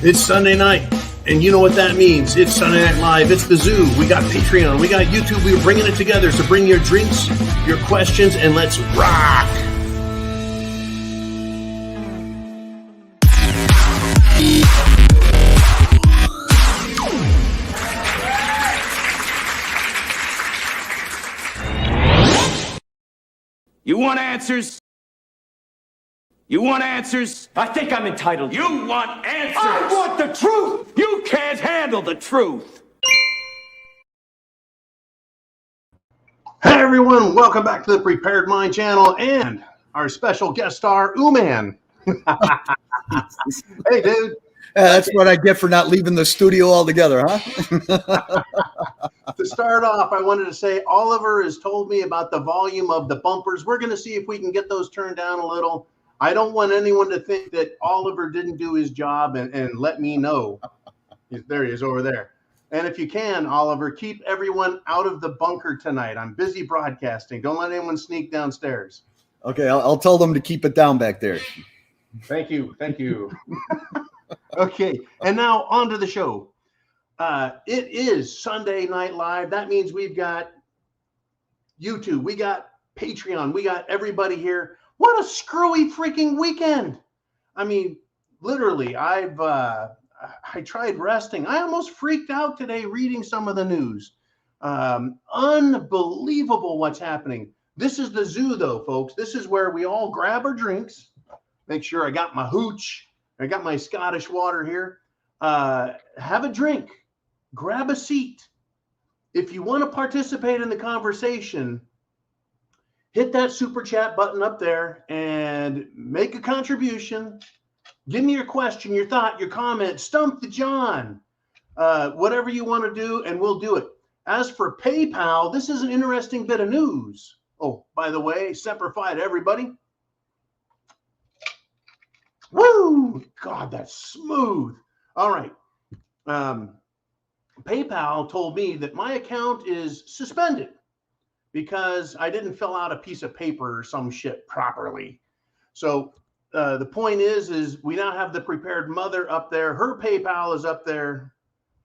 It's Sunday night, and you know what that means. It's Sunday Night Live. It's the zoo. We got Patreon. We got YouTube. We're bringing it together. So bring your drinks, your questions, and let's rock. You want answers? You want answers? I think I'm entitled. You want answers? I want the truth! You can't handle the truth. Hey everyone, welcome back to the Prepared Mind channel and our special guest star, Uman. Hey dude. That's what I get for not leaving the studio altogether, huh? To start off, I wanted to say Oliver has told me about the volume of the bumpers. We're going to see if we can get those turned down a little. I don't want anyone to think that Oliver didn't do his job and let me know. There he is over there. And if you can, Oliver, keep everyone out of the bunker tonight. I'm busy broadcasting. Don't let anyone sneak downstairs. Okay, I'll tell them to keep it down back there. Thank you. Thank you. Okay, and now on to the show. It is Sunday Night Live. That means we've got YouTube, we got Patreon, we got everybody here. What a screwy freaking weekend. I mean, literally, I tried resting. I almost freaked out today reading some of the news. Unbelievable what's happening. This is the zoo, though, folks. This is where we all grab our drinks. Make sure I got my hooch. I got my Scottish water here. Have a drink. Grab a seat. If you want to participate in the conversation, hit that super chat button up there and make a contribution. Give me your question, your thought, your comment. Stump the John. Whatever you want to do, and we'll do it. As for PayPal, this is an interesting bit of news. Oh, by the way, Semper Fi to everybody. Woo! God, that's smooth. All right. PayPal told me that my account is suspended because I didn't fill out a piece of paper or some shit properly. So the point is we now have the Prepared Mother up there. Her PayPal is up there.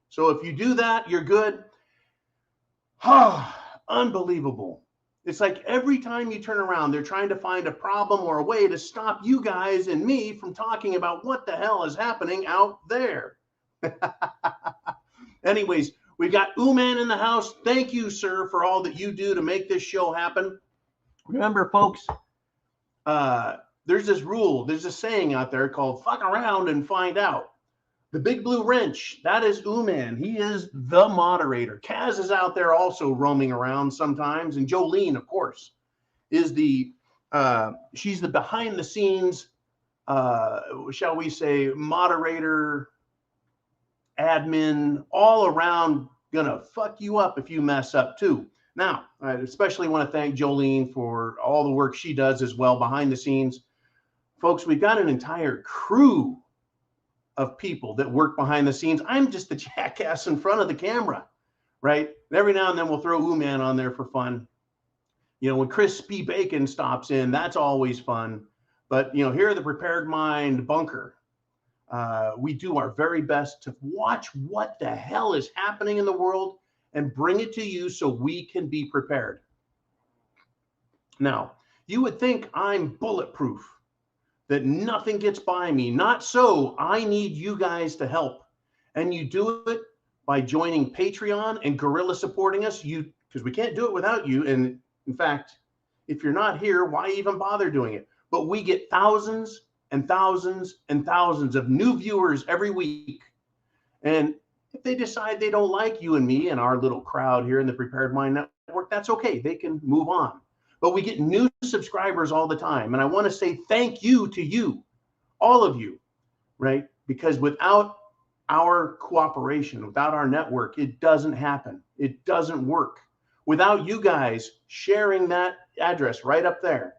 So if you do that, you're good. Unbelievable. It's like every time you turn around, they're trying to find a problem or a way to stop you guys and me from talking about what the hell is happening out there. Anyways, we've got Uman in the house. Thank you, sir, for all that you do to make this show happen. Remember, folks, there's this rule, there's a saying out there called fuck around and find out. The big blue wrench, that is Uman. He is the moderator. Kaz is out there also roaming around sometimes. And Jolene, of course, is she's the behind the scenes, shall we say, moderator, admin, all around, gonna fuck you up if you mess up too. Now, I especially want to thank Jolene for all the work she does as well behind the scenes. Folks, we've got an entire crew of people that work behind the scenes. I'm just the jackass in front of the camera, right? And every now and then we'll throw Uman on there for fun. You know, when Chris B. Bacon stops in, that's always fun. But, you know, here at the Prepared Mind bunker, we do our very best to watch what the hell is happening in the world and bring it to you so we can be prepared. Now, you would think I'm bulletproof, that nothing gets by me. Not so. I need you guys to help. And you do it by joining Patreon and guerrilla supporting us. Because we can't do it without you. And in fact, if you're not here, why even bother doing it? But we get thousands and thousands and thousands of new viewers every week. And if they decide they don't like you and me and our little crowd here in the Prepared Mind Network, that's okay. They can move on. But we get new subscribers all the time. And I want to say thank you to you, all of you, right? Because without our cooperation, without our network, it doesn't happen. It doesn't work. Without you guys sharing that address right up there,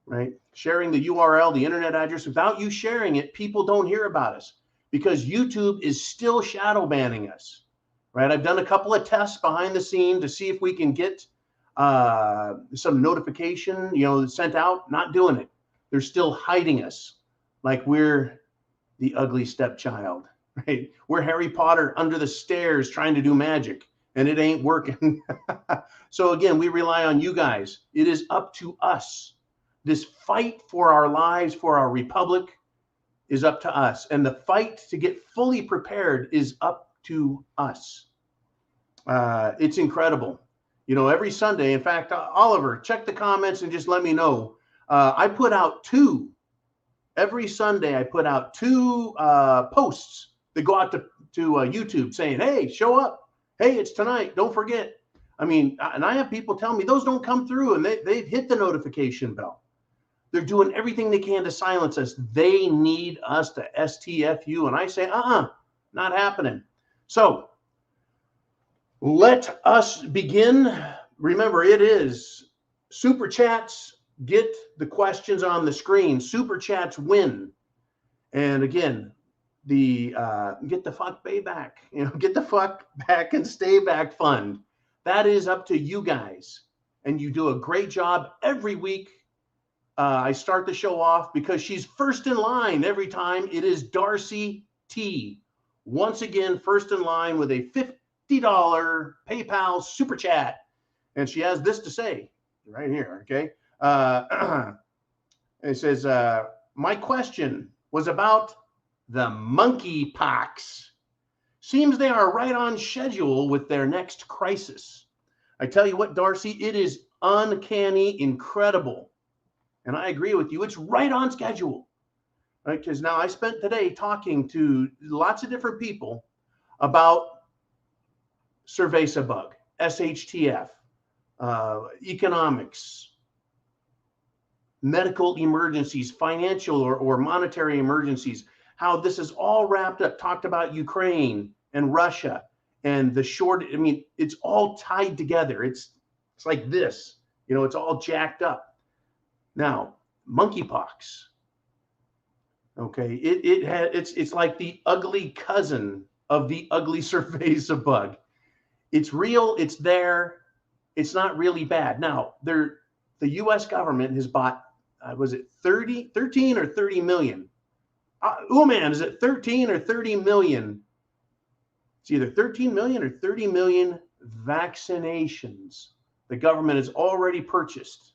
right? Sharing the URL, the internet address, without you sharing it, people don't hear about us because YouTube is still shadow banning us, right? I've done a couple of tests behind the scene to see if we can get some notification, sent out. Not doing it. They're still hiding us like we're the ugly stepchild. right? We're Harry Potter under the stairs trying to do magic, and it ain't working. So again, we rely on you guys. It is up to us. This fight for our lives, for our republic, is up to us. And the fight to get fully prepared is up to us. It's incredible. You know, every Sunday, in fact, Oliver, check the comments and just let me know. I put out every Sunday, I put out two posts that go out to YouTube saying, hey, show up. Hey, it's tonight. Don't forget. I mean, and I have people tell me those don't come through, and they've hit the notification bell. They're doing everything they can to silence us. They need us to STFU. And I say, not happening. So let us begin. Remember, it is Super Chats. Get the questions on the screen. Super Chats win. And again, the Get the Fuck Back. Get the Fuck Back and Stay Back Fund. That is up to you guys. And you do a great job every week. I start the show off because she's first in line every time. It is Darcy T. Once again, first in line with a $50 PayPal Super Chat. And she has this to say right here, okay? It says, my question was about the monkeypox. Seems they are right on schedule with their next crisis. I tell you what, Darcy, it is uncanny, incredible. And I agree with you. It's right on schedule. Right? Because now I spent today talking to lots of different people about cerveza bug, SHTF, economics, medical emergencies, financial or monetary emergencies, how this is all wrapped up, talked about Ukraine and Russia and the short, I mean, it's all tied together. It's like this, it's all jacked up. Now, monkeypox. Okay, it's like the ugly cousin of the ugly cerveza bug. It's real, it's there, it's not really bad. Now, the US government has bought, was it 13 or 30 million? Man, is it 13 or 30 million? It's either 13 million or 30 million vaccinations the government has already purchased.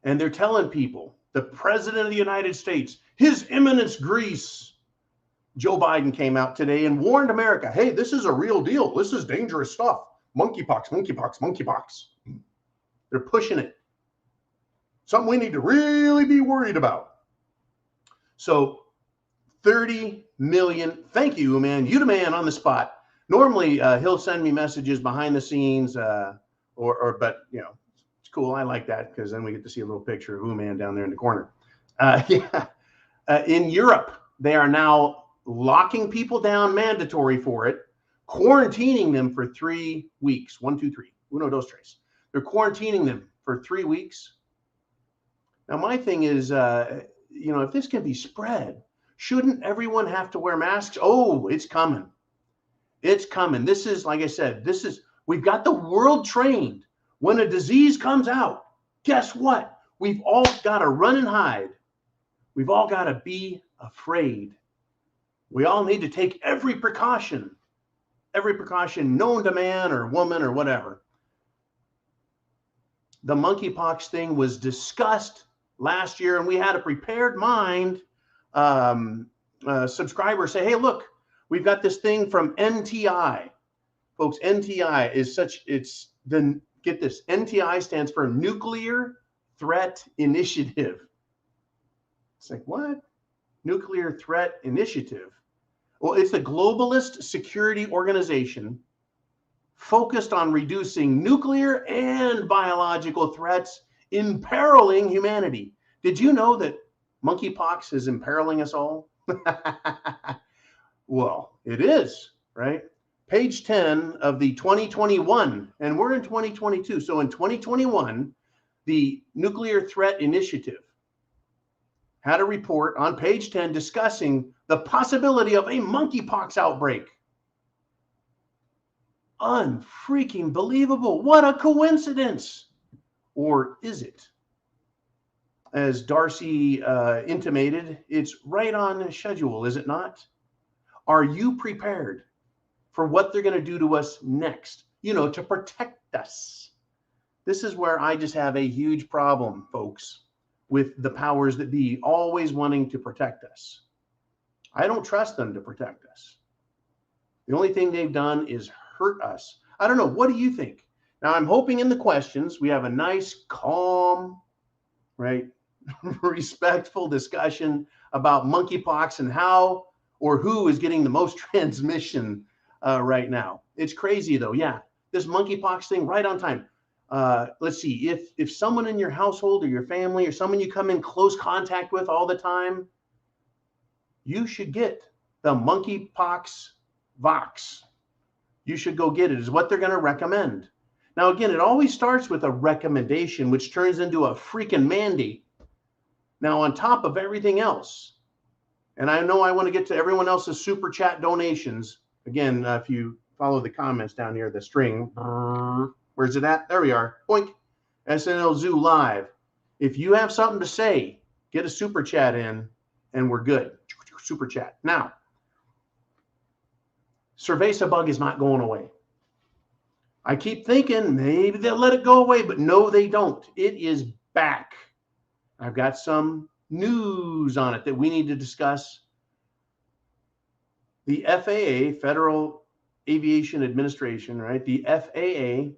And they're telling people, the president of the United States, His Eminence Greece, Joe Biden came out today and warned America, hey, this is a real deal. This is dangerous stuff. Monkeypox, monkeypox, monkeypox. They're pushing it. Something we need to really be worried about. So 30 million. Thank you, man. You the man on the spot. Normally, he'll send me messages behind the scenes, but it's cool. I like that because then we get to see a little picture of man down there in the corner. In Europe, they are now locking people down, mandatory for it, quarantining them for 3 weeks. 1, 2, 3. Uno, dos, tres. They're quarantining them for 3 weeks. Now, my thing is, if this can be spread, shouldn't everyone have to wear masks? Oh, it's coming. It's coming. This is, like I said, we've got the world trained. When a disease comes out, guess what? We've all got to run and hide. We've all got to be afraid. We all need to take every precaution known to man or woman or whatever. The monkeypox thing was discussed last year, and we had a Prepared Mind subscriber say, hey, look, we've got this thing from NTI. Folks, NTI is get this, NTI stands for Nuclear Threat Initiative. It's like, what? Nuclear Threat Initiative. Well, it's a globalist security organization focused on reducing nuclear and biological threats imperiling humanity. Did you know that monkeypox is imperiling us all? Well, it is, right? Page 10 of the 2021, and we're in 2022. So in 2021, the Nuclear Threat Initiative had a report on page 10 discussing the possibility of a monkeypox outbreak. Unfreaking believable. What a coincidence. Or is it? As Darcy intimated, it's right on schedule, is it not? Are you prepared for what they're going to do to us next? To protect us. This is where I just have a huge problem, folks, with the powers that be always wanting to protect us. I don't trust them to protect us. The only thing they've done is hurt us. I don't know. What do you think? Now, I'm hoping in the questions we have a nice, calm, right, respectful discussion about monkeypox and how or who is getting the most transmission right now. It's crazy, though. Yeah, this monkeypox thing right on time. Let's see. If someone in your household or your family or someone you come in close contact with all the time, you should get the monkeypox Vox. You should go get it, is what they're going to recommend. Now, again, it always starts with a recommendation, which turns into a freaking mandate. Now, on top of everything else, and I know I want to get to everyone else's super chat donations. Again, if you follow the comments down here, the string, where's it at? There we are. Boink. SNL Zoo Live. If you have something to say, get a super chat in, and we're good. Super chat. Now, Cerveza is not going away. I keep thinking maybe they'll let it go away, but no, they don't. It is back. I've got some news on it that we need to discuss. The FAA, Federal Aviation Administration, right? The FAA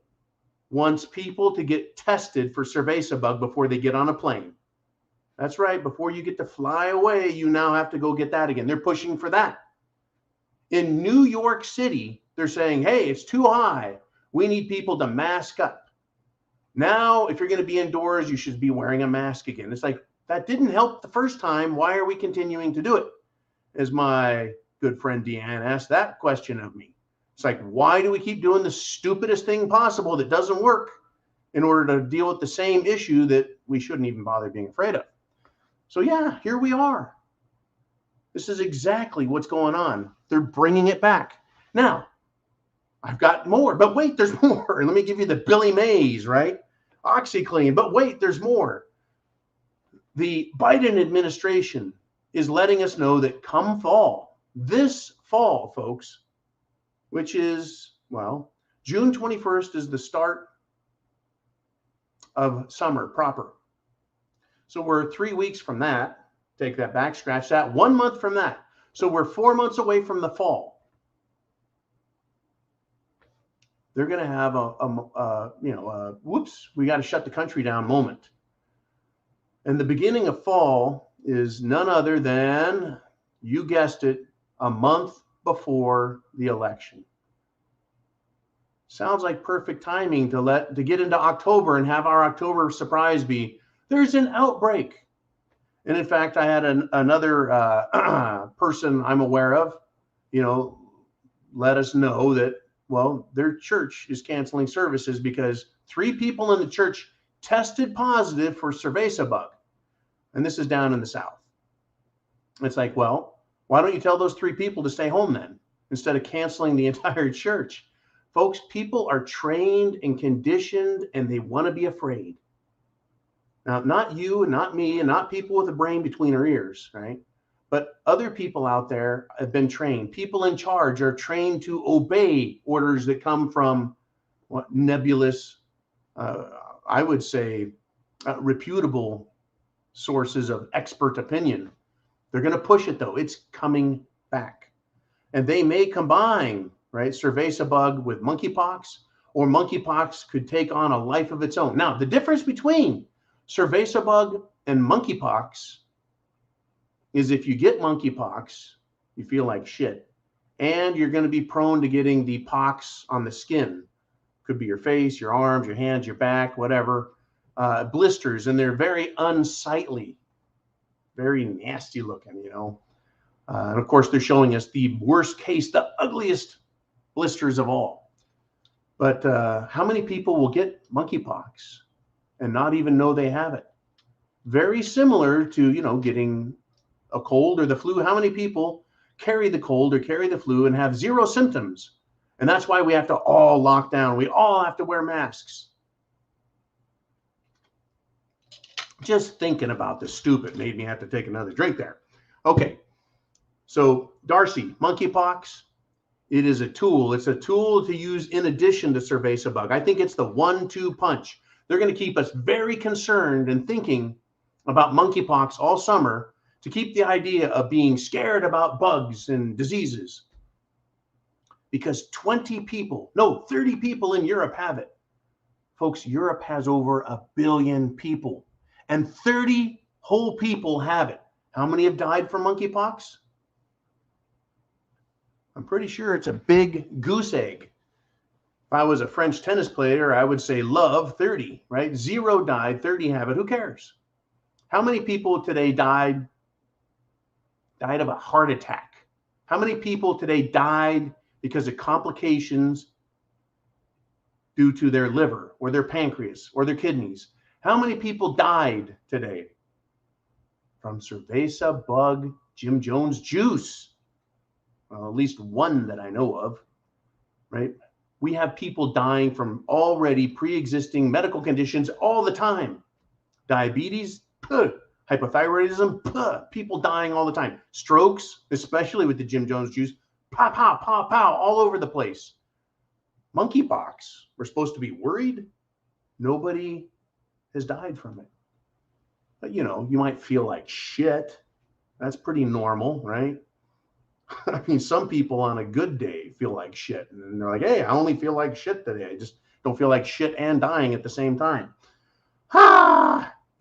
wants people to get tested for Cerveza bug before they get on a plane. That's right. Before you get to fly away, you now have to go get that again. They're pushing for that. In New York City, they're saying, hey, it's too high. We need people to mask up. Now, if you're going to be indoors, you should be wearing a mask again. It's like, that didn't help the first time. Why are we continuing to do it? As my good friend Deanne asked that question of me. It's like, why do we keep doing the stupidest thing possible that doesn't work in order to deal with the same issue that we shouldn't even bother being afraid of? So yeah, here we are. This is exactly what's going on. They're bringing it back. Now, I've got more, but wait, there's more. Let me give you the Billy Mays, right? OxyClean, but wait, there's more. The Biden administration is letting us know that come fall, this fall, folks, which is, well, June 21st is the start of summer proper. So we're 3 weeks from that. Take that back, scratch that. 1 month from that. So we're 4 months away from the fall. They're going to have whoops, we got to shut the country down moment. And the beginning of fall is none other than, you guessed it, a month before the election. Sounds like perfect timing to get into October and have our October surprise be, there's an outbreak. And in fact, I had another person I'm aware of, let us know that, well, their church is canceling services because 3 people in the church tested positive for Cerveza bug. And this is down in the South. It's like, well, why don't you tell those 3 people to stay home then instead of canceling the entire church? Folks, people are trained and conditioned and they want to be afraid. Now, not you and not me and not people with a brain between our ears, right? But other people out there have been trained. People in charge are trained to obey orders that come from nebulous, I would say, reputable sources of expert opinion. They're going to push it, though. It's coming back. And they may combine, right, Cerveza bug with monkeypox, or monkeypox could take on a life of its own. Now, the difference between Cerveza bug and monkeypox is if you get monkeypox, you feel like shit, and you're going to be prone to getting the pox on the skin. Could be your face, your arms, your hands, your back, whatever. Blisters, and they're very unsightly, very nasty looking, and of course, they're showing us the worst case, the ugliest blisters of all. But how many people will get monkeypox and not even know they have it? Very similar to, getting a cold or the flu. How many people carry the cold or carry the flu and have 0 symptoms? And that's why we have to all lock down. We all have to wear masks. Just thinking about the stupid made me have to take another drink there. Okay. So Darcy, monkeypox, it is a tool. It's a tool to use in addition to cerveza bug. I think it's the 1-2 punch. They're going to keep us very concerned and thinking about monkeypox all summer to keep the idea of being scared about bugs and diseases. Because 30 people in Europe have it. Folks, Europe has over 1 billion people and 30 whole people have it. How many have died from monkeypox? I'm pretty sure it's a big goose egg. If I was a French tennis player, I would say love 30, right? 0 died, 30 have it. Who cares? How many people today died of a heart attack? How many people today died because of complications due to their liver or their pancreas or their kidneys? How many people died today from cerveza bug Jim Jones juice? Well, at least one that I know of, right? We have people dying from already pre-existing medical conditions all the time. Diabetes, hypothyroidism, people dying all the time. Strokes, especially with the Jim Jones juice, pow, pow, pow, pow, all over the place. Monkeypox, we're supposed to be worried. Nobody has died from it. But you know, you might feel like shit. That's pretty normal, right? I mean, some people on a good day feel like shit. And they're like, hey, I only feel like shit today. I just don't feel like shit and dying at the same time.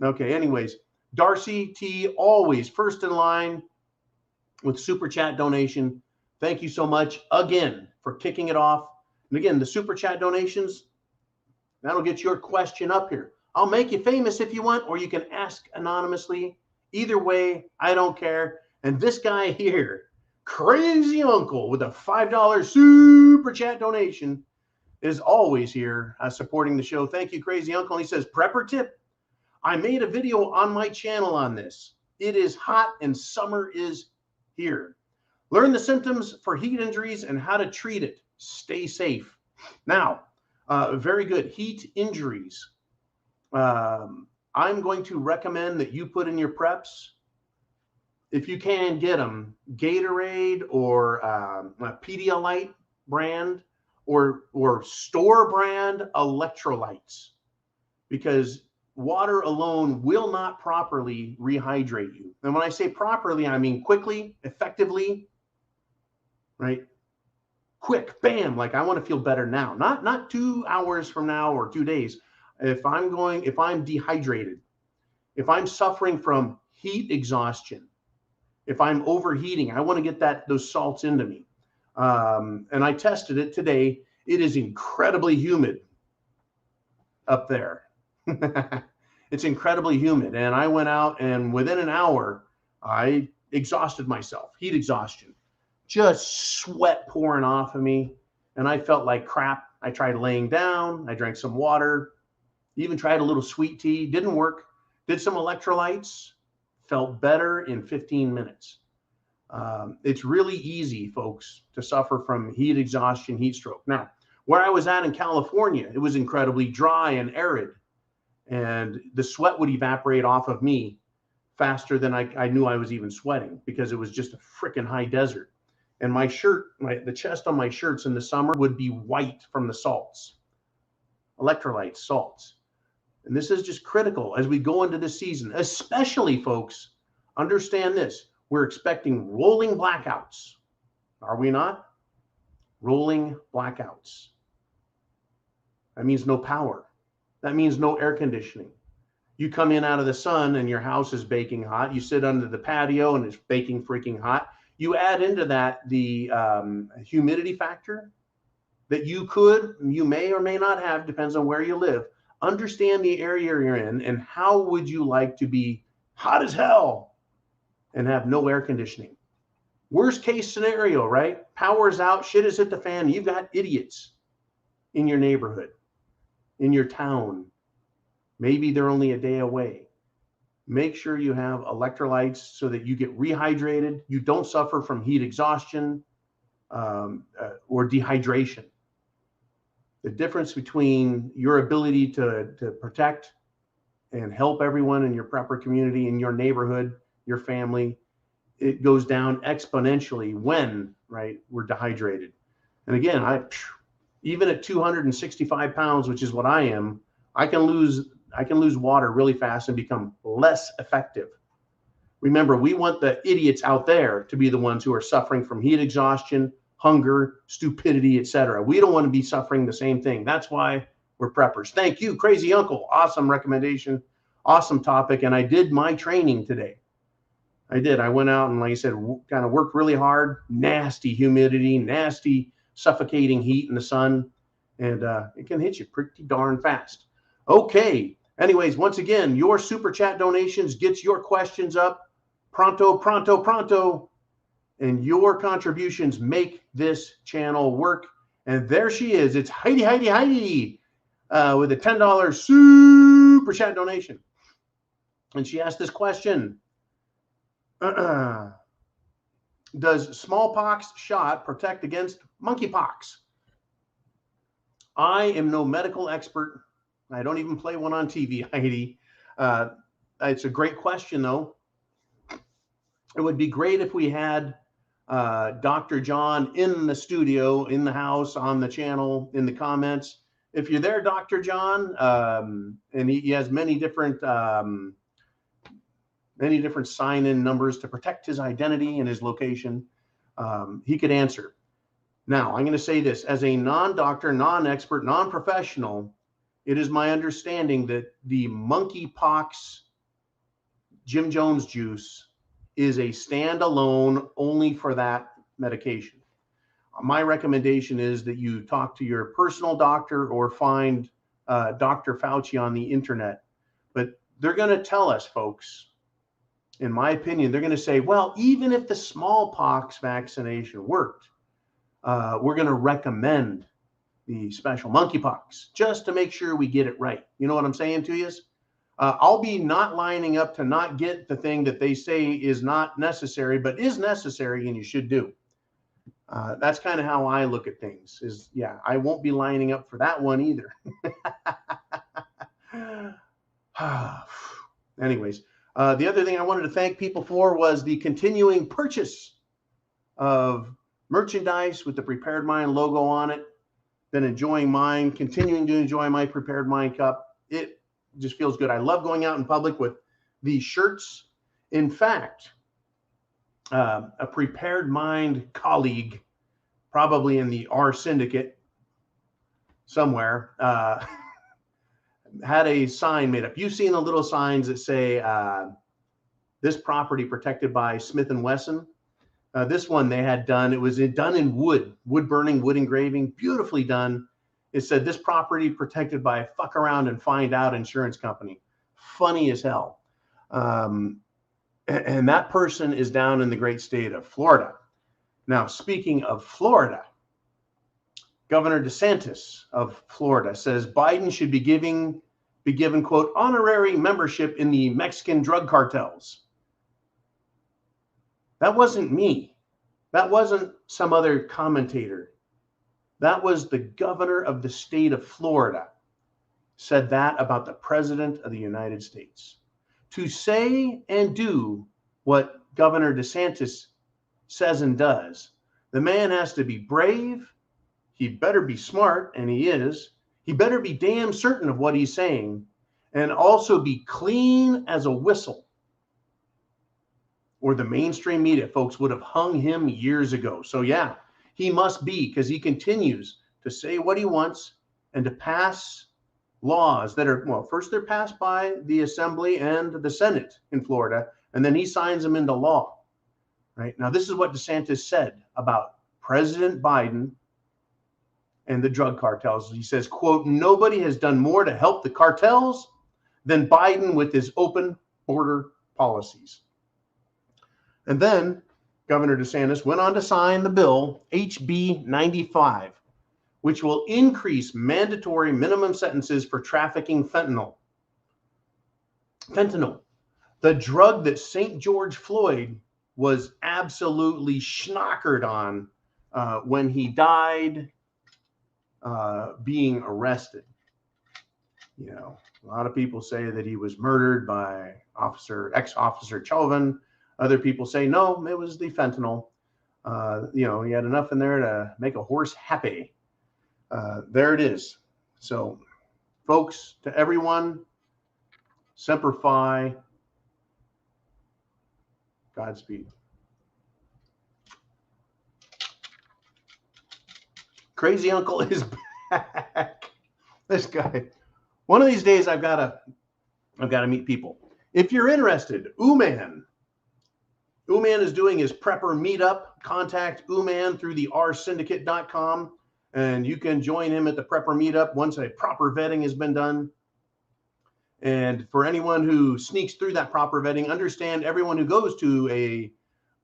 Okay, anyways, Darcy T, always first in line with Super Chat donation. Thank you so much again for kicking it off. And again, the Super Chat donations, that'll get your question up here. I'll make you famous if you want, or you can ask anonymously. Either way, I don't care. And this guy here, Crazy Uncle, with a $5 Super Chat donation, is always here supporting the show. Thank you, Crazy Uncle. He says, prepper tip. I made a video on my channel on this. It is hot and summer is here. Learn the symptoms for heat injuries and how to treat it. Stay safe. Now, very good. Heat injuries. I'm going to recommend that you put in your preps, if you can get them, Gatorade or a Pedialyte brand or store brand electrolytes, because water alone will not properly rehydrate you. And when I say properly, I mean quickly, effectively, right? Quick, bam, like I want to feel better now, not 2 hours from now or 2 days. If I'm dehydrated, if I'm suffering from heat exhaustion, if I'm overheating, I want to get those salts into me. And I tested it today. It is incredibly humid up there. It's incredibly humid. And I went out and within an hour, I exhausted myself, heat exhaustion, just sweat pouring off of me. And I felt like crap. I tried laying down. I drank some water, even tried a little sweet tea. Didn't work. Did some electrolytes. Felt better in 15 minutes. It's really easy, folks, to suffer from heat exhaustion, heat stroke. Now, where I was at in California, it was incredibly dry and arid. And the sweat would evaporate off of me faster than I knew I was even sweating, because it was just a freaking high desert. And my shirt, the chest on my shirts in the summer would be white from the salts, electrolytes, salts. And this is just critical as we go into this season, especially, folks, understand this. We're expecting rolling blackouts. Are we not? Rolling blackouts. That means no power. That means no air conditioning. You come in out of the sun and your house is baking hot. You sit under the patio and it's baking freaking hot. You add into that the humidity factor that you may or may not have, depends on where you live. Understand the area you're in and how would you like to be hot as hell and have no air conditioning. Worst case scenario, right? Power's out, shit has hit the fan. You've got idiots in your neighborhood, in your town. Maybe they're only a day away. Make sure you have electrolytes so that you get rehydrated. You don't suffer from heat exhaustion or dehydration. The difference between your ability to protect and help everyone in your prepper community, in your neighborhood, your family, it goes down exponentially when, right, we're dehydrated. And again, even at 265 pounds, which is what I am, I can lose water really fast and become less effective. Remember, we want the idiots out there to be the ones who are suffering from heat exhaustion, hunger, stupidity, etc. We don't want to be suffering the same thing. That's why we're preppers. Thank you, Crazy Uncle. Awesome recommendation. Awesome topic. And I did my training today. I did. I went out and, like I said, kind of worked really hard. Nasty humidity, nasty suffocating heat in the sun. And it can hit you pretty darn fast. Okay. Anyways, once again, your super chat donations gets your questions up pronto, pronto, pronto. And your contributions make this channel work. And there she is. It's Heidi with a $10 super chat donation. And she asked this question. Does smallpox shot protect against monkeypox? I am no medical expert. I don't even play one on TV, Heidi. It's a great question, though. It would be great if we had Dr. John in the studio, in the house, on the channel, in the comments. If you're there, Dr. John, and he has many different sign-in numbers to protect his identity and his location, he could answer. Now, I'm going to say this. As a non-doctor, non-expert, non-professional, it is my understanding that the monkeypox Jim Jones juice is a standalone only for that medication. My recommendation is that you talk to your personal doctor or find Dr. Fauci on the internet. But they're going to tell us, folks, in my opinion, they're going to say, well, even if the smallpox vaccination worked, we're going to recommend the special monkeypox just to make sure we get it right. You know what I'm saying to you? I'll be not lining up to not get the thing that they say is not necessary, but is necessary and you should do. That's kind of how I look at things is, yeah, I won't be lining up for that one either. Anyways, the other thing I wanted to thank people for was the continuing purchase of merchandise with the Prepared Mind logo on it. Been enjoying mine, continuing to enjoy my Prepared Mind cup. It just feels good. I love going out in public with these shirts. In fact, a Prepared Mind colleague, probably in the R Syndicate somewhere, had a sign made up. You've seen the little signs that say, this property protected by Smith & Wesson. This one they had done, it was done in wood burning, wood engraving, beautifully done. It said, this property protected by Fuck Around and Find Out Insurance Company. Funny as hell. And that person is down in the great state of Florida. Now, speaking of Florida, Governor DeSantis of Florida says Biden should be given, quote, honorary membership in the Mexican drug cartels. That wasn't me. That wasn't some other commentator. That was the governor of the state of Florida said that about the president of the United States. To say and do what Governor DeSantis says and does, the man has to be brave. He better be smart, and he is. He better be damn certain of what he's saying, and also be clean as a whistle. Or the mainstream media folks would have hung him years ago. So yeah, he must be, because he continues to say what he wants and to pass laws that are, well, first they're passed by the Assembly and the Senate in Florida, and then he signs them into law. Right? Now, this is what DeSantis said about President Biden and the drug cartels. He says, quote, nobody has done more to help the cartels than Biden with his open border policies. And then Governor DeSantis went on to sign the bill, HB 95, which will increase mandatory minimum sentences for trafficking fentanyl. Fentanyl, the drug that St. George Floyd was absolutely schnockered on when he died being arrested. You know, a lot of people say that he was murdered by ex-officer Chauvin. Other people say, no, it was the fentanyl. He had enough in there to make a horse happy. There it is. So, folks, to everyone, Semper Fi, Godspeed. Crazy Uncle is back. This guy. One of these days, I've got to meet people. If you're interested, Uman is doing his prepper meetup. Contact Uman through the rsyndicate.com, and you can join him at the prepper meetup once a proper vetting has been done. And for anyone who sneaks through that proper vetting, understand everyone who goes to a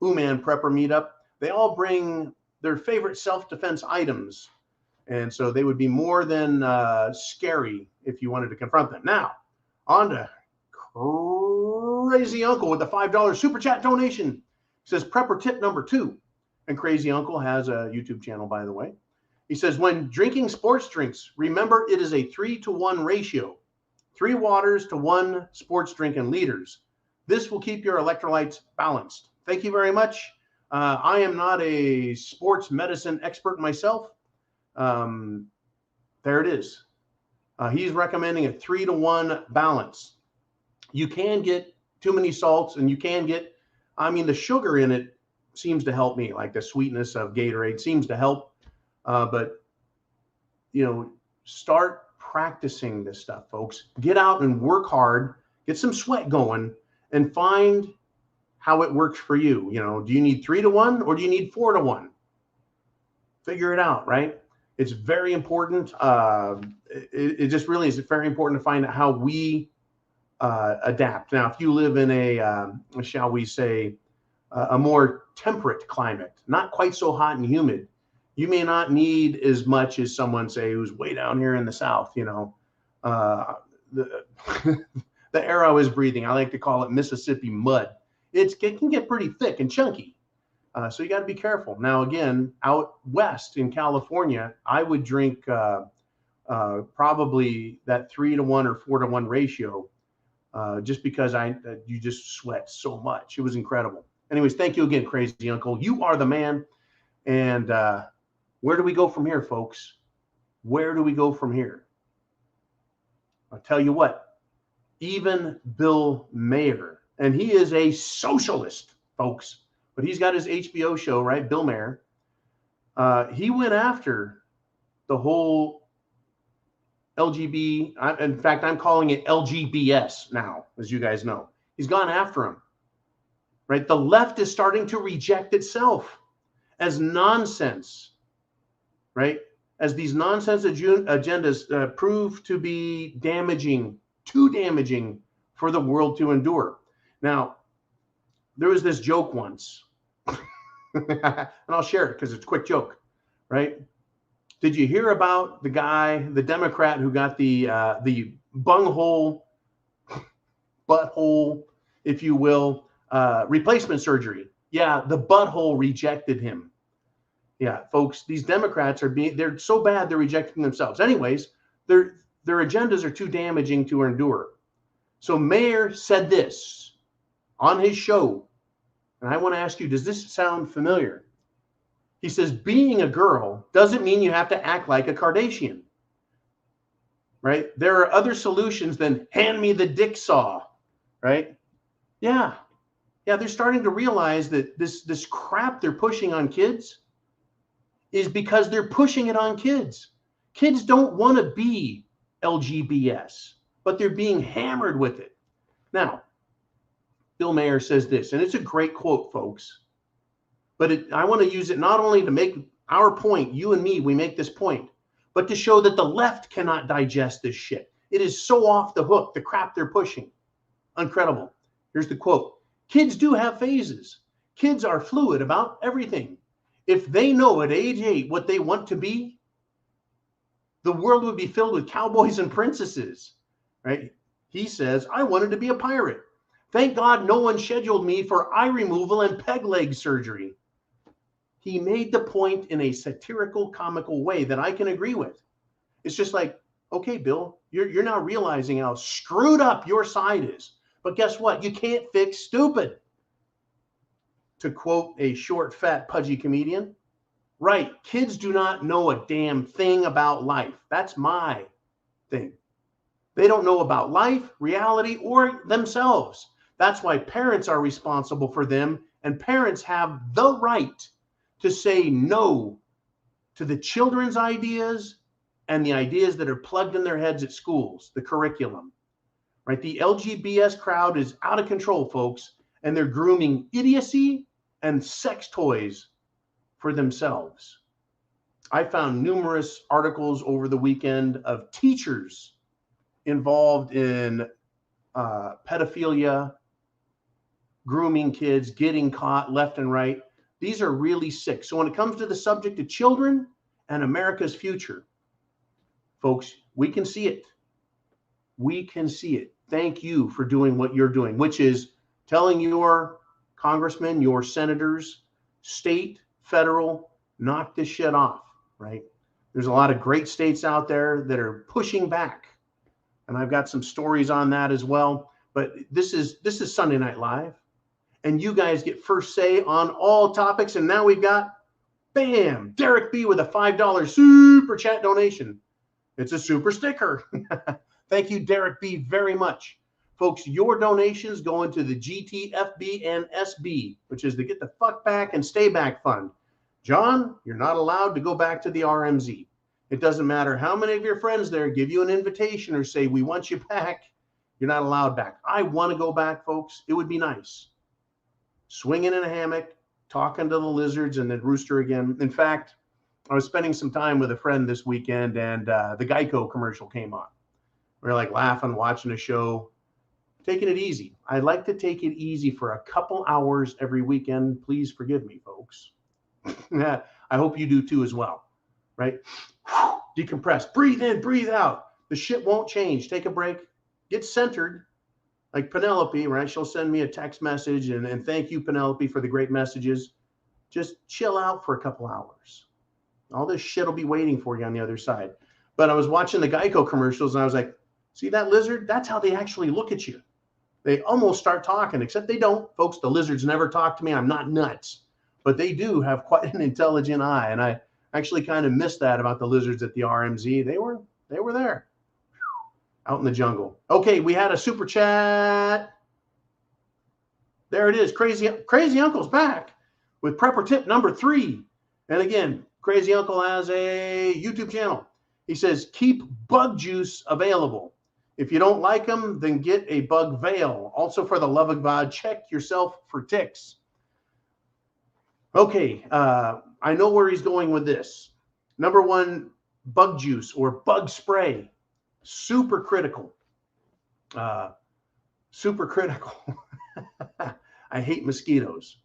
Uman prepper meetup, they all bring their favorite self-defense items. And so they would be more than scary if you wanted to confront them. Now, on to Crazy Uncle with the $5 super chat donation. He says, prepper tip number 2. And Crazy Uncle has a YouTube channel, by the way. He says, when drinking sports drinks, remember it is a 3-to-1 ratio. 3 waters to 1 sports drink in liters. This will keep your electrolytes balanced. Thank you very much. I am not a sports medicine expert myself. There it is. He's recommending a 3-to-1 balance. You can get too many salts, and you can get, the sugar in it seems to help me, like the sweetness of Gatorade seems to help. But, start practicing this stuff, folks. Get out and work hard, get some sweat going, and find how it works for you. Do you need 3-to-1 or do you need 4-to-1? Figure it out, right? It's very important. It just really is very important to find out how we adapt. Now, if you live in a, shall we say, a more temperate climate, not quite so hot and humid, you may not need as much as someone, say, who's way down here in the South. The air I was breathing, I like to call it Mississippi mud. It can get pretty thick and chunky. So you got to be careful. Now, again, out west in California, I would drink probably that 3-to-1 or 4-to-1 ratio, just because you just sweat so much. It was incredible. Anyways, thank you again, Crazy Uncle. You are the man. And where do we go from here, folks? Where do we go from here? I'll tell you what, even Bill Maher, and he is a socialist, folks, but he's got his HBO show, right? Bill Maher. He went after the whole LGBT. In fact, I'm calling it LGBS now, as you guys know. He's gone after him, right? The left is starting to reject itself as nonsense, right? As these nonsense agendas prove to be too damaging for the world to endure. Now, there was this joke once, and I'll share it because it's a quick joke, right? Did you hear about the guy, the Democrat who got the bunghole, butthole, if you will, replacement surgery? Yeah, the butthole rejected him. Yeah, folks, these Democrats they're so bad they're rejecting themselves. Anyways, their agendas are too damaging to endure. So Mayer said this on his show, and I want to ask you, does this sound familiar? He says, being a girl doesn't mean you have to act like a Kardashian, right? There are other solutions than hand me the dick saw, right? Yeah, they're starting to realize that this crap they're pushing on kids is because they're pushing it on kids. Kids don't want to be LGBS, but they're being hammered with it. Now, Bill Maher says this, and it's a great quote, folks, but I want to use it not only to make our point, you and me, we make this point, but to show that the left cannot digest this shit. It is so off the hook, the crap they're pushing. Incredible. Here's the quote. Kids do have phases. Kids are fluid about everything. If they know at age 8 what they want to be, the world would be filled with cowboys and princesses, right? He says, I wanted to be a pirate. Thank God no one scheduled me for eye removal and peg leg surgery. He made the point in a satirical, comical way that I can agree with. It's just like, okay, Bill, you're now realizing how screwed up your side is. But guess what? You can't fix stupid. to quote a short, fat, pudgy comedian. Right. Kids do not know a damn thing about life. That's my thing. They don't know about life, reality, or themselves. That's why parents are responsible for them, and parents have the right to say no to the children's ideas and the ideas that are plugged in their heads at schools, the curriculum. Right? The LGBTQ crowd is out of control, folks, and they're grooming idiocy and sex toys for themselves. I found numerous articles over the weekend of teachers involved in pedophilia, grooming kids, getting caught left and right. These are really sick. So when it comes to the subject of children and America's future, folks, we can see it. We can see it. Thank you for doing what you're doing, which is telling your congressmen, your senators, state, federal, knock this shit off, right? There's a lot of great states out there that are pushing back. And I've got some stories on that as well. But this is Sunday Night Live. And you guys get first say on all topics. And now we've got, bam, Derek B with a $5 super chat donation. It's a super sticker. Thank you, Derek B, very much. Folks, your donations go into the GTFB and SB, which is the Get the Fuck Back and Stay Back Fund. John, you're not allowed to go back to the RMZ. It doesn't matter how many of your friends there give you an invitation or say, we want you back. You're not allowed back. I want to go back, folks. It would be nice. Swinging in a hammock, talking to the lizards and then rooster again. In fact, I was spending some time with a friend this weekend and the Geico commercial came on. We were like laughing, watching a show, taking it easy. I like to take it easy for a couple hours every weekend. Please forgive me, folks. I hope you do too as well, right? Decompress, breathe in, breathe out. The shit won't change. Take a break, get centered. Like Penelope, right? She'll send me a text message and thank you, Penelope, for the great messages. Just chill out for a couple hours. All this shit will be waiting for you on the other side. But I was watching the Geico commercials and I was like, see that lizard? That's how they actually look at you. They almost start talking, except they don't. Folks, the lizards never talk to me. I'm not nuts. But they do have quite an intelligent eye. And I actually kind of missed that about the lizards at the RMZ. They were there out in the jungle. Okay, we had a super chat. There it is. Crazy Uncle's back with prepper tip number 3. And again, Crazy Uncle has a YouTube channel. He says, keep bug juice available. If you don't like them, then get a bug veil. Also, for the love of God, check yourself for ticks. Okay, I know where he's going with this. Number 1, bug juice or bug spray. Super critical. Super critical. I hate mosquitoes.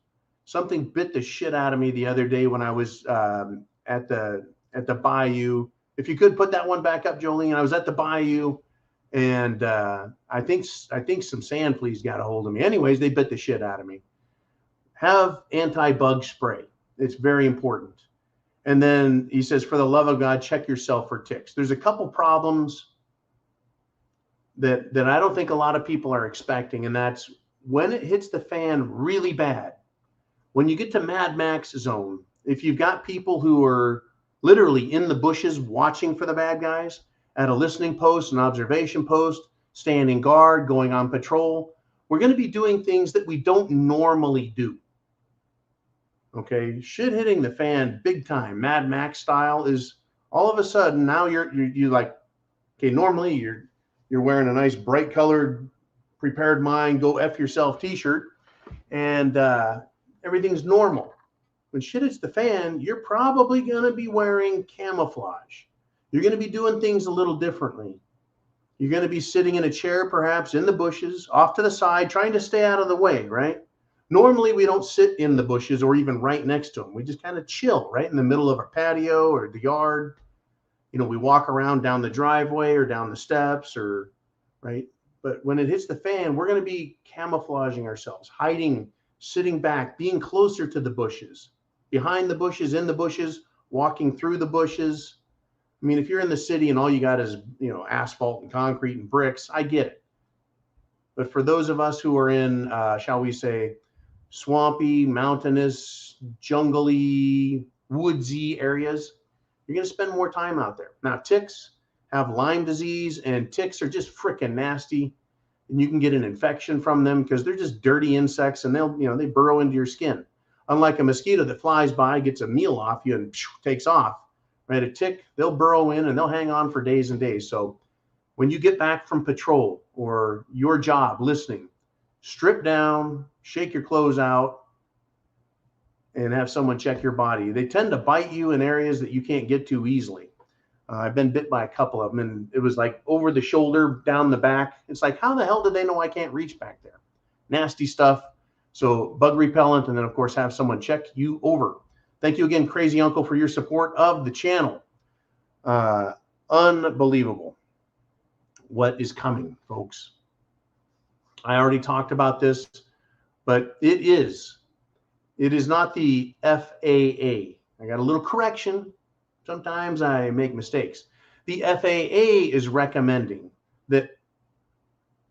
Something bit the shit out of me the other day when I was at the bayou. If you could put that one back up, Jolene. I was at the bayou, and I think some sand fleas got a hold of me. Anyways, they bit the shit out of me. Have anti-bug spray. It's very important. And then he says, for the love of God, check yourself for ticks. There's a couple problems that I don't think a lot of people are expecting, and that's when it hits the fan really bad. When you get to Mad Max zone, if you've got people who are literally in the bushes watching for the bad guys, at a listening post, an observation post, standing guard, going on patrol, we're going to be doing things that we don't normally do. Okay, shit hitting the fan big time, Mad Max style, is all of a sudden now you're like, okay, normally you're wearing a nice bright colored Prepared Mind, go F yourself t-shirt, and everything's normal. When shit hits the fan, you're probably going to be wearing camouflage. You're going to be doing things a little differently. You're going to be sitting in a chair, perhaps in the bushes, off to the side, trying to stay out of the way, right? Normally, we don't sit in the bushes or even right next to them. We just kind of chill right in the middle of our patio or the yard. You know, we walk around down the driveway or down the steps or, right? But when it hits the fan, we're going to be camouflaging ourselves, hiding, sitting back, being closer to the bushes, behind the bushes, in the bushes, walking through the bushes. I mean, if you're in the city and all you got is, asphalt and concrete and bricks, I get it. But for those of us who are in, shall we say, swampy, mountainous, jungly, woodsy areas, you're going to spend more time out there. Now, ticks have Lyme disease, and ticks are just freaking nasty, and you can get an infection from them because they're just dirty insects, and they burrow into your skin. Unlike a mosquito that flies by, gets a meal off you, and takes off. Right? A tick, they'll burrow in and they'll hang on for days and days. So when you get back from patrol or your job listening, strip down, shake your clothes out, and have someone check your body. They tend to bite you in areas that you can't get to easily. I've been bit by a couple of them, and it was like over the shoulder, down the back. It's like, how the hell did they know I can't reach back there? Nasty stuff. So bug repellent, and then, of course, have someone check you over. Thank you again, Crazy Uncle, for your support of the channel. Unbelievable what is coming, folks. I already talked about this, but it is not the FAA. I got a little correction. Sometimes I make mistakes. The FAA is recommending that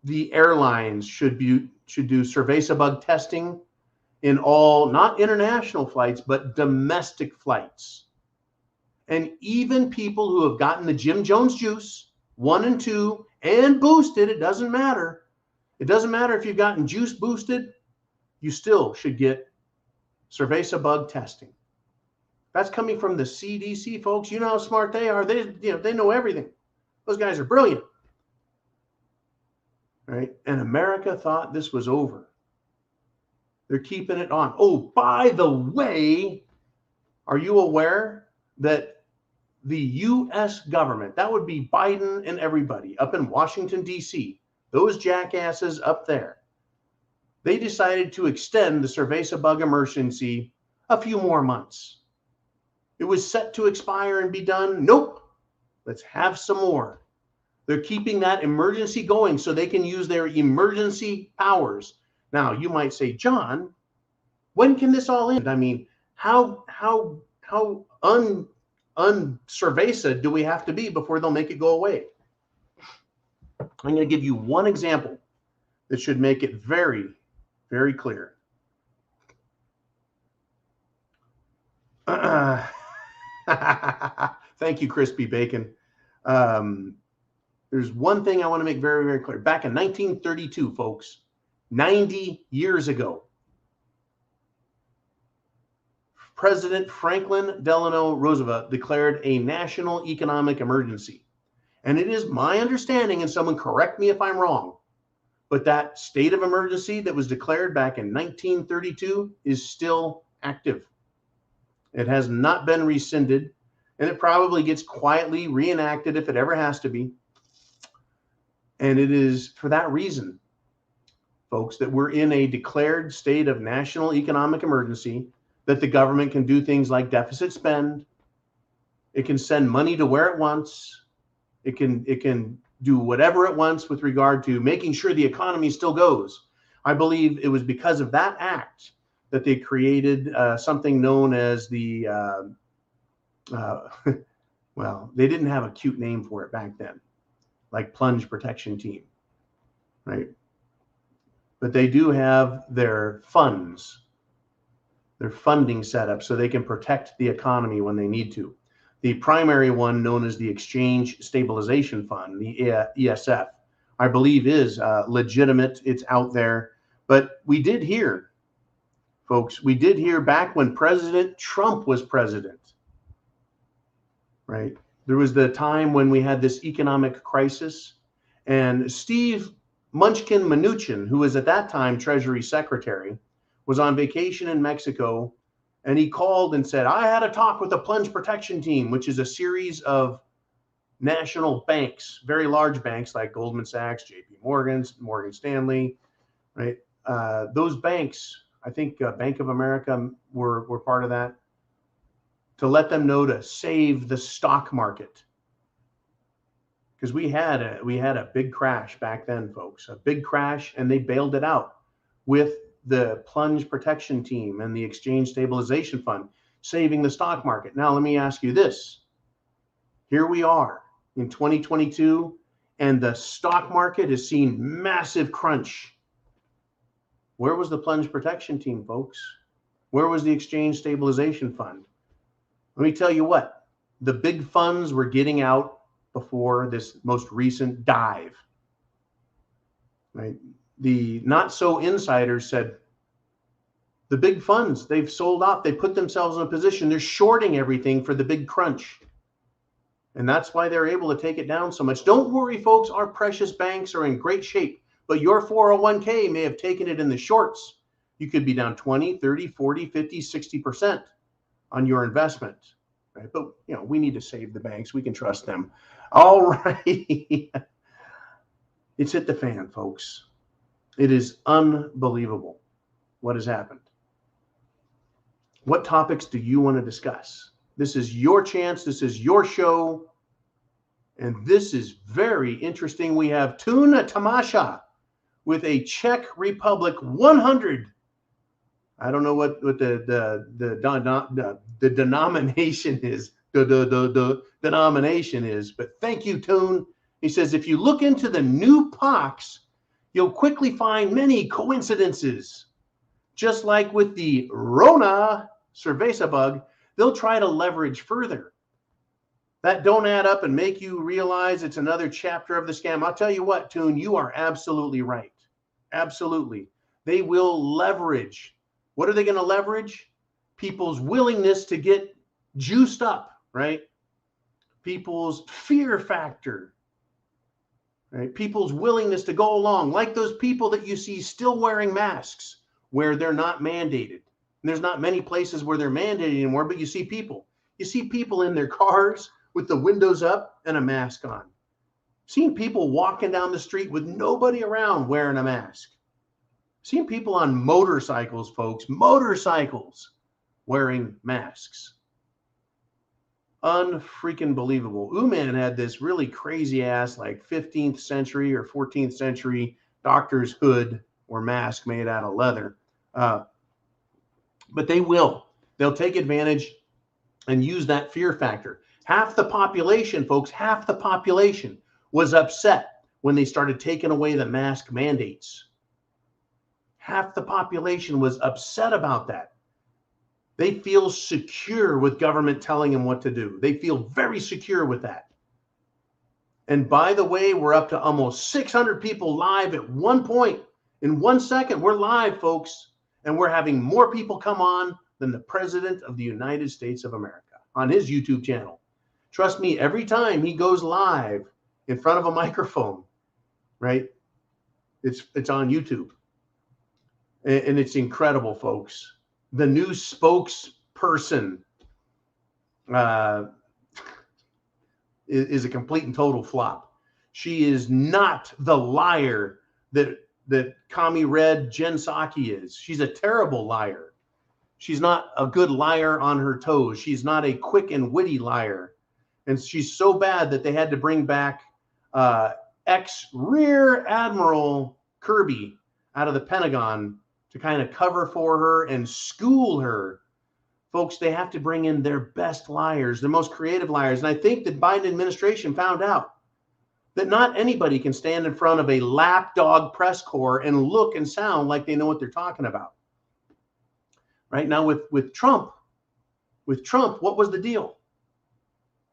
the airlines should do cerveza bug testing in all, not international flights, but domestic flights. And even people who have gotten the Jim Jones juice, 1 and 2, and boosted, it doesn't matter. It doesn't matter if you've gotten juice boosted, you still should get cerveza bug testing. That's coming from the CDC, folks. You know how smart they are. They know everything. Those guys are brilliant. Right? And America thought this was over. They're keeping it on. Oh, by the way, are you aware that the U.S. government, that would be Biden and everybody up in Washington, D.C., those jackasses up there, they decided to extend the cerveza bug emergency a few more months. It was set to expire and be done. Nope. Let's have some more. They're keeping that emergency going so they can use their emergency powers. Now, you might say, John, when can this all end? I mean, how un-cerveza do we have to be before they'll make it go away? I'm going to give you one example that should make it very, very clear. Thank you, Crispy Bacon. There's one thing I want to make very, very clear. Back in 1932, folks, 90 years ago, President Franklin Delano Roosevelt declared a national economic emergency. And it is my understanding, and someone correct me if I'm wrong, but that state of emergency that was declared back in 1932 is still active. It has not been rescinded, and it probably gets quietly reenacted if it ever has to be. And it is for that reason, folks, that we're in a declared state of national economic emergency, that the government can do things like deficit spend. It can send money to where it wants. It can do whatever it wants with regard to making sure the economy still goes. I believe it was because of that act that they created something known as the, well, they didn't have a cute name for it back then, like plunge protection team, right? But they do have their funds, their funding set up so they can protect the economy when they need to. The primary one, known as the Exchange Stabilization Fund, the ESF, I believe is legitimate. It's out there. But we did hear, folks, we did hear back when President Trump was president, right? There was the time when we had this economic crisis, and Steve Munchkin Mnuchin, who was at that time Treasury Secretary, was on vacation in Mexico, and he called and said, I had a talk with the Plunge Protection Team, which is a series of national banks, very large banks like Goldman Sachs, JP Morgan, Morgan Stanley, right? Those banks, I think Bank of America were part of that, to let them know to save the stock market. Because we had a big crash back then, folks, a big crash, and they bailed it out with the Plunge Protection Team and the Exchange Stabilization Fund, saving the stock market. Now, let me ask you this. Here we are in 2022, and the stock market has seen massive crunch. Where was the plunge protection team, folks? Where was the exchange stabilization fund? Let me tell you what, the big funds were getting out before this most recent dive, right? The not so insiders said, the big funds, they've sold off. They put themselves in a position. They're shorting everything for the big crunch. And that's why they're able to take it down so much. Don't worry, folks. Our precious banks are in great shape, but your 401k may have taken it in the shorts. You could be down 20, 30, 40, 50, 60% on your investment. Right? But, we need to save the banks. We can trust them. All right. It's hit the fan, folks. It is unbelievable what has happened. What topics do you want to discuss? This is your chance. This is your show. And this is very interesting. We have Tuna Tamasha with a Czech Republic 100. I don't know what the denomination is. The denomination is. But thank you, Toon. He says, if you look into the new pox, you'll quickly find many coincidences. Just like with the Rona cerveza bug, they'll try to leverage further. That don't add up and make you realize it's another chapter of the scam. I'll tell you what, Toon, you are absolutely right. Absolutely. They will leverage. What are they going to leverage? People's willingness to get juiced up, right? People's fear factor, right? People's willingness to go along, like those people that you see still wearing masks where they're not mandated. And there's not many places where they're mandated anymore, but you see people. You see people in their cars with the windows up and a mask on. Seen people walking down the street with nobody around wearing a mask. Seen people on motorcycles, folks, motorcycles wearing masks. Unfreaking believable. Uman had this really crazy ass, like 15th century or 14th century doctor's hood or mask made out of leather. But they'll take advantage and use that fear factor. Half the population, folks, half the population was upset when they started taking away the mask mandates. Half the population was upset about that. They feel secure with government telling them what to do. They feel very secure with that. And by the way, we're up to almost 600 people live at one point. In 1 second, we're live, folks. And we're having more people come on than the President of the United States of America on his YouTube channel. Trust me, every time he goes live in front of a microphone, right? It's on YouTube. And it's incredible, folks. The new spokesperson is a complete and total flop. She is not the liar that Commie Red Jen Psaki is. She's a terrible liar. She's not a good liar on her toes. She's not a quick and witty liar. And she's so bad that they had to bring back ex-Rear Admiral Kirby out of the Pentagon to kind of cover for her and school her. Folks, they have to bring in their best liars, their most creative liars. And I think the Biden administration found out that not anybody can stand in front of a lapdog press corps and look and sound like they know what they're talking about. Right now with Trump, what was the deal?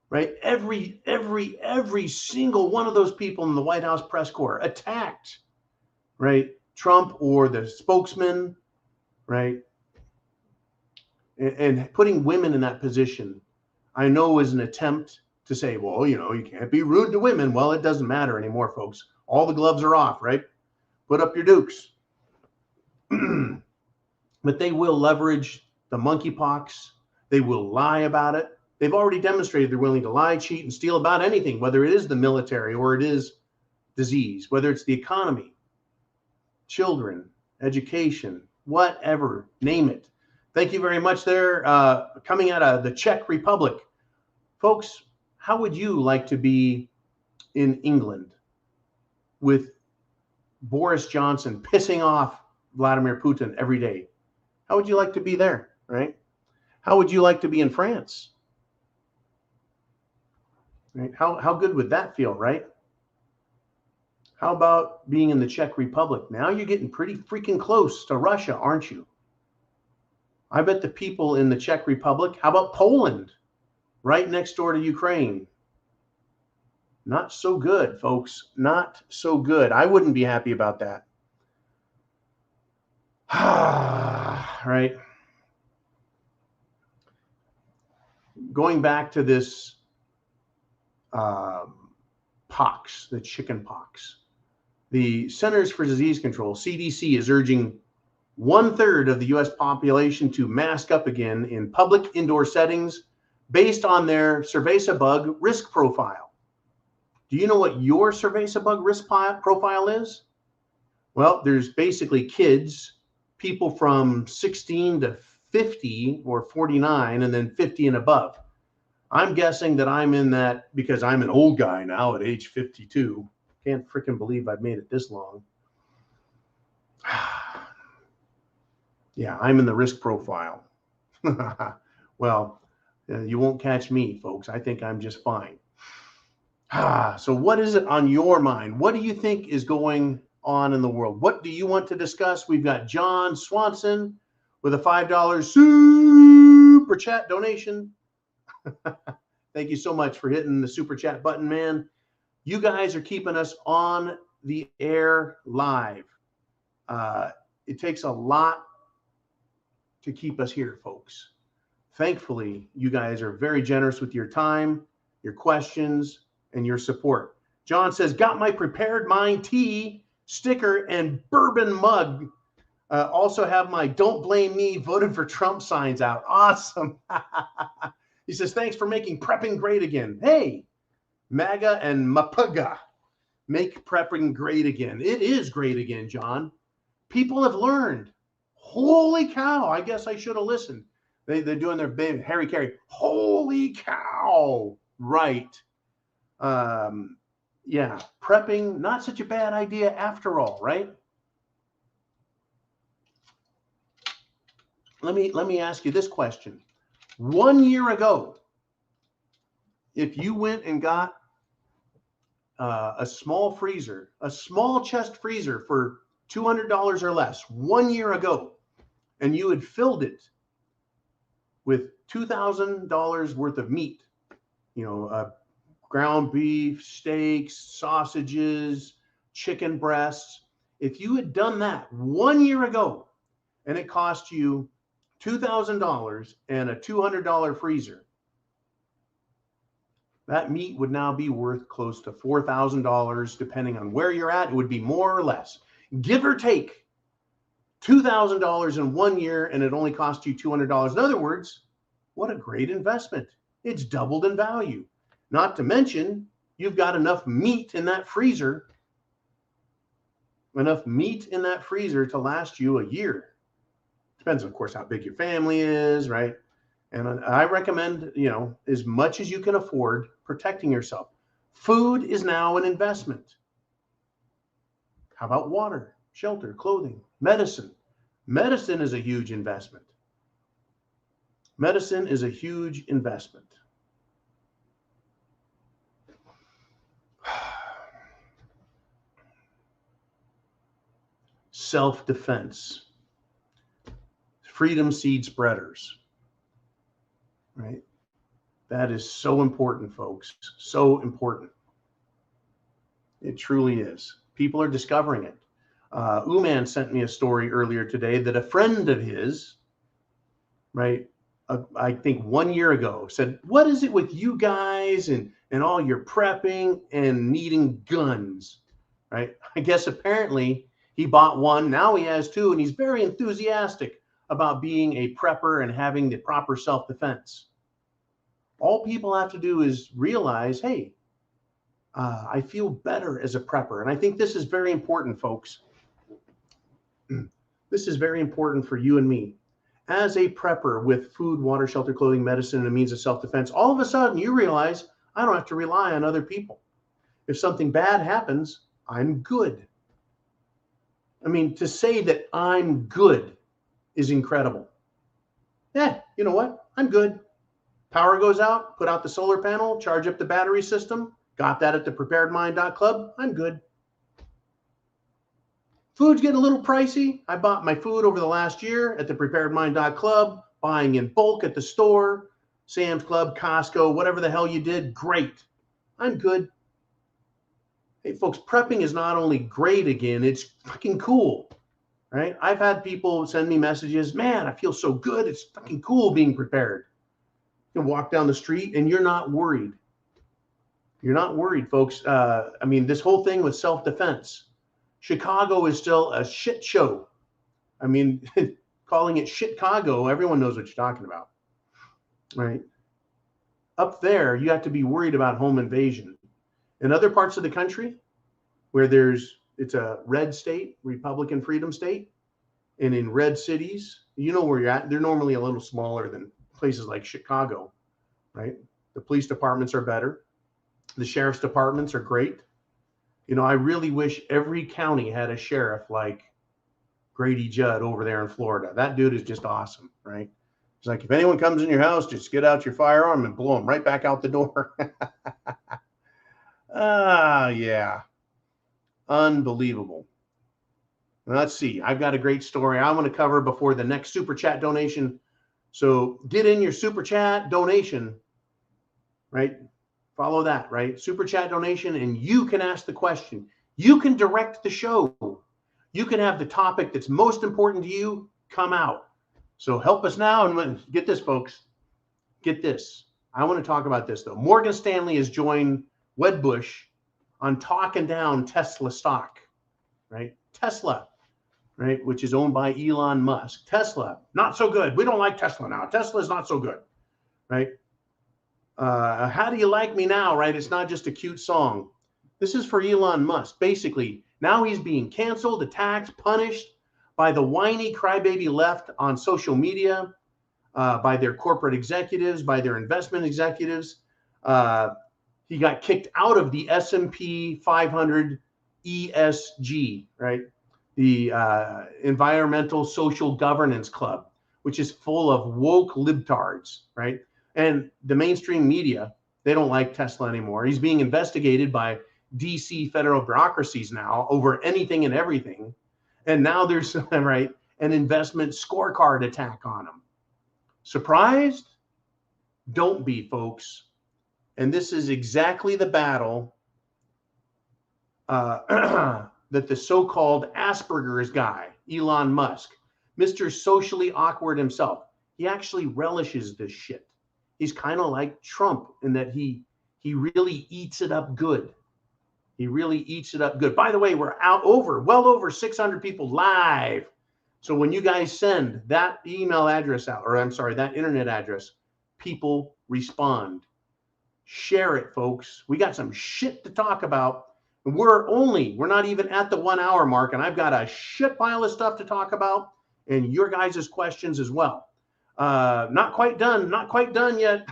Right? Every single one of those people in the White House press corps attacked, right? Trump or the spokesman, right? And putting women in that position, I know is an attempt to say, well, you can't be rude to women. Well, it doesn't matter anymore, folks. All the gloves are off, right? Put up your dukes. But they will leverage the monkeypox. They will lie about it. They've already demonstrated they're willing to lie, cheat, and steal about anything, whether it is the military or it is disease, whether it's the economy, children, education, whatever, name it. Thank you very much there. Coming out of the Czech Republic. Folks, how would you like to be in England with Boris Johnson pissing off Vladimir Putin every day? How would you like to be there, right? How would you like to be in France? Right? How good would that feel, right? How about being in the Czech Republic? Now you're getting pretty freaking close to Russia, aren't you? I bet the people in the Czech Republic, how about Poland? Right next door to Ukraine. Not so good, folks. Not so good. I wouldn't be happy about that. Right. Going back to this pox, the chicken pox. The Centers for Disease Control, CDC, is urging 1/3 of the US population to mask up again in public indoor settings based on their cerveza bug risk profile. Do you know what your cerveza bug risk profile is? Well, there's basically kids, people from 16 to 50 or 49, and then 50 and above. I'm guessing that I'm in that because I'm an old guy now at age 52. Can't freaking believe I've made it this long. Yeah, I'm in the risk profile. Well, you won't catch me, folks. I think I'm just fine. So what is it on your mind? What do you think is going on in the world? What do you want to discuss? We've got John Swanson with a $5 super chat donation. Thank you so much for hitting the super chat button, man. You guys are keeping us on the air live. It takes a lot to keep us here, folks. Thankfully, you guys are very generous with your time, your questions, and your support. John says, got my Prepared Mind tee, sticker, and bourbon mug. Also have my Don't Blame Me, voted for Trump signs out. Awesome. He says, thanks for making prepping great again. Hey, MAGA and MAPUGA, make prepping great again. It is great again, John. People have learned. Holy cow. I guess I should have listened. They're doing their big Harry Carey. Holy cow. Right. Yeah, prepping, not such a bad idea after all, right? Let me ask you this question. 1 year ago, if you went and got a small freezer, a small chest freezer for $200 or less 1 year ago, and you had filled it with $2,000 worth of meat, ground beef, steaks, sausages, chicken breasts. If you had done that 1 year ago and it cost you $2,000 and a $200 freezer, that meat would now be worth close to $4,000, depending on where you're at. It would be more or less, give or take, $2,000 in 1 year, and it only cost you $200. In other words, what a great investment. It's doubled in value. Not to mention, you've got enough meat in that freezer to last you a year. Depends, of course, how big your family is, right? And I recommend, as much as you can afford, protecting yourself. Food is now an investment. How about water, shelter, clothing, medicine? Medicine is a huge investment. Medicine is a huge investment. Self-defense. Freedom seed spreaders. Right? That is so important, folks. So important. It truly is. People are discovering it. Uman sent me a story earlier today that a friend of his, right, I think 1 year ago, said, what is it with you guys and all your prepping and needing guns, right? I guess apparently he bought one. Now he has two, and he's very enthusiastic about being a prepper and having the proper self-defense. All people have to do is realize, hey, I feel better as a prepper. And I think this is very important, folks. This is very important for you and me. As a prepper with food, water, shelter, clothing, medicine, and a means of self-defense, all of a sudden you realize I don't have to rely on other people. If something bad happens, I'm good. I mean, to say that I'm good is incredible. Yeah, you know what? I'm good. Power goes out, put out the solar panel, charge up the battery system. Got that at thepreparedmind.club. I'm good. Food's getting a little pricey. I bought my food over the last year at thepreparedmind.club, buying in bulk at the store, Sam's Club, Costco, whatever the hell you did. Great. I'm good. Hey, folks, prepping is not only great again, it's fucking cool, right? I've had people send me messages, man, I feel so good. It's fucking cool being prepared. You can walk down the street and you're not worried. You're not worried, folks. I mean, this whole thing with self-defense. Chicago is still a shit show. I mean, calling it Chicago, everyone knows what you're talking about, right? Up there, you have to be worried about home invasion. In other parts of the country where it's a red state, Republican freedom state, and in red cities, you know where you're at, they're normally a little smaller than places like Chicago, right? The police departments are better. The sheriff's departments are great. You know, I really wish every county had a sheriff like Grady Judd over there in Florida. That dude is just awesome, right? It's like, if anyone comes in your house, just get out your firearm and blow them right back out the door. Yeah. Unbelievable. Let's see. I've got a great story I want to cover before the next super chat donation. So get in your super chat donation, right? Follow that, right? Super chat donation, and you can ask the question. You can direct the show. You can have the topic that's most important to you come out. So help us now. And get this, folks. Get this. I want to talk about this, though. Morgan Stanley has joined Wedbush on talking down Tesla stock, right? Tesla, right, which is owned by Elon Musk. Tesla, not so good. We don't like Tesla now. Tesla is not so good, right? How do you like me now, right? It's not just a cute song. This is for Elon Musk. Basically, now he's being canceled, attacked, punished by the whiny crybaby left on social media, by their corporate executives, by their investment executives. He got kicked out of the S&P 500 ESG, right? The Environmental Social Governance Club, which is full of woke libtards, right? And the mainstream media, they don't like Tesla anymore. He's being investigated by DC federal bureaucracies now over anything and everything. And now there's, right, an investment scorecard attack on him. Surprised? Don't be, folks. And this is exactly the battle that the so-called Asperger's guy, Elon Musk, Mr. Socially Awkward himself, he actually relishes this shit. He's kind of like Trump in that he really eats it up good. He really eats it up good. By the way, we're well over 600 people live. So when you guys send that email address out, or I'm sorry, that internet address, people respond. Share it, folks. We got some shit to talk about. We're not even at the 1 hour mark, and I've got a shit pile of stuff to talk about, and your guys' questions as well. Not quite done yet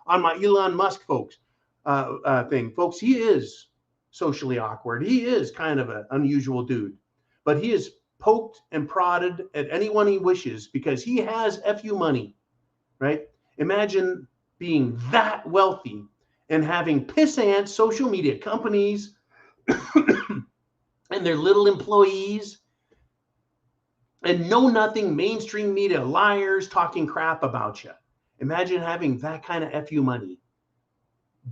on my Elon Musk thing. Folks, he is socially awkward. He is kind of an unusual dude, but he is poked and prodded at anyone he wishes because he has FU money, right? Imagine being that wealthy and having pissant social media companies and their little employees and know-nothing mainstream media liars talking crap about you. Imagine having that kind of FU money.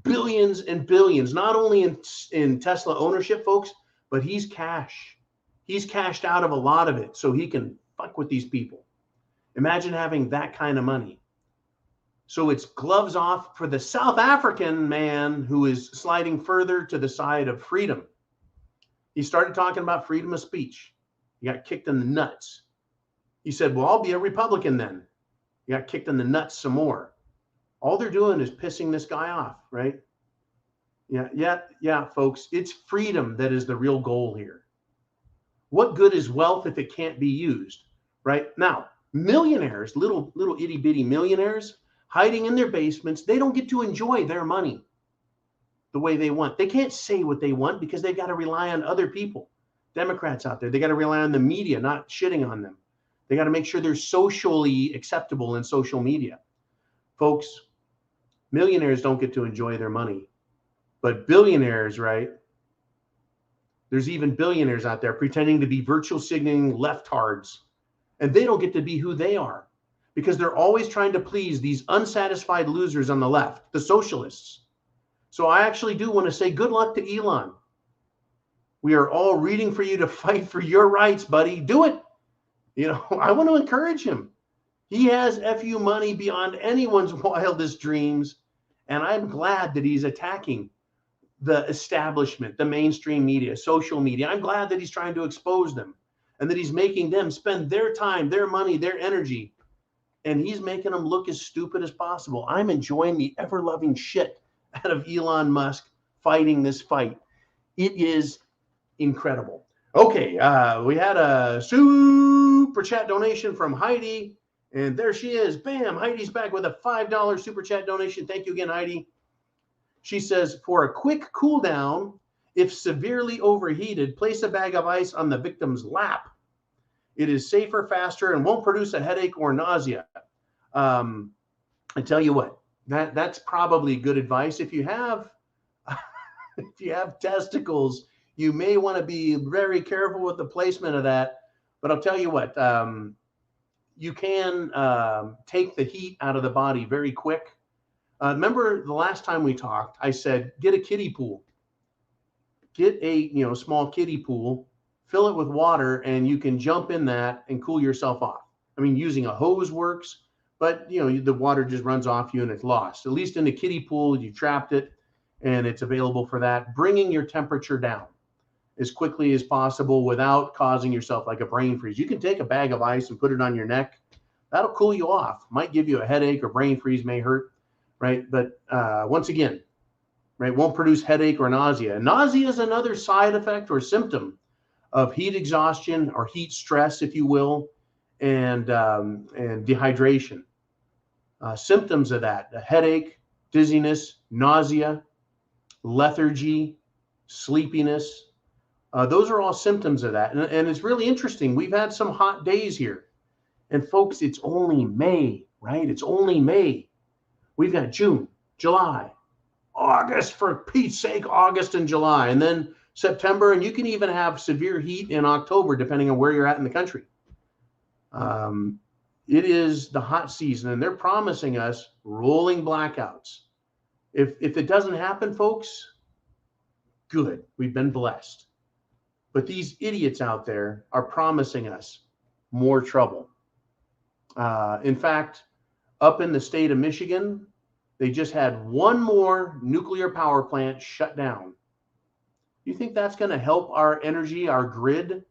Billions and billions, not only in Tesla ownership, folks, but he's cashed out of a lot of it so he can fuck with these people. Imagine having that kind of money. So it's gloves off for the South African man who is sliding further to the side of freedom. He started talking about freedom of speech. He got kicked in the nuts. He said, well, I'll be a Republican then. He got kicked in the nuts some more. All they're doing is pissing this guy off, right? Yeah, folks, it's freedom that is the real goal here. What good is wealth if it can't be used, right? Now, millionaires, little itty bitty millionaires hiding in their basements, they don't get to enjoy their money the way they want. They can't say what they want because they've got to rely on other people. Democrats out there, they got to rely on the media, not shitting on them. They got to make sure they're socially acceptable in social media. Folks, millionaires don't get to enjoy their money, but billionaires, right? There's even billionaires out there pretending to be virtual signaling leftards, and they don't get to be who they are because they're always trying to please these unsatisfied losers on the left, the socialists. So I actually do want to say good luck to Elon. We are all rooting for you to fight for your rights, buddy. Do it. I want to encourage him. He has FU money beyond anyone's wildest dreams. And I'm glad that he's attacking the establishment, the mainstream media, social media. I'm glad that he's trying to expose them and that he's making them spend their time, their money, their energy. And he's making them look as stupid as possible. I'm enjoying the ever-loving shit out of Elon Musk fighting this fight. It is incredible. Okay, we had a super chat donation from Heidi. And there she is. Bam, Heidi's back with a $5 super chat donation. Thank you again, Heidi. She says, for a quick cool down, if severely overheated, place a bag of ice on the victim's lap. It is safer, faster, and won't produce a headache or nausea. I tell you what, that's probably good advice. If you have testicles, you may want to be very careful with the placement of that. But I'll tell you what, you can take the heat out of the body very quick. Remember the last time we talked, I said, get a kiddie pool. Get a small kiddie pool, fill it with water, and you can jump in that and cool yourself off. I mean, using a hose works, but the water just runs off you and it's lost. At least in the kiddie pool, you trapped it and it's available for that. Bringing your temperature down as quickly as possible without causing yourself like a brain freeze. You can take a bag of ice and put it on your neck. That'll cool you off. Might give you a headache or brain freeze, may hurt, right? But once again, right, won't produce headache or nausea. Nausea is another side effect or symptom of heat exhaustion or heat stress, if you will, and dehydration. Symptoms of that: a headache, dizziness, nausea, lethargy, sleepiness. Those are all symptoms of that. And it's really interesting. We've had some hot days here. And folks, it's only May, right? It's only May. We've got June, July, August, for Pete's sake, August and July, and then September. And you can even have severe heat in October, depending on where you're at in the country. It is the hot season, and they're promising us rolling blackouts. If it doesn't happen, folks, good. We've been blessed. But these idiots out there are promising us more trouble. In fact, up in the state of Michigan, they just had one more nuclear power plant shut down. You think that's going to help our energy, our grid?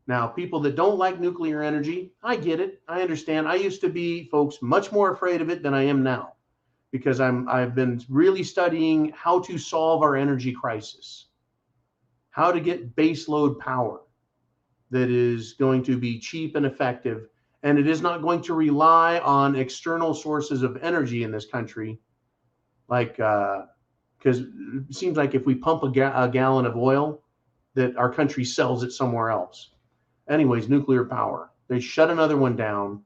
Now, people that don't like nuclear energy, I get it. I understand. I used to be, folks, much more afraid of it than I am now, because I've been really studying how to solve our energy crisis, how to get baseload power that is going to be cheap and effective, and it is not going to rely on external sources of energy in this country, like because it seems like if we pump a gallon of oil, that our country sells it somewhere else. Anyways, nuclear power. They shut another one down,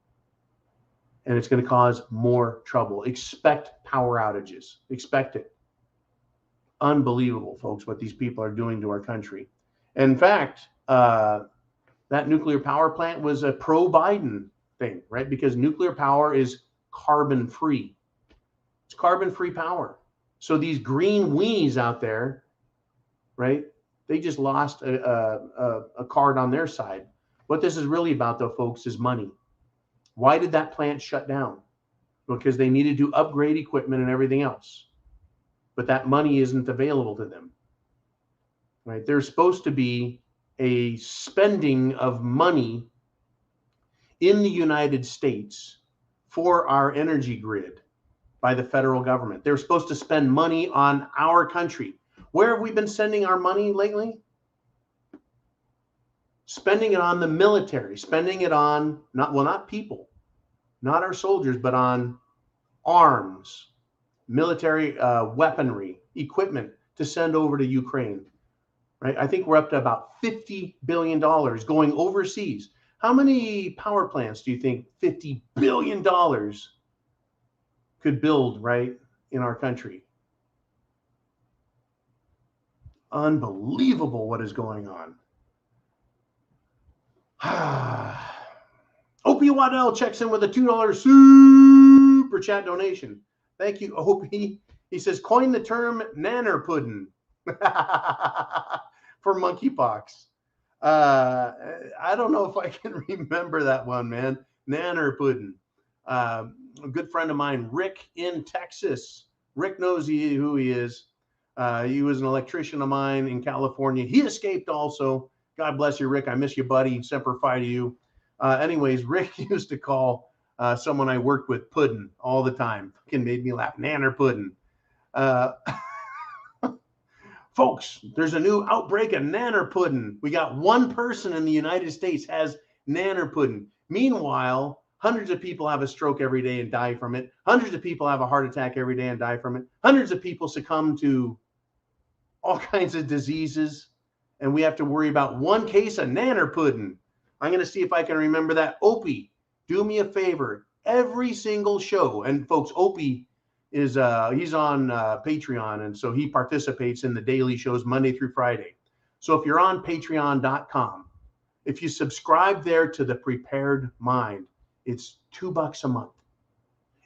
and it's going to cause more trouble. Expect power outages. Expect it. Unbelievable, folks, what these people are doing to our country. In fact, that nuclear power plant was a pro-Biden thing, right? Because nuclear power is carbon-free. It's carbon-free power. So these green weenies out there, right, they just lost a card on their side. What this is really about, though, folks, is money. Why did that plant shut down? Because they needed to upgrade equipment and everything else. But that money isn't available to them, right? There's supposed to be a spending of money in the United States for our energy grid by the federal government. They're supposed to spend money on our country. Where have we been sending our money lately? Spending it on the military, spending it on, not people, not our soldiers, but on arms, military weaponry, equipment to send over to Ukraine, right? I think we're up to about $50 billion going overseas. How many power plants do you think $50 billion could build, right, in our country? Unbelievable what is going on. Opie Waddell checks in with a $2 super chat donation. Thank you, Opie. He says, coin the term nanner pudding for monkeypox. I don't know if I can remember that one, man. Nanner pudding. A good friend of mine, Rick in Texas. Rick knows who he is. He was an electrician of mine in California. He escaped also. God bless you, Rick. I miss you, buddy. Semper Fi to you. Anyways, Rick used to call someone I worked with pudding all the time. It made me laugh. Nanner pudding. Folks, there's a new outbreak of nanner pudding. We got one person in the United States has nanner pudding. Meanwhile, hundreds of people have a stroke every day and die from it. Hundreds of people have a heart attack every day and die from it. Hundreds of people succumb to all kinds of diseases. And we have to worry about one case of nanner pudding. I'm going to see if I can remember that. Opie, do me a favor. Every single show, and folks, Opie is he's on Patreon, and so he participates in the daily shows Monday through Friday. So if you're on patreon.com, if you subscribe there to The Prepared Mind, it's $2 a month.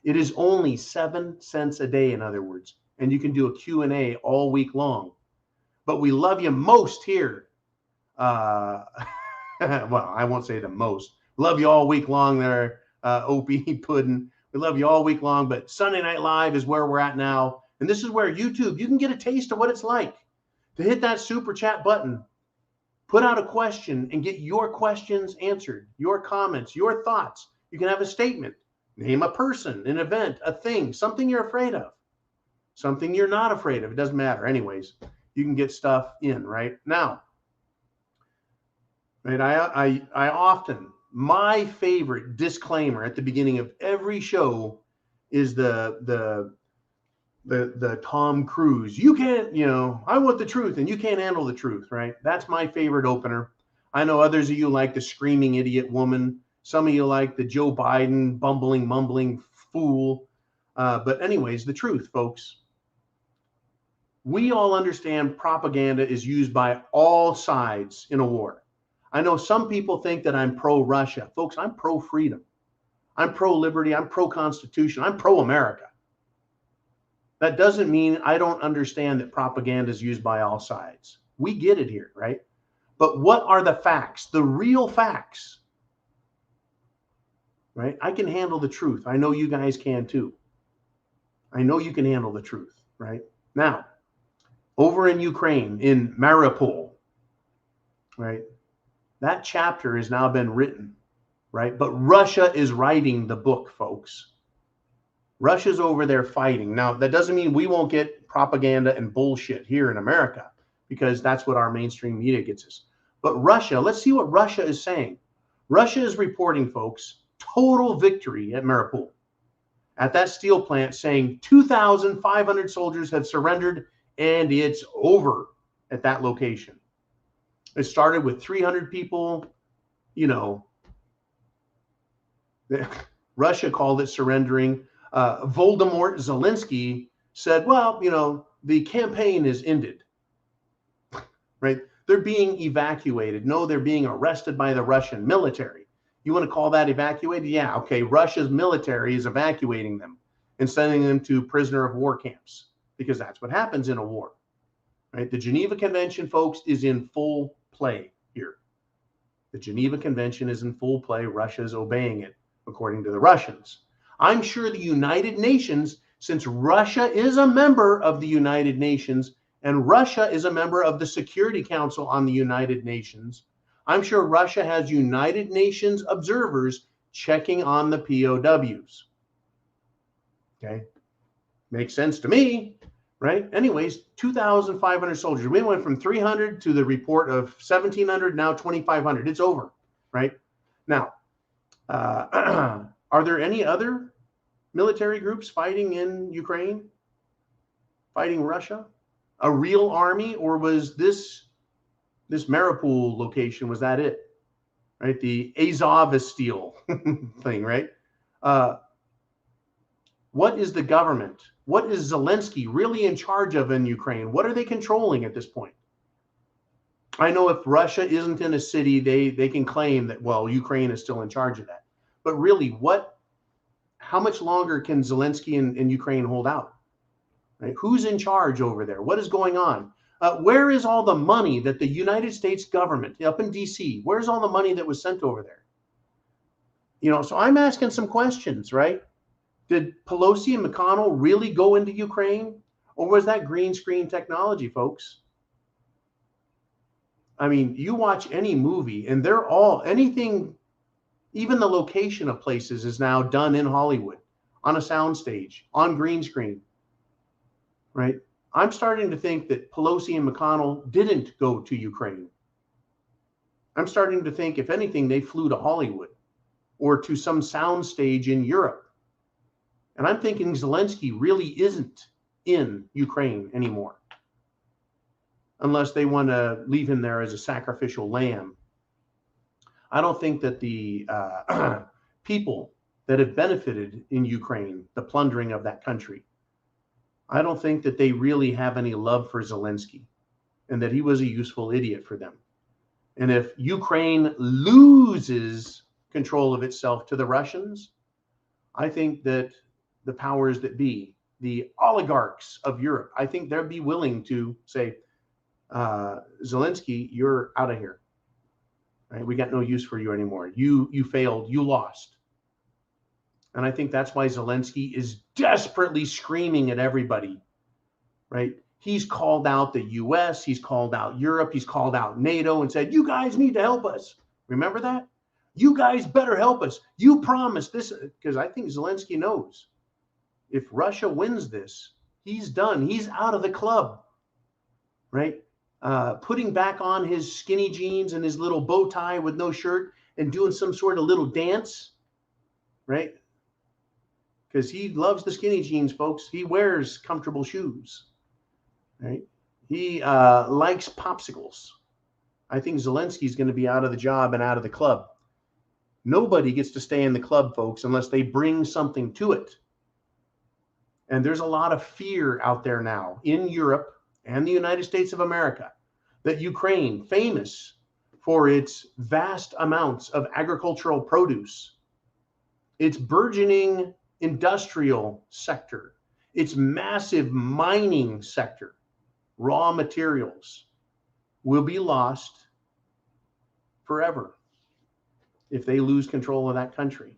It is only 7 cents a day, in other words, and you can do a Q&A all week long. But we love you most here. Well, I won't say the most. Love you all week long there, Opie Puddin'. We love you all week long, but Sunday Night Live is where we're at now. And this is where YouTube, you can get a taste of what it's like to hit that super chat button, put out a question, and get your questions answered, your comments, your thoughts. You can have a statement, name a person, an event, a thing, something you're afraid of, something you're not afraid of. It doesn't matter. Anyways, you can get stuff in right now. Right, I often, my favorite disclaimer at the beginning of every show is the Tom Cruise. You can't, I want the truth and you can't handle the truth, right? That's my favorite opener. I know others of you like the screaming idiot woman. Some of you like the Joe Biden bumbling, mumbling fool. But anyways, the truth, folks. We all understand propaganda is used by all sides in a war. I know some people think that I'm pro-Russia. Folks, I'm pro-freedom. I'm pro-liberty. I'm pro-Constitution. I'm pro-America. That doesn't mean I don't understand that propaganda is used by all sides. We get it here, right? But what are the facts, the real facts? Right? I can handle the truth. I know you guys can too. I know you can handle the truth, right? Now, over in Ukraine, in Mariupol, right? That chapter has now been written, right? But Russia is writing the book, folks. Russia's over there fighting. Now, that doesn't mean we won't get propaganda and bullshit here in America, because that's what our mainstream media gets us. But Russia, let's see what Russia is saying. Russia is reporting, folks, total victory at Mariupol, at that steel plant, saying 2,500 soldiers have surrendered and it's over at that location. It started with 300 people, Russia called it surrendering. Voldemort Zelensky said, well, the campaign is ended, right? They're being evacuated. No, they're being arrested by the Russian military. You want to call that evacuated? Yeah, okay. Russia's military is evacuating them and sending them to prisoner of war camps, because that's what happens in a war, right? The Geneva Convention, folks, is in full play here. The Geneva Convention is in full play. Russia's obeying it, according to the Russians. I'm sure the United Nations, since Russia is a member of the United Nations and Russia is a member of the Security Council on the United Nations, I'm sure Russia has United Nations observers checking on the POWs. Okay, makes sense to me, right? Anyways, 2,500 soldiers. We went from 300 to the report of 1,700, now 2,500. It's over, right? Now, are there any other military groups fighting in Ukraine, fighting Russia? A real army, or was this Mariupol location, was that it? Right, the Azovstal thing, right? What is the government? What is Zelensky really in charge of in Ukraine? What are they controlling at this point? I know if Russia isn't in a city, they can claim that, well, Ukraine is still in charge of that. But really, how much longer can Zelensky and Ukraine hold out? Right? Who's in charge over there? What is going on? Where is all the money that the United States government up in DC, where's all the money that was sent over there? So I'm asking some questions, right? Did Pelosi and McConnell really go into Ukraine? Or was that green screen technology, folks? I mean, you watch any movie and anything, even the location of places is now done in Hollywood, on a soundstage, on green screen, right? I'm starting to think that Pelosi and McConnell didn't go to Ukraine. I'm starting to think, if anything, they flew to Hollywood or to some soundstage in Europe. And I'm thinking Zelensky really isn't in Ukraine anymore, unless they want to leave him there as a sacrificial lamb. I don't think that the people that have benefited in Ukraine, the plundering of that country, I don't think that they really have any love for Zelensky and that he was a useful idiot for them. And if Ukraine loses control of itself to the Russians, I think that the powers that be, the oligarchs of Europe, I think they'll be willing to say, Zelensky, you're out of here. Right? We got no use for you anymore. You failed. You lost. And I think that's why Zelensky is desperately screaming at everybody, right? He's called out the US, he's called out Europe, he's called out NATO and said, you guys need to help us. Remember that? You guys better help us. You promised this, because I think Zelensky knows if Russia wins this, he's done. He's out of the club, right? Putting back on his skinny jeans and his little bow tie with no shirt and doing some sort of little dance, right? Because he loves the skinny jeans, folks. He wears comfortable shoes, right? He likes popsicles. I think Zelensky's going to be out of the job and out of the club. Nobody gets to stay in the club, folks, unless they bring something to it. And there's a lot of fear out there now in Europe and the United States of America that Ukraine, famous for its vast amounts of agricultural produce, its burgeoning industrial sector, its massive mining sector, raw materials, will be lost forever if they lose control of that country.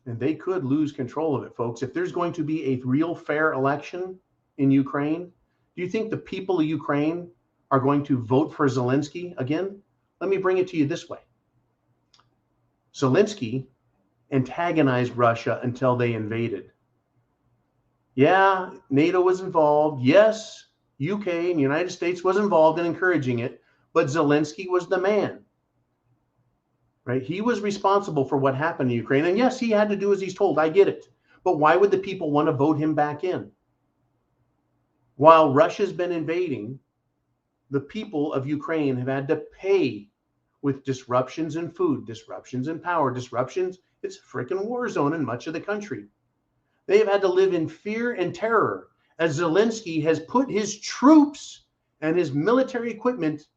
And they could lose control of it, folks. If there's going to be a real fair election in Ukraine, do you think the people of Ukraine are going to vote for Zelensky again? Let me bring it to you this way. Zelensky antagonized Russia until they invaded. Yeah, NATO was involved. Yes, UK and the United States was involved in encouraging it, but Zelensky was the man, right? He was responsible for what happened in Ukraine. And yes, he had to do as he's told. I get it. But why would the people want to vote him back in? While Russia's been invading, the people of Ukraine have had to pay with disruptions in food, disruptions in power, disruptions. It's a freaking war zone in much of the country. They have had to live in fear and terror as Zelensky has put his troops and his military equipment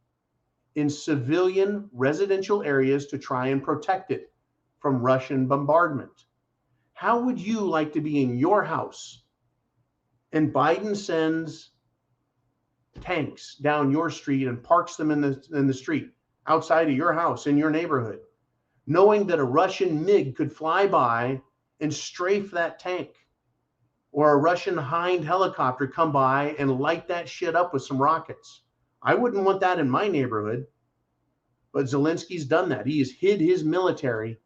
in civilian residential areas to try and protect it from Russian bombardment. How would you like to be in your house and Biden sends tanks down your street and parks them in the street outside of your house in your neighborhood, knowing that a Russian MiG could fly by and strafe that tank, or a Russian Hind helicopter come by and light that shit up with some rockets? I wouldn't want that in my neighborhood. But Zelensky's done that. He has hid his military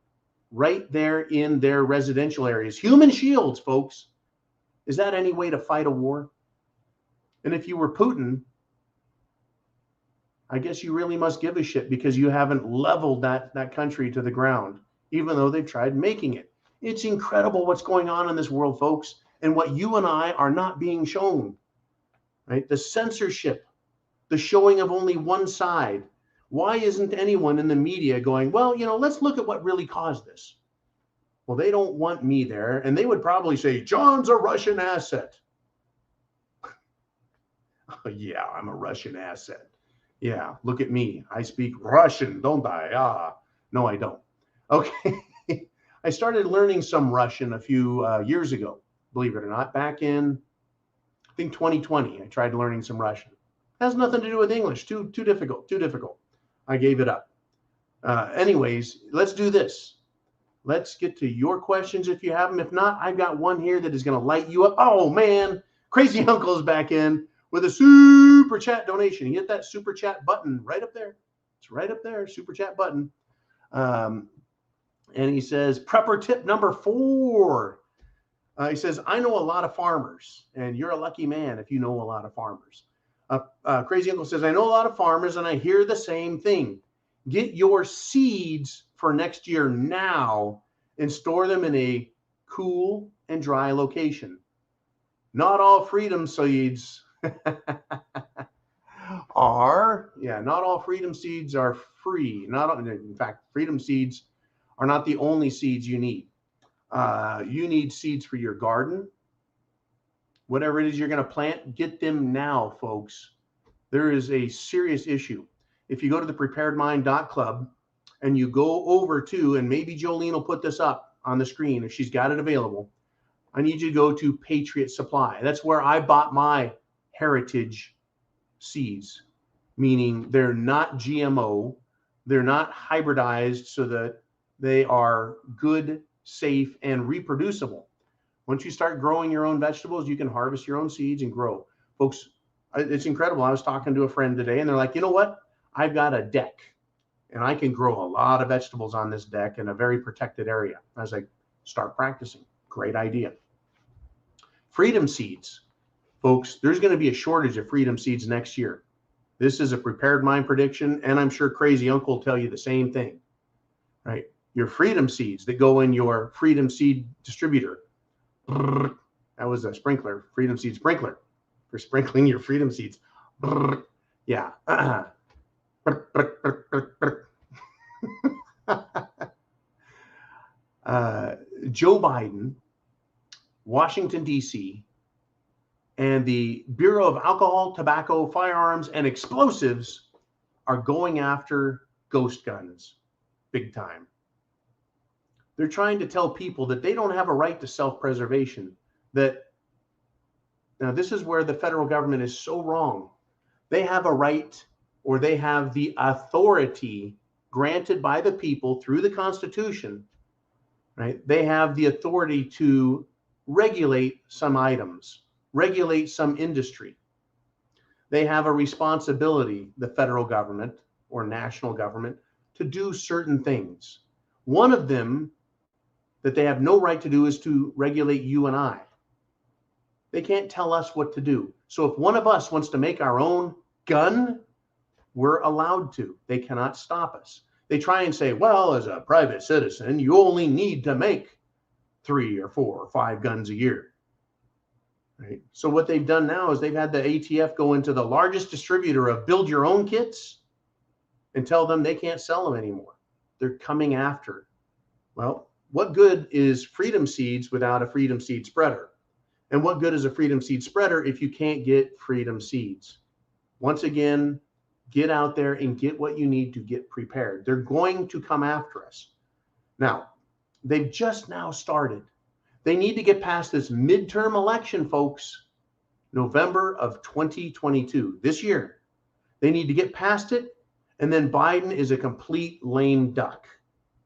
right there in their residential areas. Human shields, folks. Is that any way to fight a war? And if you were Putin, I guess you really must give a shit, because you haven't leveled that country to the ground, even though they've tried making it. It's incredible what's going on in this world, folks, and what you and I are not being shown, right? The censorship, the showing of only one side. Why isn't anyone in the media going, well, let's look at what really caused this? Well, they don't want me there. And they would probably say, John's a Russian asset. Oh, yeah, I'm a Russian asset. Yeah, look at me. I speak Russian, don't I? Ah, no, I don't. Okay. I started learning some Russian a few years ago, believe it or not. Back in, I think, 2020, I tried learning some Russian. Has nothing to do with English. Too difficult. Too difficult. I gave it up. Anyways, let's do this. Let's get to your questions if you have them. If not, I've got one here that is going to light you up. Oh, man. Crazy Uncle is back in with a super chat donation. He hit that super chat button right up there. It's right up there, super chat button. And he says, prepper tip number 4. He says, I know a lot of farmers, and you're a lucky man if you know a lot of farmers. Crazy Uncle says, I know a lot of farmers, and I hear the same thing. Get your seeds for next year now and store them in a cool and dry location. Not all freedom seeds are, not all freedom seeds are free. In fact, freedom seeds are not the only seeds you need. You need seeds for your garden. Whatever it is you're going to plant, get them now, folks. There is a serious issue. If you go to thepreparedmind.club and you go over to, and maybe Jolene will put this up on the screen if she's got it available, I need you to go to Patriot Supply. That's where I bought my heritage seeds, meaning they're not GMO, they're not hybridized, so that they are good, safe, and reproducible. Once you start growing your own vegetables, you can harvest your own seeds and grow. Folks, it's incredible. I was talking to a friend today, and they're like, you know what? I've got a deck, and I can grow a lot of vegetables on this deck in a very protected area. I was like, start practicing. Great idea. Freedom seeds. Folks, there's going to be a shortage of freedom seeds next year. This is a Prepared Mind prediction, and I'm sure Crazy Uncle will tell you the same thing, right? Your freedom seeds that go in your freedom seed distributor. That was a sprinkler, freedom seed sprinkler for sprinkling your freedom seeds. Yeah. Joe Biden, Washington, D.C., and the Bureau of Alcohol, Tobacco, Firearms, and Explosives are going after ghost guns big time. They're trying to tell people that they don't have a right to self-preservation. Now, this is where the federal government is so wrong. They have a right, or they have the authority granted by the people through the Constitution, right? They have the authority to regulate some items, regulate some industry. They have a responsibility, the federal government or national government, to do certain things. One of them that they have no right to do is to regulate you and I. They can't tell us what to do. So if one of us wants to make our own gun, we're allowed to. They cannot stop us. They try and say, well, as a private citizen, you only need to make 3 or 4 or 5 guns a year. Right? So what they've done now is they've had the ATF go into the largest distributor of build your own kits and tell them they can't sell them anymore. They're coming after. Well, what good is freedom seeds without a freedom seed spreader? And what good is a freedom seed spreader if you can't get freedom seeds? Once again, get out there and get what you need to get prepared. They're going to come after us. Now, they've just now started. They need to get past this midterm election, folks, November of 2022, this year. They need to get past it, and then Biden is a complete lame duck.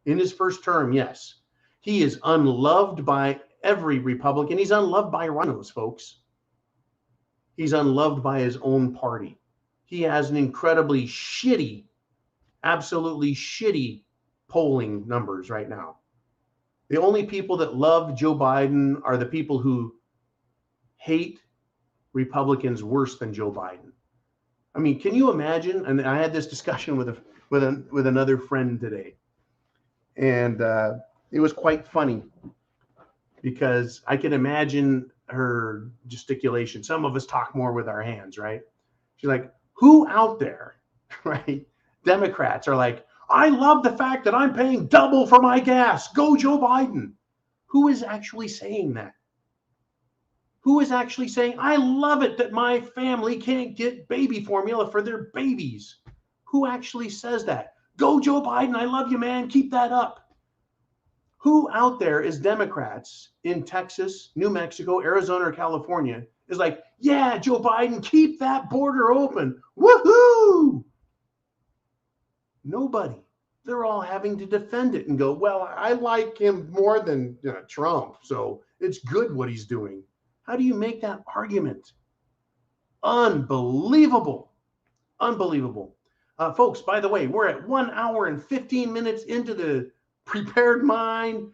In his first term, yes. He is unloved by every Republican. He's unloved by rhinos, folks. He's unloved by his own party. He has an incredibly shitty, absolutely shitty polling numbers right now. The only people that love Joe Biden are the people who hate Republicans worse than Joe Biden. I mean, can you imagine? And I had this discussion with another friend today, and it was quite funny because I can imagine her gesticulation. Some of us talk more with our hands, right? She's like, who out there, right? Democrats are like, I love the fact that I'm paying double for my gas. Go Joe Biden. Who is actually saying that? Who is actually saying, I love it that my family can't get baby formula for their babies? Who actually says that? Go Joe Biden, I love you, man, keep that up. Who out there is Democrats in Texas, New Mexico, Arizona, or California is like, yeah, Joe Biden, keep that border open. Woohoo! Nobody. They're all having to defend it and go, well, I like him more than Trump, so it's good what he's doing. How do you make that argument? Unbelievable. Unbelievable. Folks, by the way, we're at 1 hour and 15 minutes into the Prepared Mind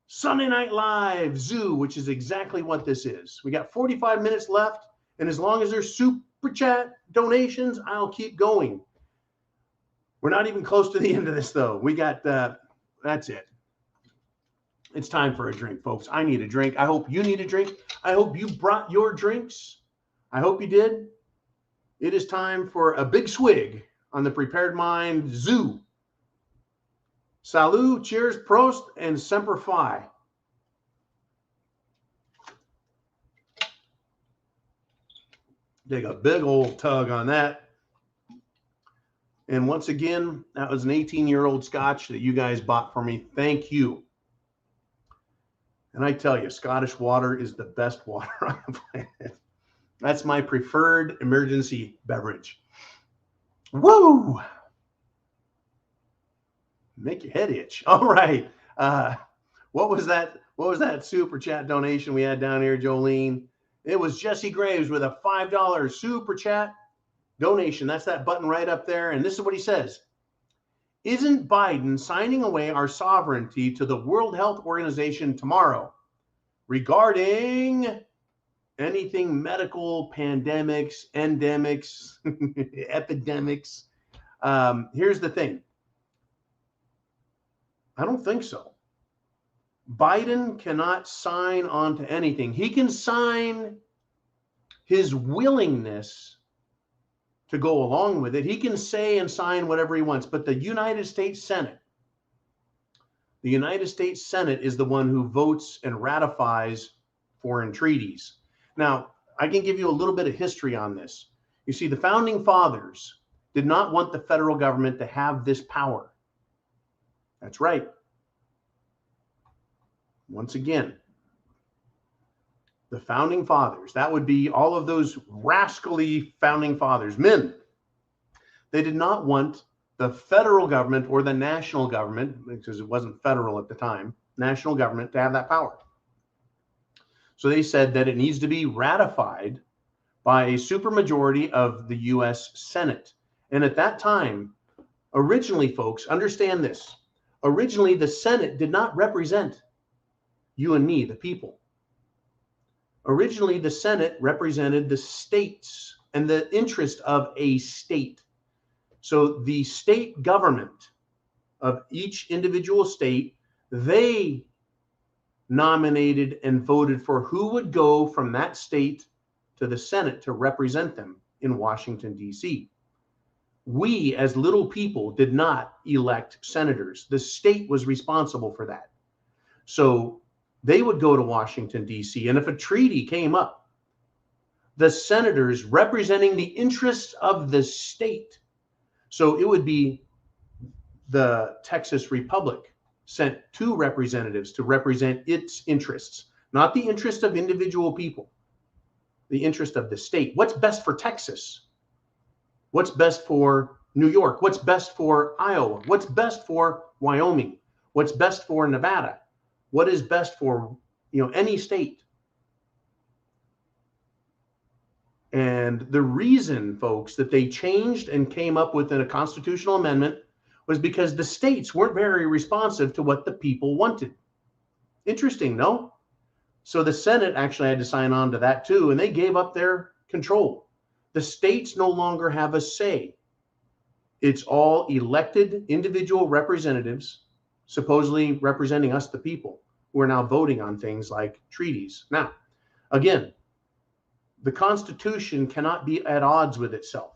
Sunday Night Live Zoo, which is exactly what this is. We got 45 minutes left, and as long as there's super chat donations, I'll keep going. We're not even close to the end of this, though. We got, that's it. It's time for a drink, folks. I need a drink. I hope you need a drink. I hope you brought your drinks. I hope you did. It is time for a big swig on the Prepared Mind Zoo. Salut, cheers, prost, and semper fi. Take a big old tug on that. And once again, that was an 18-year-old scotch that you guys bought for me. Thank you. And I tell you, Scottish water is the best water on the planet. That's my preferred emergency beverage. Woo! Make your head itch. All right. What was that? What was that super chat donation we had down here, Jolene? It was Jesse Graves with a $5 super chat donation. That's that button right up there. And this is what he says. Isn't Biden signing away our sovereignty to the World Health Organization tomorrow regarding anything medical, pandemics, endemics, epidemics? Here's the thing. I don't think so. Biden cannot sign on to anything. He can sign his willingness to go along with it. He can say and sign whatever he wants, but the United States Senate is the one who votes and ratifies foreign treaties. Now, I can give you a little bit of history on this. You see, the founding fathers did not want the federal government to have this power. That's right. Once again, the founding fathers, that would be all of those rascally founding fathers, men. They did not want the federal government or the national government, because it wasn't federal at the time, national government, to have that power. So they said that it needs to be ratified by a supermajority of the U.S. Senate. And at that time, originally, folks, understand this. Originally, the Senate did not represent you and me, the people. Originally, the Senate represented the states and the interest of a state. So the state government of each individual state, they nominated and voted for who would go from that state to the Senate to represent them in Washington, D.C. We, as little people, did not elect senators. The state was responsible for that. So they would go to Washington, D.C., and if a treaty came up, the senators representing the interests of the state, so it would be the Texas Republic sent 2 representatives to represent its interests, not the interest of individual people, the interest of the state. What's best for Texas? What's best for New York? What's best for Iowa? What's best for Wyoming? What's best for Nevada? What is best for, any state? And the reason, folks, that they changed and came up with a constitutional amendment was because the states weren't very responsive to what the people wanted. Interesting, no? So the Senate actually had to sign on to that too, and they gave up their control. The states no longer have a say. It's all elected individual representatives, supposedly representing us, the people, who are now voting on things like treaties. Now, again, the Constitution cannot be at odds with itself,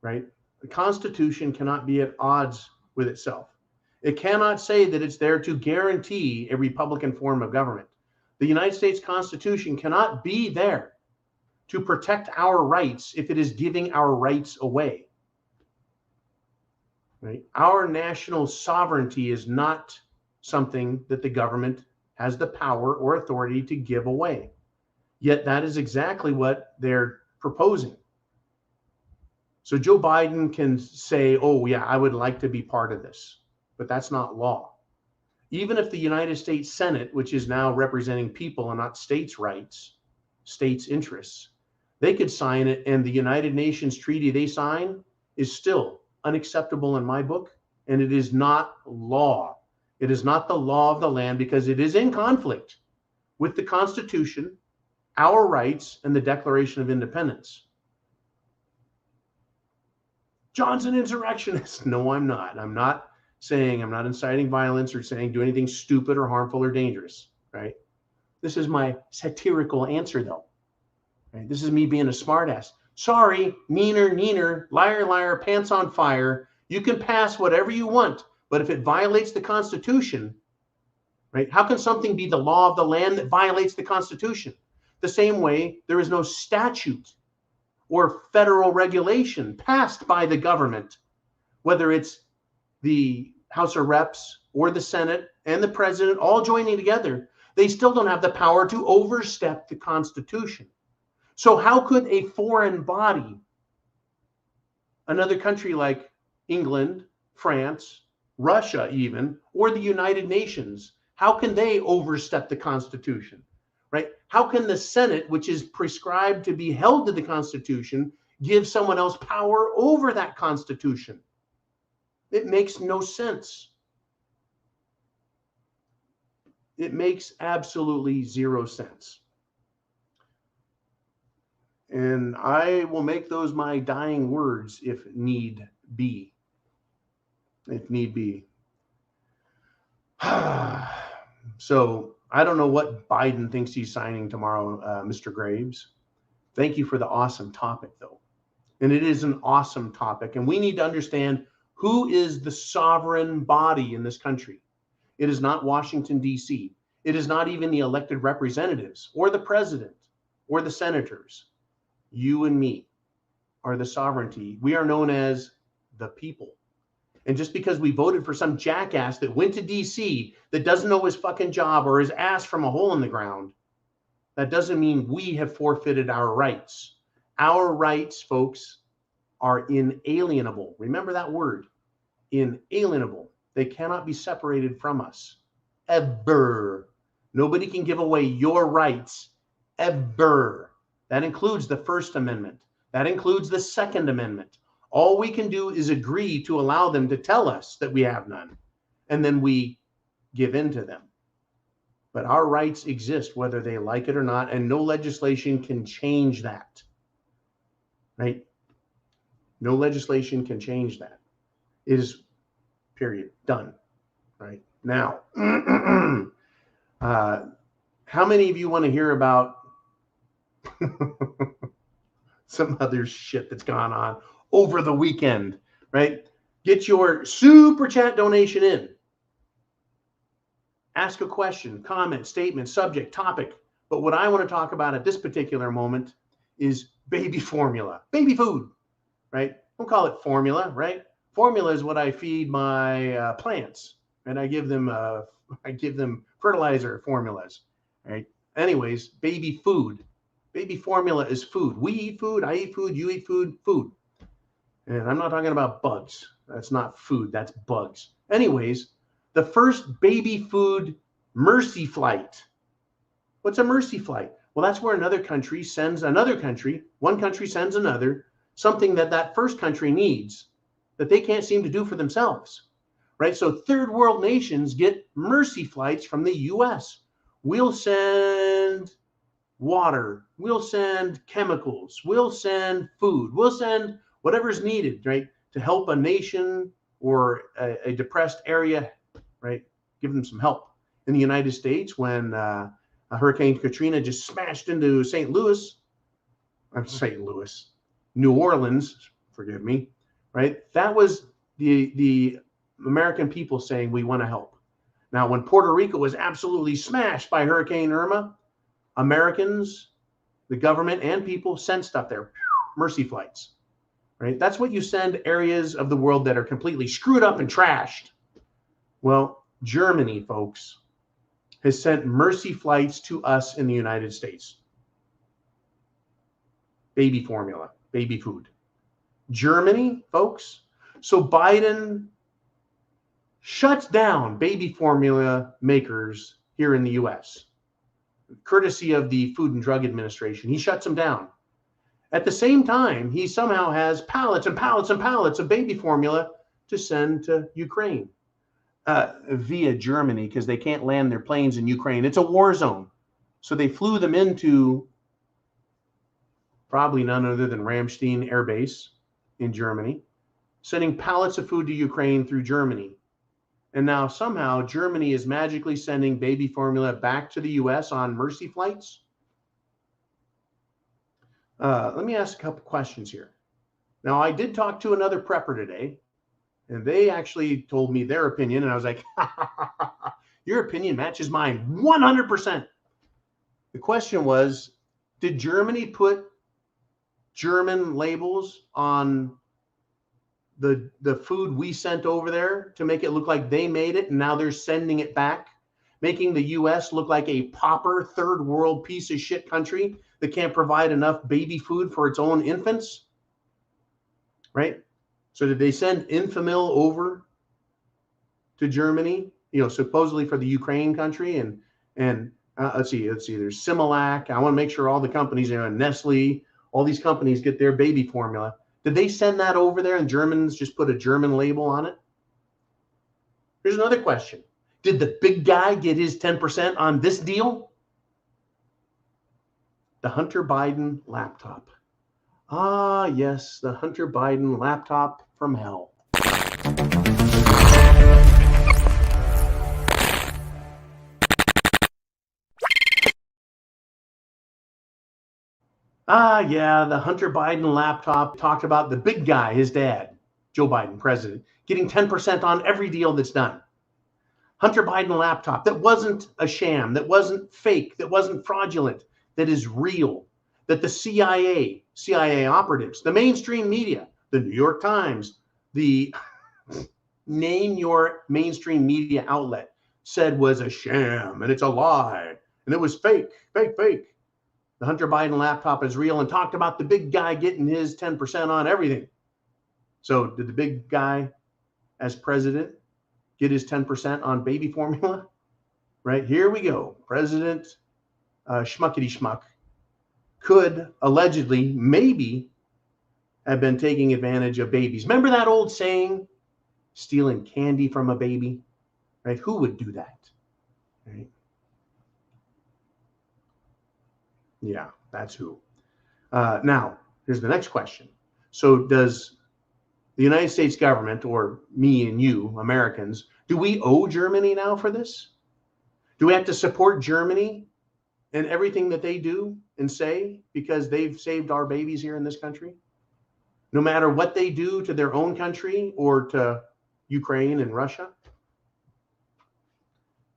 right? The Constitution cannot be at odds with itself. It cannot say that it's there to guarantee a Republican form of government. The United States Constitution cannot be there to protect our rights if it is giving our rights away. Right? Our national sovereignty is not something that the government has the power or authority to give away. Yet that is exactly what they're proposing. So Joe Biden can say, oh, yeah, I would like to be part of this, but that's not law. Even if the United States Senate, which is now representing people and not states' rights, states' interests, they could sign it, and the United Nations treaty they sign is still unacceptable in my book, and it is not law. It is not the law of the land because it is in conflict with the Constitution, our rights, and the Declaration of Independence. John's an insurrectionist. No, I'm not. I'm not saying, I'm not inciting violence or saying do anything stupid or harmful or dangerous, right? This is my satirical answer, though. Right? This is me being a smartass. Sorry, neener, liar, liar, pants on fire. You can pass whatever you want, but if it violates the Constitution, right? How can something be the law of the land that violates the Constitution? The same way there is no statute or federal regulation passed by the government, whether it's the House of Reps or the Senate and the president all joining together, they still don't have the power to overstep the Constitution. So how could a foreign body, another country like England, France, Russia even, or the United Nations, how can they overstep the Constitution, right? How can the Senate, which is prescribed to be held to the Constitution, give someone else power over that Constitution? It makes no sense. It makes absolutely zero sense. And I will make those my dying words if need be. If need be. So I don't know what Biden thinks he's signing tomorrow, Mr. Graves. Thank you for the awesome topic, though. And it is an awesome topic. And we need to understand who is the sovereign body in this country. It is not Washington, D.C. It is not even the elected representatives or the president or the senators. You and me are the sovereignty. We are known as the people. And just because we voted for some jackass that went to D.C. that doesn't know his fucking job or his ass from a hole in the ground, that doesn't mean we have forfeited our rights. Our rights, folks, are inalienable. Remember that word, inalienable. They cannot be separated from us, ever. Nobody can give away your rights, ever. That includes the First Amendment. That includes the Second Amendment. All we can do is agree to allow them to tell us that we have none, and then we give in to them. But our rights exist whether they like it or not, and no legislation can change that, right? No legislation can change that. It is, period, done, right? Now, how many of you want to hear about some other shit that's gone on over the weekend, right? Get your super chat donation in. Ask a question, comment, statement, subject, topic. But what I want to talk about at this particular moment is baby formula, baby food, right? Don't call it formula, right? Formula is what I feed my plants, and I give them fertilizer formulas, right? Anyways, baby food. Baby formula is food. We eat food, I eat food, you eat food, food. And I'm not talking about bugs. That's not food, that's bugs. Anyways, the first baby food mercy flight. What's a mercy flight? Well, that's where another country sends another country, one country sends another, something that that first country needs that they can't seem to do for themselves, right? So third world nations get mercy flights from the U.S. We'll send water, we'll send chemicals, we'll send food, we'll send whatever's needed, right, to help a nation or a depressed area, right, give them some help. In the United States, when Hurricane Katrina just smashed into New Orleans, forgive me, right, that was the American people saying we want to help. Now, when Puerto Rico was absolutely smashed by Hurricane Irma, Americans The government and people send stuff there. Mercy flights, right? That's what you send areas of the world that are completely screwed up and trashed. Well, Germany, folks, has sent mercy flights to us in the United States. Baby formula, baby food. Germany, folks. So Biden shuts down baby formula makers here in the US, courtesy of the Food and Drug Administration. He shuts them down. At the same time, he somehow has pallets and pallets and pallets of baby formula to send to Ukraine via Germany, because they can't land their planes in Ukraine. It's a war zone. So they flew them into probably none other than Ramstein Air Base in Germany, sending pallets of food to Ukraine through Germany. And now somehow Germany is magically sending baby formula back to the US on mercy flights. Let me ask a couple questions here. Now, I did talk to another prepper today, and they actually told me their opinion, and I was like, your opinion matches mine 100%. The question was, did Germany put German labels on the food we sent over there to make it look like they made it, and now they're sending it back, making the US look like a pauper third world piece of shit country that can't provide enough baby food for its own infants? Right? So did they send Infamil over to Germany, supposedly for the Ukraine country? And let's see, there's Similac. I want to make sure all the companies, Nestle, all these companies get their baby formula. Did they send that over there and Germans just put a German label on it? Here's another question. Did the big guy get his 10% on this deal? The Hunter Biden laptop. Ah, yes, the Hunter Biden laptop from hell. Ah, yeah, the Hunter Biden laptop talked about the big guy, his dad, Joe Biden, president, getting 10% on every deal that's done. Hunter Biden laptop that wasn't a sham, that wasn't fake, that wasn't fraudulent, that is real, that the CIA operatives, the mainstream media, the New York Times, the name your mainstream media outlet said was a sham and it's a lie and it was fake. The Hunter Biden laptop is real, and talked about the big guy getting his 10% on everything. So did the big guy as president get his 10% on baby formula? Right, here we go. President Schmuckety Schmuck could allegedly, maybe, have been taking advantage of babies. Remember that old saying, stealing candy from a baby? Right? Who would do that? Right? Yeah, that's who. Now, here's the next question. So does the United States government, or me and you, Americans, do we owe Germany now for this? Do we have to support Germany in everything that they do and say because they've saved our babies here in this country? No matter what they do to their own country or to Ukraine and Russia?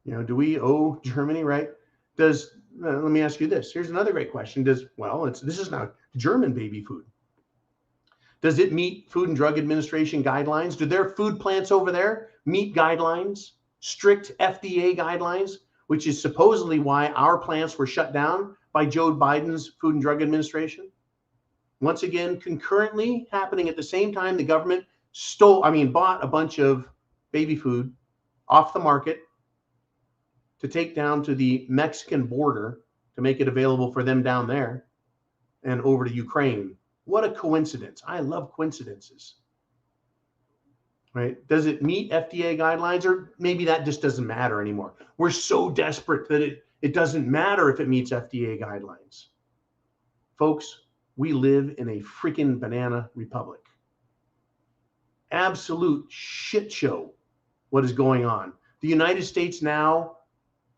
Do we owe Germany, right? Let me ask you this. Here's another great question. This is not German baby food. Does it meet Food and Drug Administration guidelines? Do their food plants over there meet guidelines, strict FDA guidelines, which is supposedly why our plants were shut down by Joe Biden's Food and Drug Administration? Once again, concurrently happening at the same time, the government bought a bunch of baby food off the market to take down to the Mexican border to make it available for them down there and over to Ukraine. What a coincidence. I love coincidences. Right? Does it meet FDA guidelines, or maybe that just doesn't matter anymore? We're so desperate that it doesn't matter if it meets FDA guidelines. Folks, we live in a freaking banana republic. Absolute shit show what is going on. The United States now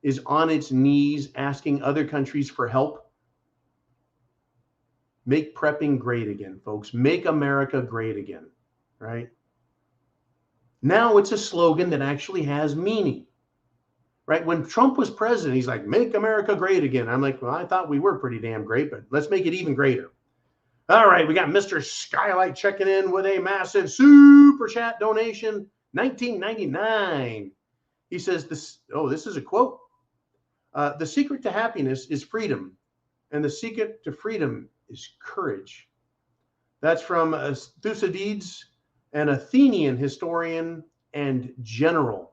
is on its knees asking other countries for help. Make prepping great again, folks. Make America great again, right? Now it's a slogan that actually has meaning. right? When Trump was president, he's like, make America great again. I'm like, well, I thought we were pretty damn great, but let's make it even greater. All right, we got Mr. Skylight checking in with a massive super chat donation, $19.99. He says, this is a quote. The secret to happiness is freedom, and the secret to freedom is courage. That's from Thucydides, an Athenian historian and general.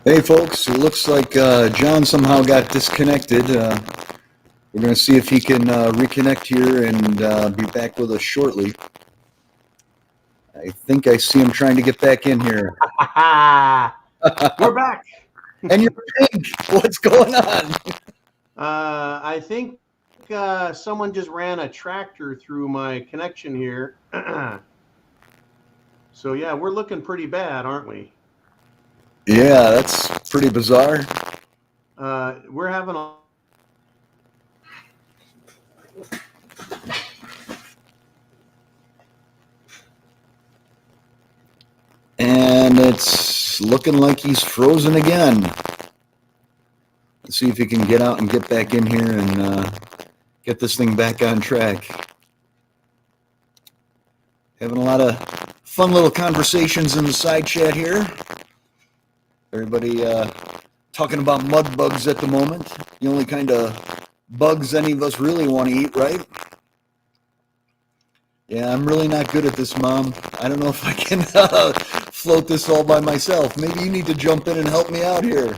Hey, folks, it looks like John somehow got disconnected. We're going to see if he can reconnect here and be back with us shortly. I think I see him trying to get back in here. We're back. And you're pink. What's going on? I think someone just ran a tractor through my connection here. So, yeah, we're looking pretty bad, aren't we? Yeah, that's pretty bizarre. We're having a... And it's looking like he's frozen again. Let's see if he can get out and get back in here and get this thing back on track. Having a lot of fun little conversations in the side chat here. Everybody talking about mud bugs at the moment. The only kind of bugs any of us really want to eat, right? Yeah, I'm really not good at this, Mom. I don't know if I can float this all by myself. Maybe you need to jump in and help me out here.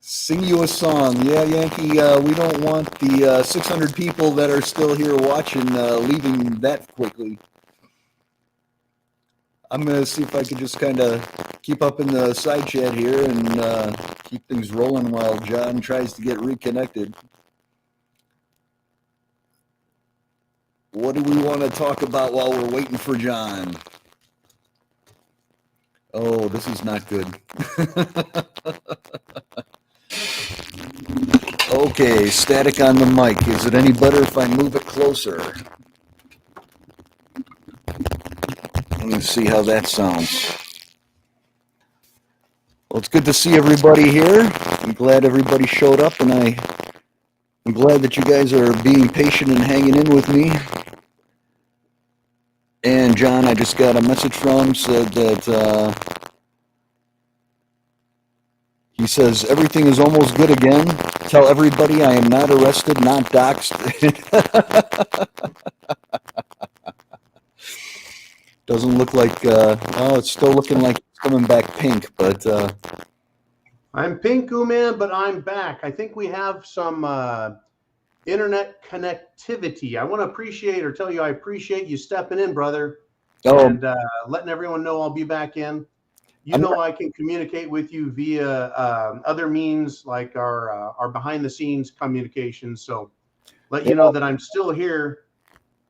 Sing you a song. Yeah, Yankee, we don't want the 600 people that are still here watching leaving that quickly. I'm going to see if I can just kind of keep up in the side chat here and keep things rolling while John tries to get reconnected. What do we want to talk about while we're waiting for John? Oh, this is not good. Okay, static on the mic. Is it any better if I move it closer? Let me see how that sounds. Well, it's good to see everybody here. I'm glad everybody showed up, and I'm glad that you guys are being patient and hanging in with me. And John, I just got a message from him, said that he says everything is almost good again. Tell everybody I am not arrested, not doxxed. Doesn't look like, well, it's still looking like it's coming back pink, but... I'm Pinku Man, but I'm back. I think we have some internet connectivity. I want to tell you I appreciate you stepping in, brother, and letting everyone know I'll be back in. I can communicate with you via other means like our behind-the-scenes communication. So let you know that I'm still here,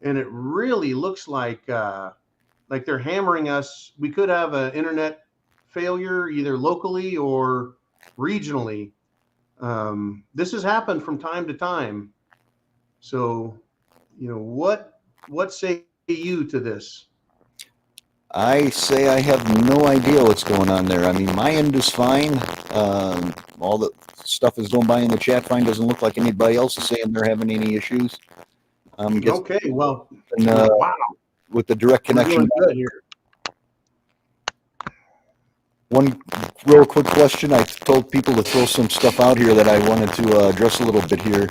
and it really looks like they're hammering us. We could have an internet failure either locally or regionally. This has happened from time to time. So, what say you to this? I say I have no idea what's going on there. I mean, my end is fine. All the stuff is going by in the chat fine. Doesn't look like anybody else is saying they're having any issues. Okay, well, wow. With the direct connection. We're doing good here. One real quick question. I told people to throw some stuff out here that I wanted to address a little bit here.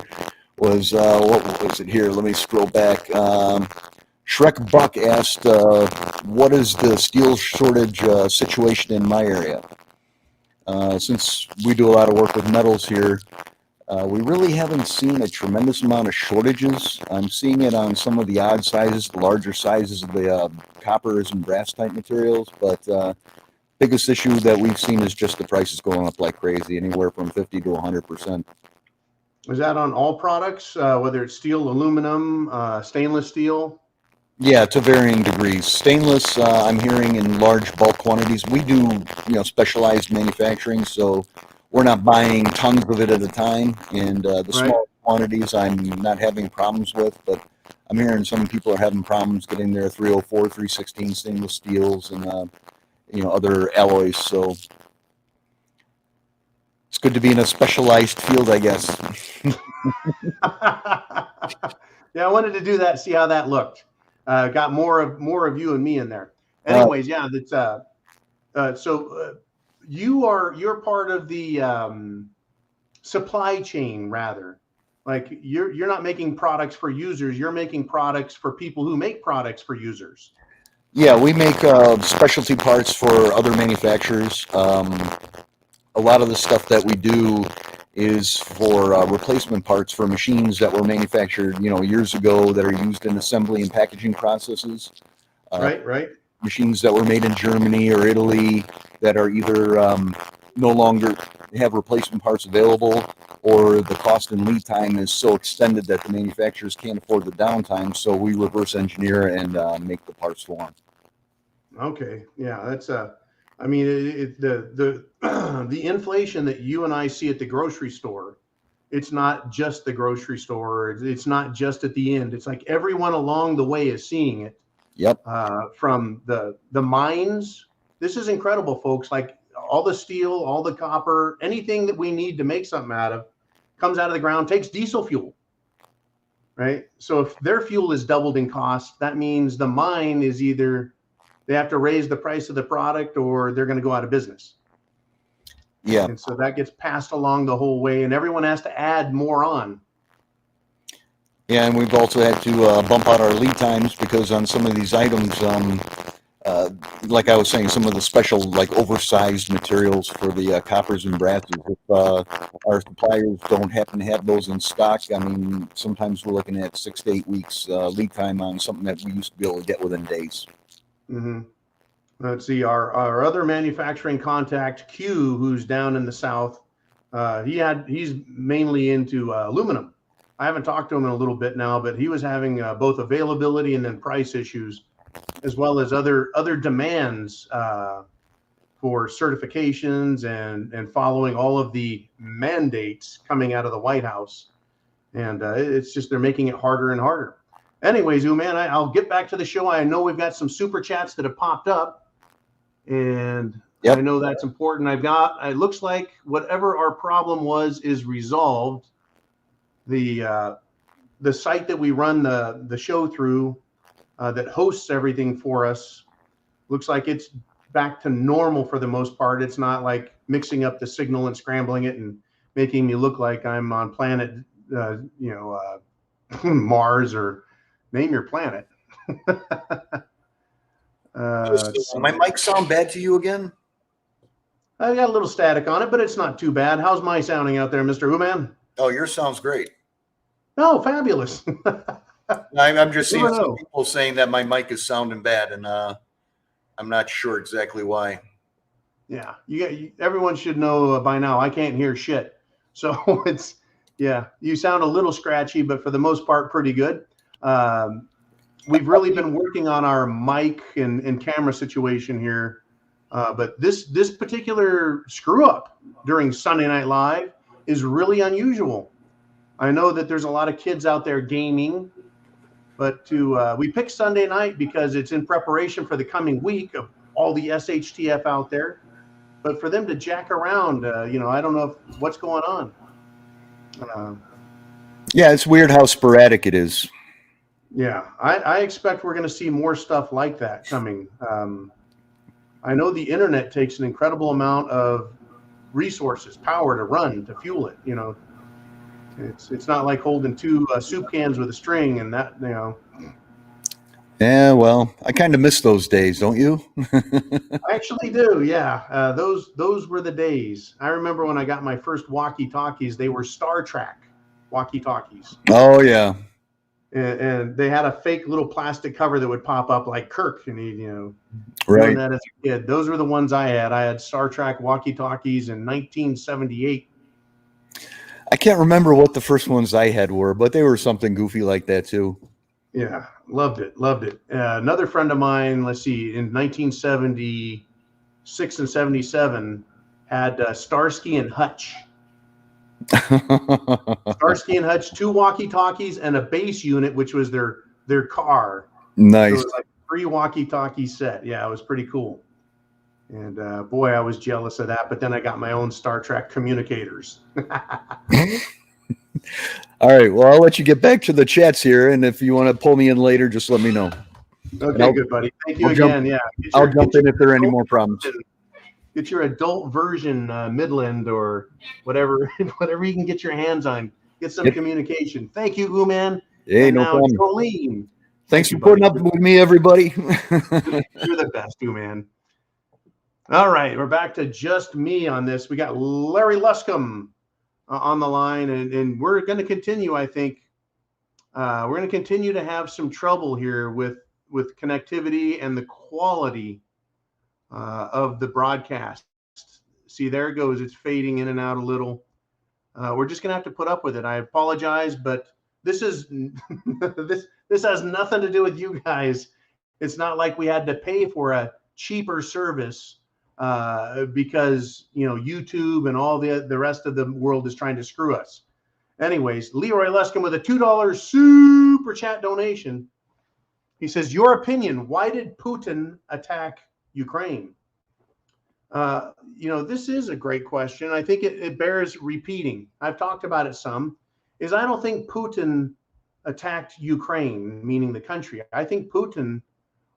Was what was it here? Let me scroll back. Shrek Buck asked, what is the steel shortage situation in my area? Since we do a lot of work with metals here, we really haven't seen a tremendous amount of shortages. I'm seeing it on some of the odd sizes, the larger sizes of the coppers and brass type materials, but biggest issue that we've seen is just the prices going up like crazy, anywhere from 50 to 100%. Is that on all products, whether it's steel, aluminum, stainless steel? Yeah, to varying degrees. Stainless, I'm hearing in large bulk quantities. We do, specialized manufacturing, so we're not buying tons of it at a time. And the Right. small quantities, I'm not having problems with. But I'm hearing some people are having problems getting their 304, 316 stainless steels and other alloys. So it's good to be in a specialized field, I guess. Yeah, I wanted to do that, see how that looked. Got more of you and me in there. Anyways, yeah, that's so you're part of the supply chain, rather. Like you're not making products for users, you're making products for people who make products for users. Yeah, we make specialty parts for other manufacturers. A lot of the stuff that we do is for replacement parts for machines that were manufactured, years ago that are used in assembly and packaging processes. Right. Machines that were made in Germany or Italy that are either no longer have replacement parts available, or the cost and lead time is so extended that the manufacturers can't afford the downtime. So we reverse engineer and make the parts for them. Okay, yeah, that's I mean, the the inflation that you and I see at the grocery store, it's not just the grocery store. It's not just at the end. It's like everyone along the way is seeing it. Yep. From the mines. This is incredible, folks. Like all the steel, all the copper, anything that we need to make something out of comes out of the ground, takes diesel fuel. Right? So if their fuel is doubled in cost, that means the mine is either they have to raise the price of the product or they're going to go out of business. Yeah. And so that gets passed along the whole way, and everyone has to add more on. Yeah, and we've also had to bump out our lead times because on some of these items, like I was saying, some of the special, like oversized materials for the coppers and brasses, if our suppliers don't happen to have those in stock, I mean, sometimes we're looking at 6 to 8 weeks lead time on something that we used to be able to get within days. Mm-hmm. Let's see, our other manufacturing contact, Q, who's down in the south, he's mainly into aluminum. I haven't talked to him in a little bit now, but he was having both availability and then price issues, as well as other demands for certifications and following all of the mandates coming out of the White House. And it's just they're making it harder and harder. Anyways, man, I'll get back to the show. I know we've got some super chats that have popped up, and yep. I know that's important. It looks like whatever our problem was is resolved. The site that we run the show through that hosts everything for us looks like it's back to normal for the most part. It's not like mixing up the signal and scrambling it and making me look like I'm on planet Mars, or name your planet. My mic sound bad to you again? I got a little static on it, but it's not too bad. How's my sounding out there, Mr. Who-Man? Oh, yours sounds great. Oh, fabulous. I'm just seeing some people saying that my mic is sounding bad, and I'm not sure exactly why. Yeah, everyone should know by now I can't hear shit. So you sound a little scratchy, but for the most part, pretty good. We've really been working on our mic and camera situation here. But this particular screw up during Sunday Night Live is really unusual. I know that there's a lot of kids out there gaming, but we picked Sunday night because it's in preparation for the coming week of all the SHTF out there. But for them to jack around, I don't know what's going on. Yeah, it's weird how sporadic it is. Yeah, I expect we're going to see more stuff like that coming. I know the internet takes an incredible amount of resources, power to run, to fuel it. It's not like holding two soup cans with a string and that. Yeah, well, I kind of miss those days, don't you? I actually do. Yeah, those were the days. I remember when I got my first walkie-talkies. They were Star Trek walkie-talkies, Oh, yeah. and they had a fake little plastic cover that would pop up like Kirk, and he, doing Right. that as a kid. Those were the ones I had. I had Star Trek walkie-talkies in 1978. I can't remember what the first ones I had were, but they were something goofy like that too. Yeah, loved it, loved it. Another friend of mine, let's see, in 1976 and 77, had Starsky and Hutch. Starsky and Hutch, two walkie-talkies and a base unit, which was their car. So it Nice. was like 3 walkie-talkie set. Yeah, it was pretty cool. And boy, I was jealous of that. But then I got my own Star Trek communicators. All right. Well, I'll let you get back to the chats here, and if you want to pull me in later, just let me know. Okay, good buddy. Thank you I'll again. jump- Yeah, I'll jump in if there are any more problems. Get your adult version Midland or whatever, whatever you can get your hands on. Get some communication. Thank you, Uman. Hey, And no now problem. Jolene. Thanks you, for putting up buddy. with me, everybody. You're the best, Uman. All right, we're back to just me on this. We got Larry Luscombe on the line, and we're going to continue. I think we're going to continue to have some trouble here with connectivity and the quality of the broadcast. See, there it goes. It's fading in and out a little. We're just going to have to put up with it. I apologize, but this is this has nothing to do with you guys. It's not like we had to pay for a cheaper service because YouTube and all the rest of the world is trying to screw us. Anyways, Leroy Luskin with a $2 super chat donation. He says, "Your opinion, why did Putin attack Ukraine?" This is a great question. I think it bears repeating. I've talked about it some. I don't think Putin attacked Ukraine, meaning the country. I think Putin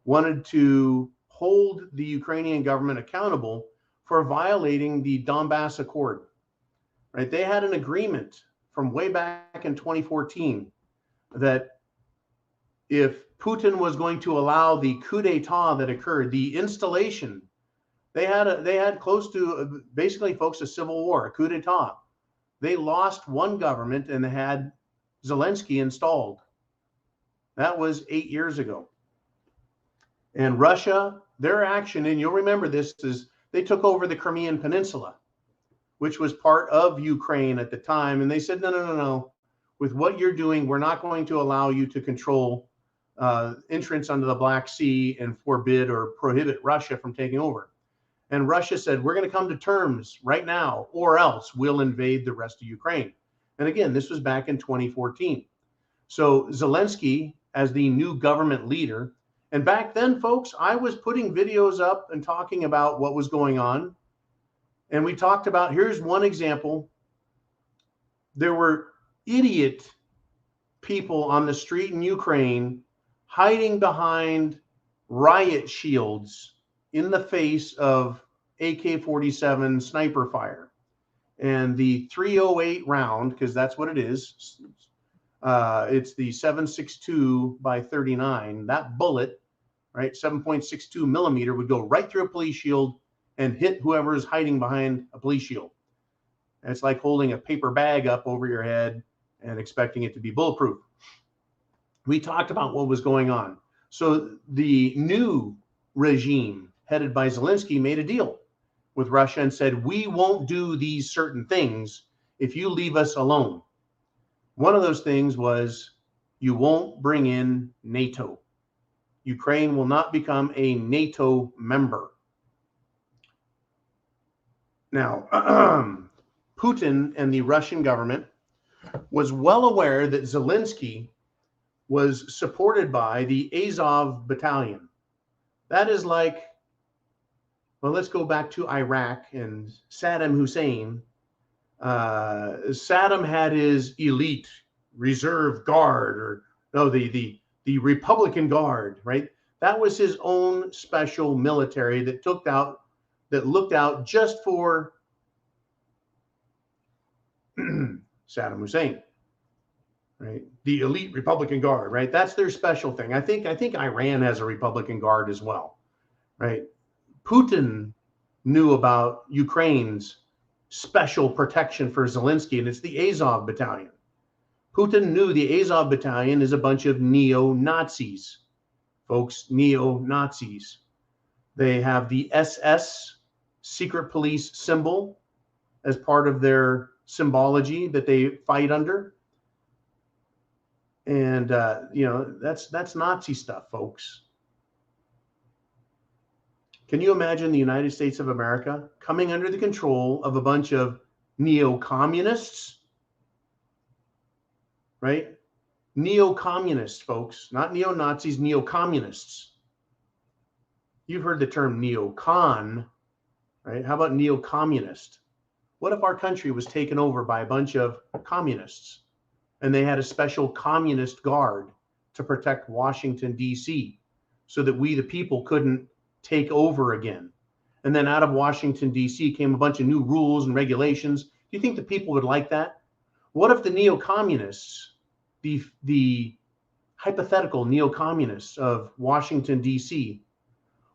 wanted to hold the Ukrainian government accountable for violating the Donbass Accord. Right? They had an agreement from way back in 2014 that if Putin was going to allow the coup d'etat that occurred, the installation, they had close to basically, folks, a civil war, a coup d'etat. They lost one government and they had Zelensky installed. That was 8 years ago. And Russia, their action, and you'll remember this, is they took over the Crimean Peninsula, which was part of Ukraine at the time. And they said, no. With what you're doing, we're not going to allow you to control entrance onto the Black Sea and forbid or prohibit Russia from taking over. And Russia said, we're going to come to terms right now, or else we'll invade the rest of Ukraine. And again, this was back in 2014. So Zelensky, as the new government leader, and back then, folks, I was putting videos up and talking about what was going on. And we talked about, here's one example. There were idiot people on the street in Ukraine hiding behind riot shields in the face of AK-47 sniper fire. And the 308 round, because that's what it is, it's the 7.62 by 39. That bullet, right, 7.62 millimeter, would go right through a police shield and hit whoever is hiding behind a police shield. And it's like holding a paper bag up over your head and expecting it to be bulletproof. We talked about what was going on. So the new regime headed by Zelensky made a deal with Russia and said, we won't do these certain things if you leave us alone. One of those things was, you won't bring in NATO. Ukraine will not become a NATO member. Now, Putin and the Russian government was well aware that Zelensky was supported by the Azov battalion. That is like, well, let's go back to Iraq and Saddam Hussein. Saddam had his elite reserve guard, or no, the Republican Guard, right? That was his own special military that looked out just for Saddam Hussein. right? The elite Republican Guard, right? That's their special thing. I think Iran has a Republican Guard as well, right? Putin knew about Ukraine's special protection for Zelensky, and it's the Azov Battalion. Putin knew the Azov Battalion is a bunch of neo-Nazis, folks, neo-Nazis. They have the SS, secret police symbol, as part of their symbology that they fight under. And, that's Nazi stuff, folks. Can you imagine the United States of America coming under the control of a bunch of neo-communists? Right? Neo-communists, folks, not neo-Nazis, neo-communists. You've heard the term neocon, right? How about neo-communist? What if our country was taken over by a bunch of communists and they had a special communist guard to protect Washington, D.C., so that we, the people, couldn't take over again? And then out of Washington, D.C. came a bunch of new rules and regulations. Do you think the people would like that? What if the neo-communists, the hypothetical neo-communists of Washington, D.C.,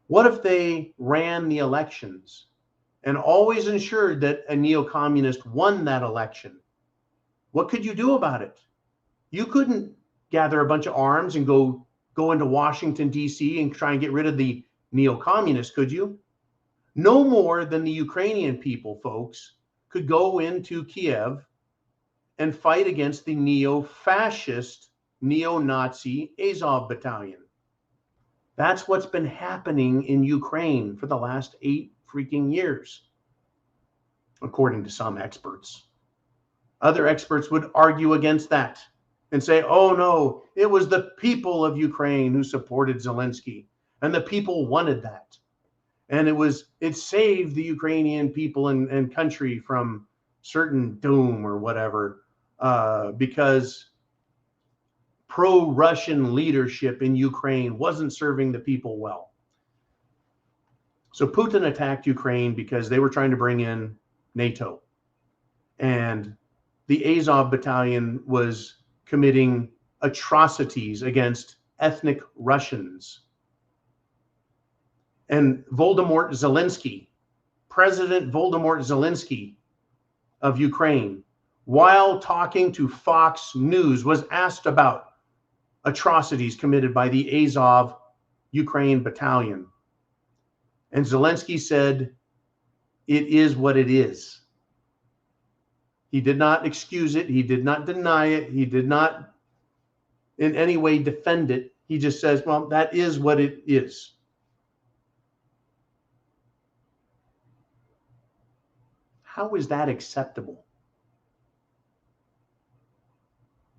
what if they ran the elections and always ensured that a neo-communist won that election? What could you do about it? You couldn't gather a bunch of arms and go into Washington, D.C. and try and get rid of the neo-communists, could you? No more than the Ukrainian people, folks, could go into Kiev and fight against the neo-fascist, neo-Nazi Azov Battalion. That's what's been happening in Ukraine for the last 8 freaking years, according to some experts. Other experts would argue against that and say, oh no, it was the people of Ukraine who supported Zelensky, and the people wanted that. And it saved the Ukrainian people and country from certain doom or whatever, because pro-Russian leadership in Ukraine wasn't serving the people well. So Putin attacked Ukraine because they were trying to bring in NATO. And the Azov Battalion was committing atrocities against ethnic Russians. And Volodymyr Zelensky, President Volodymyr Zelensky of Ukraine, while talking to Fox News, was asked about atrocities committed by the Azov Ukraine Battalion. And Zelensky said, it is what it is. He did not excuse it. He did not deny it. He did not in any way defend it. He just says, well, that is what it is. How is that acceptable?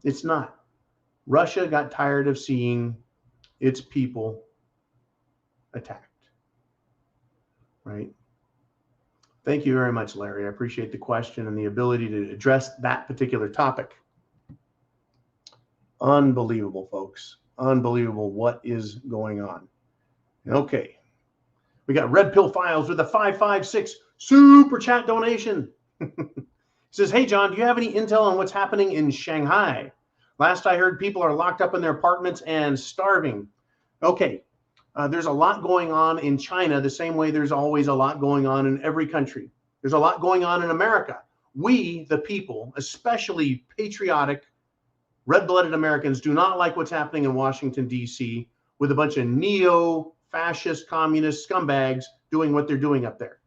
It's not. Russia got tired of seeing its people attacked, right? Thank you very much, Larry. I appreciate the question and the ability to address that particular topic. Unbelievable, folks. Unbelievable what is going on. Okay. We got Red Pill Files with a 556 super chat donation. Says, hey, John, do you have any intel on what's happening in Shanghai? Last I heard, people are locked up in their apartments and starving. Okay. There's a lot going on in China, the same way there's always a lot going on in every country. There's a lot going on in America. We, the people, especially patriotic, red-blooded Americans, do not like what's happening in Washington, D.C. with a bunch of neo-fascist, communist scumbags doing what they're doing up there.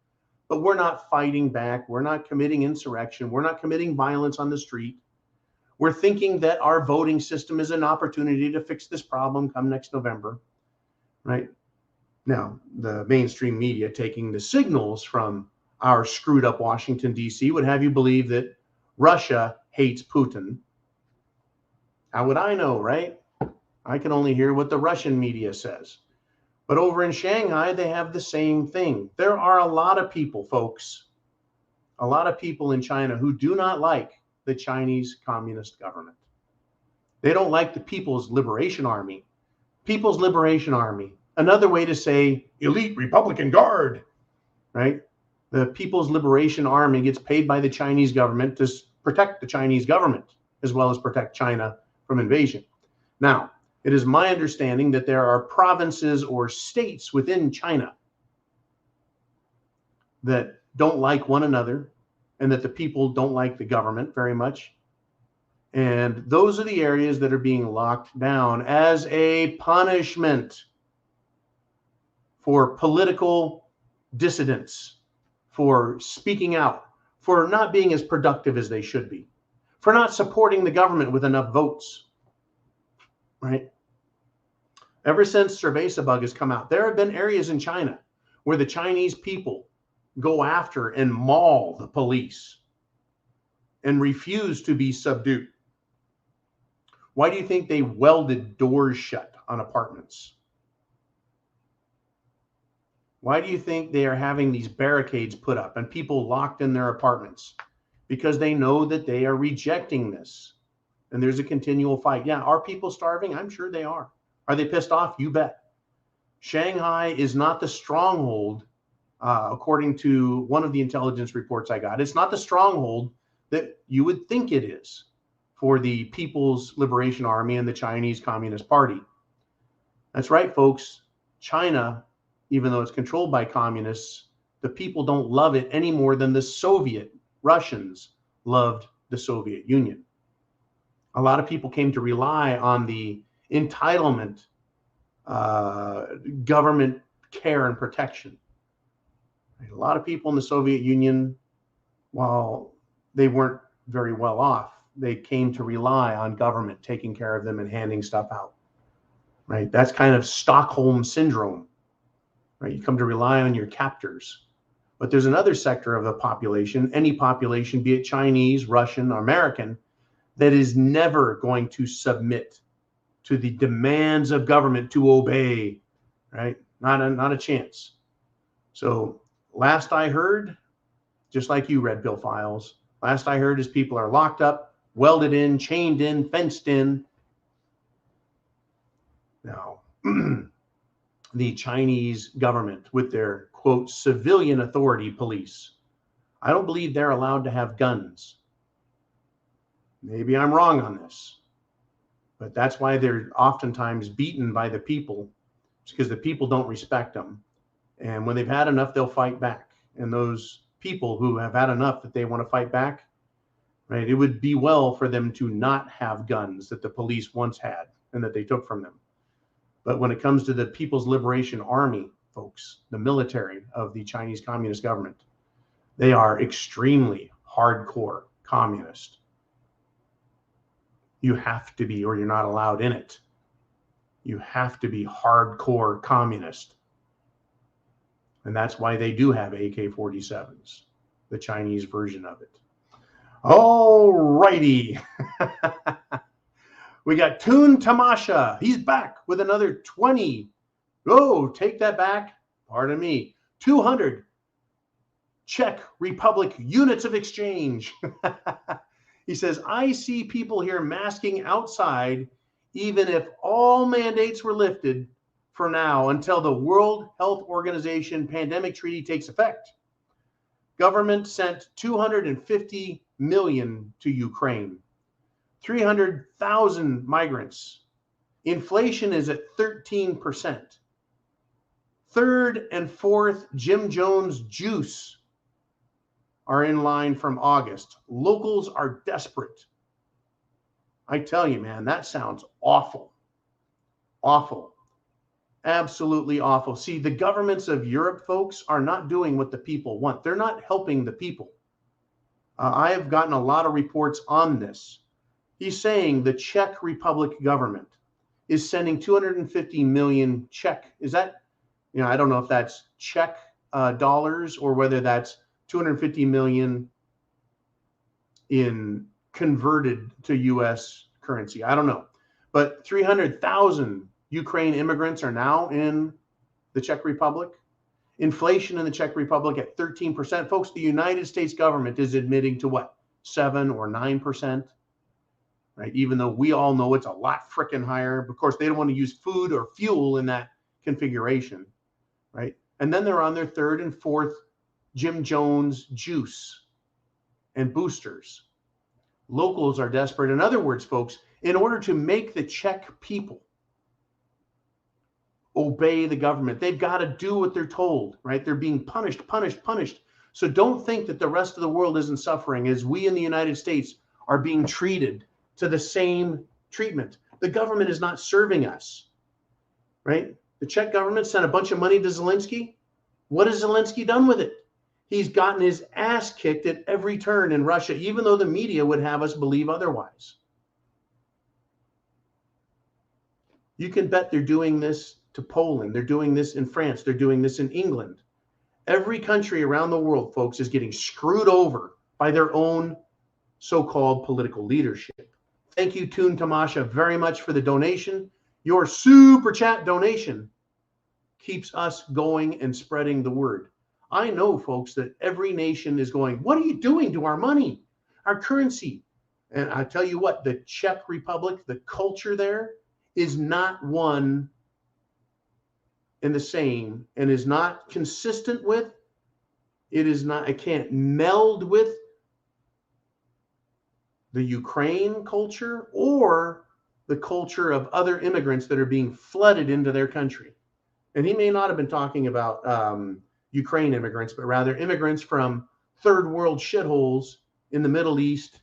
But we're not fighting back. We're not committing insurrection. We're not committing violence on the street. We're thinking that our voting system is an opportunity to fix this problem come next November. Right now, the mainstream media taking the signals from our screwed up Washington, D.C. would have you believe that Russia hates Putin. How would I know, right? I can only hear what the Russian media says. But over in Shanghai, they have the same thing. There are a lot of people, folks, a lot of people in China who do not like the Chinese Communist government. They don't like the People's Liberation Army. People's Liberation Army. Another way to say elite Republican Guard, right? The People's Liberation Army gets paid by the Chinese government to protect the Chinese government, as well as protect China from invasion. Now, it is my understanding that there are provinces or states within China that don't like one another, and that the people don't like the government very much. And those are the areas that are being locked down as a punishment for political dissidents, for speaking out, for not being as productive as they should be, for not supporting the government with enough votes, right? Ever since Cerveza has come out, there have been areas in China where the Chinese people go after and maul the police and refuse to be subdued. Why do you think they welded doors shut on apartments? Why do you think they are having these barricades put up and people locked in their apartments? Because they know that they are rejecting this. And there's a continual fight. Yeah, are people starving? I'm sure they are. Are they pissed off? You bet. Shanghai is not the stronghold, according to one of the intelligence reports I got. It's not the stronghold that you would think it is for the People's Liberation Army and the Chinese Communist Party. That's right, folks. China, even though it's controlled by communists, the people don't love it any more than the Soviet Russians loved the Soviet Union. A lot of people came to rely on the entitlement, government care and protection. A lot of people in the Soviet Union, while they weren't very well off, they came to rely on government taking care of them and handing stuff out, right? That's kind of Stockholm syndrome, right? You come to rely on your captors. But there's another sector of the population, any population, be it Chinese, Russian, or American, that is never going to submit to the demands of government to obey, right? Not a chance. So last I heard, just like you, Red Pill Files, last I heard is people are locked up, welded in, chained in, fenced in. Now, the Chinese government with their, quote, civilian authority police, I don't believe they're allowed to have guns. Maybe I'm wrong on this, but that's why they're oftentimes beaten by the people. It's because the people don't respect them. And when they've had enough, they'll fight back. And those people who have had enough that they want to fight back, right? It would be well for them to not have guns that the police once had and that they took from them. But when it comes to the People's Liberation Army, folks, the military of the Chinese Communist government, they are extremely hardcore communist. You have to be, or you're not allowed in it. You have to be hardcore communist. And that's why they do have AK-47s, the Chinese version of it. All righty. We got Toon Tamasha. He's back with another 20. Oh, take that back. Pardon me. 200 Czech Republic units of exchange. He says, I see people here masking outside, even if all mandates were lifted for now until the World Health Organization pandemic treaty takes effect. Government sent 250 million to Ukraine, 300,000 migrants. Inflation is at 13%. Third and fourth Jim Jones juice are in line from August. Locals are desperate. I tell you, man, that sounds awful. Awful. Absolutely awful. See, the governments of Europe, folks, are not doing what the people want. They're not helping the people. I have gotten a lot of reports on this. He's saying the Czech Republic government is sending 250 million Czech. Is that, I don't know if that's Czech dollars or whether that's 250 million in converted to US currency. I don't know. But 300,000 Ukraine immigrants are now in the Czech Republic. Inflation in the Czech Republic at 13%. Folks, the United States government is admitting to what? 7 or 9%, right? Even though we all know it's a lot freaking higher. Of course, they don't want to use food or fuel in that configuration, right? And then they're on their third and fourth Jim Jones juice and boosters. Locals are desperate. In other words, folks, in order to make the Czech people obey the government. They've got to do what they're told, right? They're being punished. So don't think that the rest of the world isn't suffering as we in the United States are being treated to the same treatment. The government is not serving us, right? The Czech government sent a bunch of money to Zelensky. What has Zelensky done with it? He's gotten his ass kicked at every turn in Russia, even though the media would have us believe otherwise. You can bet they're doing this to Poland. They're doing this in France. They're doing this in England. Every country around the world, folks, is getting screwed over by their own so-called political leadership. Thank you, Toon Tamasha, very much for the donation. Your super chat donation keeps us going and spreading the word. I know, folks, that every nation is going, what are you doing to our money, our currency? And I tell you what, the Czech Republic, the culture there is not one and the same, and is not consistent with, it can't meld with the Ukraine culture or the culture of other immigrants that are being flooded into their country. And he may not have been talking about Ukraine immigrants, but rather immigrants from third world shitholes in the Middle East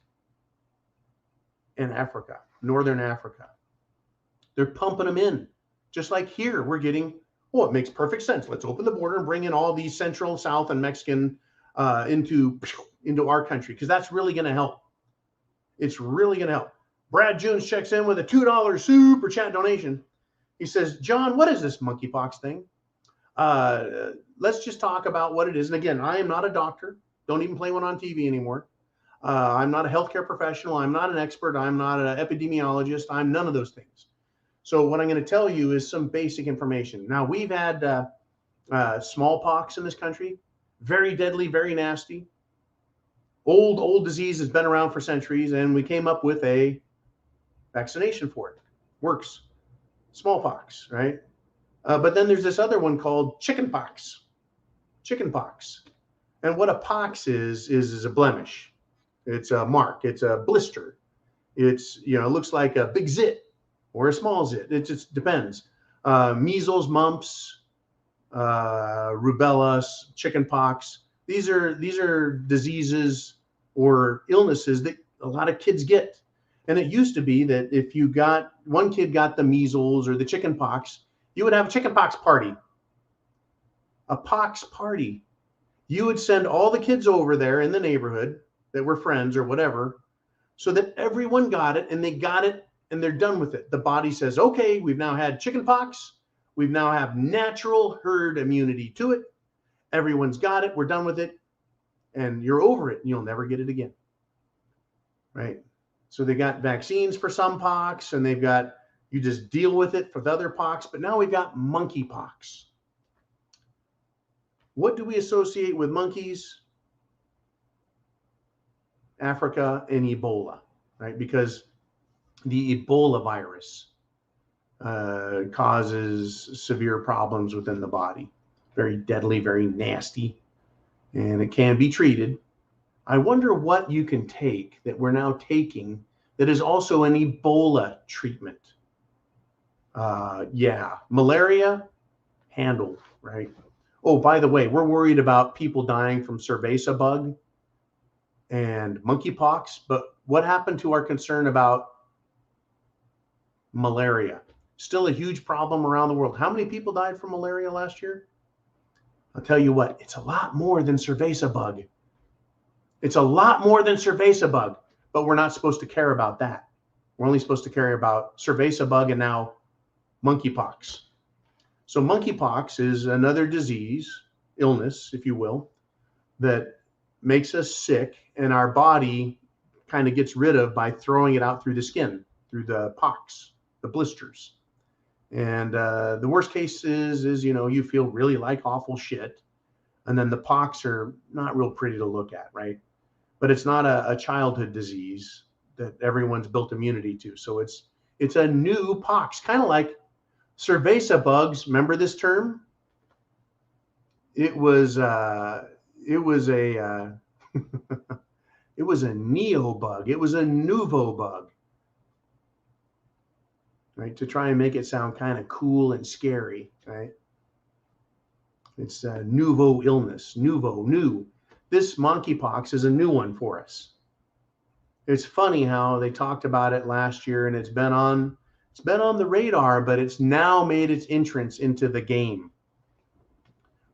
and Africa, Northern Africa. They're pumping them in. Just like here, we're getting, well, it makes perfect sense. Let's open the border and bring in all these Central, South, and Mexican into our country, because that's really going to help. It's really going to help. Brad Jones checks in with a $2 super chat donation. He says, John, what is this monkeypox thing? Let's just talk about what it is. And again, I am not a doctor. Don't even play one on TV anymore. I'm not a healthcare professional. I'm not an expert. I'm not an epidemiologist. I'm none of those things. So what I'm going to tell you is some basic information. Now, we've had smallpox in this country. Very deadly, very nasty. Old disease has been around for centuries, and we came up with a vaccination for it. Works. Smallpox, right? But then there's this other one called chickenpox. Chickenpox. And what a pox is a blemish. It's a mark. It's a blister. It's, it looks like a big zit or a small zit. It just depends. Measles, mumps, rubella, chickenpox. These are diseases or illnesses that a lot of kids get. And it used to be that if one kid got the measles or the chickenpox, you would have a chickenpox party. A pox party. You would send all the kids over there in the neighborhood that were friends or whatever, so that everyone got it, and they got it, and they're done with it. The body says, okay, we've now had chickenpox. We've now have natural herd immunity to it. Everyone's got it. We're done with it. And you're over it. And you'll never get it again. Right? So they got vaccines for some pox, and you just deal with it for the other pox. But now we've got monkeypox. What do we associate with monkeys? Africa and Ebola, right? Because the Ebola virus causes severe problems within the body. Very deadly, very nasty, and it can be treated. I wonder what you can take that we're now taking that is also an Ebola treatment. Malaria, handled, right? Oh, by the way, we're worried about people dying from cerveza bug and monkeypox, but what happened to our concern about malaria? Still a huge problem around the world. How many people died from malaria last year? I'll tell you what, it's a lot more than cerveza bug. It's a lot more than cerveza bug, but we're not supposed to care about that. We're only supposed to care about cerveza bug and now monkeypox. So monkeypox is another disease, illness, if you will, that makes us sick, and our body kind of gets rid of by throwing it out through the skin, through the pox, the blisters. And the worst case is you feel really like awful shit, and then the pox are not real pretty to look at, right? But it's not a childhood disease that everyone's built immunity to. So it's a new pox, kind of like cerveza bugs. Remember this term? It was a it was a neo bug. It was a nouveau bug. right? To try and make it sound kind of cool and scary, right? It's a nouveau illness, new. This monkeypox is a new one for us. It's funny how they talked about it last year, and it's been on the radar, but it's now made its entrance into the game,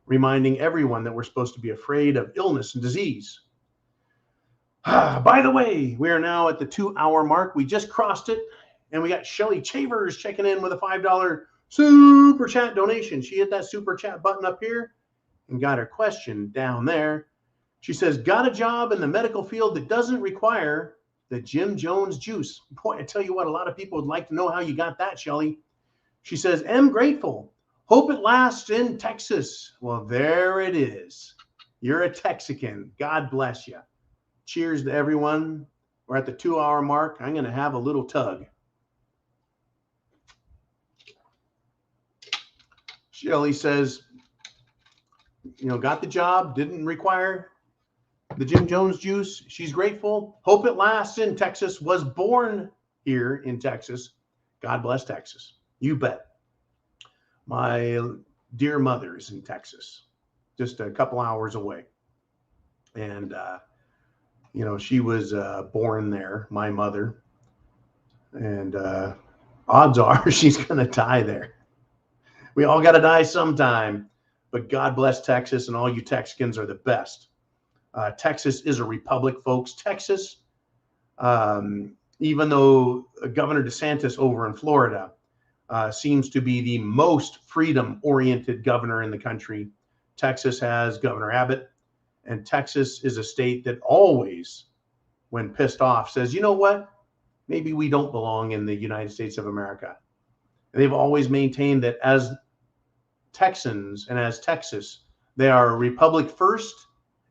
reminding everyone that we're supposed to be afraid of illness and disease. By the way, we are now at the 2-hour mark. We just crossed it, and we got Shelly Chavers checking in with a $5 super chat donation. She hit that super chat button up here and got her question down there. She says, got a job in the medical field that doesn't require the Jim Jones juice. Boy, I tell you what, a lot of people would like to know how you got that, Shelly. She says, am grateful. Hope it lasts in Texas. Well, there it is. You're a Texican. God bless you. Cheers to everyone. We're at the 2-hour mark. I'm going to have a little tug. Shelly says, got the job, didn't require the Jim Jones juice. She's grateful. Hope it lasts in Texas. Was born here in Texas. God bless Texas. You bet. My dear mother is in Texas, just a couple hours away. And, she was born there, my mother. And odds are she's going to die there. We all got to die sometime. But God bless Texas, and all you Texicans are the best. Texas is a republic, folks. Texas, even though Governor DeSantis over in Florida seems to be the most freedom-oriented governor in the country, Texas has Governor Abbott, and Texas is a state that always, when pissed off, says, you know what? Maybe we don't belong in the United States of America. And they've always maintained that as Texans and as Texas, they are a republic first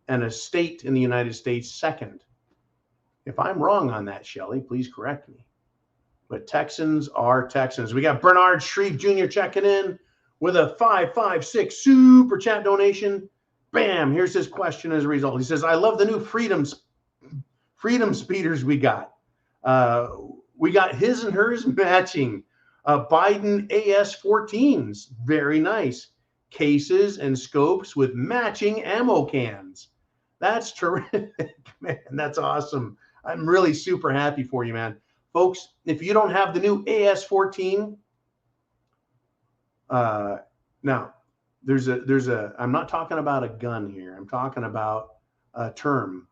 and a state in the United States second. If I'm wrong on that, Shelley, please correct me. But Texans are Texans. We got Bernard Shreve Jr. checking in with a 556 super chat donation. Bam, here's his question as a result. He says, I love the new freedom speeders we got. We got his and hers matching. Biden AS-14s, very nice. Cases and scopes with matching ammo cans. That's terrific, man. That's awesome. I'm really super happy for you, man. Folks, if you don't have the new AS-14, now there's a, I'm not talking about a gun here. I'm talking about a term.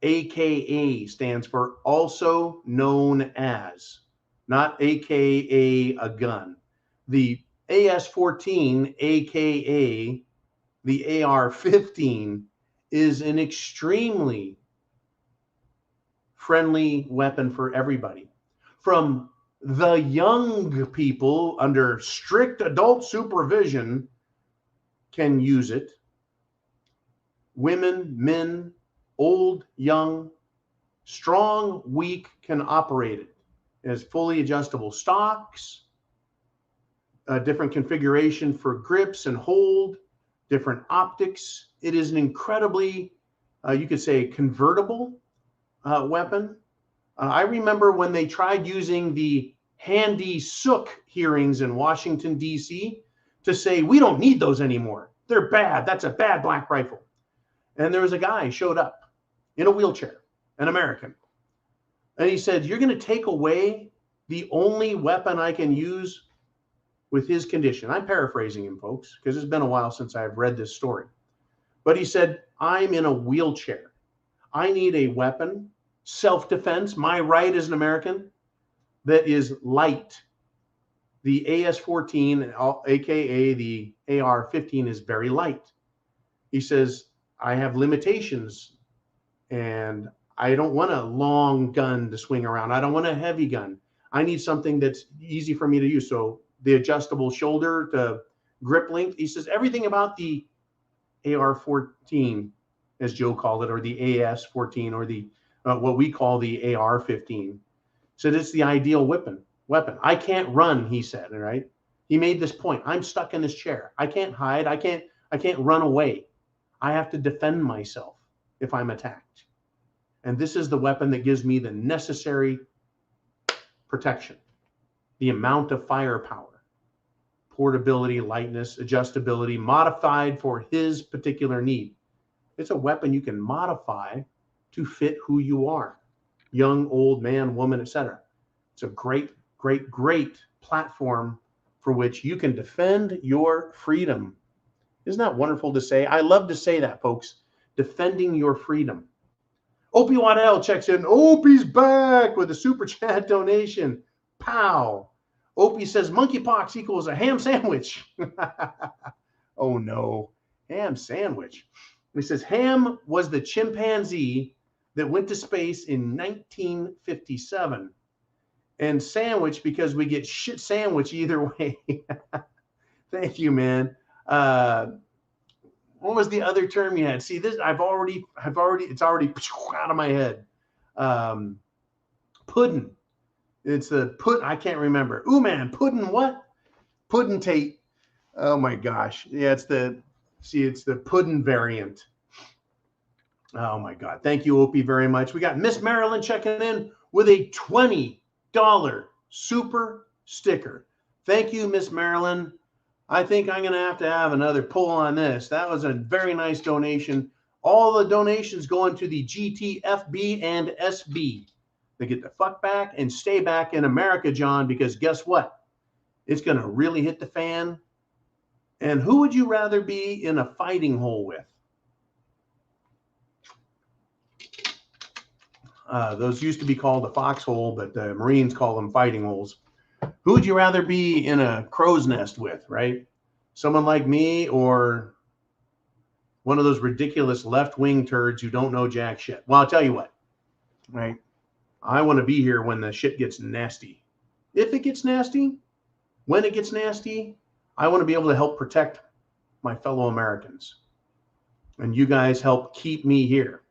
AKA stands for also known as, not AKA a gun. The AS-14, AKA the AR-15, is an extremely friendly weapon for everybody. From the young people under strict adult supervision can use it. Women, men, old, young, strong, weak can operate it. It has fully adjustable stocks, a different configuration for grips and hold, different optics. It is an incredibly, you could say, convertible weapon. I remember when they tried using the handy sook hearings in Washington, D.C. to say, we don't need those anymore. They're bad. That's a bad black rifle. And there was a guy showed up in a wheelchair, an American. And he said, you're going to take away the only weapon I can use with his condition. I'm paraphrasing him, folks, because it's been a while since I've read this story. But he said, I'm in a wheelchair. I need a weapon, self-defense, my right as an American, that is light. The AS-14, aka the AR-15, is very light. He says, I have limitations, and I don't want a long gun to swing around. I don't want a heavy gun. I need something that's easy for me to use. So the adjustable shoulder to grip length. He says everything about the AR-14, as Joe called it, or the AS-14, or the what we call the AR-15. Said it's the ideal weapon. I can't run, he said. All right. He made this point. I'm stuck in this chair. I can't hide. I can't run away. I have to defend myself if I'm attacked. And this is the weapon that gives me the necessary protection, the amount of firepower, portability, lightness, adjustability, modified for his particular need. It's a weapon you can modify to fit who you are, young, old, man, woman, etc. It's a great, great, great platform for which you can defend your freedom. Isn't that wonderful to say? I love to say that, folks. Defending your freedom. Opie Waddell checks in. Opie's back with a super chat donation. Pow. Opie says monkeypox equals a ham sandwich. Oh no, ham sandwich. He says Ham was the chimpanzee that went to space in 1957. And sandwich because we get shit sandwich either way. Thank you, man. What was the other term you had? See, this it's already out of my head. Puddin. It's the I can't remember. Ooh, man, puddin what? Puddintate. Oh my gosh. Yeah, it's the puddin variant. Oh my God. Thank you, Opie, very much. We got Miss Marilyn checking in with a $20 super sticker. Thank you, Miss Marilyn. I think I'm going to have another pull on this. That was a very nice donation. All the donations going to the GTFB and SB. They get the fuck back and stay back in America, John, because guess what? It's going to really hit the fan. And who would you rather be in a fighting hole with? Those used to be called a foxhole, but the Marines call them fighting holes. Who would you rather be in a crow's nest with, right? Someone like me or one of those ridiculous left-wing turds who don't know jack shit? Well, I'll tell you what, right? I want to be here when the shit gets nasty. If it gets nasty, when it gets nasty, I want to be able to help protect my fellow Americans. And you guys help keep me here.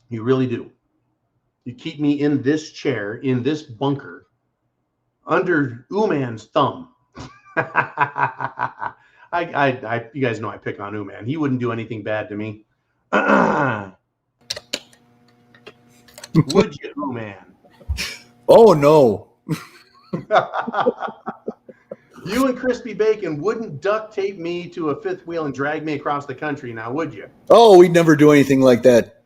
You really do. You keep me in this chair, in this bunker, under Uman's thumb. You guys know I pick on Uman. He wouldn't do anything bad to me. Would you, Uman? Oh, no. You and Crispy Bacon wouldn't duct tape me to a fifth wheel and drag me across the country now, would you? Oh, we'd never do anything like that.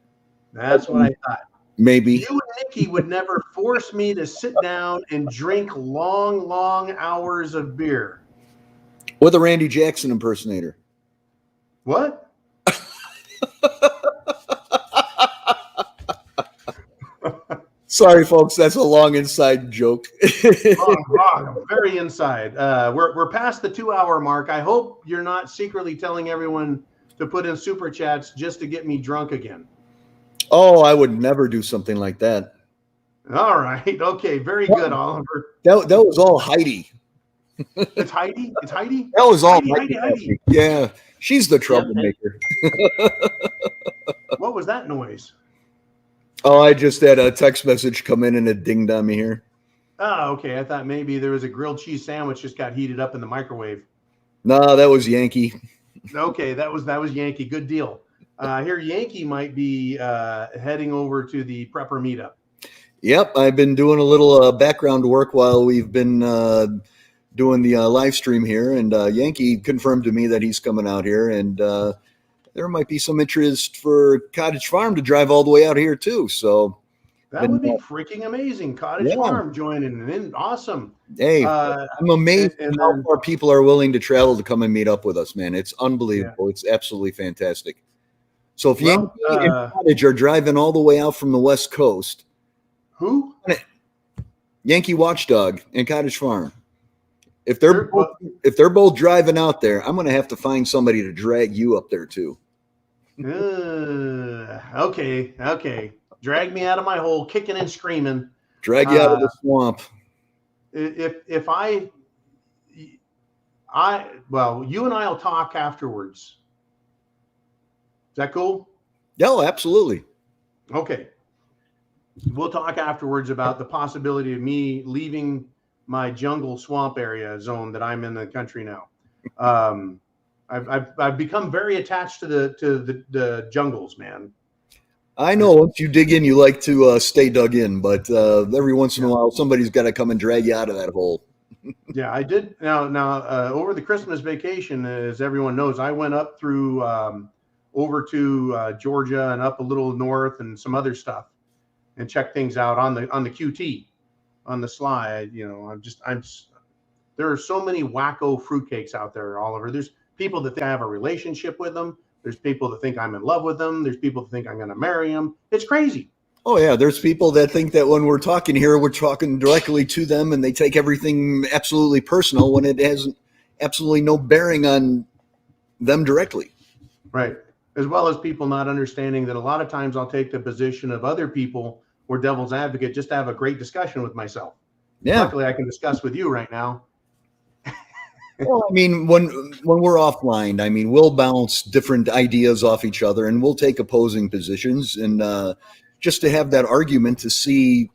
That's what I thought. Maybe. You and Nikki would never force me to sit down and drink long, long hours of beer. With a Randy Jackson impersonator. What? Sorry, folks. That's a long inside joke. Long, very inside. We're past the 2-hour mark. I hope you're not secretly telling everyone to put in super chats just to get me drunk again. Oh, I would never do something like that. All right. Okay. Very good, Oliver. That was all Heidi. It's Heidi? It's Heidi? That was all Heidi. Yeah. She's the troublemaker. What was that noise? Oh, I just had a text message come in and it dinged on me here. Oh, okay. I thought maybe there was a grilled cheese sandwich just got heated up in the microwave. No, that was Yankee. Okay, that was Yankee. Good deal. Here, Yankee might be heading over to the prepper meetup. Yep, I've been doing a little background work while we've been doing the live stream here, and Yankee confirmed to me that he's coming out here, and there might be some interest for Cottage Farm to drive all the way out here too. So that would be freaking amazing. Cottage Farm joining in. Awesome. Hey, I'm amazed how far people are willing to travel to come and meet up with us, man. It's unbelievable. Yeah. It's absolutely fantastic. So if Yankee and Cottage are driving all the way out from the West Coast. Who? Yankee Watchdog and Cottage Farm. If they're both driving out there, I'm going to have to find somebody to drag you up there too. Okay. Drag me out of my hole, kicking and screaming. Drag you out of the swamp. If you and I'll talk afterwards. Is that cool? Yeah, absolutely. Okay. We'll talk afterwards about the possibility of me leaving my jungle swamp area zone that I'm in the country now. I've become very attached to the jungles, man. I know once you dig in, you like to stay dug in, but every once in a while, somebody's got to come and drag you out of that hole. Yeah, I did. Now, over the Christmas vacation, as everyone knows, I went up through over to Georgia and up a little north and some other stuff, and checked things out on the QT, on the sly. There are so many wacko fruitcakes out there, Oliver. There's people that think I have a relationship with them. There's people that think I'm in love with them. There's people that think I'm going to marry them. It's crazy. Oh, yeah. There's people that think that when we're talking here, we're talking directly to them and they take everything absolutely personal when it has absolutely no bearing on them directly. Right. As well as people not understanding that a lot of times I'll take the position of other people or devil's advocate just to have a great discussion with myself. Yeah. Luckily, I can discuss with you right now. Well, I mean, when we're offline, I mean, we'll bounce different ideas off each other and we'll take opposing positions and just to have that argument to see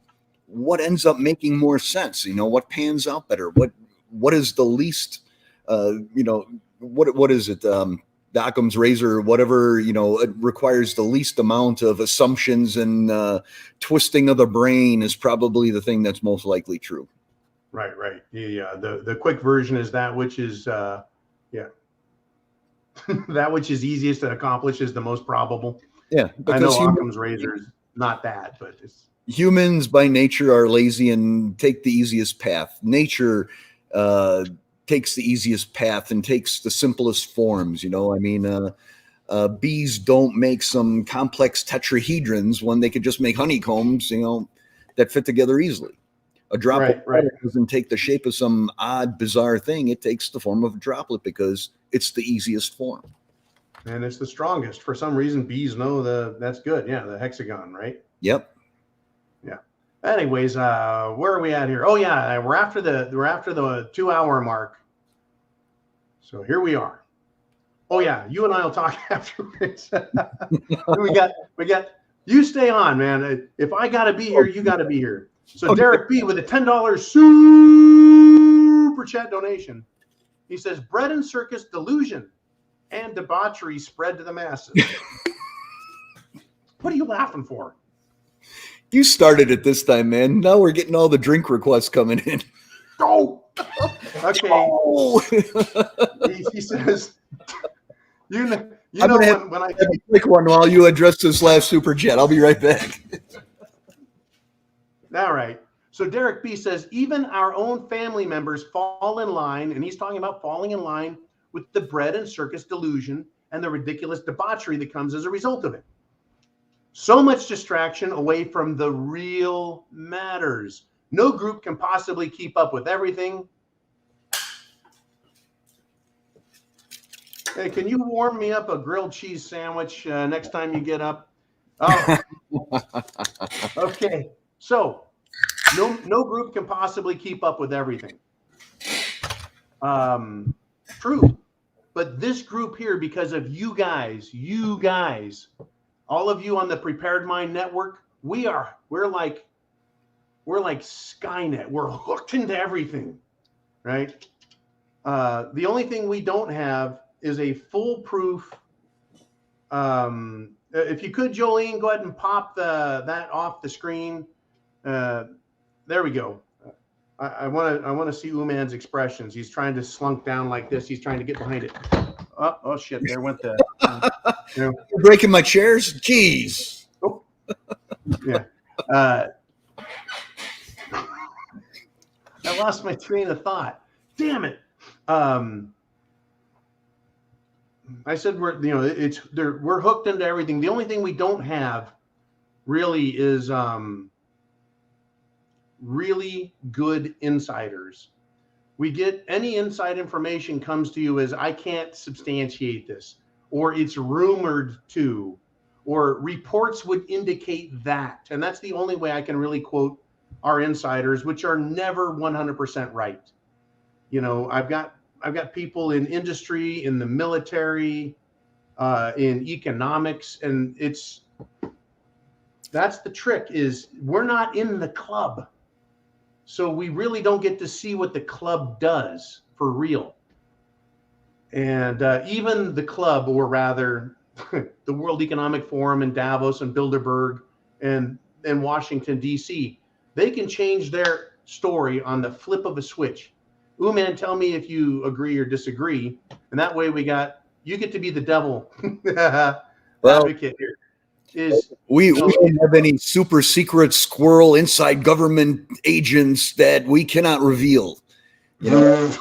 what ends up making more sense, what pans out better, what is the least, what is it, the Occam's razor, whatever, it requires the least amount of assumptions and twisting of the brain is probably the thing that's most likely true. Right. The quick version is that which is that which is easiest to accomplish is the most probable. Yeah, I know Occam's razor is not that, but it's humans by nature are lazy and take the easiest path. Nature takes the easiest path and takes the simplest forms. Bees don't make some complex tetrahedrons when they could just make honeycombs, that fit together easily. A drop of water doesn't take the shape of some odd, bizarre thing. It takes the form of a droplet because it's the easiest form. And it's the strongest. For some reason, bees know that's good. Yeah, the hexagon, right? Yep. Yeah. Anyways, where are we at here? Oh yeah, we're after the 2-hour mark. So here we are. Oh yeah, you and I will talk afterwards. we got you stay on, man. If I gotta be here, you gotta be here. So Derek B with a $10 super chat donation. He says, bread and circus delusion and debauchery spread to the masses. What are you laughing for? You started it this time, man. Now we're getting all the drink requests coming in. Oh, okay. Oh. He says, when I click one while you address this last super chat. I'll be right back. All right. So Derek B says, even our own family members fall in line, and he's talking about falling in line with the bread and circus delusion and the ridiculous debauchery that comes as a result of it. So much distraction away from the real matters. No group can possibly keep up with everything. Hey, can you warm me up a grilled cheese sandwich next time you get up? Oh, okay. So no group can possibly keep up with everything. True. But this group here, because of you guys, all of you on the Prepared Mind Network, we're like Skynet. We're hooked into everything, right? The only thing we don't have is a foolproof. If you could, Jolene, go ahead and pop that off the screen. There we go. I want to see Uman's expressions. He's trying to slunk down like this. He's trying to get behind it. Oh shit! There went the. You're breaking my chairs. Jeez. Oh. Yeah. I lost my train of thought. Damn it. I said we're hooked into everything. The only thing we don't have really is really good insiders. We get any inside information comes to you as I can't substantiate this, or it's rumored to, or reports would indicate that. And that's the only way I can really quote our insiders, which are never 100% right. I've got people in industry, in the military, in economics, and that's the trick is we're not in the club. So we really don't get to see what the club does for real. And even the club, or rather the World Economic Forum in Davos and Bilderberg and Washington, D.C. They can change their story on the flip of a switch. Man, tell me if you agree or disagree. And that way you get to be the devil advocate here. We don't have any super secret squirrel inside government agents that we cannot reveal. You know?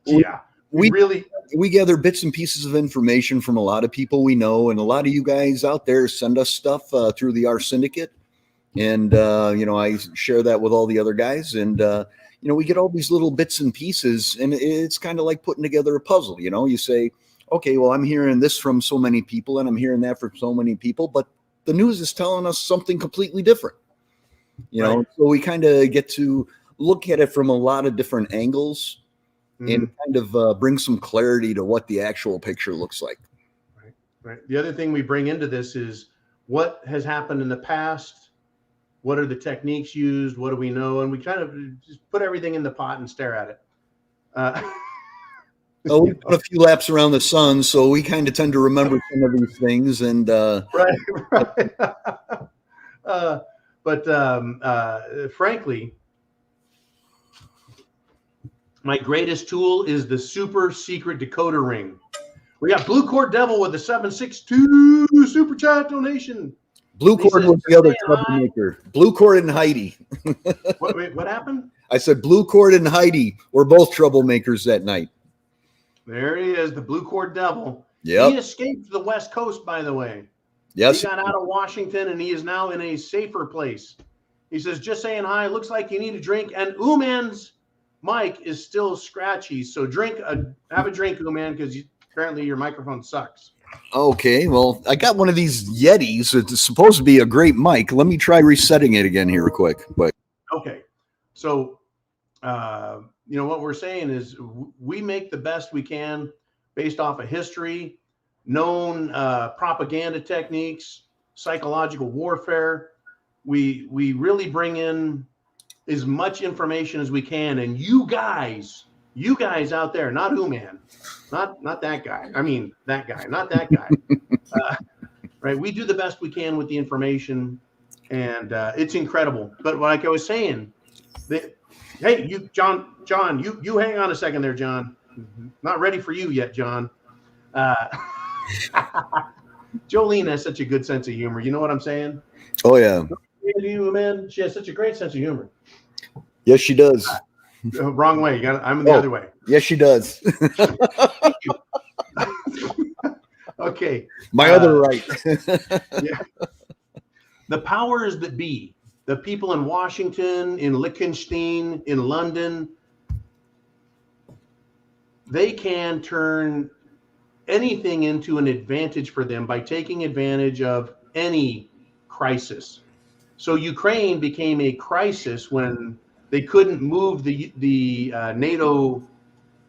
Yeah. We gather bits and pieces of information from a lot of people we know, and a lot of you guys out there send us stuff through the R Syndicate, and I share that with all the other guys, and we get all these little bits and pieces, and it's kind of like putting together a puzzle. You say, okay, well, I'm hearing this from so many people, and I'm hearing that from so many people, but the news is telling us something completely different. So we kind of get to look at it from a lot of different angles. And kind of bring some clarity to what the actual picture looks like. Right. The other thing we bring into this is what has happened in the past. What are the techniques used? What do we know? And we kind of just put everything in the pot and stare at it. We've done a few laps around the sun, so we kind of tend to remember some of these things. And right. But frankly, my greatest tool is the super secret decoder ring. We got Blue Cord Devil with a 762 super chat donation. Blue Cord was the other troublemaker. Blue Cord and Heidi. What happened? I said Blue Cord and Heidi were both troublemakers that night. There he is, the Blue Cord Devil. Yep. He escaped the West Coast, by the way. Yes. He got out of Washington, and he is now in a safer place. He says, just saying hi. Looks like you need a drink. And Uman's mic is still scratchy, so have a drink, man, because apparently your microphone sucks. Okay, well, I got one of these Yetis. It's supposed to be a great mic. Let me try resetting it again here real quick. Okay, so what we're saying is we make the best we can based off of history, known propaganda techniques, psychological warfare. We really bring in as much information as we can, and you guys out there, not Uman, not that guy. I mean that guy, not that guy. Right? We do the best we can with the information, and it's incredible. But like I was saying, hey, you, John, you hang on a second there, John. Not ready for you yet, John. Jolene has such a good sense of humor. You know what I'm saying? Oh yeah. You, man, she has such a great sense of humor. Yes, she does. Wrong way. I'm the other way. Yes, she does. Okay. My other right. Yeah. The powers that be, the people in Washington, in Liechtenstein, in London, they can turn anything into an advantage for them by taking advantage of any crisis. So Ukraine became a crisis when they couldn't move the NATO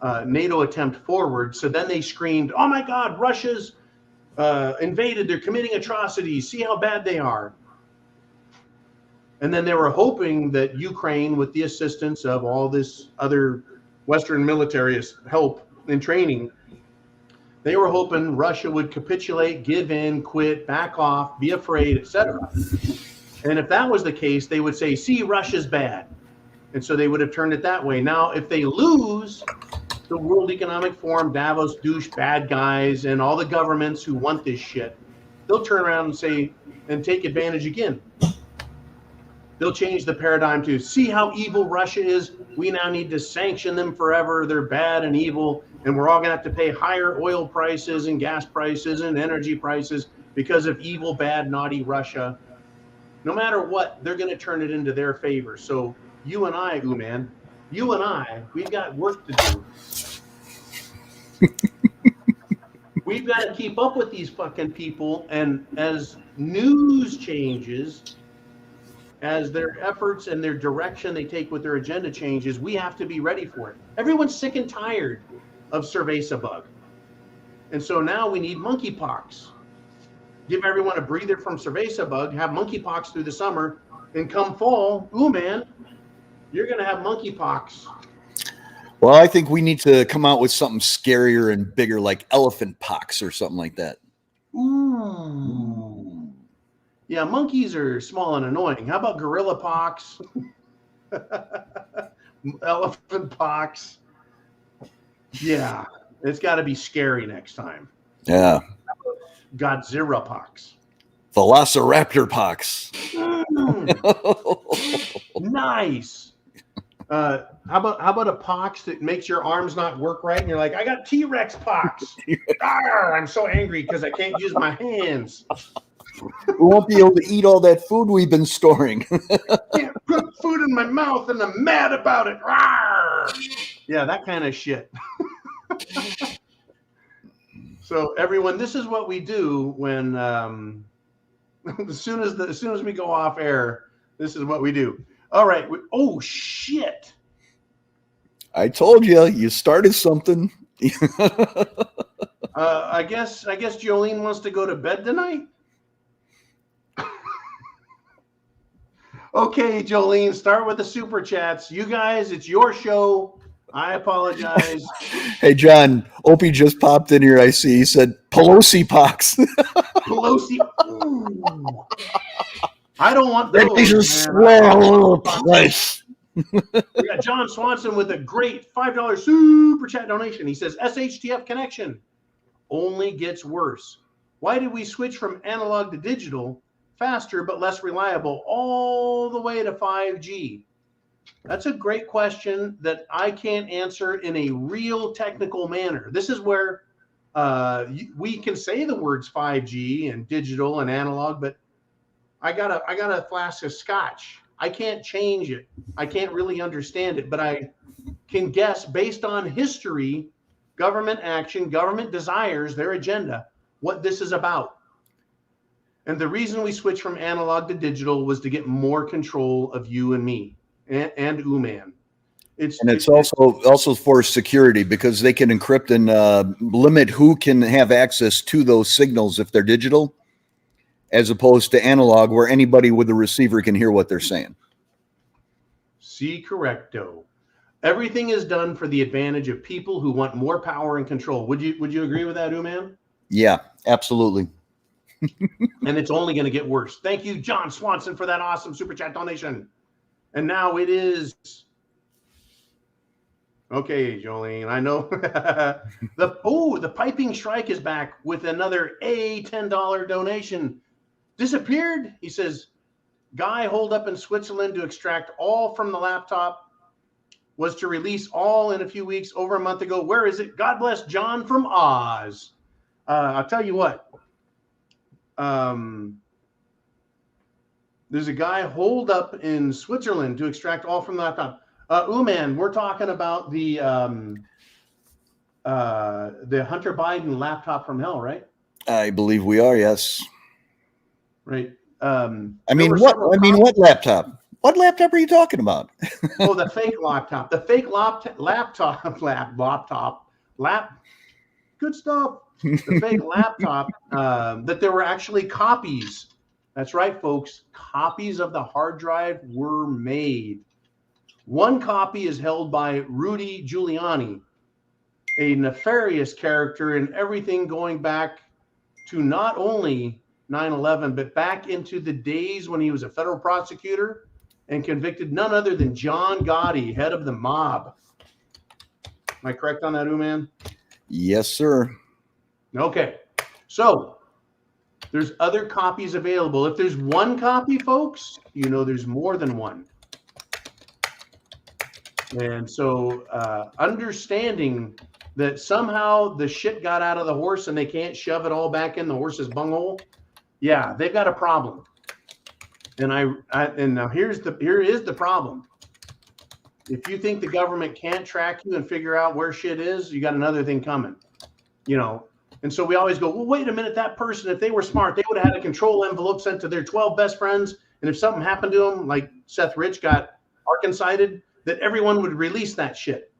attempt forward. So then they screamed, "Oh my God, Russia's invaded! They're committing atrocities. See how bad they are." And then they were hoping that Ukraine, with the assistance of all this other Western military help and training, they were hoping Russia would capitulate, give in, quit, back off, be afraid, etc. And if that was the case, they would say, "See, Russia's bad." And so they would have turned it that way. Now, if they lose, the World Economic Forum, Davos douche bad guys, and all the governments who want this shit, they'll turn around and say, and take advantage again. They'll change the paradigm to, "See how evil Russia is? We now need to sanction them forever. They're bad and evil, and we're all going to have to pay higher oil prices and gas prices and energy prices because of evil, bad, naughty Russia." No matter what, they're going to turn it into their favor. So you and I, Uman, we've got work to do. We've got to keep up with these fucking people. And as news changes, as their efforts and their direction they take with their agenda changes, we have to be ready for it. Everyone's sick and tired of cerveza bug. And so now we need monkeypox. Give everyone a breather from cerveza bug, have monkeypox through the summer, and come fall, man, you're going to have monkeypox. Well, I think we need to come out with something scarier and bigger, like elephant pox or something like that. Yeah, monkeys are small and annoying. How about gorilla pox? Elephant pox? Yeah, it's got to be scary next time. Yeah. Godzilla pox. Velociraptor pox. Nice. How about a pox that makes your arms not work right, and you're like, I got T-Rex pox. I'm so angry because I can't use my hands. We won't be able to eat all that food we've been storing. Can't put food in my mouth, and I'm mad about it. Yeah, that kind of shit. So everyone, this is what we do when as soon as we go off air. This is what we do. All right. Oh shit! I told you, you started something. I guess Jolene wants to go to bed tonight. Okay, Jolene, start with the super chats. You guys, it's your show. I apologize. Hey, John, Opie just popped in here. I see. He said Pelosi pox. Pelosi. Ooh. I don't want That is a those. small place. We got John Swanson with a great $5 super chat donation. He says, SHTF connection only gets worse. Why did we switch from analog to digital, faster but less reliable, all the way to 5G? That's a great question that I can't answer in a real technical manner. This is where we can say the words 5G and digital and analog, but I got a flask of scotch. I can't change it. I can't really understand it, but I can guess based on history, government action, government desires, their agenda, what this is about. And the reason we switched from analog to digital was to get more control of you and me and Uman. It's also for security, because they can encrypt and limit who can have access to those signals if they're digital, as opposed to analog, where anybody with a receiver can hear what they're saying. See, correcto. Everything is done for the advantage of people who want more power and control. Would you agree with that, Uman? Yeah, absolutely. And it's only going to get worse. Thank you, John Swanson, for that awesome super chat donation. And now it is. Okay, Jolene, I know. The Piping Shrike is back with another $10 donation. Disappeared? He says, guy holed up in Switzerland to extract all from the laptop, was to release all in a few weeks, over a month ago. Where is it? God bless John from Oz. I'll tell you what. There's a guy holed up in Switzerland to extract all from the laptop. Uman, we're talking about the Hunter Biden laptop from hell, right? I believe we are, yes. Right. What laptop? What laptop are you talking about? Oh, the fake laptop. The fake laptop. Good stuff. The fake laptop that there were actually copies. That's right, folks. Copies of the hard drive were made. One copy is held by Rudy Giuliani, a nefarious character in everything going back to not only 9/11, but back into the days when he was a federal prosecutor and convicted none other than John Gotti, head of the mob. Am I correct on that, Uman? Yes, sir. Okay. So there's other copies available. If there's one copy, folks, you know there's more than one. And so understanding that somehow the shit got out of the horse and they can't shove it all back in the horse's bunghole, yeah, they've got a problem. And now here is the problem. If you think the government can't track you and figure out where shit is, you got another thing coming. You know, and so we always go, well, wait a minute, that person, if they were smart, they would have had a control envelope sent to their 12 best friends. And if something happened to them, like Seth Rich got Arkancided, that everyone would release that shit.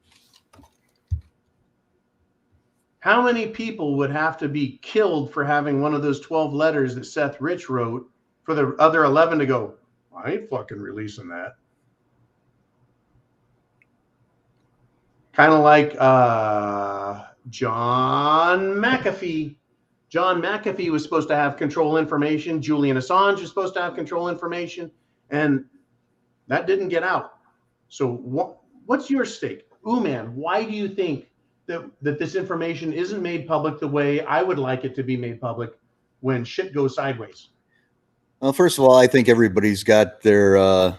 How many people would have to be killed for having one of those 12 letters that Seth Rich wrote for the other 11 to go, I ain't fucking releasing that? Kind of like John McAfee. John McAfee was supposed to have control information. Julian Assange was supposed to have control information, and that didn't get out. So what's your stake? Man, why do you think that this information isn't made public the way I would like it to be made public when shit goes sideways? Well, first of all, I think everybody's got their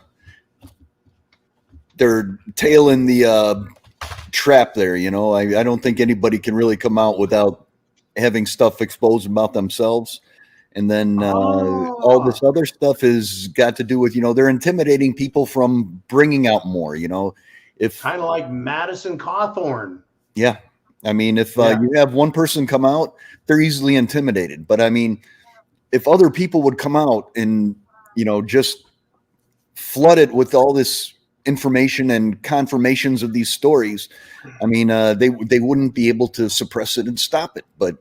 tail in the trap there. You know, I don't think anybody can really come out without having stuff exposed about themselves. And then all this other stuff is got to do with, you know, they're intimidating people from bringing out more, you know, if kind of like Madison Cawthorn. Yeah. I mean, if you have one person come out, they're easily intimidated. But I mean, if other people would come out and, you know, just flood it with all this information and confirmations of these stories, I mean, they wouldn't be able to suppress it and stop it. But,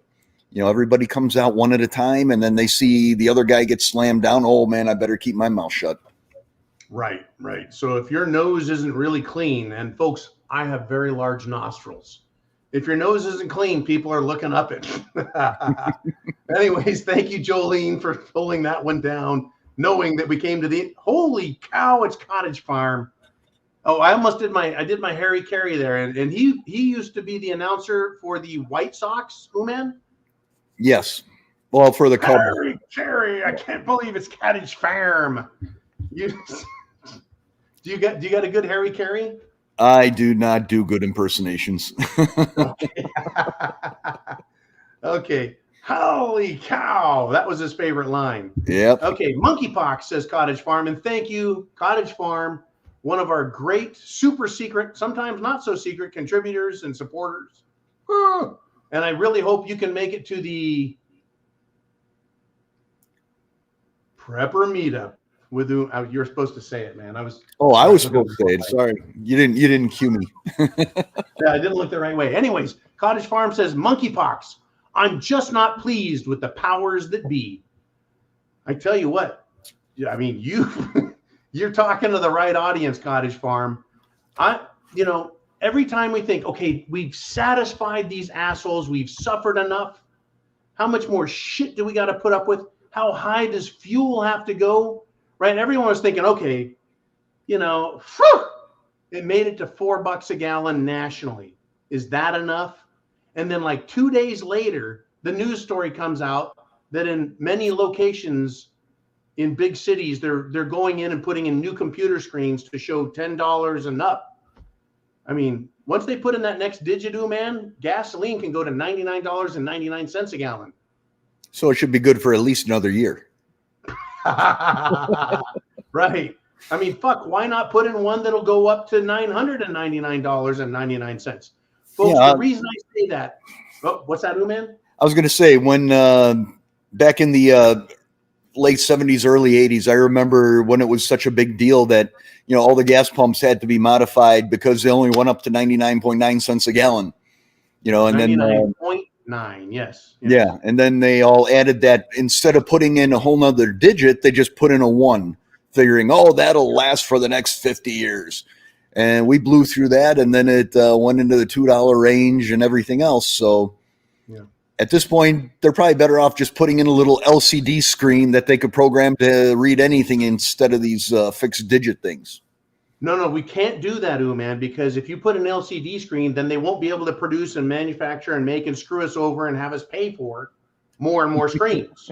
you know, everybody comes out one at a time, and then they see the other guy get slammed down. Oh, man, I better keep my mouth shut. Right. So if your nose isn't really clean, and folks, I have very large nostrils. If your nose isn't clean, people are looking up it. Anyways, thank you, Jolene, for pulling that one down, knowing that we came to the holy cow, it's Cottage Farm. Oh, I did my Harry Carey there, and he used to be the announcer for the White Sox, man. Yes. Well, for the Cubs. Harry Carey, I can't believe it's Cottage Farm. Do you got a good Harry Carey? I do not do good impersonations. Okay. Holy cow. That was his favorite line. Yep. Okay. Monkeypox, says Cottage Farm. And thank you, Cottage Farm, one of our great, super secret, sometimes not so secret contributors and supporters. And I really hope you can make it to the Prepper meetup with who you're supposed to say it, man. I was supposed to say it. Sorry. You didn't cue me. Yeah, I didn't look the right way. Anyways, Cottage Farm says, Monkeypox, I'm just not pleased with the powers that be. I tell you what, I mean, you're talking to the right audience, Cottage Farm. Every time we think, okay, we've satisfied these assholes, we've suffered enough. How much more shit do we got to put up with? How high does fuel have to go? Right? Everyone was thinking, okay, it made it to $4 a gallon nationally. Is that enough? And then like 2 days later, the news story comes out that in many locations in big cities, they're going in and putting in new computer screens to show $10 and up. I mean, once they put in that next digit, man, gasoline can go to $99.99 a gallon. So it should be good for at least another year. Right. I mean, fuck, why not put in one that'll go up to $999.99? Folks, the reason I say that, what's that, man? I was going to say, when back in the late 70s, early 80s, I remember when it was such a big deal that, all the gas pumps had to be modified because they only went up to 99.9 cents a gallon, and 99.9, yes. Yeah. And then they all added that instead of putting in a whole nother digit, they just put in a 1, figuring, that'll last for the next 50 years. And we blew through that, and then it went into the $2 range and everything else. So at this point, they're probably better off just putting in a little LCD screen that they could program to read anything instead of these fixed digit things. No, we can't do that, man, because if you put an LCD screen, then they won't be able to produce and manufacture and make and screw us over and have us pay for more and more screens.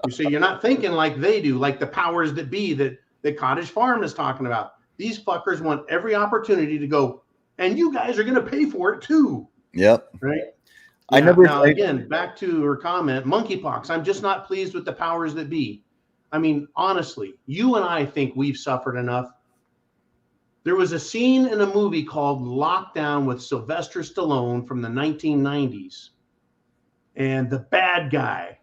You see, you're not thinking like they do, like the powers that be that Cottage Farm is talking about. These fuckers want every opportunity to go, and you guys are going to pay for it too. Yep. Right. Again, back to her comment, monkeypox. I'm just not pleased with the powers that be. I mean, honestly, you and I think we've suffered enough. There was a scene in a movie called Lockdown with Sylvester Stallone from the 1990s. And the bad guy,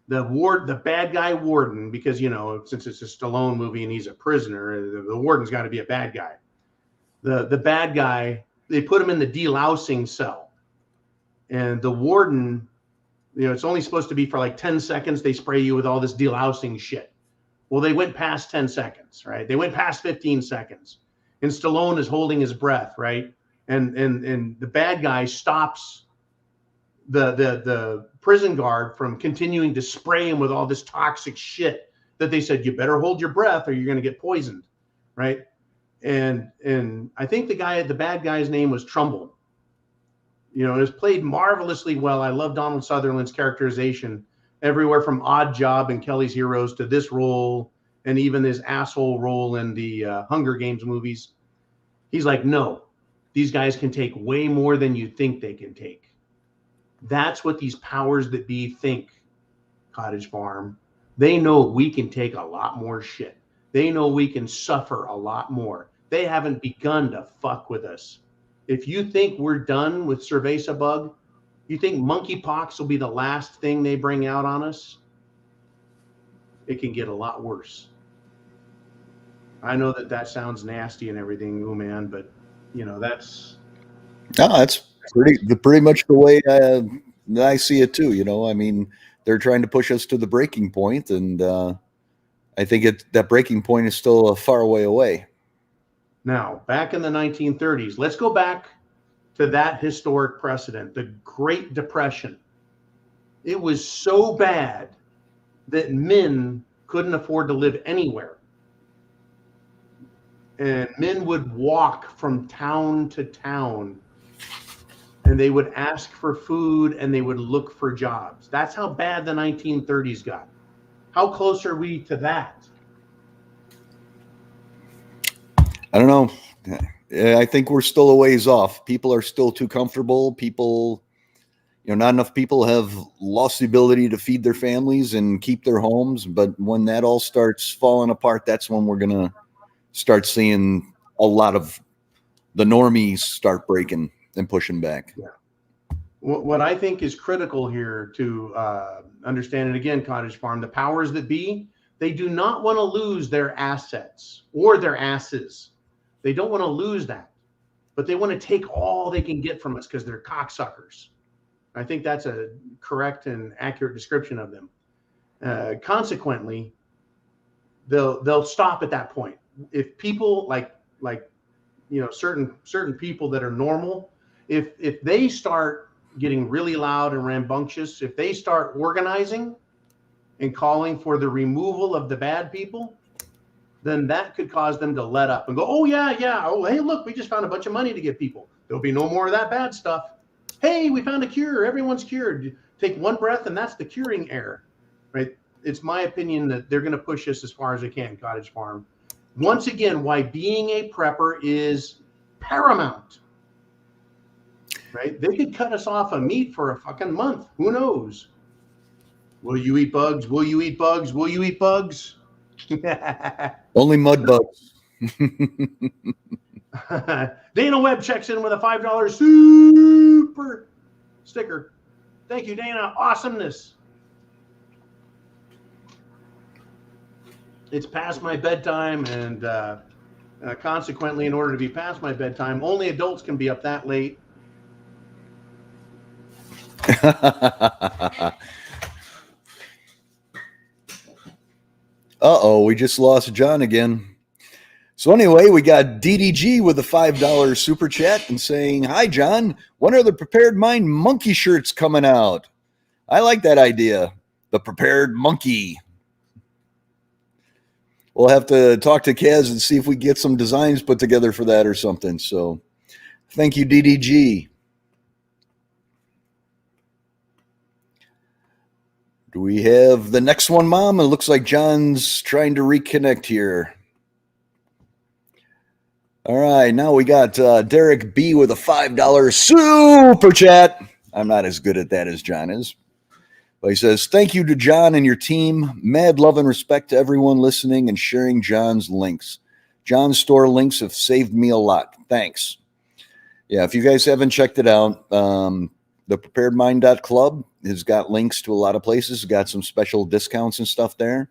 the bad guy warden, because, since it's a Stallone movie and he's a prisoner, the warden's got to be a bad guy. The bad guy, they put him in the delousing cell. And the warden, it's only supposed to be for like 10 seconds. They spray you with all this delousing shit. Well, they went past 10 seconds, right? They went past 15 seconds. And Stallone is holding his breath, right? And the bad guy stops the prison guard from continuing to spray him with all this toxic shit that they said, you better hold your breath or you're going to get poisoned, right? And I think the bad guy's name was Trumbull. You know, it was played marvelously well. I love Donald Sutherland's characterization, everywhere from Odd Job and Kelly's Heroes to this role, and even this asshole role in the Hunger Games movies. He's like, no, these guys can take way more than you think they can take. That's what these powers that be think, Cottage Farm. They know we can take a lot more shit. They know we can suffer a lot more. They haven't begun to fuck with us. If you think we're done with Cerveza bug, you think monkeypox will be the last thing they bring out on us? It can get a lot worse. I know that sounds nasty and everything, ooh man, but you know, that's pretty much the way I see it too. You know, I mean, they're trying to push us to the breaking point, and I think that breaking point is still a far way away. Now, back in the 1930s, let's go back to that historic precedent, the Great Depression. It was so bad that men couldn't afford to live anywhere. And men would walk from town to town, and they would ask for food and they would look for jobs. That's how bad the 1930s got. How close are we to that? I don't know. I think we're still a ways off. People are still too comfortable. People, you know, not enough people have lost the ability to feed their families and keep their homes. But when that all starts falling apart, that's when we're going to start seeing a lot of the normies start breaking and pushing back. Yeah. What I think is critical here to understand, and again, Cottage Farm, the powers that be, they do not want to lose their assets or their asses. They don't want to lose that, but they want to take all they can get from us because they're cocksuckers. I think that's a correct and accurate description of them. Consequently, they'll stop at that point. If people like you know, certain people that are normal, if they start getting really loud and rambunctious, if they start organizing and calling for the removal of the bad people, then that could cause them to let up and go, oh yeah, oh hey, look, we just found a bunch of money to give people. There'll be no more of that bad stuff. Hey, we found a cure. Everyone's cured. Take one breath and that's the curing air, right? It's my opinion that they're going to push us as far as they can, Cottage Farm. Once again, why being a prepper is paramount, right? They could cut us off of meat for a fucking month. Who knows? Will you eat bugs? Will you eat bugs? Will you eat bugs? Only mud bugs. Dana Webb checks in with a $5 super sticker. Thank you, Dana. Awesomeness. It's past my bedtime, and consequently, in order to be past my bedtime, only adults can be up that late. Uh-oh, we just lost John again. So anyway, we got DDG with a $5 super chat and saying, hi, John. When are the Prepared Mind monkey shirts coming out? I like that idea. The Prepared Monkey. We'll have to talk to Kaz and see if we get some designs put together for that or something. So thank you, DDG. Do we have the next one, Mom? It looks like John's trying to reconnect here. All right, now we got Derek B with a $5 super chat. I'm not as good at that as John is. But he says, thank you to John and your team. Mad love and respect to everyone listening and sharing John's links. John's store links have saved me a lot. Thanks. Yeah, if you guys haven't checked it out, thepreparedmind.club has got links to a lot of places. Got some special discounts and stuff there.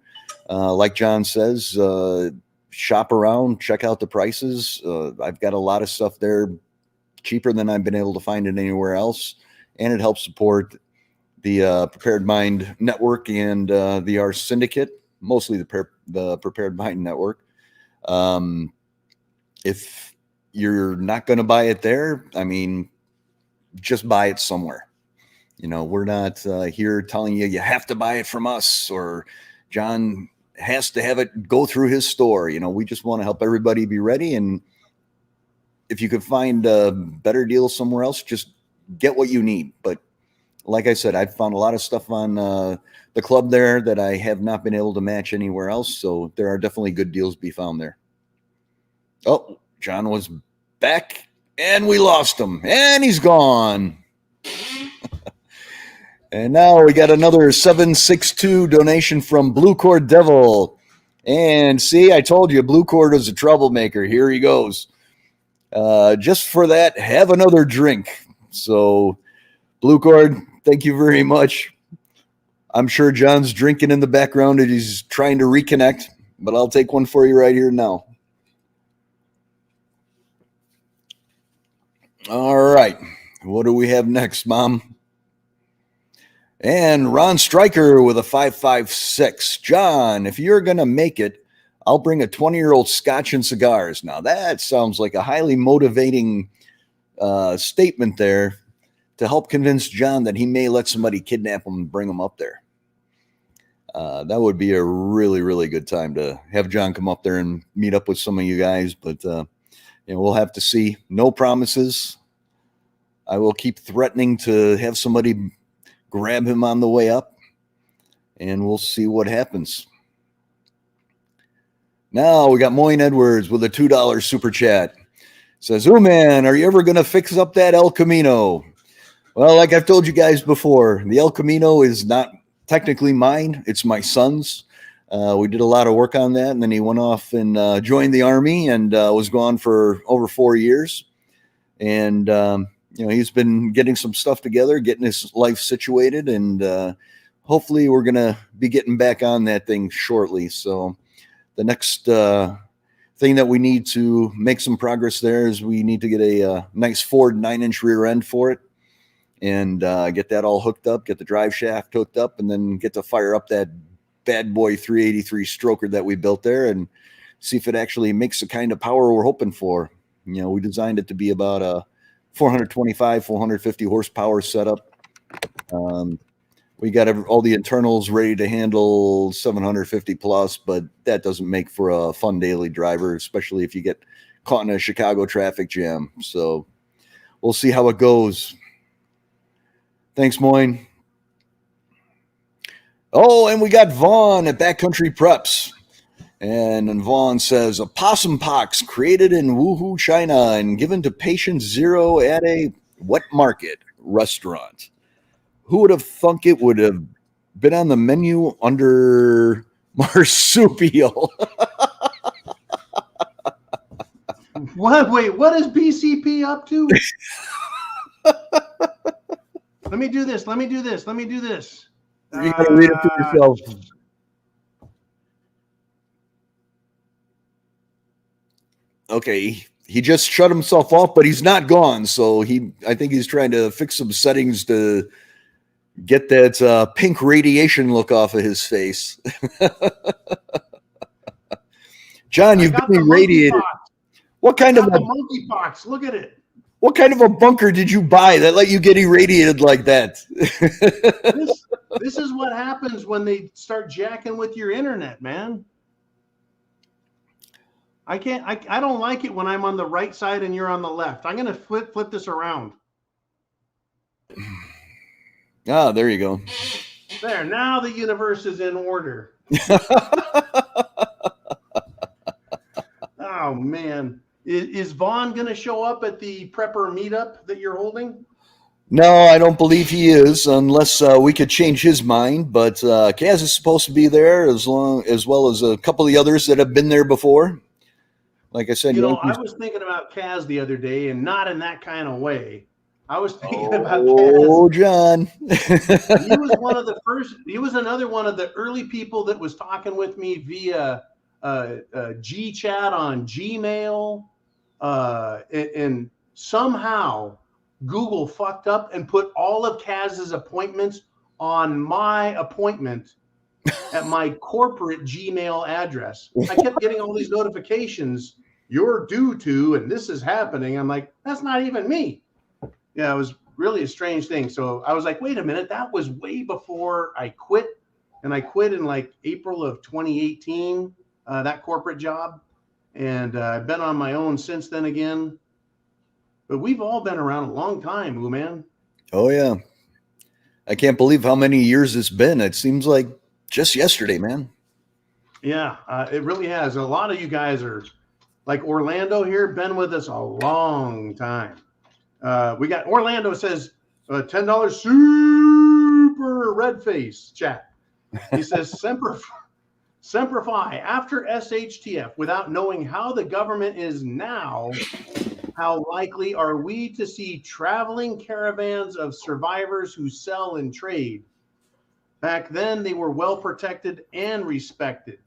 Like John says, shop around, check out the prices. I've got a lot of stuff there cheaper than I've been able to find it anywhere else. And it helps support the Prepared Mind Network and the R Syndicate, mostly the Prepared Mind Network. If you're not going to buy it there, I mean, just buy it somewhere. We're not here telling you have to buy it from us, or John has to have it go through his store. We just want to help everybody be ready. And if you could find a better deal somewhere else, just get what you need. But like I said, I've found a lot of stuff on the club there that I have not been able to match anywhere else. So there are definitely good deals to be found there. Oh, John was back and we lost him and he's gone. And now we got another 762 donation from Blue Cord Devil. And see, I told you Blue Cord is a troublemaker. Here he goes. Just for that, have another drink. So Blue Cord, thank you very much. I'm sure John's drinking in the background and he's trying to reconnect, but I'll take one for you right here now. All right. What do we have next, Mom? And Ron Stryker with a 556. John, if you're going to make it, I'll bring a 20-year-old scotch and cigars. Now, that sounds like a highly motivating statement there to help convince John that he may let somebody kidnap him and bring him up there. That would be a really, really good time to have John come up there and meet up with some of you guys. But we'll have to see. No promises. I will keep threatening to have somebody grab him on the way up, and we'll see what happens. Now we got Moyne Edwards with a $2 super chat. Says, "Oh man, are you ever going to fix up that El Camino?" Well, like I've told you guys before, the El Camino is not technically mine. It's my son's. We did a lot of work on that, and then he went off and joined the Army and was gone for over 4 years. And he's been getting some stuff together, getting his life situated, and hopefully we're going to be getting back on that thing shortly. So the next thing that we need to make some progress there is we need to get a nice Ford 9-inch rear end for it and get that all hooked up, get the drive shaft hooked up, and then get to fire up that bad boy 383 stroker that we built there and see if it actually makes the kind of power we're hoping for. We designed it to be about a 425, 450 horsepower setup. We got all the internals ready to handle 750 plus, but that doesn't make for a fun daily driver, especially if you get caught in a Chicago traffic jam. So we'll see how it goes. Thanks, Moyne. Oh, and we got Vaughn at Backcountry Preps. And Vaughn says, opossum pox created in Wuhu, China, and given to patient 0 at a wet market restaurant. Who would have thunk it would have been on the menu under marsupial? What? Wait, what is BCP up to? Let me do this. You got to read it for yourself. Okay, he just shut himself off, but he's not gone. So I think he's trying to fix some settings to get that pink radiation look off of his face. John, you've been irradiated. What kind of a monkeypox? Look at it. What kind of a bunker did you buy that let you get irradiated like that? This is what happens when they start jacking with your internet, man. I don't like it when I'm on the right side and you're on the left. I'm going to flip this around. Ah, there you go. There, now the universe is in order. Oh, man. Is Vaughn going to show up at the prepper meetup that you're holding? No, I don't believe he is, unless we could change his mind. But Kaz is supposed to be there as well as a couple of the others that have been there before. Like I said, I was thinking about Kaz the other day, and not in that kind of way. I was thinking about Kaz. Oh, John. He was one of the first. He was another one of the early people that was talking with me via G-Chat on Gmail, and somehow Google fucked up and put all of Kaz's appointments on my appointment at my corporate Gmail address. I kept getting all these notifications. You're due to, and this is happening. I'm like, that's not even me. Yeah, it was really a strange thing. So I was like, wait a minute, that was way before I quit. And I quit in like April of 2018, that corporate job. And I've been on my own since then again. But we've all been around a long time, Ooh, man. Oh, yeah. I can't believe how many years it's been. It seems like just yesterday, man. Yeah, it really has. A lot of you guys are like Orlando here, been with us a long time. We got Orlando says $10 super red face chat. He says Semper Fi after SHTF without knowing how the government is now. How likely are we to see traveling caravans of survivors who sell and trade? Back then, they were well protected and respected.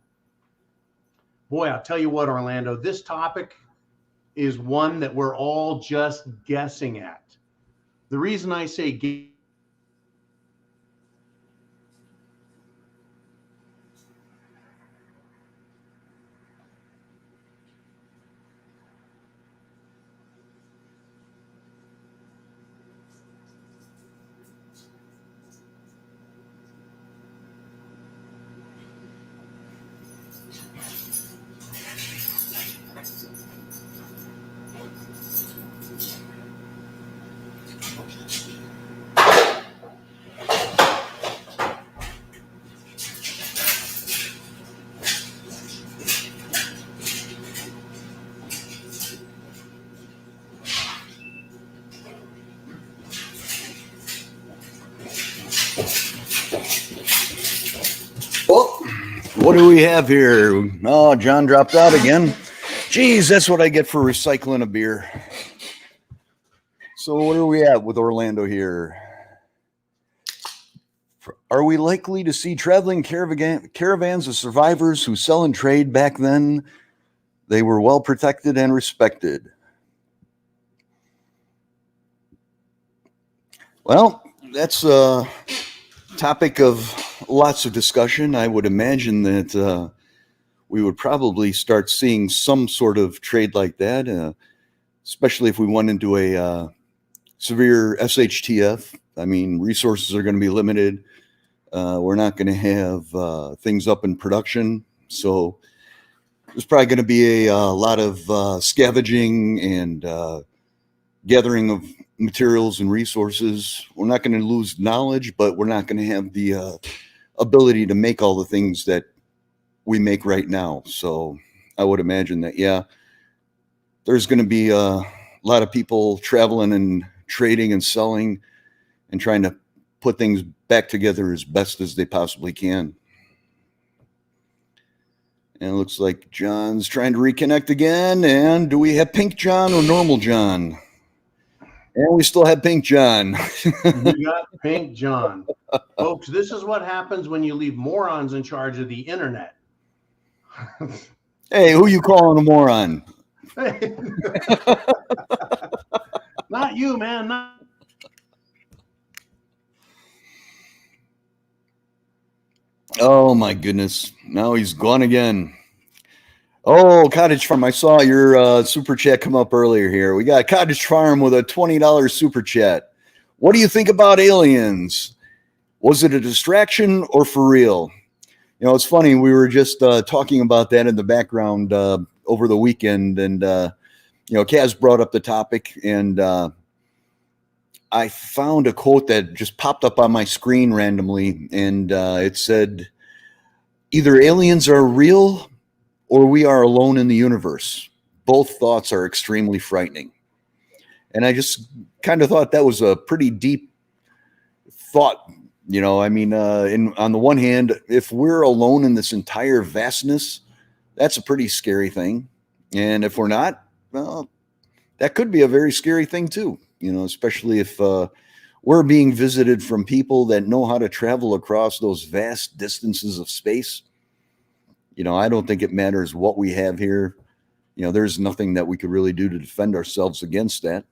Boy, I'll tell you what, Orlando, this topic is one that we're all just guessing at. The reason I say What do we have here? Oh, John dropped out again. Geez, that's what I get for recycling a beer. So what are we at with Orlando here? Are we likely to see traveling caravans of survivors who sell and trade? Back then, they were well protected and respected. Well, that's a topic of lots of discussion. I would imagine that we would probably start seeing some sort of trade like that, especially if we went into a severe SHTF. I mean, resources are going to be limited. We're not going to have things up in production. So there's probably going to be a lot of scavenging and gathering of materials and resources. We're not going to lose knowledge, but we're not going to have the ability to make all the things that we make right now. So I would imagine that, yeah, there's going to be a lot of people traveling and trading and selling and trying to put things back together as best as they possibly can. And it looks like John's trying to reconnect again. And do we have Pink John or Normal John? And we still have Pink John. You got Pink John. Folks, this is what happens when you leave morons in charge of the internet. Hey, who you calling a moron? Not you, man. Not. Oh, my goodness. Now he's gone again. Oh, Cottage Farm. I saw your super chat come up earlier here. We got Cottage Farm with a $20 super chat. What do you think about aliens? Was it a distraction or for real? You know, it's funny. We were just talking about that in the background over the weekend. And, you know, Kaz brought up the topic. And I found a quote that just popped up on my screen randomly. And it said, either aliens are real or we are alone in the universe. Both thoughts are extremely frightening. And I just kind of thought that was a pretty deep thought. You know, I mean, on the one hand, if we're alone in this entire vastness, that's a pretty scary thing. And if we're not, well, that could be a very scary thing too. You know, especially if we're being visited from people that know how to travel across those vast distances of space. You know, I don't think it matters what we have here. You know, there's nothing that we could really do to defend ourselves against that.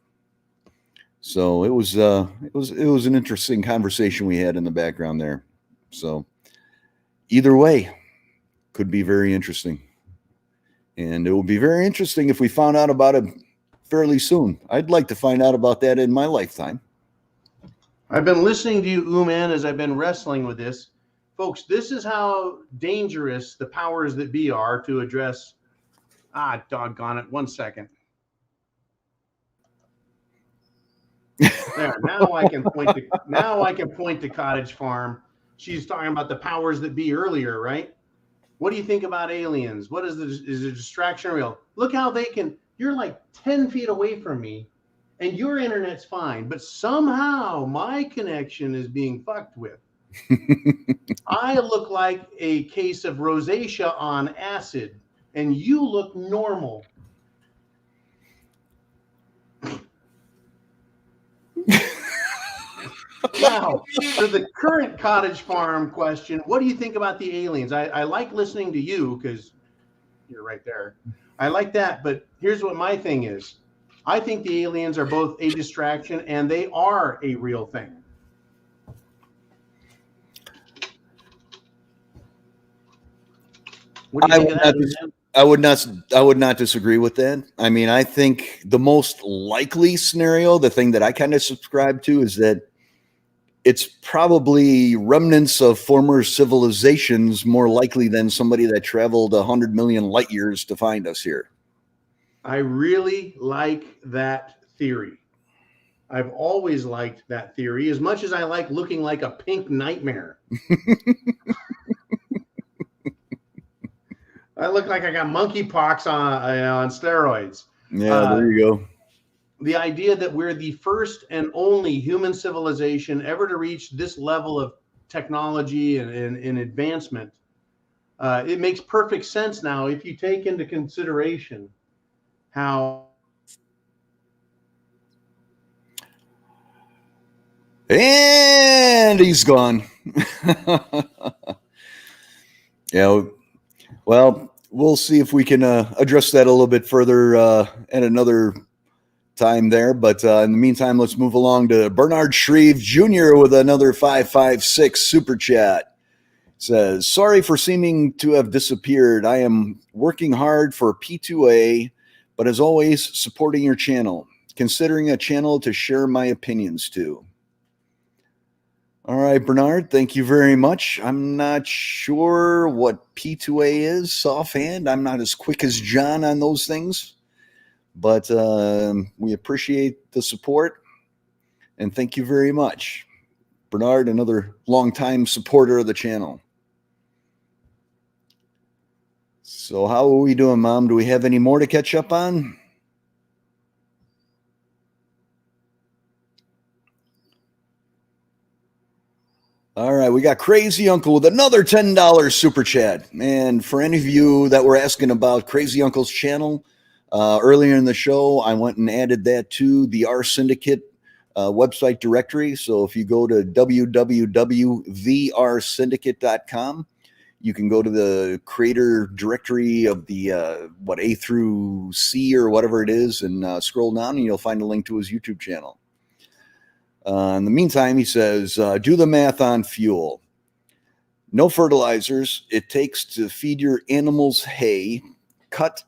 So it was an interesting conversation we had in the background there. So either way, could be very interesting. And it will be very interesting if we found out about it fairly soon. I'd like to find out about that in my lifetime. I've been listening to you, Uman, as I've been wrestling with this. Folks, this is how dangerous the powers that be are to address. Doggone it. 1 second. There. Now I can point to Cottage Farm. She's talking about the powers that be earlier, right? What do you think about aliens? What is a distraction real? Look how they can. You're like 10 feet away from me, and your internet's fine, but somehow my connection is being fucked with. I look like a case of rosacea on acid, and you look normal. Now, for the current Cottage Farm question, what do you think about the aliens? I like listening to you because you're right there. I like that, but here's what my thing is. I think the aliens are both a distraction and they are a real thing. What do you think of that? I would not disagree with that. I mean, I think the most likely scenario, the thing that I kind of subscribe to, is that it's probably remnants of former civilizations, more likely than somebody that traveled 100 million light years to find us here. I really like that theory. I've always liked that theory as much as I like looking like a pink nightmare. I look like I got monkeypox on steroids. Yeah, there you go. The idea that we're the first and only human civilization ever to reach this level of technology and advancement, it makes perfect sense now if you take into consideration how. And he's gone. Yeah. Well, we'll see if we can address that a little bit further at another time there. But in the meantime, let's move along to Bernard Shreve Jr. with another 556 super chat. It says, sorry for seeming to have disappeared. I am working hard for P2A, but as always, supporting your channel, considering a channel to share my opinions to. All right, Bernard, thank you very much. I'm not sure what P2A is offhand. I'm not as quick as John on those things, but we appreciate the support, and thank you very much. Bernard, another longtime supporter of the channel. So how are we doing, Mom? Do we have any more to catch up on? All right, we got Crazy Uncle with another $10 super chat. And for any of you that were asking about Crazy Uncle's channel, earlier in the show, I went and added that to the R Syndicate website directory. So if you go to www.thersyndicate.com, you can go to the creator directory of the A through C or whatever it is, and scroll down, and you'll find a link to his YouTube channel. In the meantime, he says, do the math on fuel. No fertilizers. It takes to feed your animals hay, cut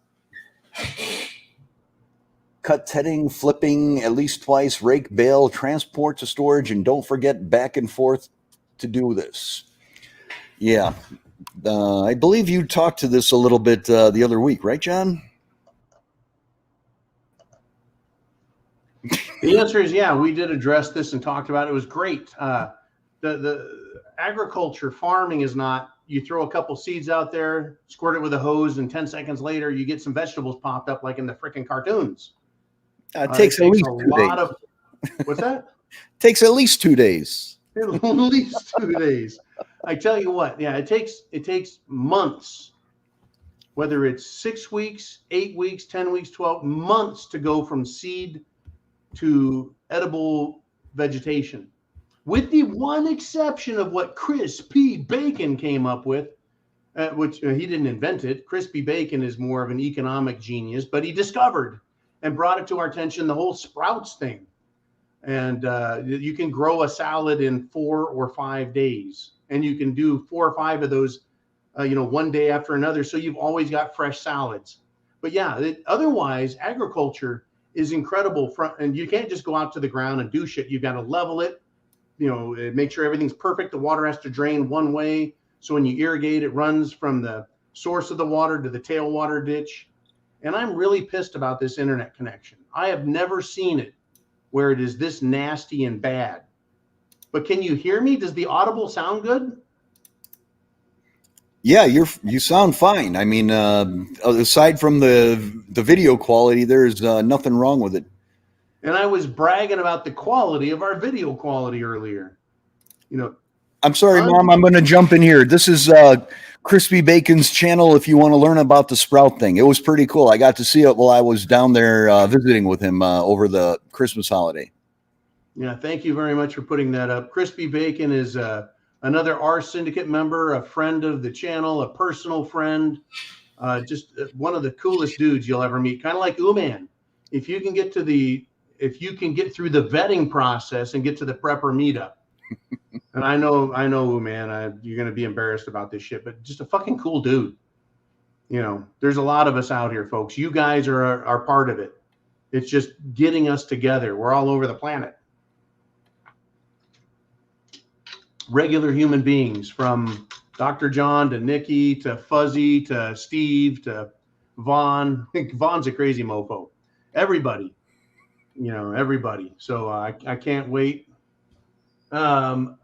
tedding, flipping at least twice, rake, bale, transport to storage, and don't forget back and forth to do this. Yeah. I believe you talked to this a little bit the other week, right, John? The answer is yeah, we did address this and talked about it. It was great. The agriculture, farming is not, you throw a couple seeds out there, squirt it with a hose, and 10 seconds later you get some vegetables popped up like in the freaking cartoons. It takes at least 2 days. What's that? Takes at least 2 days. At least 2 days. I tell you what, yeah, it takes months, whether it's 6 weeks, 8 weeks, 10 weeks, 12 months to go from seed to edible vegetation, with the one exception of what Chris P. Bacon came up with, which he didn't invent it. Chris P. Bacon is more of an economic genius, but he discovered and brought it to our attention the whole sprouts thing. And you can grow a salad in 4 or 5 days, and you can do 4 or 5 of those, one day after another. So you've always got fresh salads. But yeah, otherwise agriculture is incredible. And you can't just go out to the ground and do shit. You've got to level it. make sure everything's perfect. The water has to drain one way. So when you irrigate, it runs from the source of the water to the tailwater ditch. And I'm really pissed about this internet connection. I have never seen it where it is this nasty and bad. But can you hear me? Does the audible sound good? Yeah, you sound fine. I mean, aside from the video quality, there's nothing wrong with it. And I was bragging about the quality of our video quality earlier. I'm sorry, Mom. I'm going to jump in here. This is Crispy Bacon's channel if you want to learn about the sprout thing. It was pretty cool. I got to see it while I was down there visiting with him over the Christmas holiday. Yeah, thank you very much for putting that up. Crispy Bacon is another R Syndicate member, a friend of the channel, a personal friend, just one of the coolest dudes you'll ever meet. Kind of like Uman. If you can get through the vetting process and get to the prepper meetup, and I know, Uman, you're going to be embarrassed about this shit, but just a fucking cool dude. There's a lot of us out here, folks. You guys are part of it. It's just getting us together. We're all over the planet. Regular human beings, from Dr. John to Nikki to Fuzzy to Steve to Vaughn. I think Vaughn's a crazy mofo. Everybody, everybody. So I can't wait. Where are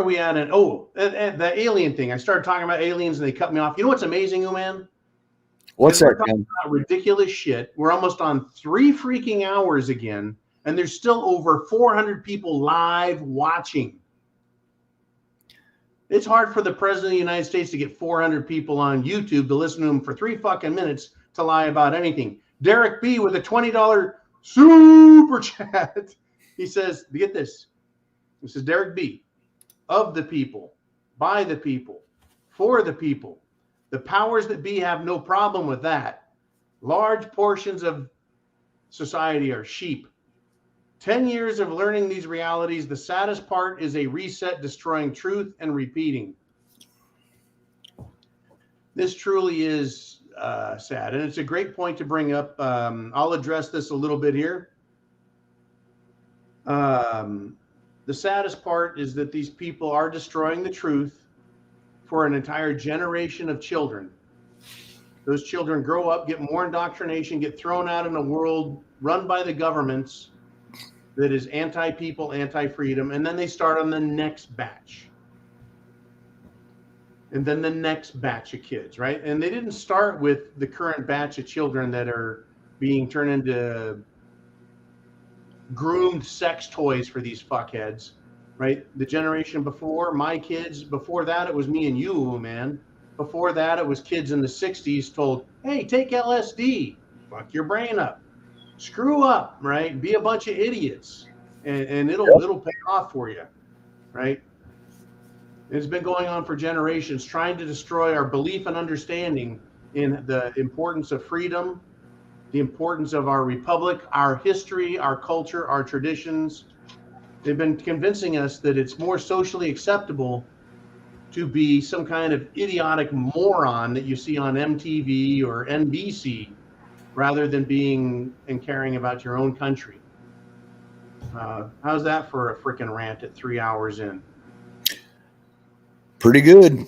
we at? The alien thing. I started talking about aliens and they cut me off. You know what's amazing, man? What's that? Ridiculous shit. We're almost on 3 freaking hours again, and there's still over 400 people live watching. It's hard for the president of the United States to get 400 people on YouTube to listen to him for 3 fucking minutes to lie about anything. Derek B with a $20 super chat. He says, get this. This is Derek B. Of the people, by the people, for the people. The powers that be have no problem with that. Large portions of society are sheep. 10 years of learning these realities, the saddest part is a reset, destroying truth and repeating. This truly is sad, and it's a great point to bring up. I'll address this a little bit here. The saddest part is that these people are destroying the truth for an entire generation of children. Those children grow up, get more indoctrination, get thrown out in a world run by the governments that is anti-people, anti-freedom, and then they start on the next batch. And then the next batch of kids, right? And they didn't start with the current batch of children that are being turned into groomed sex toys for these fuckheads, right? The generation before, my kids, before that, it was me and you, man. Before that, it was kids in the 60s told, hey, take LSD, fuck your brain up, screw up, right? Be a bunch of idiots, and it'll pay off for you, right? It's been going on for generations, trying to destroy our belief and understanding in the importance of freedom, the importance of our republic, our history, our culture, our traditions. They've been convincing us that it's more socially acceptable to be some kind of idiotic moron that you see on MTV or NBC rather than being and caring about your own country. How's that for a freaking rant at 3 hours in? Pretty good.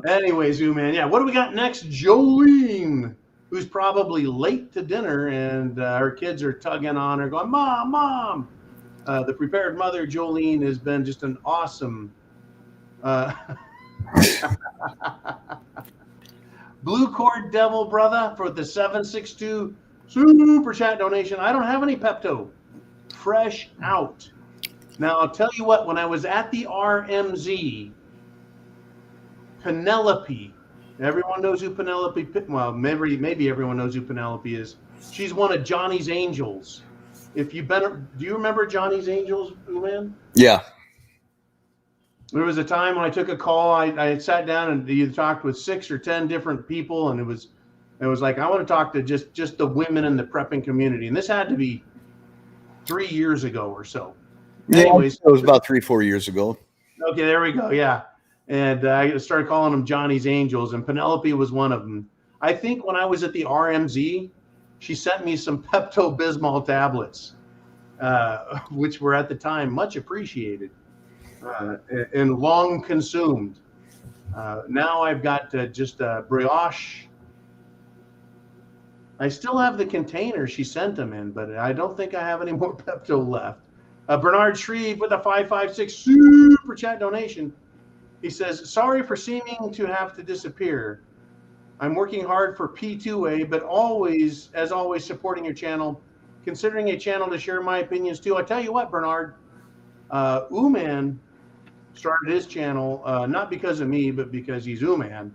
Anyways, man, yeah. What do we got next? Jolene, who's probably late to dinner, and her kids are tugging on her, going, "Mom, Mom." The prepared mother, Jolene, has been just an awesome. Blue Cord Devil, brother, for the 762 super chat donation. I don't have any Pepto. Fresh out. Now, I'll tell you what, when I was at the RMZ, Penelope, everyone knows who Penelope, well, maybe everyone knows who Penelope is. She's one of Johnny's Angels. If you've been, do you remember Johnny's Angels, man? Yeah. There was a time when I took a call, I had sat down and either talked with 6 or 10 different people, and it was like, I want to talk to just the women in the prepping community. And this had to be 3 years ago or so. Anyways, it was about 3-4 years ago. Okay, there we go. Yeah. And I started calling them Johnny's Angels, and Penelope was one of them. I think when I was at the RMZ, she sent me some Pepto-Bismol tablets. which were at the time much appreciated and long consumed. Now I've got just brioche. I still have the container she sent them in, but I don't think I have any more Pepto left. Bernard Shreve with a 556 super chat donation. He says, sorry for seeming to have to disappear. I'm working hard for P2A, but always, as always, supporting your channel, considering a channel to share my opinions too. I tell you what, Bernard, Uman started his channel, not because of me, but because he's Uman.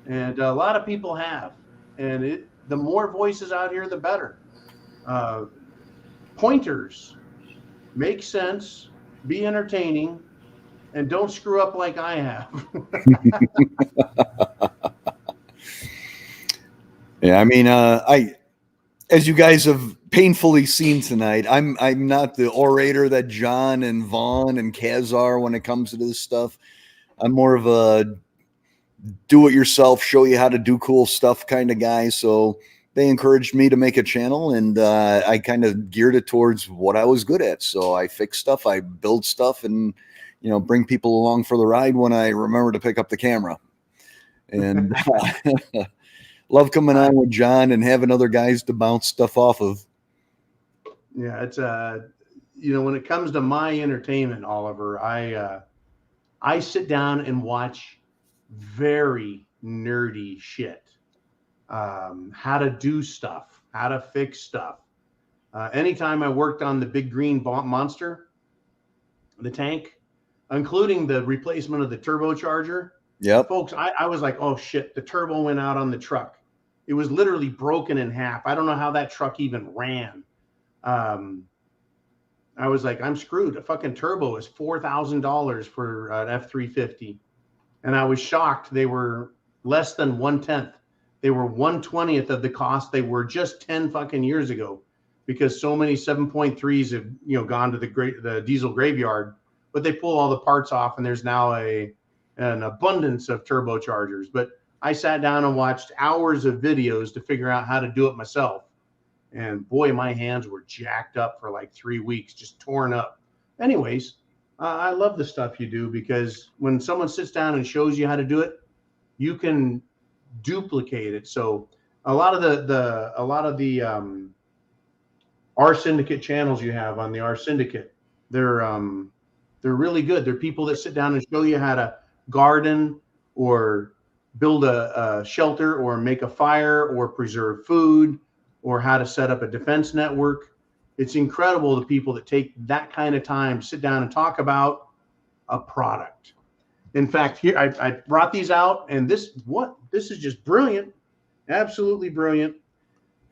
And a lot of people have. And the more voices out here, the better. Pointers. Make sense, be entertaining, and don't screw up like I have. Yeah, I mean, as you guys have painfully seen tonight, I'm not the orator that John and Vaughn and Kaz are when it comes to this stuff. I'm more of a do-it-yourself, show you how to do cool stuff kind of guy. So they encouraged me to make a channel, and I kind of geared it towards what I was good at. So I fix stuff, I build stuff, and bring people along for the ride when I remember to pick up the camera. And love coming on with John and having other guys to bounce stuff off of. Yeah, it's when it comes to my entertainment, Oliver, I sit down and watch very nerdy shit. How to do stuff, how to fix stuff. Anytime I worked on the big green monster, the tank, including the replacement of the turbocharger. Yep. Folks, I was like, oh shit, the turbo went out on the truck. It was literally broken in half. I don't know how that truck even ran. I was like, I'm screwed. A fucking turbo is $4,000 for an F-350. And I was shocked. They were less than 1/10. They were 1/20th of the cost they were just 10 fucking years ago, because so many 7.3s have gone to the diesel graveyard, but they pull all the parts off, and there's now an abundance of turbochargers. But I sat down and watched hours of videos to figure out how to do it myself, and boy, my hands were jacked up for like 3 weeks, just torn up. Anyways, I love the stuff you do, because when someone sits down and shows you how to do it, you can duplicate it. So a lot of the R Syndicate channels you have on the R Syndicate, they're really good. They're people that sit down and show you how to garden or build a shelter or make a fire or preserve food or how to set up a defense network. It's incredible, the people that take that kind of time to sit down and talk about a product. In fact, here I brought these out, and this is just brilliant, absolutely brilliant.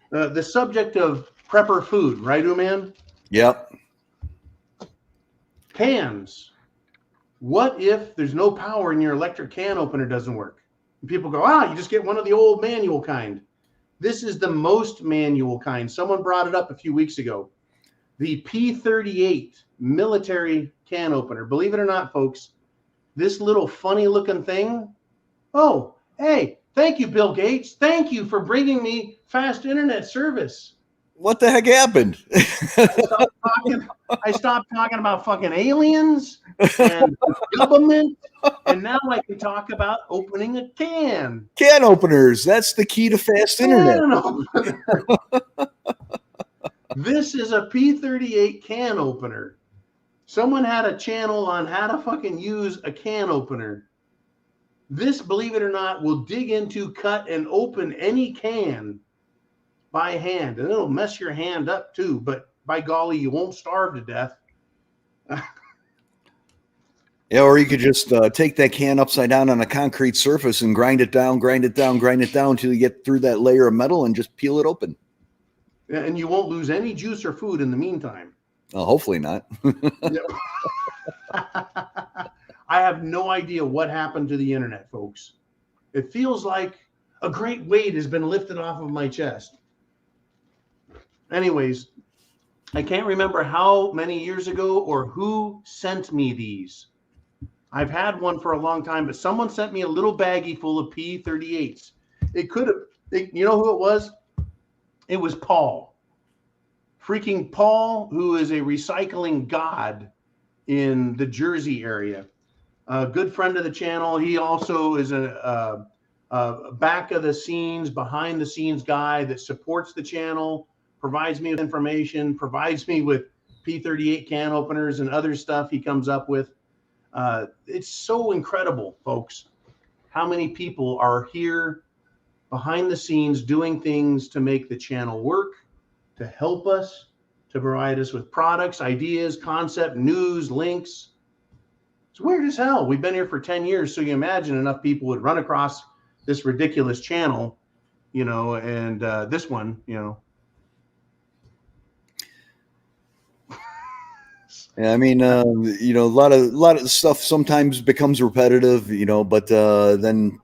The subject of prepper food, right, Uman? Yep. Cans. What if there's no power and your electric can opener doesn't work? And people go, you just get one of the old manual kind. This is the most manual kind. Someone brought it up a few weeks ago. The P38 military can opener. Believe it or not, folks, this little funny looking thing. Oh, hey, thank you, Bill Gates. Thank you for bringing me fast internet service. What the heck happened? I stopped talking about fucking aliens and government, and now I can talk about opening a can. Can openers. That's the key to fast internet. This is a P38 can opener. Someone had a channel on how to fucking use a can opener. This, believe it or not, will dig into, cut, and open any can by hand. And it'll mess your hand up too, but by golly, you won't starve to death. Yeah, or you could just take that can upside down on a concrete surface and grind it down until you get through that layer of metal and just peel it open. And you won't lose any juice or food in the meantime. Hopefully not. I have no idea what happened to the internet, folks. It feels like a great weight has been lifted off of my chest. Anyways, I can't remember how many years ago or who sent me these. I've had one for a long time, but someone sent me a little baggie full of P38s. It could have, you know who it was? It was Paul. freaking Paul, who is a recycling god in the Jersey area, a good friend of the channel. He also is a back of the scenes, behind the scenes guy that supports the channel, provides me with information, provides me with P38 can openers and other stuff he comes up with. It's so incredible, folks, how many people are here behind the scenes doing things to make the channel work, to help us, to provide us with products, ideas, concept, news, links. It's weird as hell. We've been here for 10 years, so you imagine enough people would run across this ridiculous channel, you know, and this one, you know. Yeah, I mean, you know, a lot of stuff sometimes becomes repetitive, you know, but then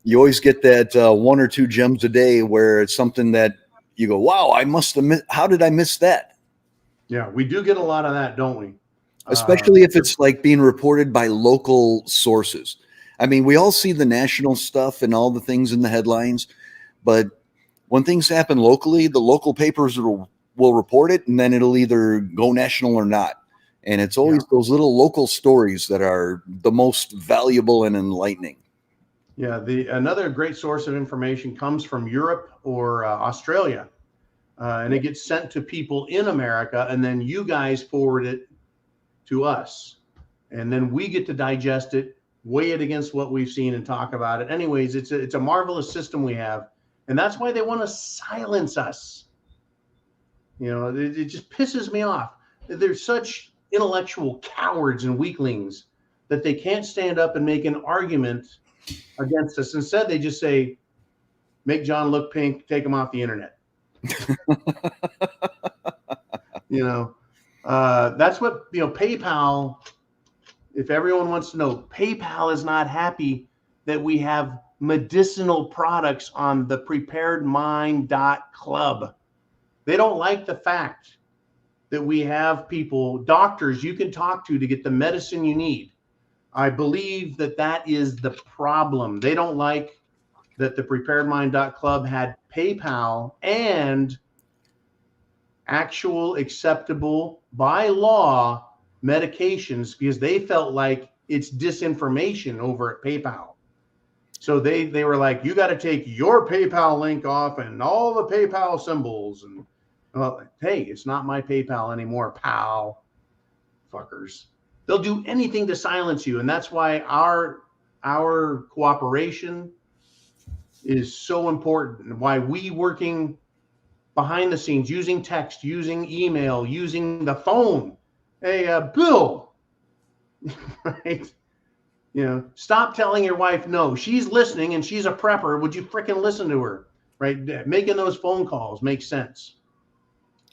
you always get that 1 or 2 gems a day where it's something that you go, wow, I must have missed. How did I miss that? Yeah, we do get a lot of that, don't we? Especially if it's like being reported by local sources. I mean, we all see the national stuff and all the things in the headlines, but when things happen locally, the local papers will report it, and then it'll either go national or not. And it's always those little local stories that are the most valuable and enlightening. Yeah, another great source of information comes from Europe or Australia, and it gets sent to people in America, and then you guys forward it to us, and then we get to digest it, weigh it against what we've seen, and talk about it. Anyways, it's a marvelous system we have, and that's why they want to silence us. You know, it just pisses me off. They're such intellectual cowards and weaklings that they can't stand up and make an argument against us. Instead, they just say, make John look pink, take him off the internet. You know, that's what, you know, PayPal, if everyone wants to know, PayPal is not happy that we have medicinal products on the thepreparedmind.club. They don't like the fact that we have people, doctors you can talk to get the medicine you need. I believe that is the problem. They don't like that the preparedmind.club had PayPal and actual acceptable by law medications, because they felt like it's disinformation over at PayPal. So they were like, you got to take your PayPal link off and all the PayPal symbols. And well, hey, it's not my PayPal anymore, pal. Fuckers. They'll do anything to silence you. And that's why our cooperation is so important, and why we working behind the scenes, using text, using email, using the phone. Hey, Bill, right? You know, stop telling your wife no. She's listening and she's a prepper. Would you fricking listen to her? Right? Making those phone calls makes sense.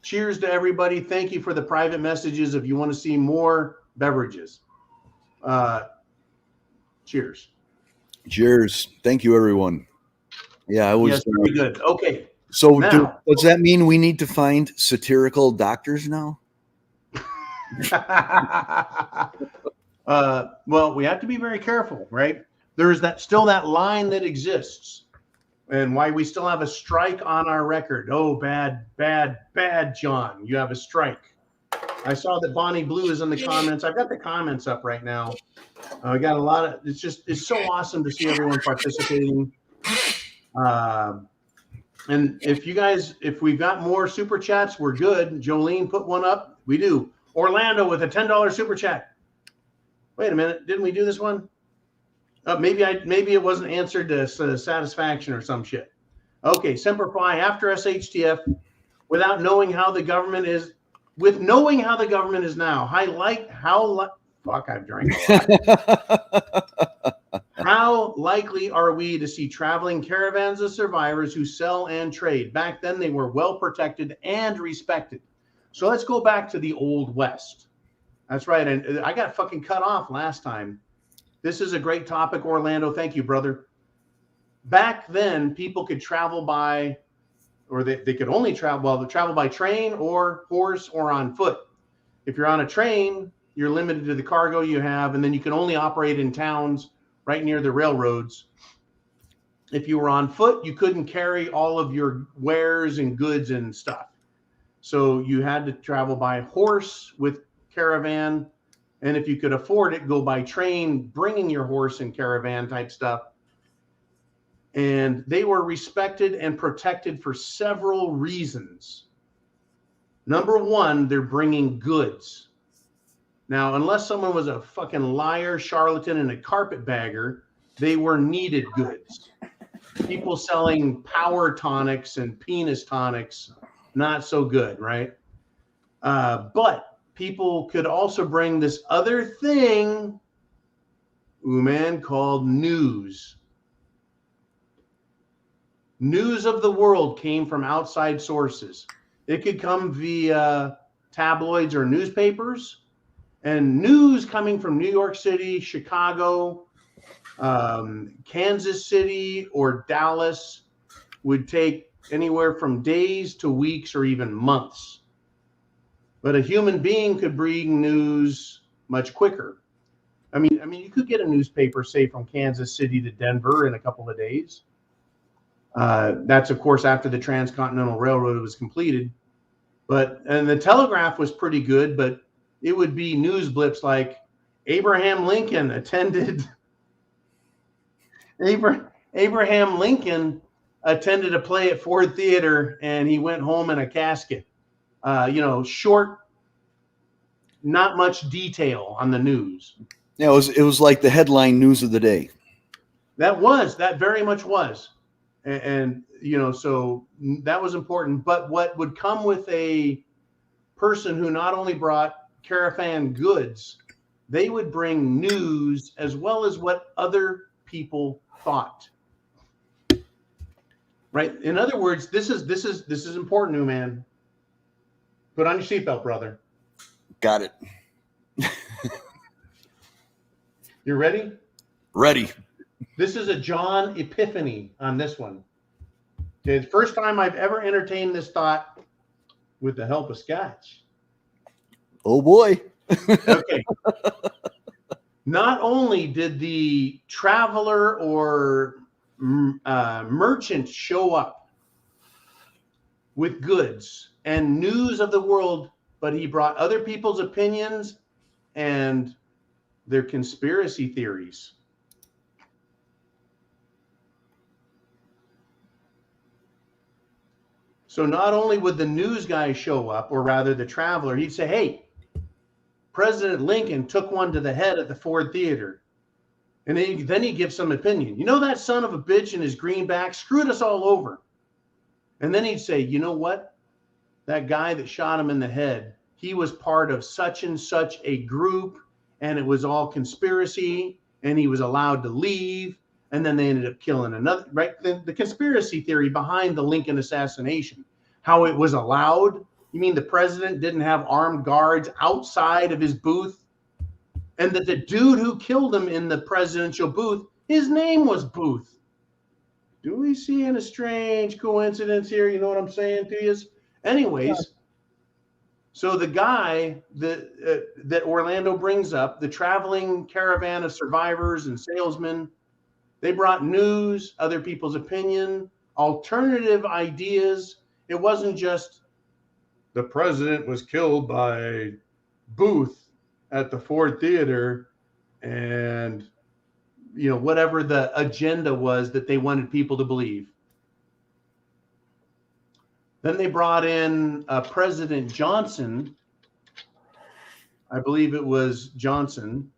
Cheers to everybody. Thank you for the private messages. If you want to see more beverages, cheers. Cheers. Thank you, everyone. Yeah, I was. Yes, very good. Okay. So now, does that mean we need to find satirical doctors now? Well, we have to be very careful, right? There's still that line that exists, and why we still have a strike on our record. Oh, bad, John. You have a strike. I saw that Bonnie Blue is in the comments. I've got the comments up right now. I got a lot of, it's so awesome to see everyone participating. And if we've got more super chats, we're good. Jolene put one up. We do. Orlando with a $10 super chat. Wait a minute. Didn't we do this one? Maybe it wasn't answered to satisfaction or some shit. Okay. Semper Fi after SHTF without knowing how the government is. With knowing how the government is now, fuck, I've drank a lot. How likely are we to see traveling caravans of survivors who sell and trade? Back then, they were well protected and respected. So let's go back to the Old West. That's right. And I got fucking cut off last time. This is a great topic, Orlando. Thank you, brother. Back then, people could travel by, or they could only travel by train or horse or on foot. If you're on a train, you're limited to the cargo you have, and then you can only operate in towns right near the railroads. If you were on foot, you couldn't carry all of your wares and goods and stuff. So you had to travel by horse with caravan. And if you could afford it, go by train, bringing your horse and caravan type stuff. And they were respected and protected for several reasons. Number one, they're bringing goods. Now, unless someone was a fucking liar, charlatan, and a carpetbagger, they were needed goods. People selling power tonics and penis tonics, not so good, right? But people could also bring this other thing, man, called news. News of the world came from outside sources. It could come via tabloids or newspapers, and news coming from New York City, Chicago, Kansas City, or Dallas would take anywhere from days to weeks or even months. But a human being could bring news much quicker. I mean, you could get a newspaper, say, from Kansas City to Denver in a couple of days. That's, of course, after the Transcontinental Railroad was completed. And the telegraph was pretty good, but it would be news blips like Abraham Lincoln attended a play at Ford Theater and he went home in a casket. Short, not much detail on the news. Yeah, it was like the headline news of the day. That very much was. And so that was important. But what would come with a person who not only brought caravan goods, they would bring news as well as what other people thought. Right? In other words, this is important, new man. Put on your seatbelt, brother. Got it. You ready? Ready. This is a John epiphany on this one. Okay, it's the first time I've ever entertained this thought with the help of Scotch. Oh boy. Okay. Not only did the traveler or merchant show up with goods and news of the world, but he brought other people's opinions and their conspiracy theories. So not only would the news guy show up, or rather the traveler, he'd say, hey, President Lincoln took one to the head at the Ford Theater. And then he gives some opinion. You know, that son of a bitch in his greenback screwed us all over. And then he'd say, you know what? That guy that shot him in the head, he was part of such and such a group, and it was all conspiracy, and he was allowed to leave. And then they ended up killing another, right? The conspiracy theory behind the Lincoln assassination, how it was allowed. You mean the president didn't have armed guards outside of his booth? And that the dude who killed him in the presidential booth, his name was Booth. Do we see a strange coincidence here? You know what I'm saying to you? Anyways, so the guy that Orlando brings up, the traveling caravan of survivors and salesmen, they brought news, other people's opinion, alternative ideas. It wasn't just the president was killed by Booth at the Ford Theater and, whatever the agenda was that they wanted people to believe. Then they brought in President Johnson. I believe it was Johnson.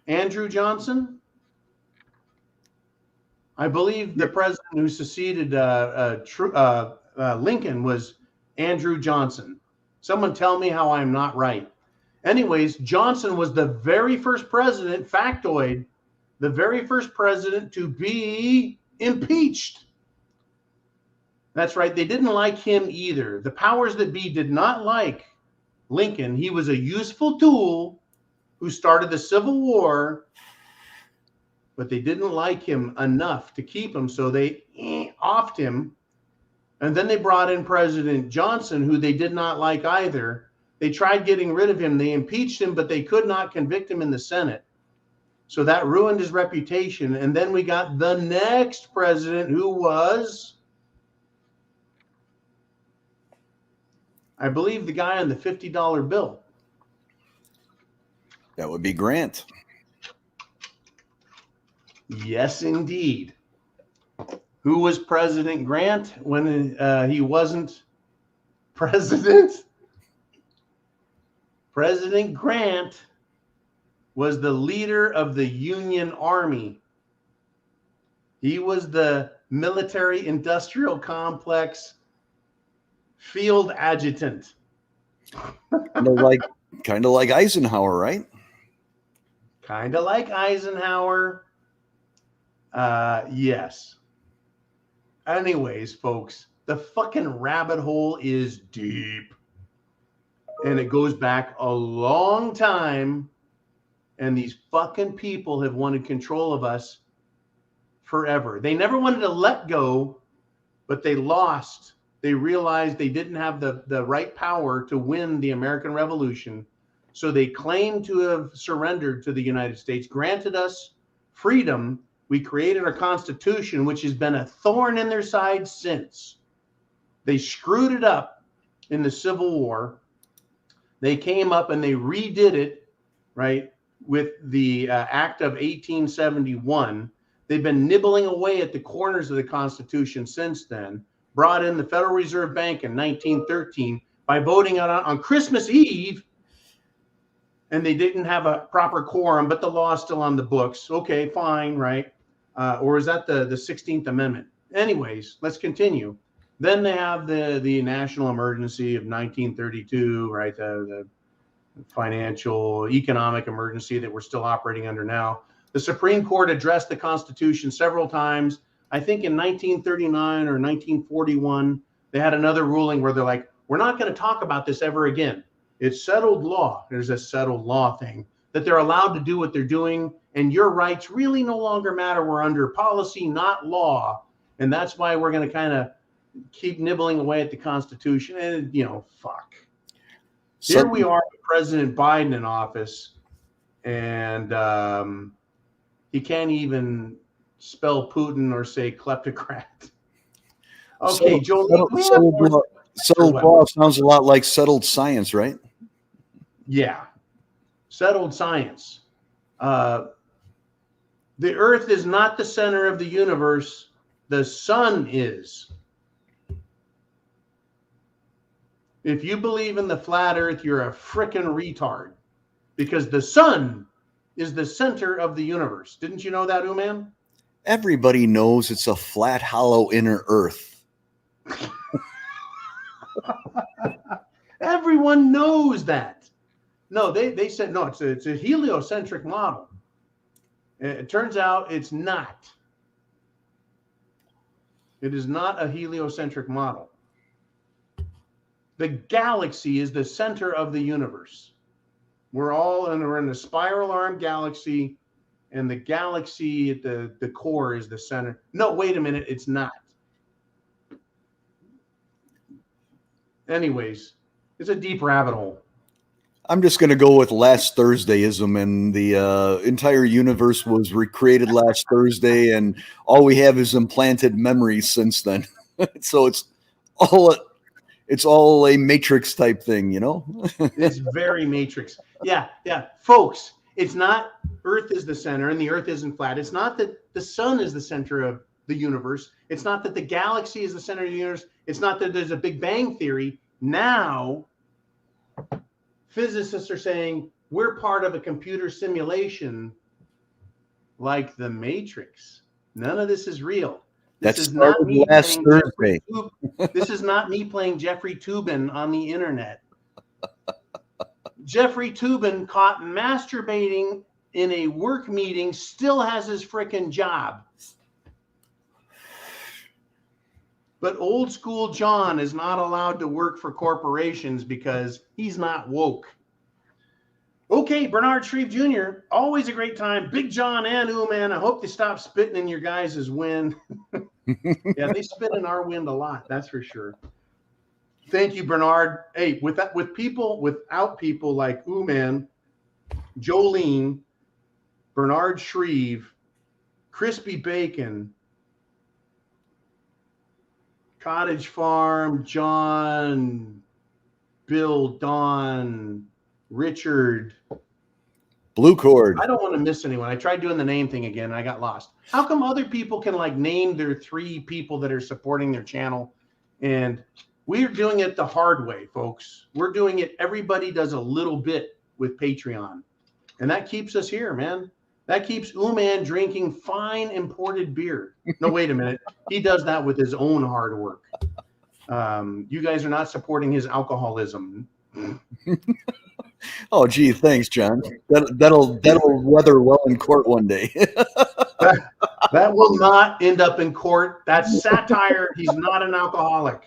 Andrew Johnson. I believe the president who succeeded Lincoln was Andrew Johnson. Someone tell me how I'm not right. Anyways, Johnson was the very first president, factoid, the very first president to be impeached. That's right. They didn't like him either. The powers that be did not like Lincoln. He was a useful tool who started the Civil War, but they didn't like him enough to keep him, so they offed him. And then they brought in President Johnson, who they did not like either. They tried getting rid of him. They impeached him, but they could not convict him in the Senate. So that ruined his reputation. And then we got the next president, who was, I believe the guy on the $50 bill. That would be Grant. Yes, indeed. Who was President Grant when he wasn't president? President Grant was the leader of the Union Army. He was the military-industrial complex field adjutant. Kind of like Eisenhower, right? Kind of like Eisenhower. Yes. Anyways, folks, the fucking rabbit hole is deep. And it goes back a long time. And these fucking people have wanted control of us forever. They never wanted to let go, but they lost. They realized they didn't have the right power to win the American Revolution. So they claimed to have surrendered to the United States, granted us freedom. We created our Constitution, which has been a thorn in their side since. They screwed it up in the Civil War. They came up and they redid it, right, with the Act of 1871. They've been nibbling away at the corners of the Constitution since then, brought in the Federal Reserve Bank in 1913 by voting on Christmas Eve, and they didn't have a proper quorum, but the law is still on the books. Okay, fine, right? Or is that the 16th Amendment? Anyways, let's continue. Then they have the national emergency of 1932, right? The financial, economic emergency that we're still operating under now. The Supreme Court addressed the Constitution several times. I think in 1939 or 1941, they had another ruling where they're like, we're not going to talk about this ever again. It's settled law. There's a settled law thing that they're allowed to do what they're doing, and your rights really no longer matter. We're under policy, not law. And that's why we're going to kind of keep nibbling away at the Constitution. And, fuck. Here we are with President Biden in office, and he can't even spell Putin or say kleptocrat. Okay, Joel. Settled law sounds a lot like settled science, right? Yeah. Settled science. The Earth is not the center of the universe. The sun is. If you believe in the flat Earth, you're a frickin' retard, because the sun is the center of the universe. Didn't you know that, Uman? Everybody knows it's a flat, hollow inner Earth. Everyone knows that. No, they said, no, it's a heliocentric model. It turns out it's not. It is not a heliocentric model. The galaxy is the center of the universe. We're in a spiral arm galaxy, and the galaxy at the core is the center. No, wait a minute, it's not. Anyways, it's a deep rabbit hole. I'm just going to go with last Thursdayism, and the entire universe was recreated last Thursday, and all we have is implanted memories since then. So it's all a Matrix type thing, It's very Matrix. Yeah. Folks, it's not Earth is the center and the Earth isn't flat. It's not that the sun is the center of the universe. It's not that the galaxy is the center of the universe. It's not that there's a Big Bang theory. Now, physicists are saying we're part of a computer simulation like the Matrix. None of this is real. This is not me last Thursday. This is not me playing Jeffrey Toobin on the internet. Jeffrey Toobin, caught masturbating in a work meeting, still has his frickin' job. But old school John is not allowed to work for corporations because he's not woke. Okay, Bernard Shreve Jr., always a great time. Big John and man, I hope they stop spitting in your guys' wind. Yeah, they spit in our wind a lot, that's for sure. Thank you, Bernard. Hey, without people like Uman, Jolene, Bernard Shreve, Crispy Bacon, Cottage Farm, John, Bill, Don, Richard. Blue Cord. I don't want to miss anyone. I tried doing the name thing again and I got lost. How come other people can like name their 3 people that are supporting their channel? And we're doing it the hard way, folks. We're doing it. Everybody does a little bit with Patreon. And that keeps us here, man. That keeps Uman drinking fine imported beer. No, wait a minute. He does that with his own hard work. You guys are not supporting his alcoholism. Oh, gee, thanks, John. That'll weather well in court one day. That will not end up in court. That's satire. He's not an alcoholic.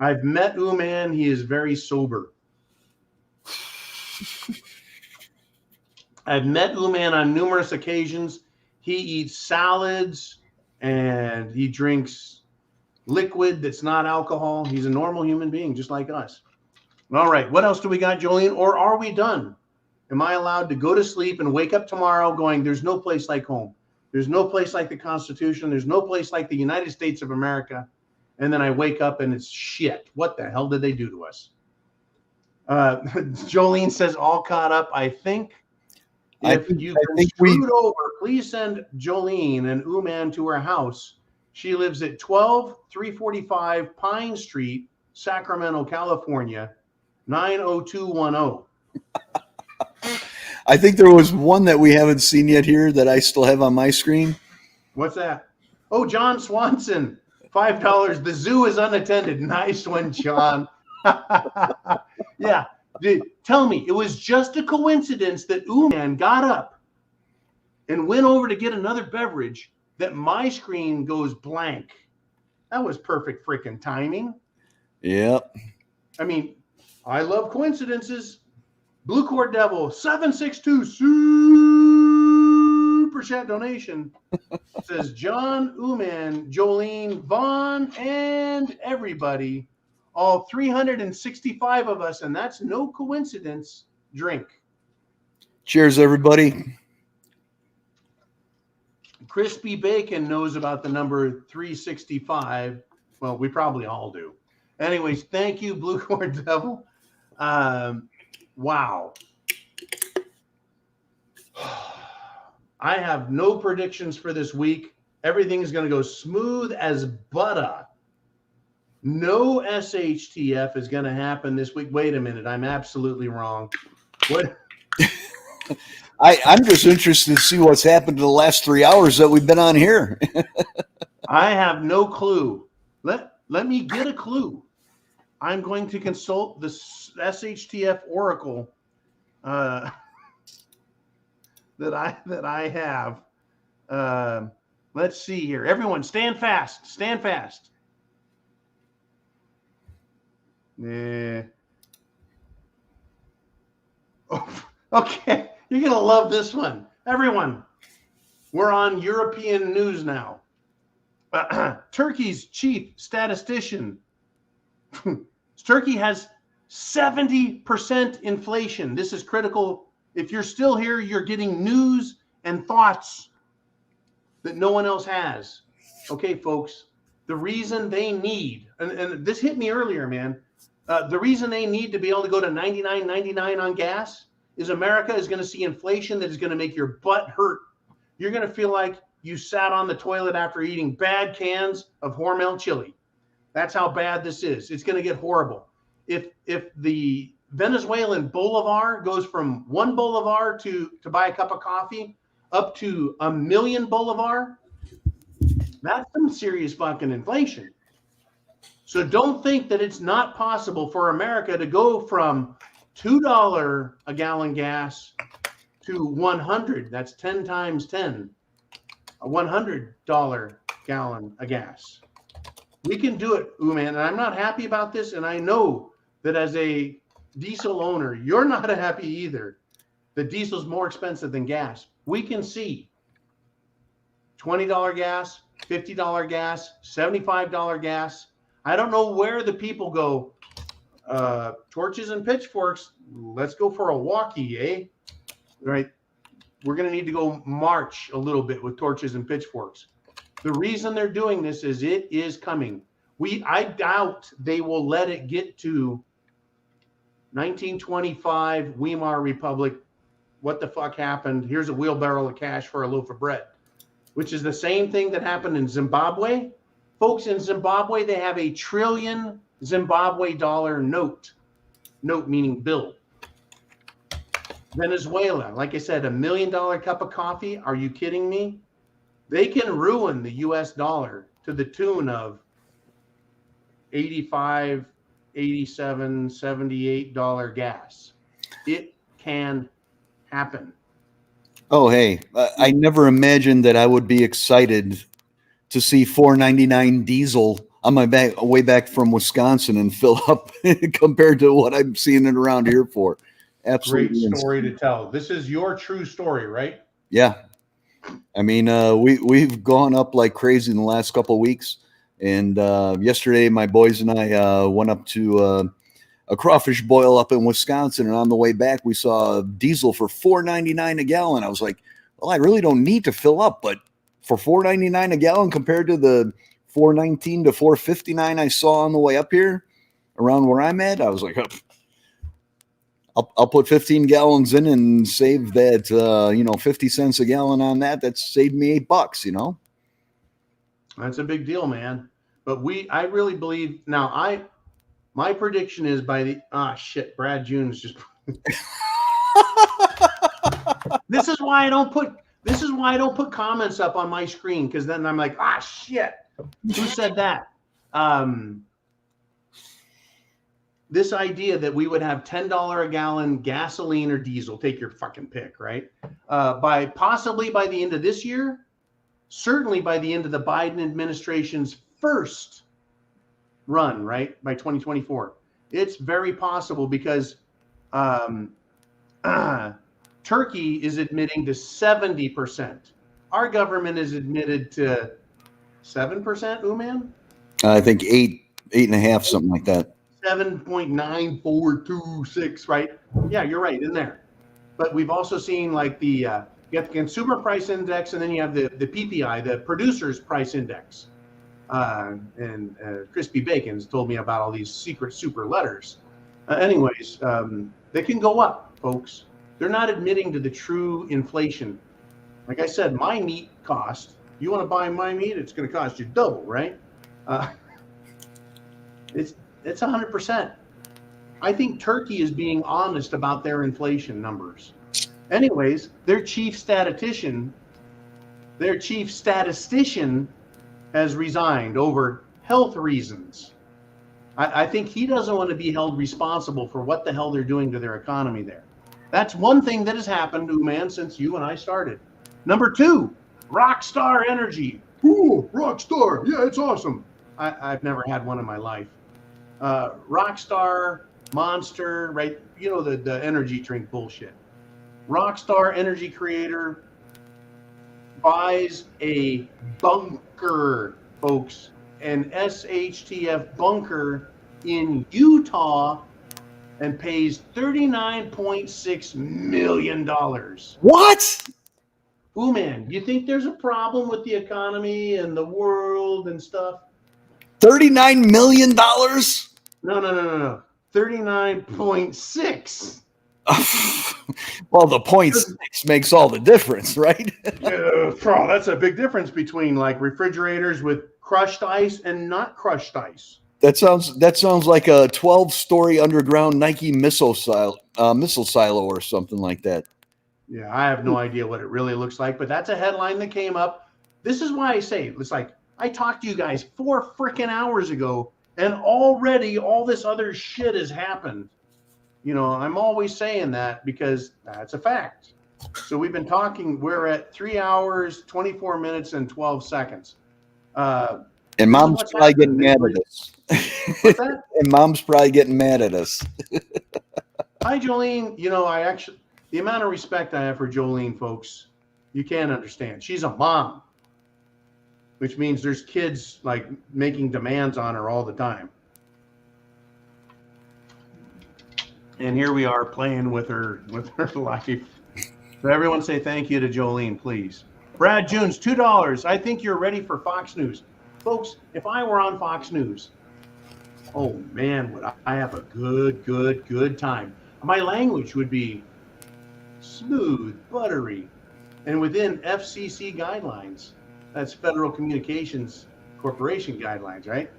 I've met Uman. He is very sober. I've met Uman on numerous occasions. He eats salads and he drinks liquid that's not alcohol. He's a normal human being, just like us. All right, what else do we got, Jolene? Or are we done? Am I allowed to go to sleep and wake up tomorrow going, there's no place like home. There's no place like the Constitution. There's no place like the United States of America. And then I wake up and it's shit. What the hell did they do to us? Jolene says, all caught up. I think if you've been screwed over, please send Jolene and Uman to her house. She lives at 12345 Pine Street, Sacramento, California, 90210. I think there was one that we haven't seen yet here that I still have on my screen. What's that? Oh, John Swanson, $5. The zoo is unattended. Nice one, John. Yeah. Dude, tell me, it was just a coincidence that Uman got up and went over to get another beverage that my screen goes blank. That was perfect freaking timing. Yep. I mean, I love coincidences. Blue Cord Devil 762 super chat donation says John, Uman, Jolene, Vaughn, and everybody, all 365 of us, and that's no coincidence, drink. Cheers, everybody. Crispy Bacon knows about the number 365. Well, we probably all do. Anyways, thank you, Blue Cord Devil. Wow. I have no predictions for this week. Everything is going to go smooth as butter. No SHTF is going to happen this week. Wait a minute. I'm absolutely wrong. What? I'm just interested to see what's happened in the last 3 hours that we've been on here. I have no clue. Let me get a clue. I'm going to consult the SHTF Oracle that I have. Let's see here. Everyone, stand fast. Stand fast. Yeah. Oh, okay. You're going to love this one. Everyone, we're on European news now. Turkey's chief statistician. Turkey has 70% inflation. This is critical. If you're still here, you're getting news and thoughts that no one else has. Okay, folks, the reason they need, and this hit me earlier, man, the reason they need to be able to go to $99.99 on gas is America is going to see inflation that is going to make your butt hurt. You're going to feel like you sat on the toilet after eating bad cans of Hormel chili. That's how bad this is. It's going to get horrible. If the Venezuelan bolivar goes from 1 bolivar to buy a cup of coffee up to 1 million bolivar, that's some serious fucking inflation. So don't think that it's not possible for America to go from $2 a gallon gas to 100. That's 10 times 10. A $100 gallon of gas. We can do it, Uman, and I'm not happy about this, and I know that as a diesel owner, you're not happy either. The diesel's more expensive than gas. We can see $20 gas, $50 gas, $75 gas. I don't know where the people go. Torches and pitchforks, let's go for a walkie, eh? Right? We're going to need to go march a little bit with torches and pitchforks. The reason they're doing this is it is coming. I doubt they will let it get to 1925, Weimar Republic. What the fuck happened? Here's a wheelbarrow of cash for a loaf of bread, which is the same thing that happened in Zimbabwe. Folks, in Zimbabwe, they have a $1 trillion Zimbabwe dollar note meaning bill. Venezuela, like I said, $1 million cup of coffee. Are you kidding me? They can ruin the US dollar to the tune of $85, $87, $78 gas. It can happen. Oh, hey, I never imagined that I would be excited to see $4.99 diesel on my way back from Wisconsin and fill up compared to what I'm seeing it around here for. Absolutely. Great story to tell. This is your true story, right? Yeah. I mean, we've gone up like crazy in the last couple of weeks. And yesterday, my boys and I went up to a crawfish boil up in Wisconsin. And on the way back, we saw diesel for $4.99 a gallon. I was like, well, I really don't need to fill up. But for $4.99 a gallon compared to the $4.19 to $4.59 I saw on the way up here around where I'm at, I was like, I'll put 15 gallons in and save that, 50 cents a gallon on that. That's saved me $8, That's a big deal, man. But I really believe now. My prediction is by the Brad June's just. This is why I don't put comments up on my screen, because then I'm like, shit, who said that? This idea that we would have $10 a gallon gasoline or diesel, take your fucking pick, right? Possibly by the end of this year, certainly by the end of the Biden administration's first run, right? By 2024. It's very possible because Turkey is admitting to 70%. Our government is admitted to 7%, Uman? I think 8.5, something like that. 7.9426, right? Yeah, you're right, in there. But we've also seen like you have the consumer price index, and then you have the PPI, the producer's price index. And Crispy Bacon's told me about all these secret super letters. Anyways, they can go up, folks. They're not admitting to the true inflation. Like I said, my meat cost, you want to buy my meat, it's going to cost you double, right? It's 100%. I think Turkey is being honest about their inflation numbers. Anyways, their chief statistician has resigned over health reasons. I think he doesn't want to be held responsible for what the hell they're doing to their economy there. That's one thing that has happened, man, since you and I started. Number 2, Rockstar Energy. Ooh, Rockstar. Yeah, it's awesome. I've never had one in my life. Rockstar, Monster, right? You know, the energy drink bullshit. Rockstar Energy creator buys a bunker, folks, an SHTF bunker in Utah, and pays $39.6 million. What? Ooh, man, you think there's a problem with the economy and the world and stuff? $39 million? No. 39.6. Well, the 0.6 makes all the difference, right? Bro, that's a big difference between like refrigerators with crushed ice and not crushed ice. That sounds like a 12-story underground Nike missile silo or something like that. Yeah, I have no idea what it really looks like, but that's a headline that came up. This is why I say it's like I talked to you guys 4 freaking hours ago, and already all this other shit has happened. You know, I'm always saying that because that's a fact. So we've been talking. We're at 3 hours, 24 minutes, and 12 seconds. And Mom's probably getting mad at us. What's that? And Mom's probably getting mad at us. Hi, Jolene. You know, the amount of respect I have for Jolene, folks, you can't understand. She's a mom, which means there's kids like making demands on her all the time. And here we are playing with her life. So everyone say thank you to Jolene, please. Brad Junes, $2. I think you're ready for Fox News. Folks, if I were on Fox News, Oh man, would I have a good time. My language would be smooth, buttery, and within FCC guidelines. That's Federal Communications Corporation guidelines, right?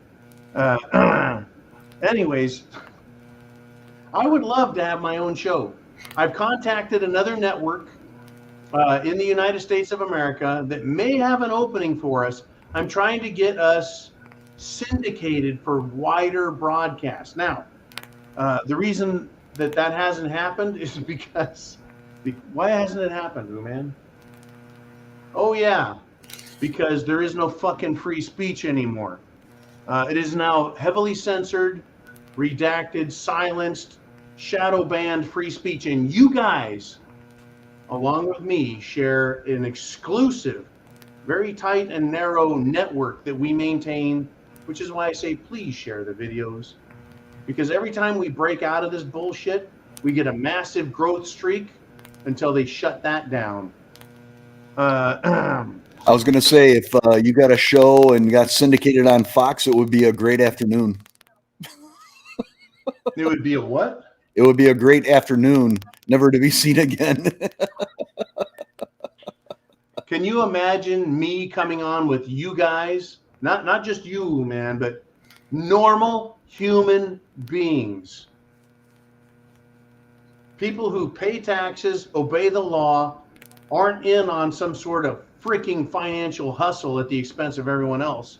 Anyways, I would love to have my own show. I've contacted another network in the United States of America that may have an opening for us. I'm trying to get us syndicated for wider broadcast. Now, the reason that hasn't happened is because, why hasn't it happened, man? Oh yeah, because there is no fucking free speech anymore. It is now heavily censored, redacted, silenced, shadow banned free speech. And you guys, along with me, share an exclusive, very tight and narrow network that we maintain, which is why I say please share the videos. Because every time we break out of this bullshit, we get a massive growth streak until they shut that down. I was going to say, if you got a show and got syndicated on Fox, it would be a great afternoon. It would be a what? It would be a great afternoon, never to be seen again. Can you imagine me coming on with you guys? Not just you, man, but normal human beings. People who pay taxes, obey the law, aren't in on some sort of freaking financial hustle at the expense of everyone else.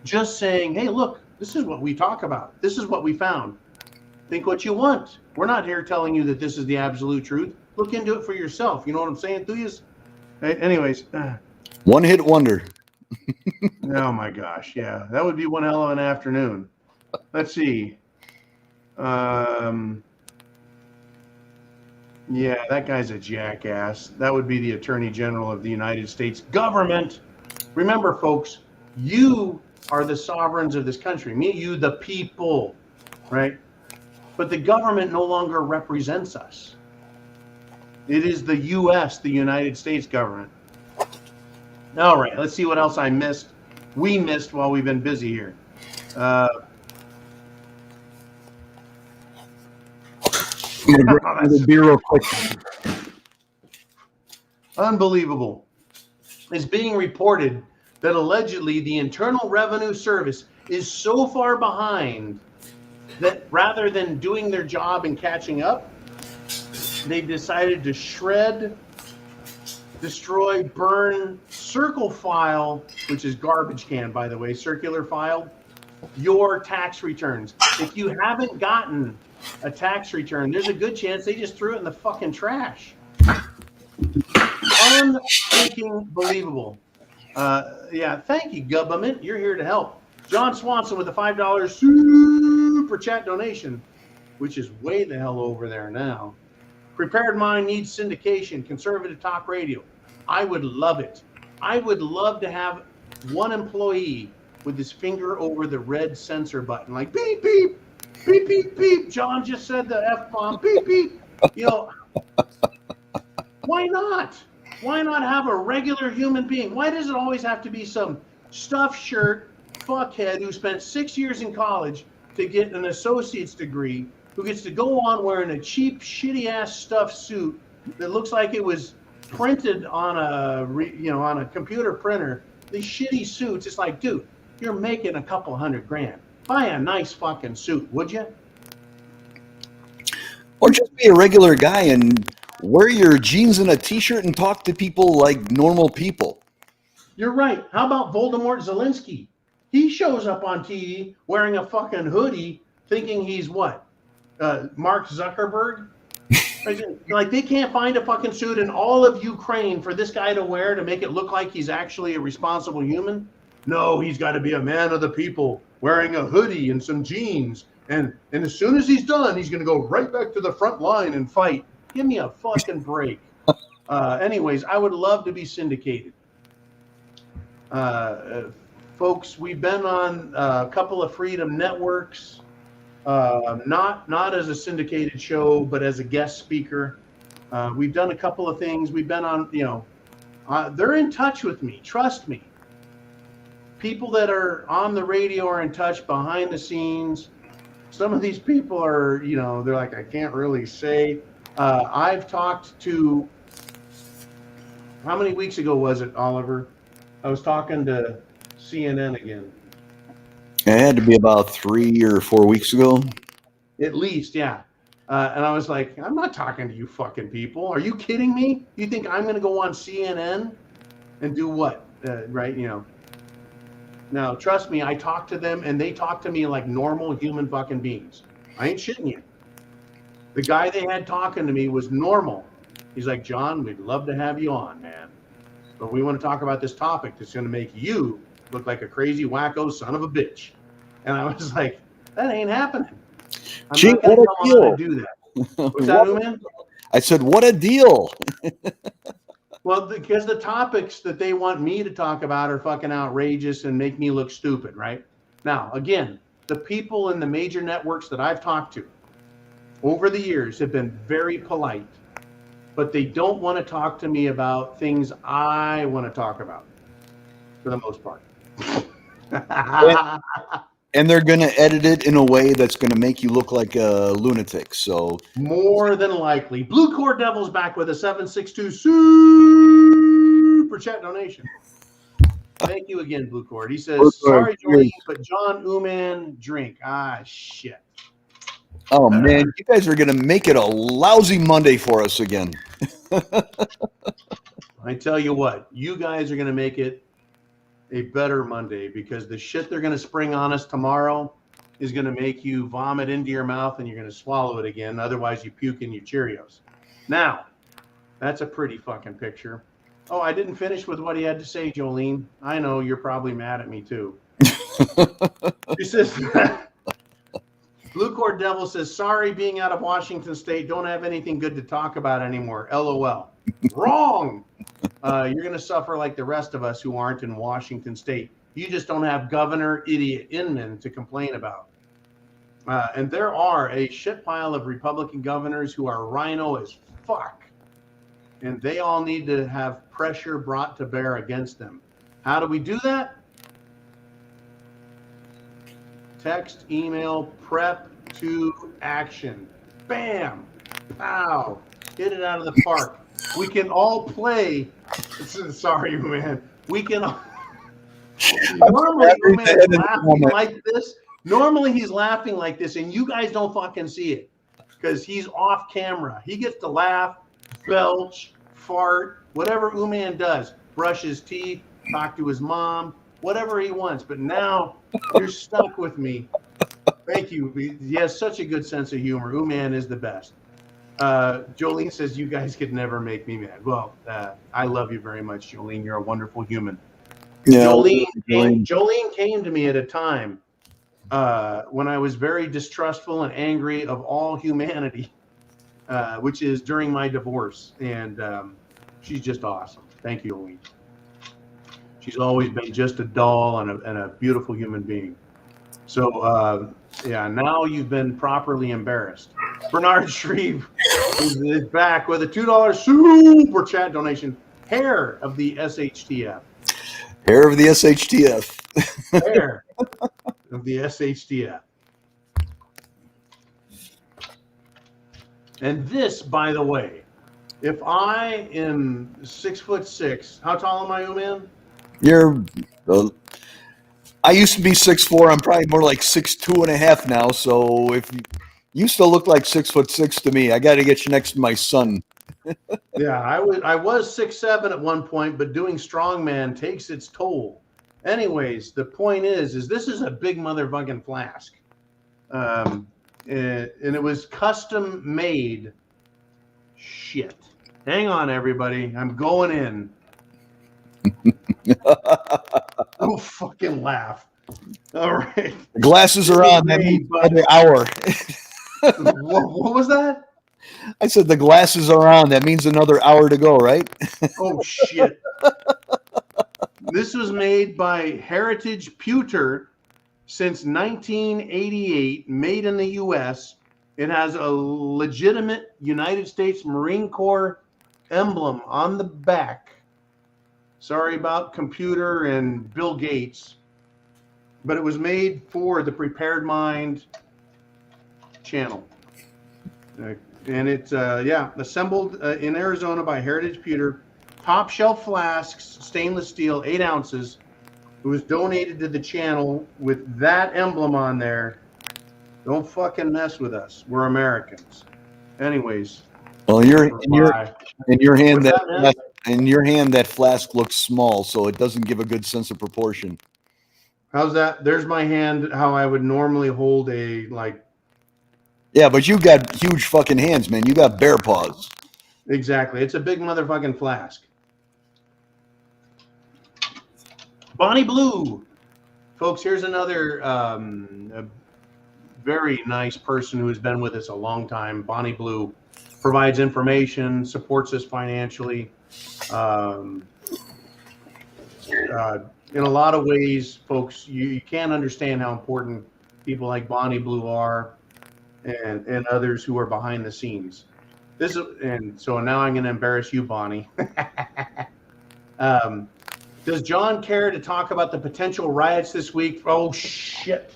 Just saying, hey, look, this is what we talk about. This is what we found. Think what you want. We're not here telling you that this is the absolute truth. Look into it for yourself. You know what I'm saying, Thuyas? Anyways. One hit wonder. Oh my gosh. Yeah, that would be one hell of an afternoon. Let's see. Yeah, that guy's a jackass. That would be the Attorney General of the United States government. Remember, folks, you are the sovereigns of this country. Me, you, the people, right? But the government no longer represents us. It is the U.S., the United States government. All right, let's see what else I missed. We missed while we've been busy here. It'll be real quick. Unbelievable. It's being reported that allegedly the Internal Revenue Service is so far behind that rather than doing their job and catching up, they've decided to shred, destroy, burn, circle file, which is garbage can, by the way, circular file, your tax returns. If you haven't gotten a tax return, there's a good chance they just threw it in the fucking trash. Unfreaking believable. Yeah, thank you, government. You're here to help. John Swanson with a $5 super chat donation, which is way the hell over there now. Prepared Mind needs syndication, conservative talk radio. I would love it. I would love to have one employee with his finger over the red censor button, like beep, beep, beep, beep, beep. John just said the F-bomb, beep, beep. You know, why not? Why not have a regular human being? Why does it always have to be some stuffed shirt fuckhead who spent 6 years in college to get an associate's degree, who gets to go on wearing a cheap, shitty-ass stuffed suit that looks like it was printed on a computer printer? These shitty suits. It's like, dude, you're making a couple $100,000. Buy a nice fucking suit, would you? Or just be a regular guy and wear your jeans and a t-shirt and talk to people like normal people. You're right. How about Voldemort Zelensky? He shows up on TV wearing a fucking hoodie thinking he's what? Mark Zuckerberg? Like, they can't find a fucking suit in all of Ukraine for this guy to wear to make it look like he's actually a responsible human? No, he's got to be a man of the people wearing a hoodie and some jeans. And as soon as he's done, he's going to go right back to the front line and fight. Give me a fucking break. Anyways, I would love to be syndicated. Folks, we've been on a couple of Freedom Networks, not as a syndicated show, but as a guest speaker. We've done a couple of things. We've been on, they're in touch with me. Trust me. People that are on the radio are in touch behind the scenes. some of these people are, they're like, I can't really say. I've talked to, how many weeks ago was it, Oliver? I was talking to CNN again. It had to be about 3 or 4 weeks ago. At least, yeah. And I was like, I'm not talking to you fucking people. Are you kidding me? You think I'm going to go on CNN and do what? Right? Now, trust me, I talk to them and they talk to me like normal human fucking beings. I ain't shitting you. The guy they had talking to me was normal. He's like, John, we'd love to have you on, man. But we want to talk about this topic that's going to make you look like a crazy wacko son of a bitch. And I was like, that ain't happening. I'm Gee, not going to what a tell him how to deal. do that. What's that, man? I said, what a deal. Well, because the topics that they want me to talk about are fucking outrageous and make me look stupid, right? Now, again, the people in the major networks that I've talked to over the years have been very polite, but they don't want to talk to me about things I want to talk about for the most part. And they're going to edit it in a way that's going to make you look like a lunatic. So more than likely. Blue Cord Devil's back with a 762 super chat donation. Thank you again, Blue Cord. He says, sorry, Jolene, but John Uman drink. Ah, shit. Oh, man, you guys are going to make it a lousy Monday for us again. I tell you what, you guys are going to make it a better Monday because the shit they're going to spring on us tomorrow is going to make you vomit into your mouth and you're going to swallow it again. Otherwise, you puke in your Cheerios. Now, that's a pretty fucking picture. Oh, I didn't finish with what he had to say, Jolene. I know you're probably mad at me too. He says, Blue Cord Devil says, sorry, being out of Washington State, don't have anything good to talk about anymore. LOL. Wrong. You're going to suffer like the rest of us who aren't in Washington State. You just don't have Governor Idiot Inman to complain about. And there are a shit pile of Republican governors who are rhino as fuck. And they all need to have pressure brought to bear against them. How do we do that? Text, email, prep to action. Bam! Pow! Hit it out of the park. We can all play. Sorry, man. We can. Normally, man's laughing like this. Normally, he's laughing like this, and you guys don't fucking see it because he's off camera. He gets to laugh, belch, fart, whatever Uman does. Brush his teeth, talk to his mom, whatever he wants. But now you're stuck with me. Thank you. He has such a good sense of humor. Uman is the best. Jolene says, you guys could never make me mad. Well, I love you very much, Jolene. You're a wonderful human. Yeah, Jolene came to me at a time when I was very distrustful and angry of all humanity, which is during my divorce. And she's just awesome. Thank you, Jolene. She's always been just a doll and a beautiful human being. So, yeah, now you've been properly embarrassed. Bernard Shreve is back with a $2 super chat donation. Hair of the SHTF. Hair of the SHTF. Hair of the SHTF. And this, by the way, if I am 6'6", how tall am I, man? You're. I used to be 6'4". I'm probably more like 6'2.5" now. So if you still look like 6'6" to me, I got to get you next to my son. Yeah, I was 6'7" at one point, but doing strongman takes its toll. Anyways, the point is this is a big motherfucking flask, and it was custom made. Shit. Hang on, everybody. I'm going in. Don't fucking laugh. All right. The glasses are on. That means another hour. What was that? I said the glasses are on. That means another hour to go, right? Oh, shit. This was made by Heritage Pewter since 1988, made in the U.S. It has a legitimate United States Marine Corps emblem on the back. Sorry about computer and Bill Gates, but it was made for the Prepared Mind channel. And it's, assembled in Arizona by Heritage Pewter. Top shelf flasks, stainless steel, 8 ounces. It was donated to the channel with that emblem on there. Don't fucking mess with us. We're Americans. Anyways. Well, in your hand What's that flask looks small, so it doesn't give a good sense of proportion. How's that? There's my hand, how I would normally hold a, like... Yeah, but you got huge fucking hands, man. You got bear paws. Exactly. It's a big motherfucking flask. Bonnie Blue. Folks, here's another a very nice person who has been with us a long time. Bonnie Blue provides information, supports us financially. In a lot of ways, folks, you can't understand how important people like Bonnie Blue are, and others who are behind the scenes. So now I'm going to embarrass you, Bonnie. Does John care to talk about the potential riots this week? Oh, shit.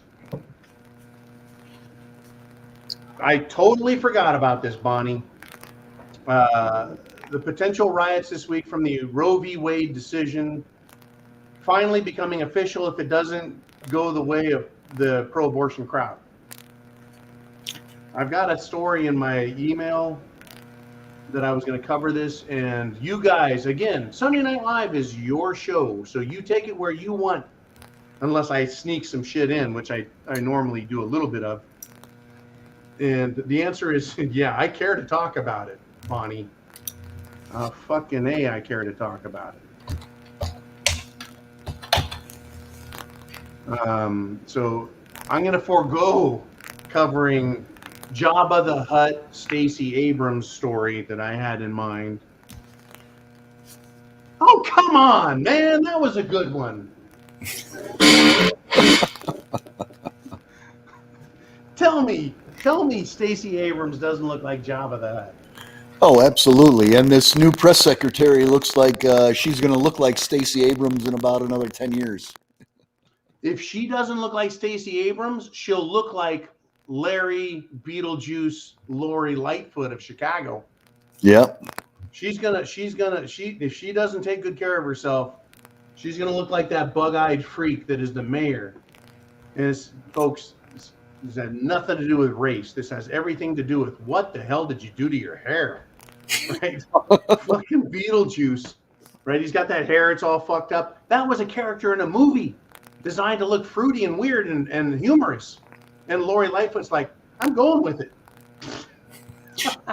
I totally forgot about this, Bonnie. The potential riots this week from the Roe v. Wade decision finally becoming official if it doesn't go the way of the pro-abortion crowd. I've got a story in my email that I was going to cover this, and you guys, again, Sunday Night Live is your show, so you take it where you want, unless I sneak some shit in, which I normally do a little bit of. And the answer is, yeah, I care to talk about it, Bonnie. Fucking A, I care to talk about it. So I'm going to forego covering Jabba the Hutt, Stacey Abrams story that I had in mind. Oh, come on, man. That was a good one. Tell me Stacey Abrams doesn't look like Jabba the Hutt. Oh, absolutely. And this new press secretary looks like she's going to look like Stacey Abrams in about another 10 years. If she doesn't look like Stacey Abrams, she'll look like Larry Beetlejuice Lori Lightfoot of Chicago. Yep. If she doesn't take good care of herself, she's gonna look like that bug-eyed freak that is the mayor. And folks, this has nothing to do with race. This has everything to do with what the hell did you do to your hair? Right? Fucking Beetlejuice. Right? He's got that hair, it's all fucked up. That was a character in a movie designed to look fruity and weird and humorous. And Lori Lightfoot's like, I'm going with it.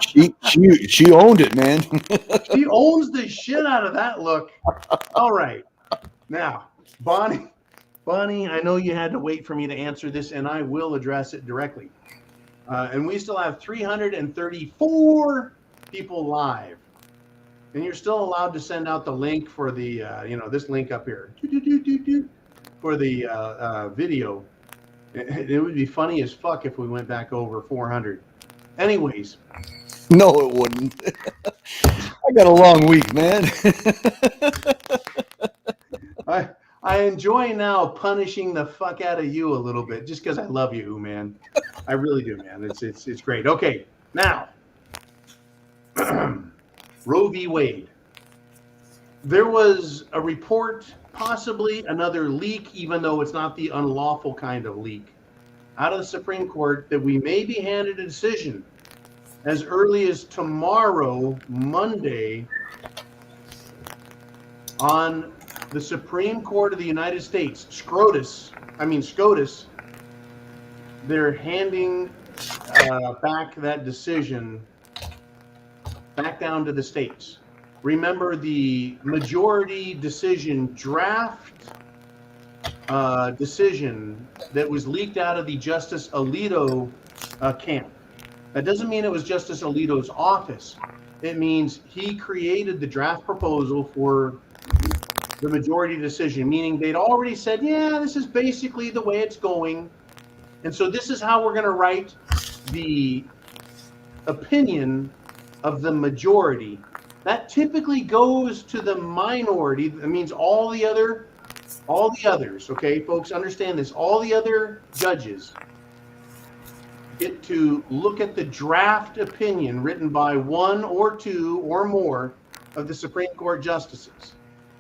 She owned it, man. She owns the shit out of that look. All right. Now, Bonnie, I know you had to wait for me to answer this, and I will address it directly. And we still have 334 people live. And you're still allowed to send out the link for the, this link up here. For the video. It would be funny as fuck if we went back over 400. Anyways. No, it wouldn't. I got a long week, man. I enjoy now punishing the fuck out of you a little bit just because I love you, man. I really do, man. It's great. Okay, now Roe v. Wade. There was a report, possibly another leak, even though it's not the unlawful kind of leak, out of the Supreme Court that we may be handed a decision as early as tomorrow, Monday, on the Supreme Court of the United States. SCOTUS, they're handing back that decision back down to the states. Remember the majority decision draft decision that was leaked out of the Justice Alito camp. That doesn't mean it was Justice Alito's office. It means he created the draft proposal for the majority decision, meaning they'd already said, yeah, this is basically the way it's going. And so this is how we're going to write the opinion of the majority. That typically goes to the minority. That means all the others, okay, folks, understand this. All the other judges get to look at the draft opinion written by one or two or more of the Supreme Court justices.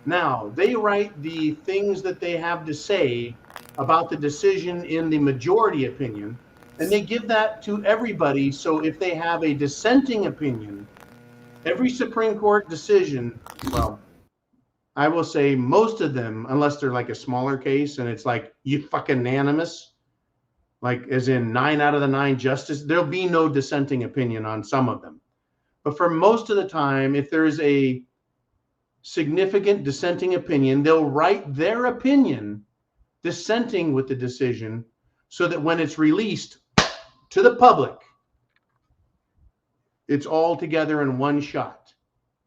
Now, they write the things that they have to say about the decision in the majority opinion, and they give that to everybody. So if they have a dissenting opinion, every Supreme Court decision, well, I will say most of them, unless they're like a smaller case and it's like you fucking unanimous, like as in 9 out of the 9 justices, there'll be no dissenting opinion on some of them. But for most of the time, if there's a significant dissenting opinion, they'll write their opinion dissenting with the decision so that when it's released to the public, it's all together in one shot.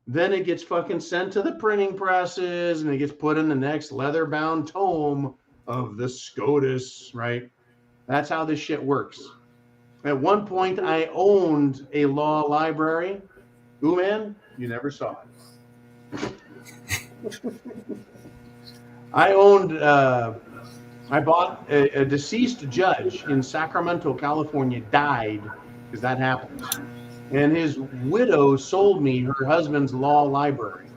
Then it gets fucking sent to the printing presses and it gets put in the next leather-bound tome of the SCOTUS, right? That's how this shit works. At one point, I owned a law library. Ooh, man, you never saw it. I bought a deceased judge in Sacramento, California, died, because that happens. And his widow sold me her husband's law library.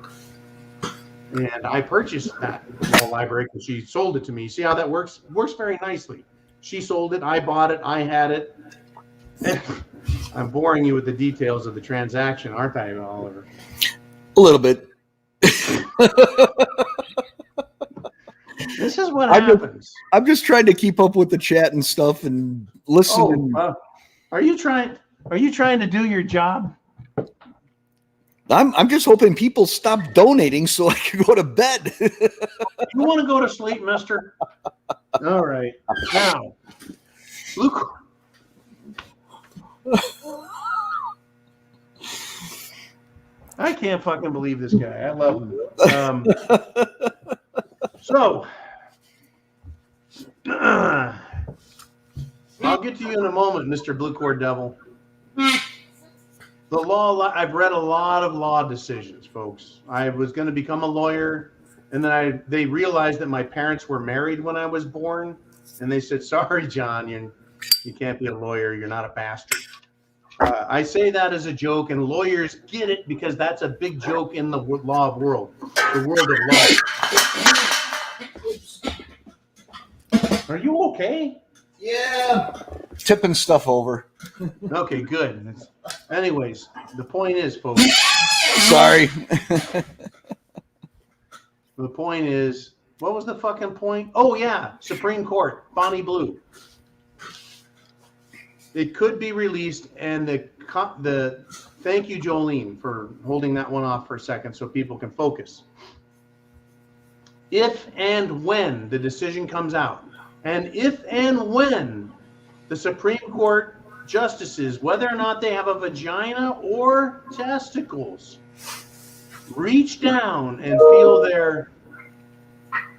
And I purchased that law library because she sold it to me. See how that works? It works very nicely. She sold it, I bought it, I had it. I'm boring you with the details of the transaction, aren't I, Oliver? A little bit. This is what happens. I'm just trying to keep up with the chat and stuff and listen. Are you trying to do your job? I'm just hoping people stop donating so I can go to bed. You want to go to sleep, mister? All right. Now, Luke. I can't fucking believe this guy. I love him. So, I'll get to you in a moment, Mr. Blue Cord Devil. The law, I've read a lot of law decisions, folks. I was going to become a lawyer, and then they realized that my parents were married when I was born, and they said, sorry, John, you can't be a lawyer. You're not a bastard. I say that as a joke, and lawyers get it because that's a big joke in the law world, the world of law. Are you okay? Yeah. Tipping stuff over. Okay, good. Anyways, the point is, folks. Sorry. The point is, what was the fucking point? Oh, yeah, Supreme Court, Bonnie Blue. It could be released, and the thank you, Jolene, for holding that one off for a second so people can focus. If and when the decision comes out, and if and when the Supreme Court justices, whether or not they have a vagina or testicles, reach down and feel their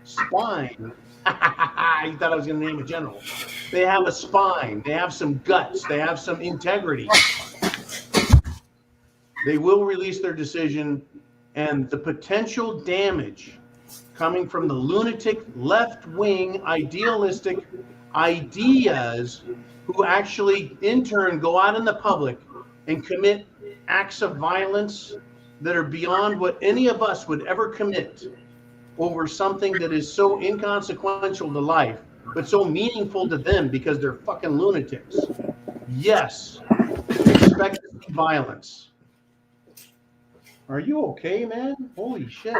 spine. You thought I was going to name a general. They have a spine. They have some guts. They have some integrity. They will release their decision, and the potential damage coming from the lunatic, left-wing, idealistic ideas who actually, in turn, go out in the public and commit acts of violence that are beyond what any of us would ever commit over something that is so inconsequential to life, but so meaningful to them because they're fucking lunatics. Yes, expect to see violence. Are you okay, man? Holy shit.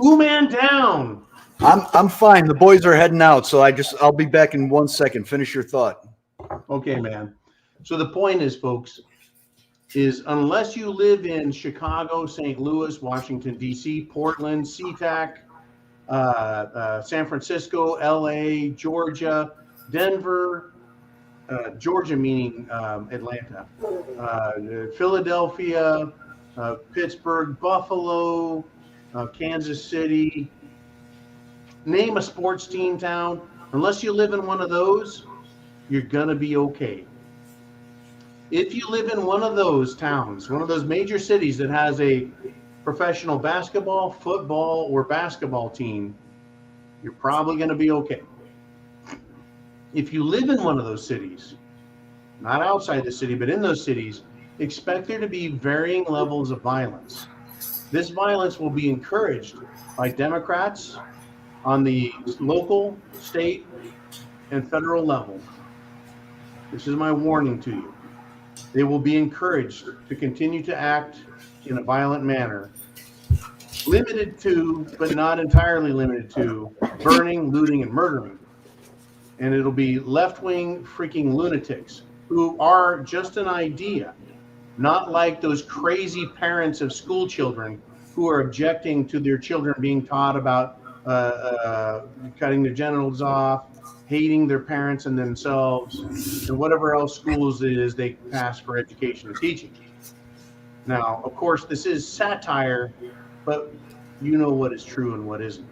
Ooh, man, down. I'm fine. The boys are heading out, so I'll be back in 1 second. Finish your thought. Okay, man. So the point is, folks, is unless you live in Chicago, St. Louis, Washington, D.C., Portland, SeaTac, San Francisco, L.A., Georgia, Denver, Georgia meaning Atlanta, Philadelphia, Pittsburgh, Buffalo, Kansas City, name a sports team town. Unless you live in one of those, you're going to be okay. If you live in one of those towns, one of those major cities that has a professional basketball, football, or basketball team, you're probably going to be okay. If you live in one of those cities not outside the city, but in those cities, expect there to be varying levels of violence. This violence will be encouraged by Democrats on the local, state, and federal level. This is my warning to you. They will be encouraged to continue to act in a violent manner, limited to, but not entirely limited to, burning, looting, and murdering. And it'll be left-wing freaking lunatics who are just an idea, not like those crazy parents of school children who are objecting to their children being taught about cutting their genitals off, hating their parents and themselves, and whatever else schools it is they pass for education and teaching. Now, of course, this is satire, but you know what is true and what isn't.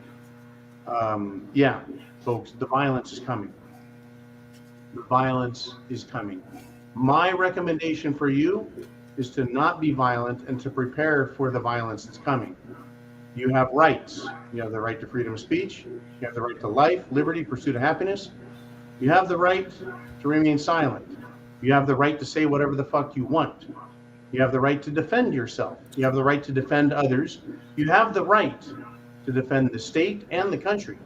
Yeah, folks, the violence is coming. The violence is coming. My recommendation for you is to not be violent and to prepare for the violence that's coming. You have rights. You have the right to freedom of speech. You have the right to life, liberty, pursuit of happiness. You have the right to remain silent. You have the right to say whatever the fuck you want. You have the right to defend yourself. You have the right to defend others. You have the right to defend the state and the country.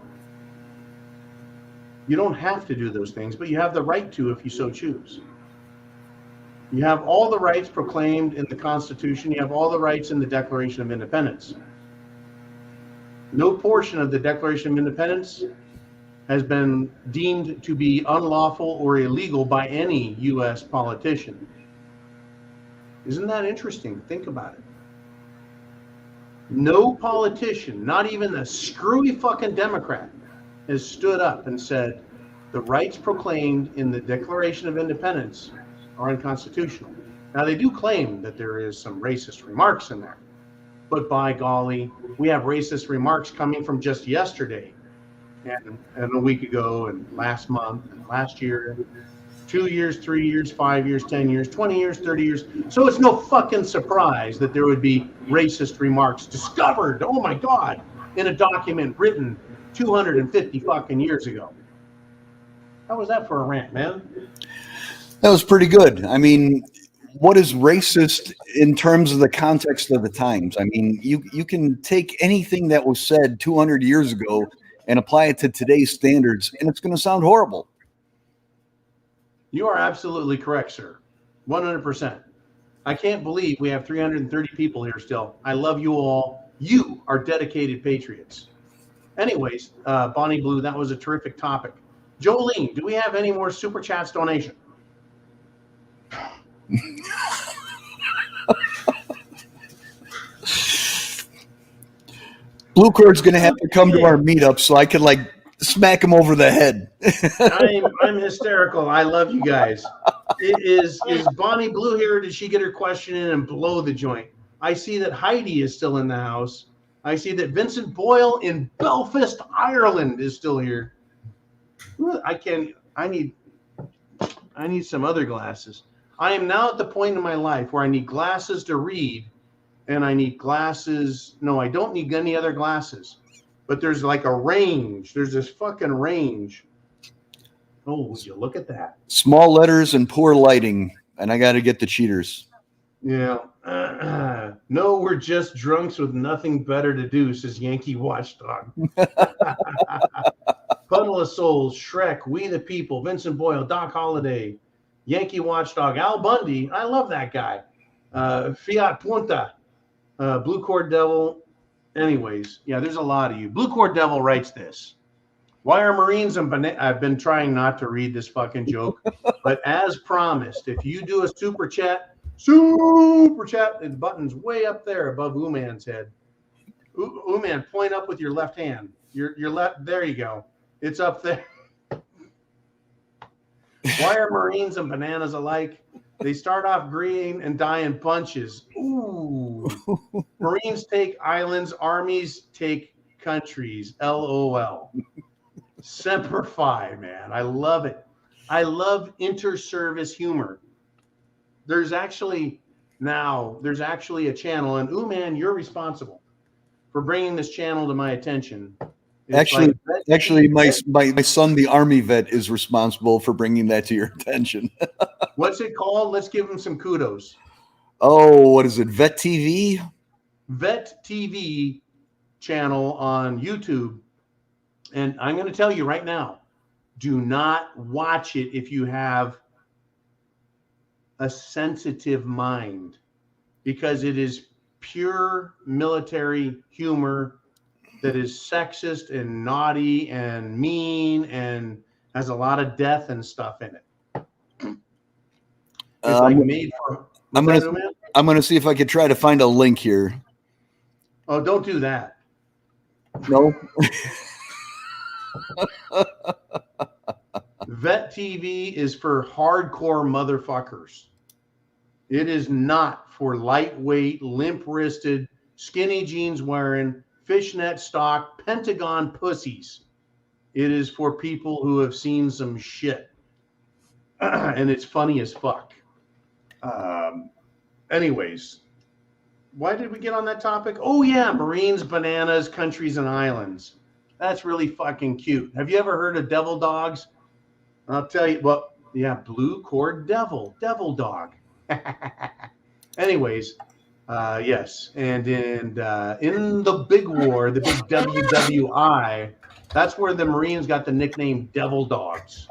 You don't have to do those things, but you have the right to if you so choose. You have all the rights proclaimed in the Constitution. You have all the rights in the Declaration of Independence. No portion of the Declaration of Independence has been deemed to be unlawful or illegal by any U.S. politician. Isn't that interesting? Think about it. No politician, not even a screwy fucking Democrat, has stood up and said the rights proclaimed in the Declaration of Independence are unconstitutional. Now, they do claim that there is some racist remarks in there, but by golly, we have racist remarks coming from just yesterday and a week ago and last month and last year, 2 years, 3 years, 5 years, 10 years, 20 years, 30 years. So it's no fucking surprise that there would be racist remarks discovered, oh my God, in a document written 250 fucking years ago. How was that for a rant, man? That was pretty good. I mean, what is racist in terms of the context of the times? I mean, you can take anything that was said 200 years ago and apply it to today's standards, and it's going to sound horrible. You are absolutely correct, sir. 100%. I can't believe we have 330 people here still. I love you all. You are dedicated patriots. Anyways, Bonnie Blue, that was a terrific topic. Jolene, do we have any more Super Chats donation? Blue Cord's going to have to come to our meetup so I can like smack him over the head. I'm hysterical. I love you guys. Is Bonnie Blue here? Did she get her question in and blow the joint? I see that Heidi is still in the house. I see that Vincent Boyle in Belfast, Ireland is still here. I need some other glasses. I am now at the point in my life where I need glasses to read, and I need glasses. No, I don't need any other glasses. But there's like a range. There's this fucking range. Oh, would you look at that? Small letters and poor lighting, and I got to get the cheaters. Yeah. No, we're just drunks with nothing better to do, says Yankee Watchdog. Puddle of Souls, Shrek, We the People, Vincent Boyle, Doc Holliday, Yankee Watchdog, Al Bundy. I love that guy. Fiat Punta, Blue Cord Devil. Anyways, yeah, there's a lot of you. Blue Cord Devil writes this. Why are Marines and I've been trying not to read this fucking joke, but as promised, if you do a super chat, the button's way up there above Uman's head. Uman, point up with your left hand. Your left, there you go. It's up there. Why are Marines and bananas alike? They start off green and die in bunches. Ooh. Marines take islands, armies take countries. LOL. Semper Fi, man. I love it. I love inter-service humor. There's actually a channel, and Uman, you're responsible for bringing this channel to my attention. It's Actually, my son, the Army vet, is responsible for bringing that to your attention. What's it called? Let's give him some kudos. Oh, what is it? Vet TV? Vet TV channel on YouTube. And I'm going to tell you right now, do not watch it if you have a sensitive mind, because it is pure military humor that is sexist and naughty and mean and has a lot of death and stuff in it. It's like made for. I'm gonna see if I could try to find a link here. Oh, don't do that. No. Vet TV is for hardcore motherfuckers. It is not for lightweight, limp-wristed, skinny jeans wearing, fishnet stock, Pentagon pussies. It is for people who have seen some shit. And it's funny as fuck. Anyways, why did we get on that topic? Oh, yeah, Marines, bananas, countries, and islands. That's really fucking cute. Have you ever heard of devil dogs? I'll tell you, well, yeah, blue cord devil dog. Anyways, yes, and in the big war, the big WWI, that's where the Marines got the nickname devil dogs.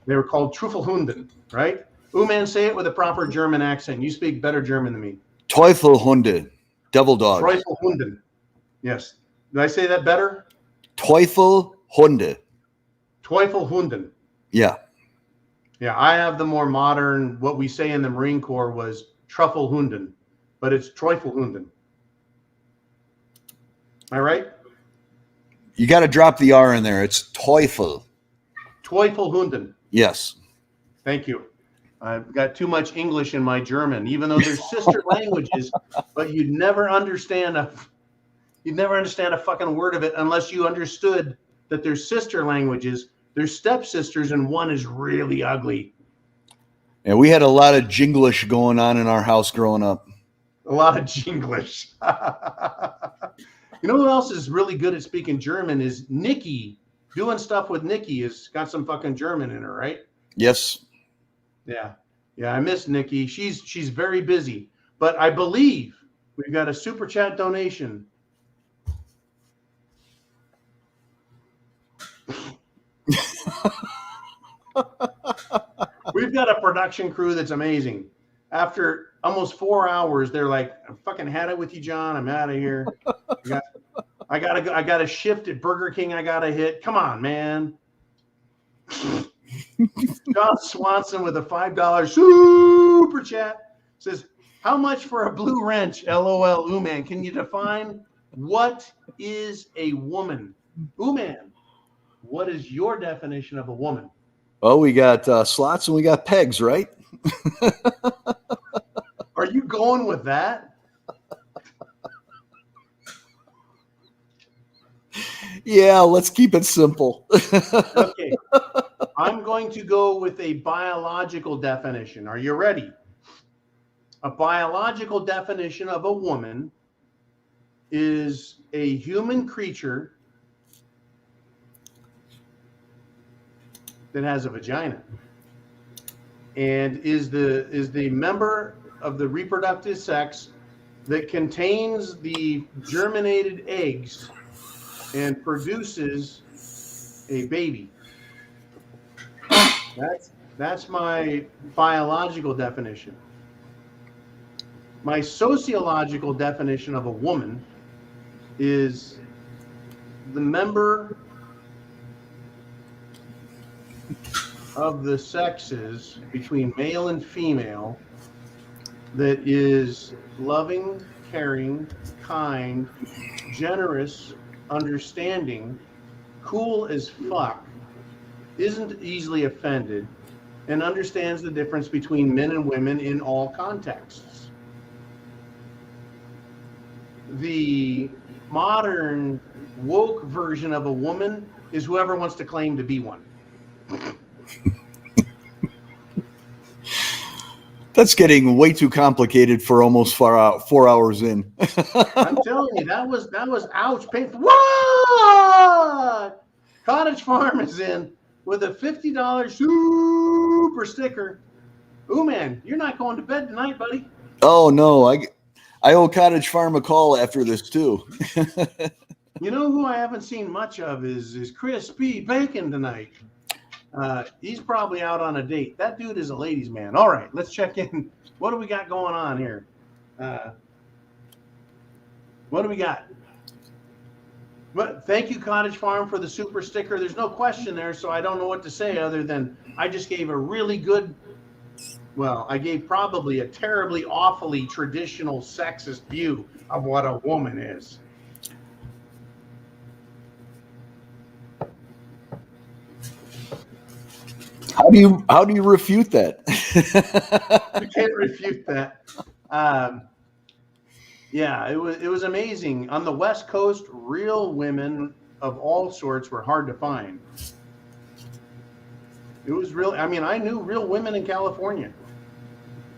They were called Truffelhunden, right? Man, say it with a proper German accent. You speak better German than me. Teufelhunde, devil dogs. Treufelhunden. Yes. Did I say that better? Teufelhunde. Treufelhunden. Yeah. Yeah, I have the more modern, what we say in the Marine Corps was Truffelhunden, but it's Treufelhunden. Am I right? You got to drop the R in there. It's Teufel. Treufelhunden. Yes. Thank you. I've got too much English in my German, even though they're sister languages, but you'd never understand a fucking word of it unless you understood that they're sister languages. They're stepsisters, and one is really ugly. And we had a lot of Jinglish going on in our house growing up. A lot of Jinglish. You know who else is really good at speaking German is Nikki. Doing stuff with Nikki has got some fucking German in her, right? Yes. Yeah. Yeah, I miss Nikki. She's very busy. But I believe we've got a super chat donation. We've got a production crew that's amazing. After almost 4 hours, they're like, I fucking had it with you, John. I'm out of here. I got a shift at Burger King I gotta hit. Come on, man. John Swanson with a $5 super chat says, how much for a blue wrench? LOL, Uman. Can you define what is a woman? Uman, what is your definition of a woman? Well, we got slots and we got pegs, right? Are you going with that? Yeah, let's keep it simple. Okay. I'm going to go with a biological definition. Are you ready? A biological definition of a woman is a human creature that has a vagina and is the member of the reproductive sex that contains the germinated eggs and produces a baby. That's my biological definition. My sociological definition of a woman is the member of the sexes between male and female that is loving, caring, kind, generous, understanding, cool as fuck, isn't easily offended, and understands the difference between men and women in all contexts. The modern woke version of a woman is whoever wants to claim to be one. That's getting way too complicated for almost 4 hours in. I'm telling you, that was ouch, painful. What? Cottage Farm is in with a $50 super sticker. Ooh, man, you're not going to bed tonight, buddy. Oh no, I owe Cottage Farm a call after this too. You know who I haven't seen much of is Chris P. Bacon tonight. He's probably out on a date. That dude is a ladies' man. All right, let's check in. What do we got going on here? What do we got? But thank you, Cottage Farm, for the super sticker. There's no question there, so I don't know what to say other than I just gave a really good, well, I gave probably a terribly, awfully traditional sexist view of what a woman is. How do you refute that? You can't refute that. Yeah, it was amazing. On the West Coast, real women of all sorts were hard to find. It was real. I mean, I knew real women in California.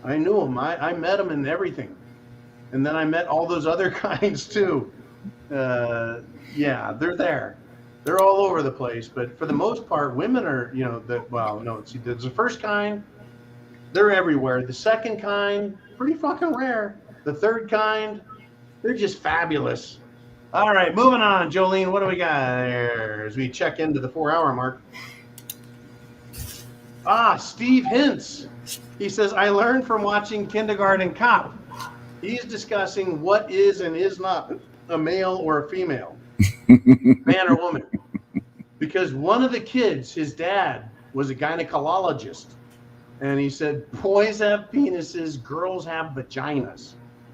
I knew them. I met them and everything. And then I met all those other kinds too. Yeah, they're there. They're all over the place. But for the most part, women are, there's the first kind. They're everywhere. The second kind, pretty fucking rare. The third kind, they're just fabulous. All right, moving on. Jolene, what do we got there as we check into the 4-hour mark? Steve Hintz. He says, I learned from watching Kindergarten Cop. He's discussing what is and is not a male or a female, man or woman. Because one of the kids, his dad, was a gynecologist. And he said, boys have penises, girls have vaginas.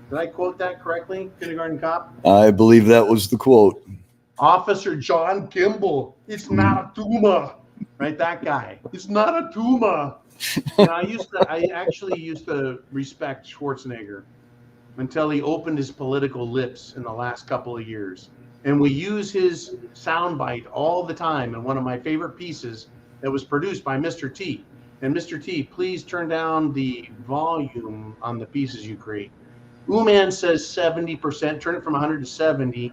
Did I quote that correctly, Kindergarten Cop? I believe that was the quote. Officer John Kimball, it's not a tumor. Right, that guy. It's not a tumor. I actually used to respect Schwarzenegger until he opened his political lips in the last couple of years. And we use his soundbite all the time in one of my favorite pieces that was produced by Mr. T. And Mr. T, please turn down the volume on the pieces you create. Ooman says 70%, turn it from 100 to 70.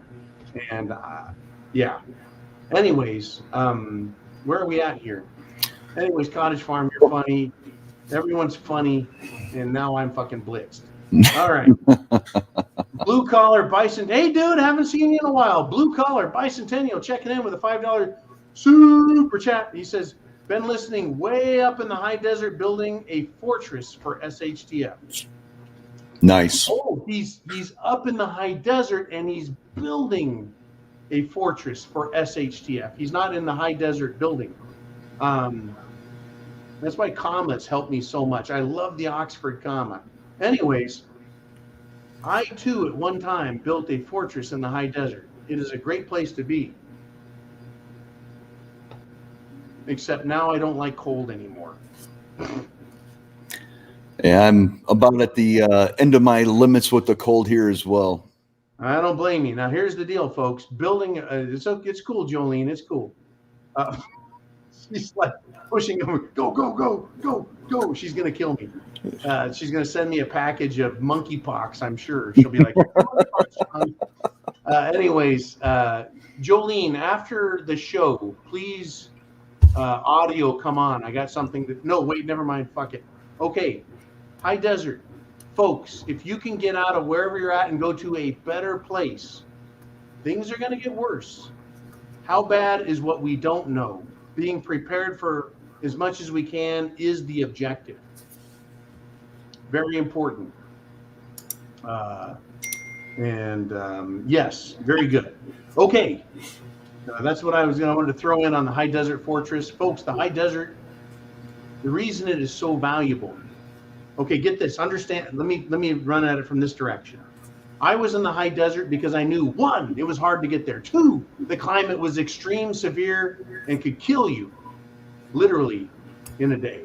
And yeah. Anyways, where are we at here? Anyways, Cottage Farm, you're funny. Everyone's funny. And now I'm fucking blitzed. All right. Blue Collar Bison. Hey, dude, haven't seen you in a while. Blue Collar Bicentennial checking in with a $5 super chat. He says, been listening way up in the high desert building a fortress for SHTF. Nice. Oh, he's up in the high desert and he's building a fortress for SHTF. He's not in the high desert building. That's why commas help me so much. I love the Oxford comma. Anyways, I too at one time built a fortress in the high desert. It is a great place to be. Except now I don't like cold anymore. Yeah, I'm about at the end of my limits with the cold here as well. I don't blame you. Now, here's the deal, folks. Building, it's cool, Jolene. It's cool. She's like pushing over. Go, go, go, go, go. She's going to kill me. She's going to send me a package of monkeypox, I'm sure. She'll be like, anyways, Jolene, after the show, please, audio, come on. I got something that, no, wait, never mind. Fuck it. Okay. High desert. Folks, if you can get out of wherever you're at and go to a better place, things are going to get worse. How bad is what we don't know. Being prepared for as much as we can is the objective. Very important. Yes, very good. Okay. That's what I wanted to throw in on the high desert fortress. Folks, the high desert, the reason it is so valuable. Okay, get this. Understand. Let me run at it from this direction. I was in the high desert because I knew, 1, it was hard to get there. 2, the climate was extreme, severe, and could kill you, literally, in a day.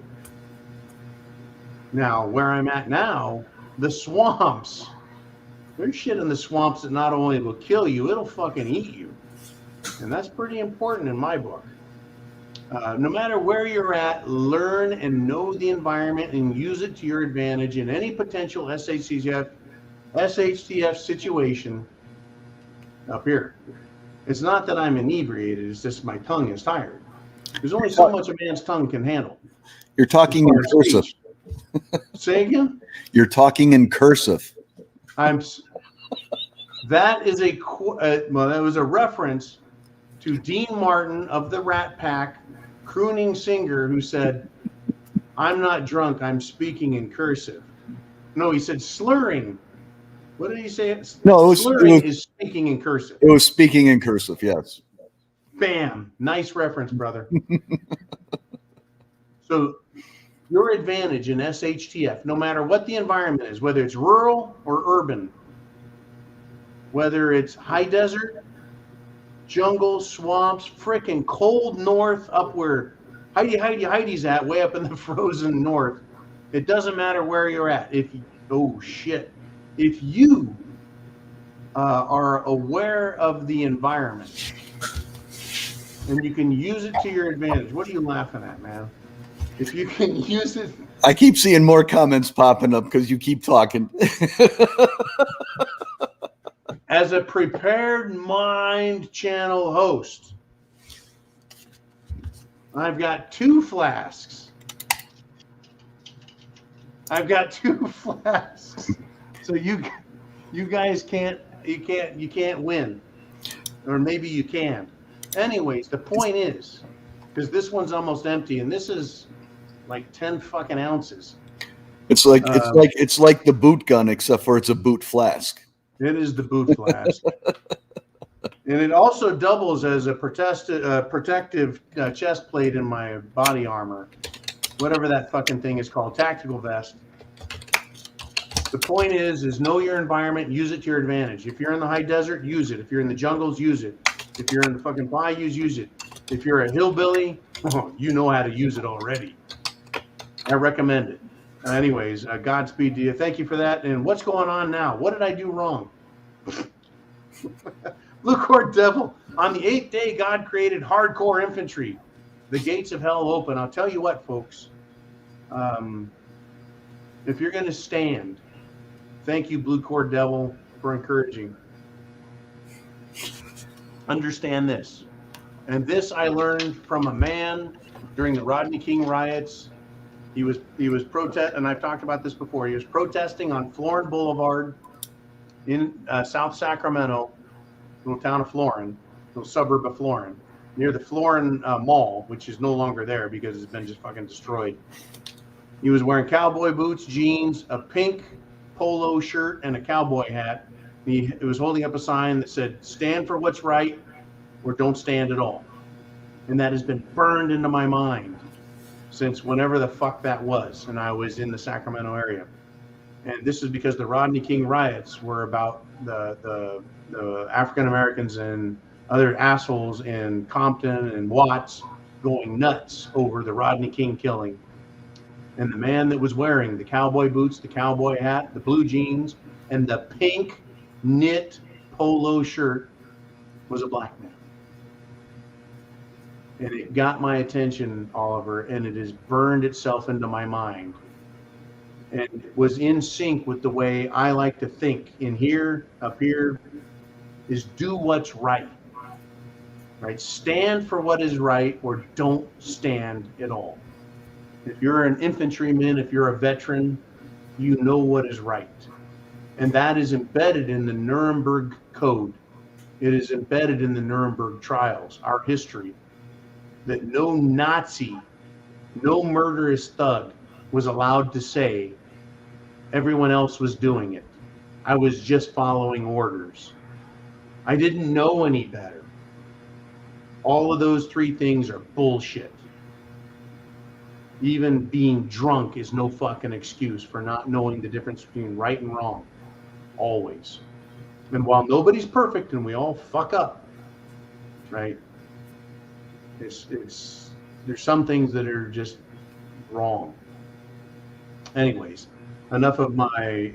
Now, where I'm at now, the swamps. There's shit in the swamps that not only will kill you, it'll fucking eat you. And that's pretty important in my book. No matter where you're at, learn and know the environment and use it to your advantage in any potential SHTF situation. Up here, it's not that I'm inebriated, it's just my tongue is tired. There's only so much a man's tongue can handle. You're talking in cursive. Say again? You're talking in cursive. That was a reference to Dean Martin of the Rat Pack, crooning singer, who said, "I'm not drunk, I'm speaking in cursive." No, he said slurring. What did he say? No, slurring is speaking in cursive. It was speaking in cursive, yes. Bam. Nice reference, brother. So your advantage in SHTF, no matter what the environment is, whether it's rural or urban, whether it's high desert, jungle, swamps, frickin' cold north, up where Heidi's at, way up in the frozen north. It doesn't matter where you're at. If you are aware of the environment and you can use it to your advantage. What are you laughing at, man? If you can use it. I keep seeing more comments popping up because you keep talking. As a Prepared Mind channel host, I've got 2 flasks. So you guys can't win. Or maybe you can. Anyways, the point is, because this one's almost empty and this is like 10 fucking ounces. It's like the boot gun, except for it's a boot flask. It is the boot flask. And it also doubles as a protective chest plate in my body armor. Whatever that fucking thing is called, tactical vest. The point is know your environment, use it to your advantage. If you're in the high desert, use it. If you're in the jungles, use it. If you're in the fucking bayous, use it. If you're a hillbilly, you know how to use it already. I recommend it. Anyways, Godspeed to you. Thank you for that. And what's going on now? What did I do wrong? Blue Court Devil. On the 8th day, God created hardcore infantry. The gates of hell open. I'll tell you what, folks. If you're going to stand, thank you, Blue Court Devil, for encouraging. Understand this. And this I learned from a man during the Rodney King riots. He was and I've talked about this before. He was protesting on Florin Boulevard in South Sacramento, little town of Florin, little suburb of Florin, near the Florin Mall, which is no longer there because it's been just fucking destroyed. He was wearing cowboy boots, jeans, a pink polo shirt, and a cowboy hat. He was holding up a sign that said, "Stand for what's right or don't stand at all." And that has been burned into my mind since whenever the fuck that was, and I was in the Sacramento area. And this is because the Rodney King riots were about the African Americans and other assholes in Compton and Watts going nuts over the Rodney King killing. And the man that was wearing the cowboy boots, the cowboy hat, the blue jeans, and the pink knit polo shirt was a black man. And it got my attention, Oliver, and it has burned itself into my mind. And it was in sync with the way I like to think. In here, up here, is do what's right. Right? Stand for what is right or don't stand at all. If you're an infantryman, if you're a veteran, you know what is right. And that is embedded in the Nuremberg Code. It is embedded in the Nuremberg trials, our history, that no Nazi, no murderous thug was allowed to say everyone else was doing it. I was just following orders. I didn't know any better. All of those 3 things are bullshit. Even being drunk is no fucking excuse for not knowing the difference between right and wrong. Always. And while nobody's perfect and we all fuck up, right? There's some things that are just wrong. Anyways, enough of my,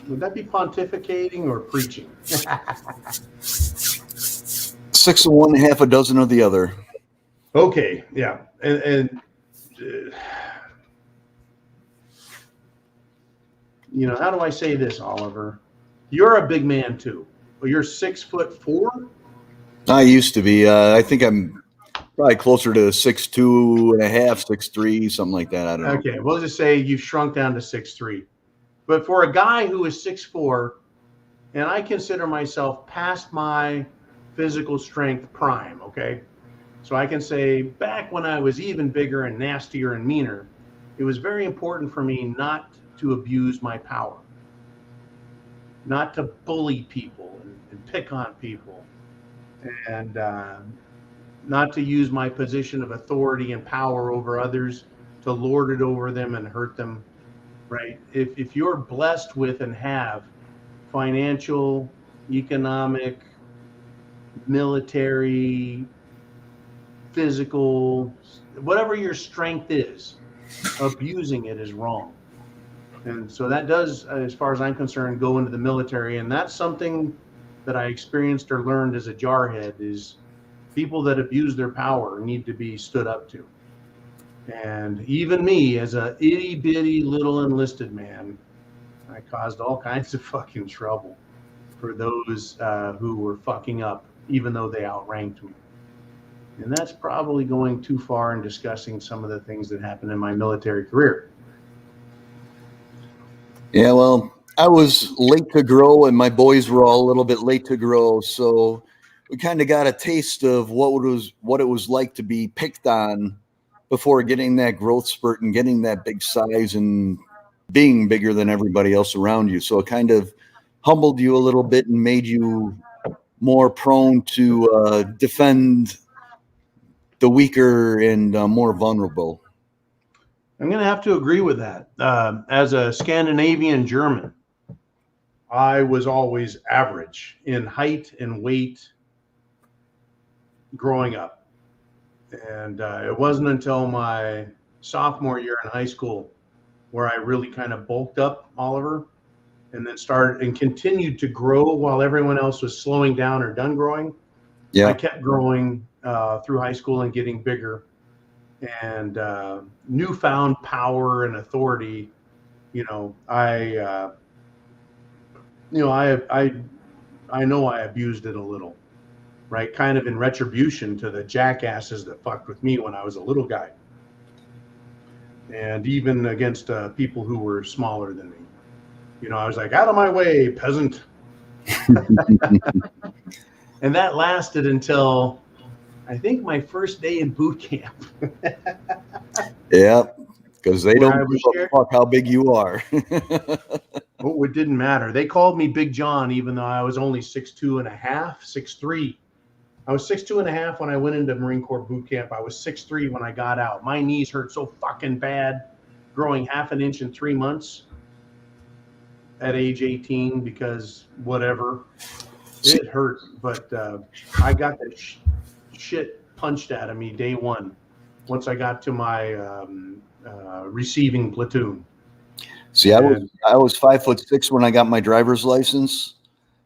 would that be pontificating or preaching? 6 of one, half a dozen of the other. Okay, yeah, and you know, how do I say this, Oliver? You're a big man too. Well, you're 6'4". I used to be. I think I'm probably closer to 6'2.5", 6'3", something like that. I don't know. Okay, we'll just say you've shrunk down to 6'3". But for a guy who is 6'4", and I consider myself past my physical strength prime, okay? So I can say back when I was even bigger and nastier and meaner, it was very important for me not to abuse my power, not to bully people and pick on people, and not to use my position of authority and power over others to lord it over them and hurt them, right? If you're blessed with and have financial, economic, military, physical, whatever your strength is, abusing it is wrong. And so that does, as far as I'm concerned, go into the military. And that's something that I experienced or learned as a jarhead is people that abuse their power need to be stood up to. And even me, as a itty bitty little enlisted man, I caused all kinds of fucking trouble for those who were fucking up, even though they outranked me. And that's probably going too far in discussing some of the things that happened in my military career. Yeah, well, I was late to grow, and my boys were all a little bit late to grow, so we kind of got a taste of what it was like to be picked on before getting that growth spurt and getting that big size and being bigger than everybody else around you. So it kind of humbled you a little bit and made you more prone to defend the weaker and more vulnerable. I'm going to have to agree with that. As a Scandinavian German, I was always average in height and weight growing up. And it wasn't until my sophomore year in high school where I really kind of bulked up, Oliver, and then started and continued to grow while everyone else was slowing down or done growing. Yeah. I kept growing through high school and getting bigger. And newfound power and authority, I know I abused it a little, right? Kind of in retribution to the jackasses that fucked with me when I was a little guy, and even against people who were smaller than me. I was like, out of my way, peasant. And that lasted until I think my first day in boot camp. Yeah, because they don't give a fuck how big you are. Oh, it didn't matter. They called me Big John, even though I was only 6'2.5", 6'3". I was 6'2.5" when I went into Marine Corps boot camp. I was 6'3" when I got out. My knees hurt so fucking bad, growing 1/2 inch in 3 months at age 18 because whatever. It hurt, but I got the shit punched out of me day one once I got to my receiving platoon. See, I was 5'6" when I got my driver's license,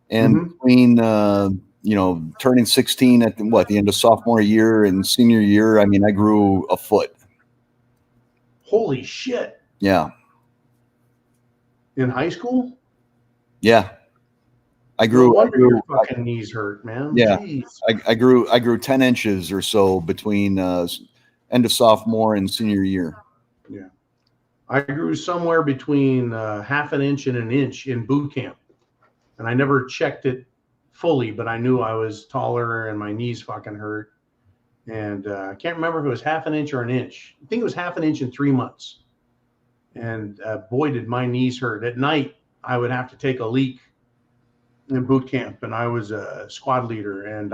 and between turning 16 at the end of sophomore year and senior year, I mean, I grew a foot. Holy shit! Yeah. In high school? Yeah. I grew. Your fucking knees hurt, man. Yeah. Jeez. I grew 10 inches or so between end of sophomore and senior year. Yeah. I grew somewhere between 1/2 inch and 1 inch in boot camp. And I never checked it fully, but I knew I was taller and my knees fucking hurt. And I can't remember if it was 1/2 inch or 1 inch. I think it was 1/2 inch in 3 months. And boy, did my knees hurt. At night, I would have to take a leak in boot camp, and I was a squad leader, and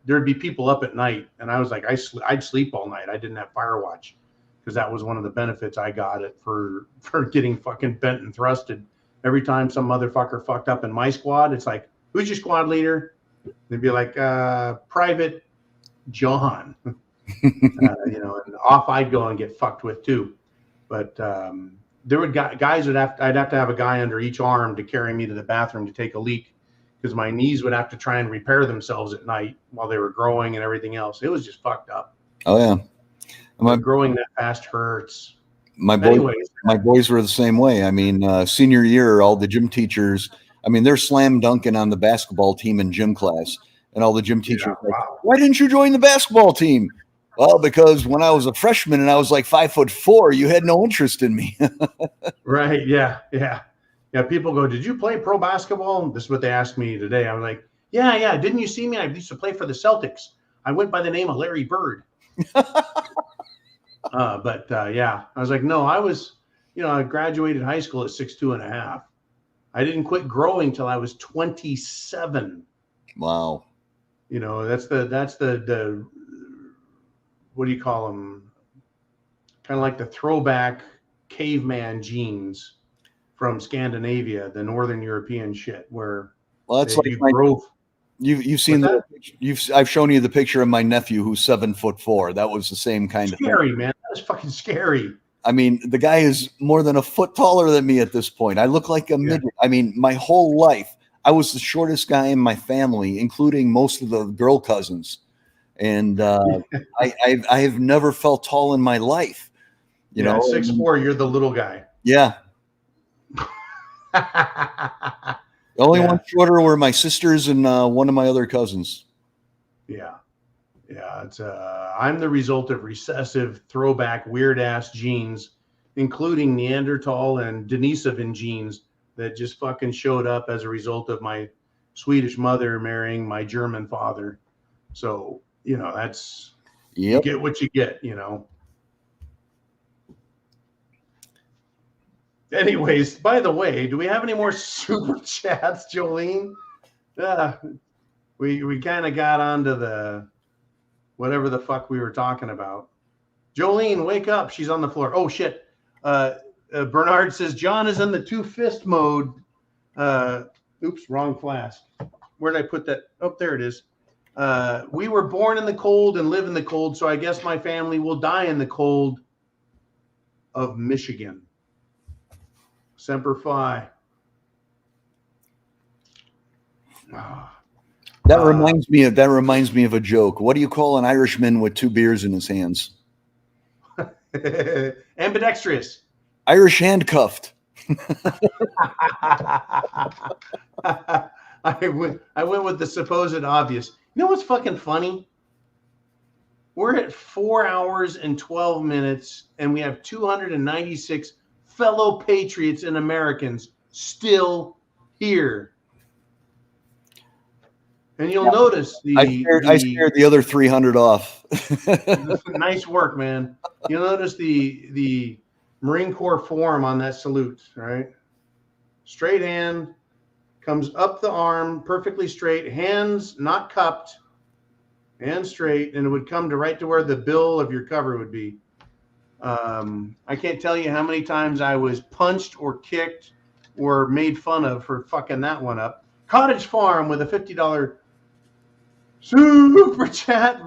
there'd be people up at night, and I was like, I'd sleep all night. I didn't have fire watch because that was one of the benefits I got for getting fucking bent and thrusted. Every time some motherfucker fucked up in my squad, it's like, who's your squad leader? They'd be like, Private John, and off I'd go and get fucked with too. But there would guys I'd have to have a guy under each arm to carry me to the bathroom to take a leak because my knees would have to try and repair themselves at night while they were growing and everything else. It was just fucked up. Oh yeah. My, growing that fast hurts. my Anyways, boys were the same way. I mean, senior year, all the gym teachers, I mean, they're slam dunking on the basketball team in gym class. And all the gym teachers yeah, like, wow. why didn't you join the basketball team? Well, because when I was a freshman and I was like 5'4", you had no interest in me. Right. Yeah. Yeah. Yeah. People go, did you play pro basketball? This is what they asked me today. I was like, yeah, yeah. Didn't you see me? I used to play for the Celtics. I went by the name of Larry Bird. Yeah, I was like, no, I was, I graduated high school at 6'2.5". I didn't quit growing till I was 27. Wow. That's the what do you call them? Kind of like the throwback caveman genes from Scandinavia, the Northern European shit, where Well, that's like you grow. you've seen I've shown you the picture of my nephew who's 7'4". That was the same kind of thing. Scary, man. That was fucking scary. I mean, the guy is more than a foot taller than me at this point. I look like a midget. I mean, my whole life, I was the shortest guy in my family, including most of the girl cousins. And I have never felt tall in my life. You know, 6'4", you're the little guy. Yeah. The only one shorter were my sisters and one of my other cousins. Yeah. Yeah. It's I'm the result of recessive throwback weird ass genes, including Neanderthal and Denisovan genes that just fucking showed up as a result of my Swedish mother marrying my German father. So, that's, you get what you get, Anyways, by the way, do we have any more super chats, Jolene? We kind of got onto the whatever the fuck we were talking about. Jolene, wake up. She's on the floor. Oh, shit. Bernard says, John is in the two-fist mode. Oops, wrong flask. Where did I put that? Oh, there it is. We were born in the cold and live in the cold, so I guess my family will die in the cold of Michigan. Semper Fi. That reminds me of a joke. What do you call an Irishman with 2 beers in his hands? Ambidextrous. Irish handcuffed. I went with the supposed obvious. You know what's fucking funny? We're at 4 hours and 12 minutes, and we have 296 fellow patriots and Americans still here. And you'll notice I scared the other 300 off. Nice work, man. You'll notice the Marine Corps form on that salute, right? Straight hand comes up the arm, perfectly straight, hands not cupped, and straight, and it would come right to where the bill of your cover would be. I can't tell you how many times I was punched or kicked or made fun of for fucking that one up. Cottage Farm with a $50 super chat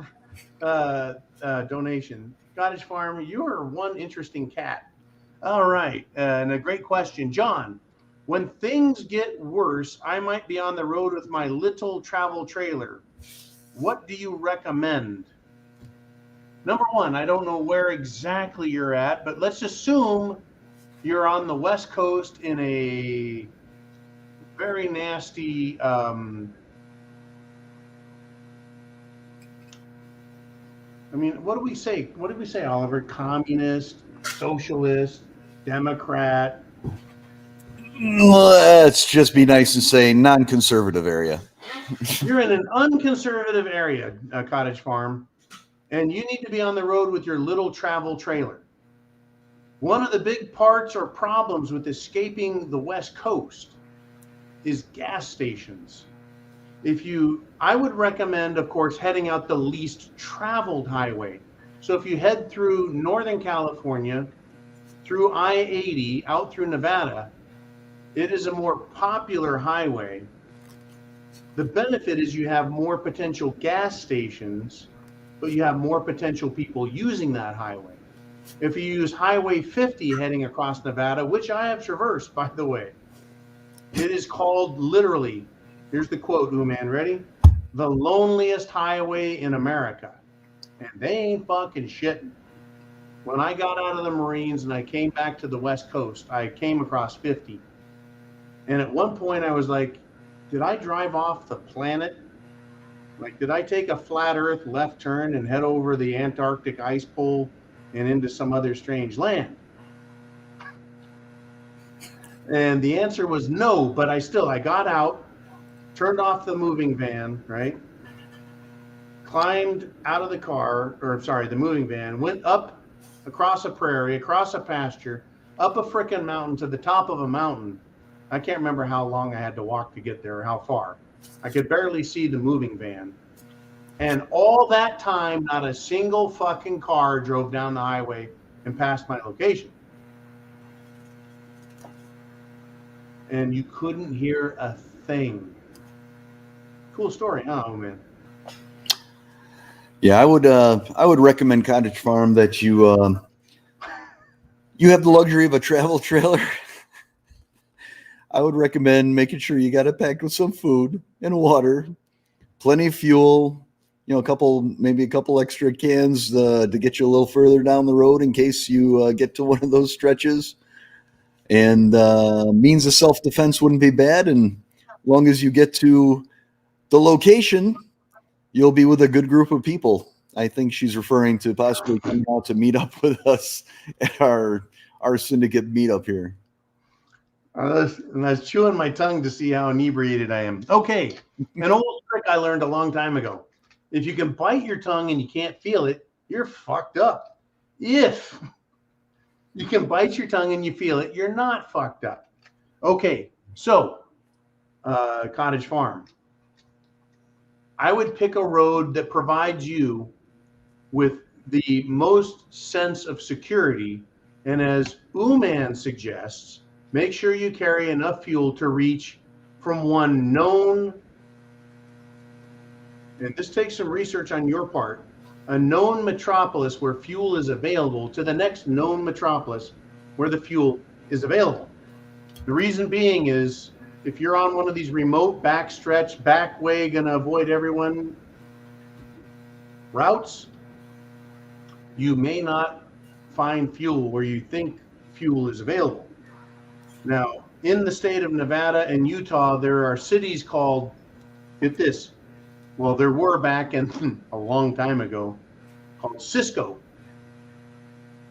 donation. Cottage Farm, you are one interesting cat. All right, and a great question. John, when things get worse, I might be on the road with my little travel trailer. What do you recommend? Number one, I don't know where exactly you're at, but let's assume you're on the West Coast in a very nasty what do we say? What did we say, Oliver? Communist, socialist, Democrat. Let's just be nice and say non-conservative area. You're in an unconservative area, Cottage Farm, and you need to be on the road with your little travel trailer. One of the big parts or problems with escaping the West Coast is gas stations. I would recommend, of course, heading out the least traveled highway. So if you head through Northern California, through I-80, out through Nevada, it is a more popular highway. The benefit is you have more potential gas stations, but you have more potential people using that highway. If you use Highway 50 heading across Nevada, which I have traversed, by the way, it is called literally, here's the quote, man, ready? The loneliest highway in America. and they ain't fucking shitting. When I got out of the Marines and I came back to the West Coast, I came across 50. And at one point I was like, did I drive off the planet? Like, did I take a flat Earth left turn and head over the Antarctic ice pole and into some other strange land? And the answer was no, but I got out, turned off the moving van, right? Climbed out of the moving van, went up across a prairie, across a pasture, up a frickin' mountain to the top of a mountain. I can't remember how long I had to walk to get there or how far. I could barely see the moving van. And all that time, not a single fucking car drove down the highway and past my location. And you couldn't hear a thing. Cool story, huh, man? Yeah, I would recommend Cottage Farm that you have the luxury of a travel trailer. I would recommend making sure you got it packed with some food and water, plenty of fuel, maybe a couple extra cans to get you a little further down the road in case you get to one of those stretches. And means of self-defense wouldn't be bad. And as long as you get to the location, you'll be with a good group of people. I think she's referring to possibly coming out to meet up with us at our syndicate meetup here. And I was chewing my tongue to see how inebriated I am. Okay, an old trick I learned a long time ago. If you can bite your tongue and you can't feel it, you're fucked up. If you can bite your tongue and you feel it, you're not fucked up. Okay, so Cottage Farm. I would pick a road that provides you with the most sense of security. And as Uman suggests, make sure you carry enough fuel to reach from one known, and this takes some research on your part, a known metropolis where fuel is available to the next known metropolis where the fuel is available. The reason being is if you're on one of these remote backstretch, back way, gonna avoid everyone routes, you may not find fuel where you think fuel is available. Now, in the state of Nevada and Utah, there are cities called, get this, well, there were back in a long time ago, called Cisco.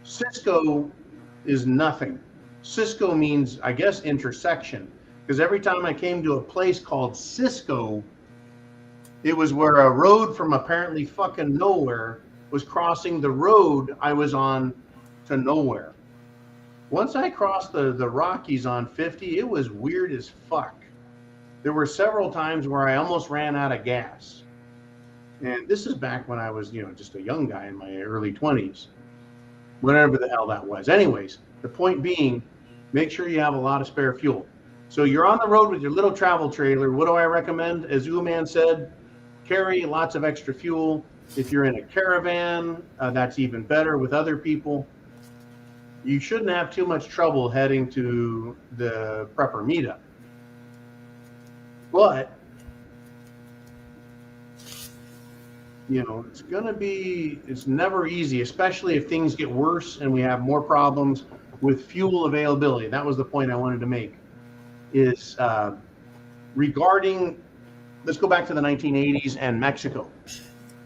Cisco is nothing. Cisco means, I guess, intersection. Because every time I came to a place called Cisco, it was where a road from apparently fucking nowhere was crossing the road I was on to nowhere. Once I crossed the Rockies on 50, it was weird as fuck. There were several times where I almost ran out of gas. And this is back when I was, just a young guy in my early 20s. Whatever the hell that was. Anyways, the point being, make sure you have a lot of spare fuel. So you're on the road with your little travel trailer. What do I recommend? As Uman said, carry lots of extra fuel. If you're in a caravan, that's even better with other people. You shouldn't have too much trouble heading to the prepper meetup. But, it's never easy, especially if things get worse and we have more problems with fuel availability. That was the point I wanted to make, is regarding, let's go back to the 1980s and Mexico.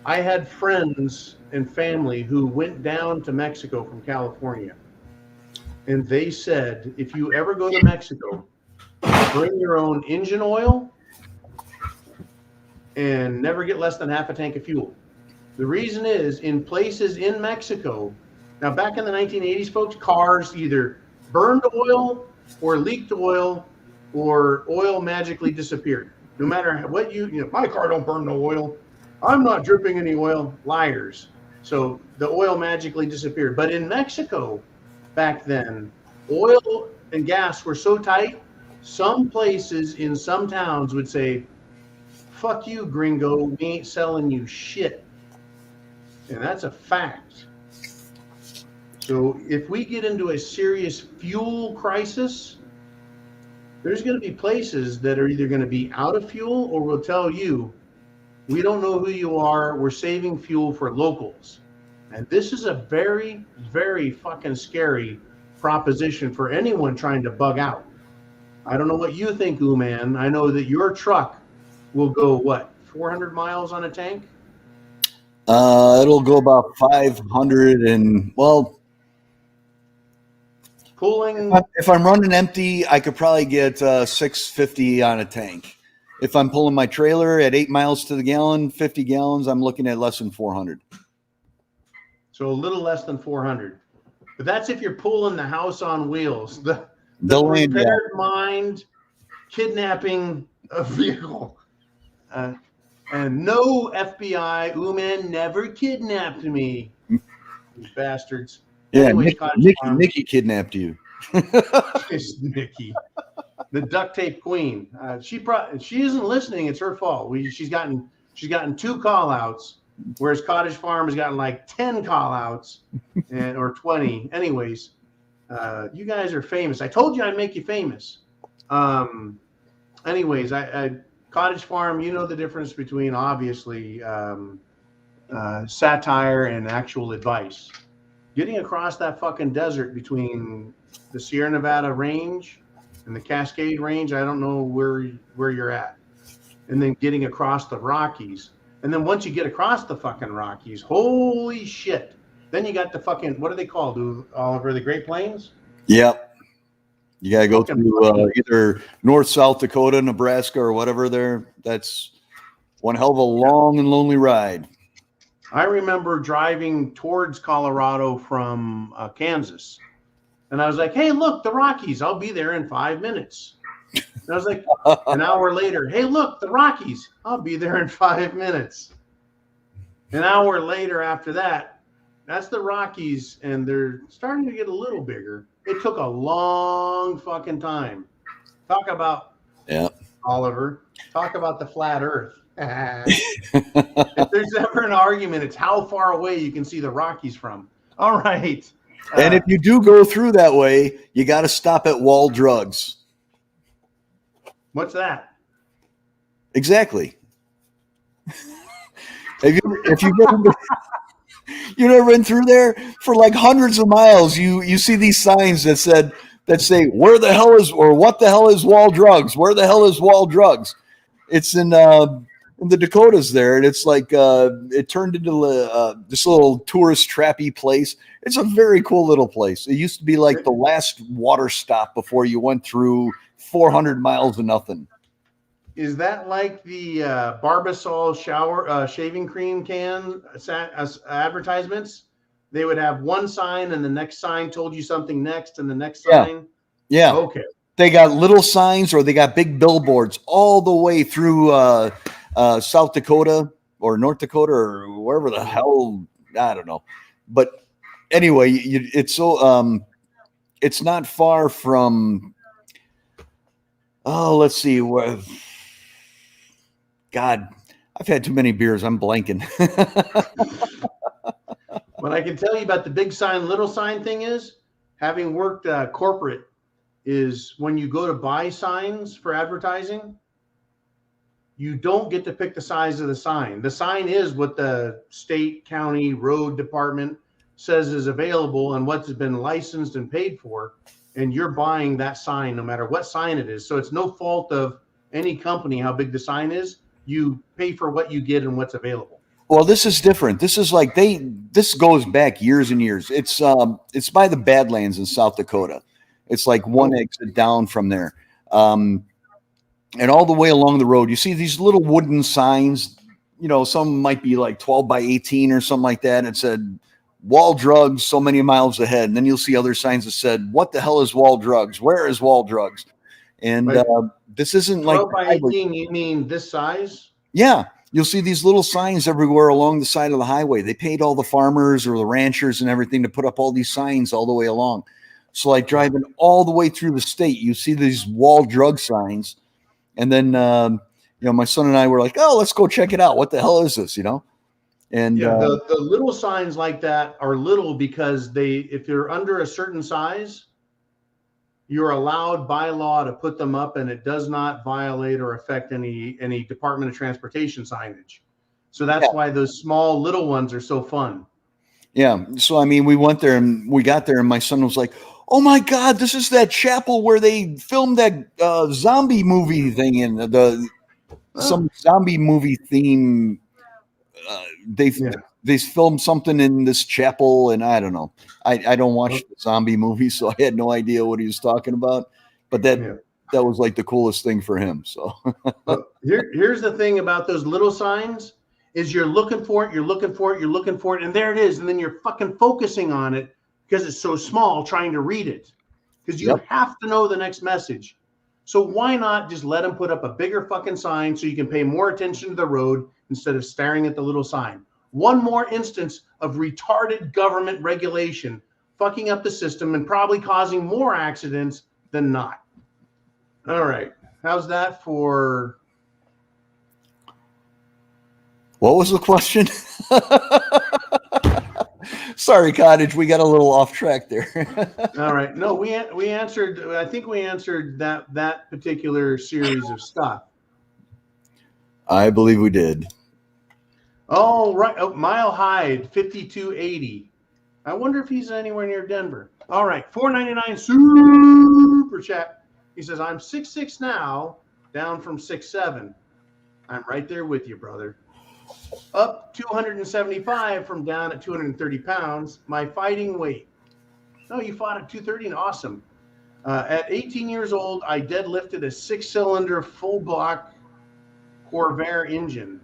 I had friends and family who went down to Mexico from California. And they said, if you ever go to Mexico, bring your own engine oil and never get less than half a tank of fuel. The reason is, in places in Mexico, now back in the 1980s, folks, cars either burned oil or leaked oil or oil magically disappeared. No matter what my car don't burn no oil. I'm not dripping any oil. Liars. So the oil magically disappeared. But in Mexico, back then, oil and gas were so tight, some places in some towns would say, fuck you, gringo, we ain't selling you shit. And that's a fact. So if we get into a serious fuel crisis, there's going to be places that are either going to be out of fuel or will tell you, We don't know who you are. We're saving fuel for locals. And this is a very, very fucking scary proposition for anyone trying to bug out. I don't know what you think, Ooman. I know that your truck will go, what, 400 miles on a tank? It'll go about 500 and, well, Pulling, if I'm running empty, I could probably get 650 on a tank. If I'm pulling my trailer at 8 miles to the gallon, 50 gallons, I'm looking at less than 400. so a little less than 400. But that's if you're pulling the house on wheels. The prepared mind kidnapping a vehicle. And no FBI, Ooman never kidnapped me. You bastards. Yeah, Anyways, Nikki kidnapped you. It's Nikki, the duct tape queen. She isn't listening. It's her fault. She's gotten 2 call outs, whereas Cottage Farm has gotten like 10 call outs or 20. Anyways, you guys are famous. I told you I'd make you famous. Anyways, I Cottage Farm, you know the difference between obviously satire and actual advice. Getting across that fucking desert between the Sierra Nevada range and the Cascade range, I don't know where you're at. And then getting across the Rockies. And then once you get across the fucking Rockies, holy shit. Then you got the fucking, what are they called, Oliver? The Great Plains? Yep. You got to go through either North, South Dakota, Nebraska, or whatever there. That's one hell of a long and lonely ride. I remember driving towards Colorado from Kansas. And I was like, hey, look, the Rockies. I'll be there in 5 minutes. And I was like, an hour later, hey, look, the Rockies. I'll be there in 5 minutes. An hour later after that, that's the Rockies, and they're starting to get a little bigger. It took a long fucking time. Talk about, Oliver, talk about the flat earth. If there's ever an argument, it's how far away you can see the Rockies from. All right. And if you do go through that way, you got to stop at Wall Drugs. What's that? Exactly. If you never been through there for like hundreds of miles, you see these signs that say where the hell is, or what the hell is Wall Drugs? Where the hell is Wall Drugs? It's in the Dakotas there, and it's like it turned into this little tourist trappy place. It's a very cool little place. It used to be like the last water stop before you went through 400 miles of nothing. Is that like the Barbasol shaving cream can advertisements? They would have one sign, and the next sign told you something next, and the next sign. Yeah. Okay. They got little signs, or they got big billboards all the way through South Dakota or North Dakota or wherever the hell, I don't know. But anyway, it's not far from. Oh, let's see. God, I've had too many beers. I'm blanking. What I can tell you about the big sign, little sign thing is, having worked corporate, is when you go to buy signs for advertising, you don't get to pick the size of the sign. The sign is what the state, county, road department says is available and what's been licensed and paid for. And you're buying that sign no matter what sign it is. So it's no fault of any company how big the sign is. You pay for what you get and what's available. Well, this is different. This is like this goes back years and years. It's by the Badlands in South Dakota. It's like one exit down from there. And all the way along the road, you see these little wooden signs, some might be like 12 by 18 or something like that. And it said Wall Drugs so many miles ahead. And then you'll see other signs that said, what the hell is Wall Drugs? Where is Wall Drugs? And this isn't 12 like by 18, you mean this size? Yeah. You'll see these little signs everywhere along the side of the highway. They paid all the farmers or the ranchers and everything to put up all these signs all the way along. So like driving all the way through the state, you see these Wall Drug signs. And then, my son and I were like, oh, let's go check it out. What the hell is this, And the little signs like that are little because if you're under a certain size, you're allowed by law to put them up, and it does not violate or affect any Department of Transportation signage. So that's why those small little ones are so fun. Yeah. So, I mean, we went there and we got there and my son was like, oh my God, this is that chapel where they filmed that zombie movie thing in some zombie movie theme. They filmed something in this chapel and I don't know. I don't watch the zombie movies, so I had no idea what he was talking about, but that was like the coolest thing for him. So here's the thing about those little signs is you're looking for it, you're looking for it, you're looking for it, and there it is. And then you're fucking focusing on it because it's so small, trying to read it. Because you have to know the next message. So why not just let them put up a bigger fucking sign so you can pay more attention to the road instead of staring at the little sign? One more instance of retarded government regulation fucking up the system and probably causing more accidents than not. All right. How's that for... What was the question? Sorry, Cottage. We got a little off track there. All right. No, we answered. I think we answered that particular series of stuff. I believe we did. Oh, right. Oh, Mile Hyde, 5280. I wonder if he's anywhere near Denver. All right. $4.99 super chat. He says, I'm 6'6" now, down from 6'7". I'm right there with you, brother. Up 275 from down at 230 pounds. My fighting weight. No, you fought at 230. Awesome. At 18 years old, I deadlifted a 6-cylinder full block Corvair engine.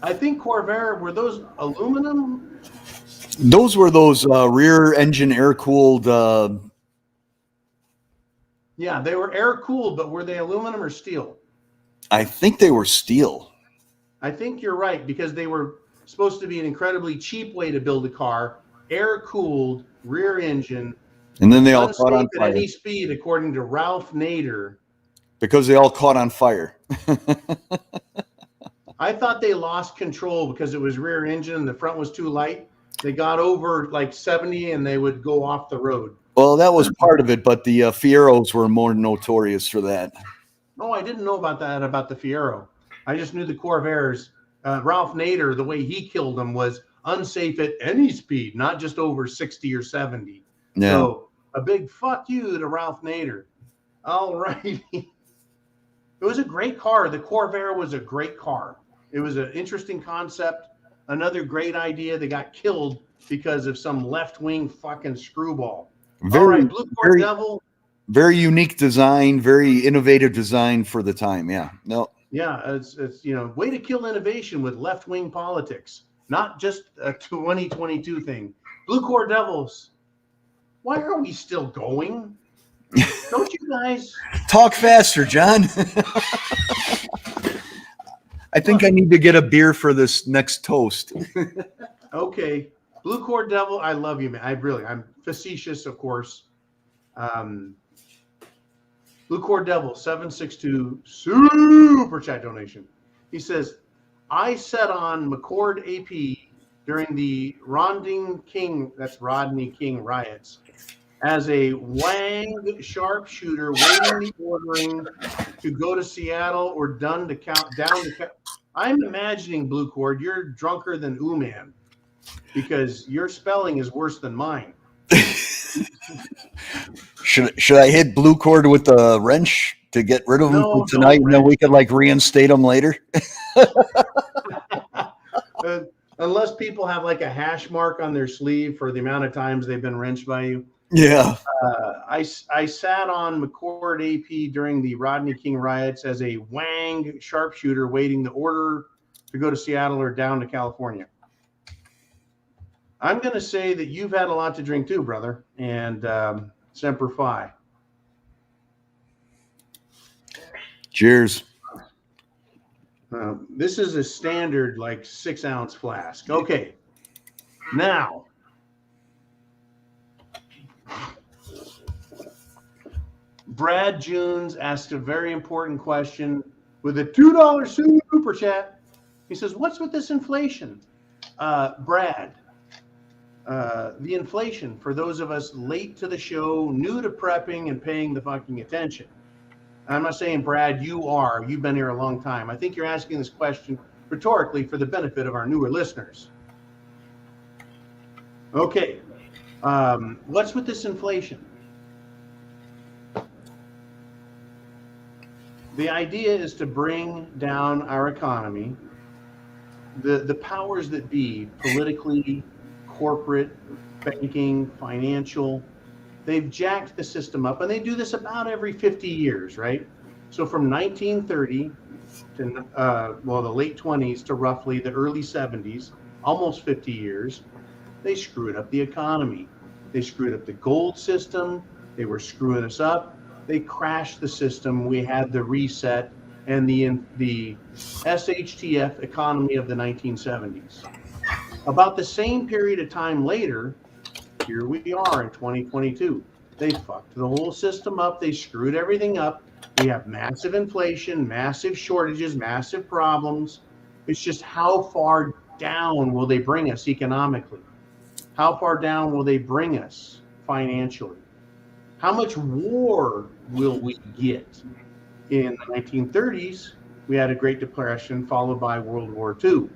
I think Corvair, were those aluminum? Those were those rear engine air cooled. Yeah, they were air cooled, but were they aluminum or steel? I think they were steel. I think you're right, because they were supposed to be an incredibly cheap way to build a car, air cooled, rear engine, and then they all caught on fire at any speed, according to Ralph Nader. Because they all caught on fire. I thought they lost control because it was rear engine and the front was too light. They got over like 70 and they would go off the road. Well, that was part of it, but the Fieros were more notorious for that. No, I didn't know about that, about the Fiero. I just knew the Corvairs. Ralph Nader, the way he killed them was unsafe at any speed, not just over 60 or 70. Yeah. So a big fuck you to Ralph Nader. All right. It was a great car. The Corvair was a great car. It was an interesting concept. Another great idea that got killed because of some left-wing fucking screwball. All right, Blue Cord Devil. Very unique design, very innovative design for the time. Yeah. No. Yeah, it's way to kill innovation with left-wing politics, not just a 2022 thing. Blue Cord Devils, why are we still going? Don't you guys talk faster, John? I think I need to get a beer for this next toast. Okay. Blue Cord Devil, I love you, man. I'm facetious, of course. Blue Cord Devil, 762 super chat donation. He says, I sat on McCord AP during the Rodney King riots as a Wang sharpshooter waiting the ordering to go to Seattle or done to count down to. I'm imagining, Blue Cord, you're drunker than Ooman because your spelling is worse than mine. Should I hit Blue Cord with the wrench to get rid of him for tonight, and then we could reinstate him later? Unless people have a hash mark on their sleeve for the amount of times they've been wrenched by you. Yeah. I sat on McCord AP during the Rodney King riots as a Wang sharpshooter waiting the order to go to Seattle or down to California. I'm going to say that you've had a lot to drink too, brother, and Semper Fi. Cheers. This is a standard 6-ounce flask. Okay. Now, Brad Jones asked a very important question with a $2 super chat. He says, what's with this inflation? Brad, the inflation, for those of us late to the show, new to prepping and paying the fucking attention. I'm not saying, Brad, you are. You've been here a long time. I think you're asking this question rhetorically for the benefit of our newer listeners. Okay. What's with this inflation? The idea is to bring down our economy. The powers that be, politically, corporate, banking, financial, they've jacked the system up, and they do this about every 50 years, right? So from 1930 to, the late 20s to roughly the early 70s, almost 50 years, they screwed up the economy. They screwed up the gold system. They were screwing us up. They crashed the system. We had the reset and the SHTF economy of the 1970s. About the same period of time later, here we are in 2022. They fucked the whole system up. They screwed everything up. We have massive inflation, massive shortages, massive problems. It's just how far down will they bring us economically? How far down will they bring us financially? How much war will we get? In the 1930s, we had a Great Depression followed by World War II.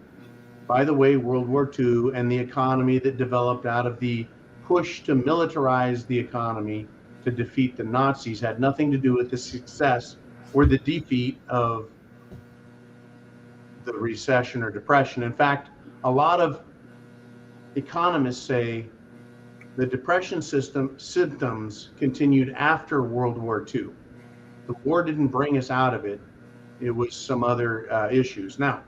By the way, World War II and the economy that developed out of the push to militarize the economy to defeat the Nazis had nothing to do with the success or the defeat of the recession or depression. In fact, a lot of economists say the depression symptoms continued after World War II. The war didn't bring us out of it. It was some other issues. Now,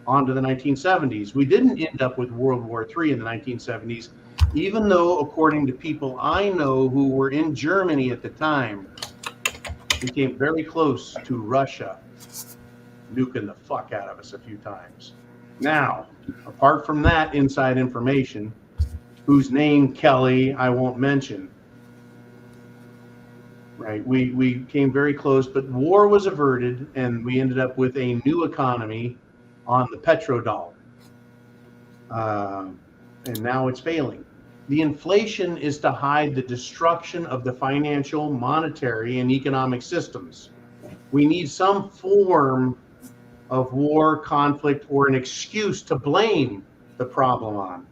on to the 1970s. We didn't end up with World War III in the 1970s, even though, according to people I know who were in Germany at the time, we came very close to Russia nuking the fuck out of us a few times. Now, apart from that inside information, whose name, Kelly, I won't mention, right? We came very close, but war was averted, and we ended up with a new economy on the petrodollar. And now it's failing. The inflation is to hide the destruction of the financial, monetary, and economic systems. We need some form of war, conflict, or an excuse to blame the problem on.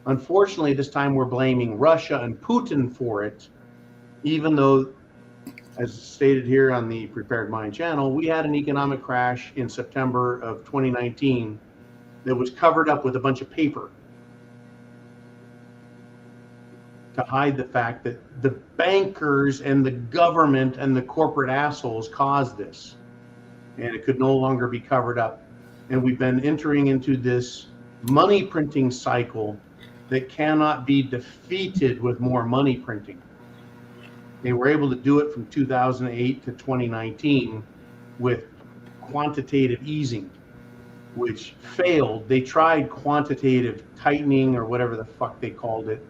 Unfortunately, this time we're blaming Russia and Putin for it, even though, as stated here on the Prepared Mind channel, we had an economic crash in September of 2019 that was covered up with a bunch of paper to hide the fact that the bankers and the government and the corporate assholes caused this. And it could no longer be covered up. And we've been entering into this money printing cycle that cannot be defeated with more money printing. They were able to do it from 2008 to 2019 with quantitative easing, which failed. They tried quantitative tightening or whatever the fuck they called it,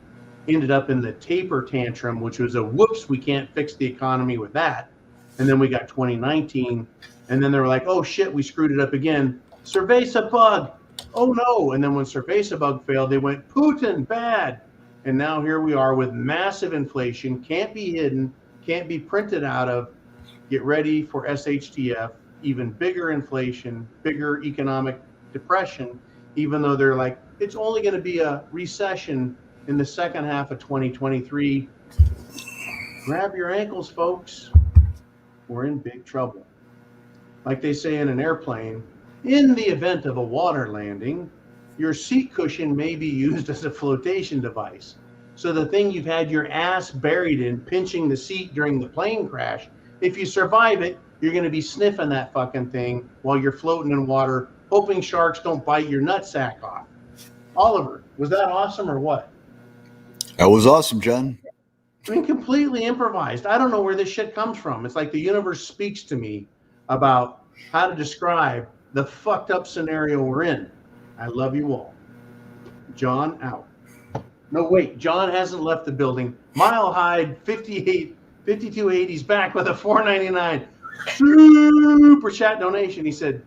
ended up in the taper tantrum, which was a whoops, we can't fix the economy with that. And then we got 2019, and then they were like, oh shit, we screwed it up again. Cerveza bug, oh no. And then when Cerveza bug failed, they went, Putin, bad. And now here we are with massive inflation, can't be hidden, can't be printed out of. Get ready for SHTF, even bigger inflation, bigger economic depression, even though they're like, it's only going to be a recession in the second half of 2023. Grab your ankles, folks. We're in big trouble. Like they say in an airplane, in the event of a water landing, your seat cushion may be used as a flotation device. So the thing you've had your ass buried in, pinching the seat during the plane crash, if you survive it, you're going to be sniffing that fucking thing while you're floating in water, hoping sharks don't bite your nutsack off. Oliver, was that awesome or what? That was awesome, John. I mean, completely improvised. I don't know where this shit comes from. It's like the universe speaks to me about how to describe the fucked up scenario we're in. I love you all. John out. No, wait, John hasn't left the building. Mile Hide 5280's back with a $4.99 super chat donation. He said,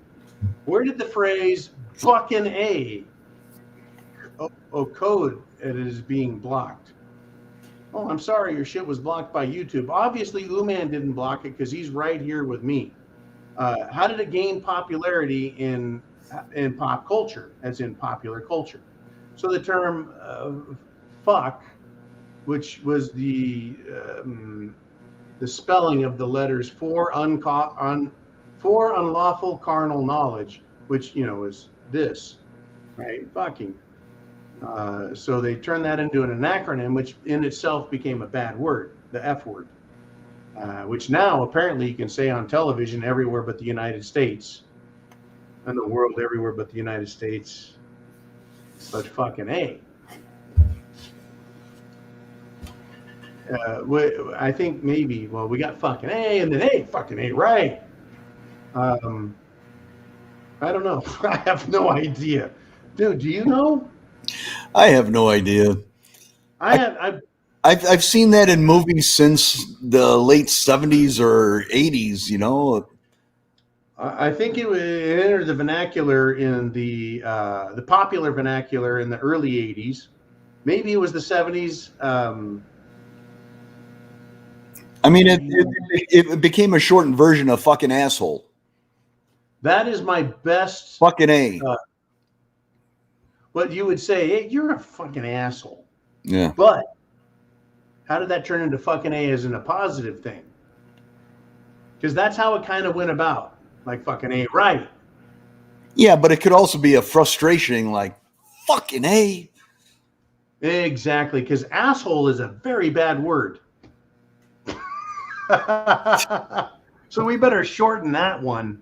where did the phrase fucking A code it is being blocked? Oh, I'm sorry, your shit was blocked by YouTube. Obviously, Uman didn't block it because he's right here with me. How did it gain popularity in pop culture, as in popular culture? So the term "fuck," which was the spelling of the letters for unlawful carnal knowledge, which is this, right? Fucking. So they turned that into an acronym, which in itself became a bad word, the F word, which now apparently you can say on television everywhere but the United States, and the world everywhere but the United States. But fucking A. I think maybe, we got fucking A and then A, fucking A, right? I don't know. I have no idea. Dude, do you know? I have no idea. I've seen that in movies since the late 70s or 80s, I think it entered the vernacular in the popular vernacular in the early 80s. Maybe it was the 70s. I mean, it became a shortened version of fucking asshole. That is my best. Fucking A. What you would say, hey, you're a fucking asshole. Yeah. But how did that turn into fucking A as in a positive thing? Because that's how it kind of went about. Like fucking A, right? Yeah, but it could also be a frustration, like fucking A. Exactly, because asshole is a very bad word. So we better shorten that one.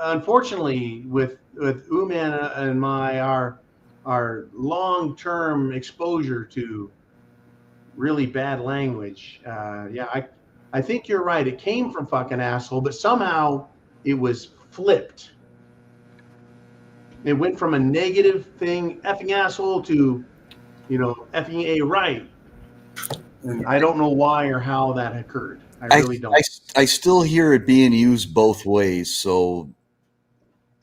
Unfortunately, with Uman and our long-term exposure to really bad language, I think you're right. It came from fucking asshole, but somehow it was flipped. It went from a negative thing, effing asshole, to effing A, right. And I don't know why or how that occurred. I really don't. I still hear it being used both ways, so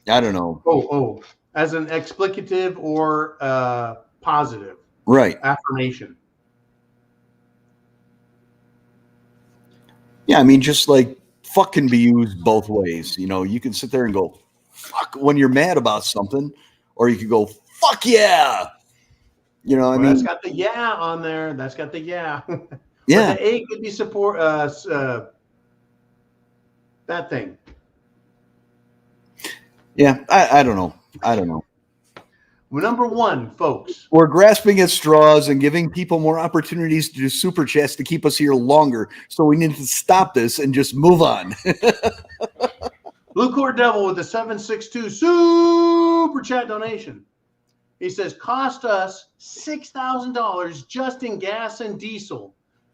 I don't know. Oh, as an explicative or positive, right? Affirmation. Yeah, I mean, just like fuck can be used both ways. You can sit there and go fuck when you're mad about something, or you could go fuck yeah. I mean, that's got the yeah on there. That's got the yeah. Yeah. But the A could be support. That thing. Yeah, I don't know. Well, number one, folks. We're grasping at straws and giving people more opportunities to do super chats to keep us here longer. So we need to stop this and just move on. Blue Cord Devil with the 762 super chat donation. He says, cost us $6,000 just in gas and diesel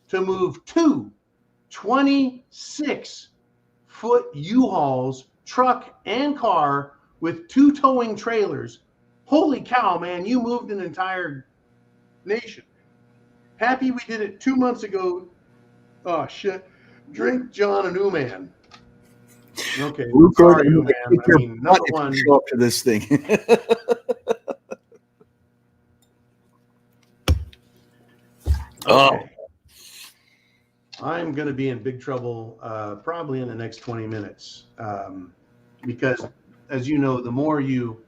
to move two 26-foot U-Hauls, truck and car with 2 towing trailers. Holy cow, man, you moved an entire nation. Happy we did it 2 months ago. Oh, shit. Drink John and Uman. Okay, sorry, Uman. I mean, number one. Show up to this thing. Okay. I'm going to be in big trouble probably in the next 20 minutes because, as you know, the more you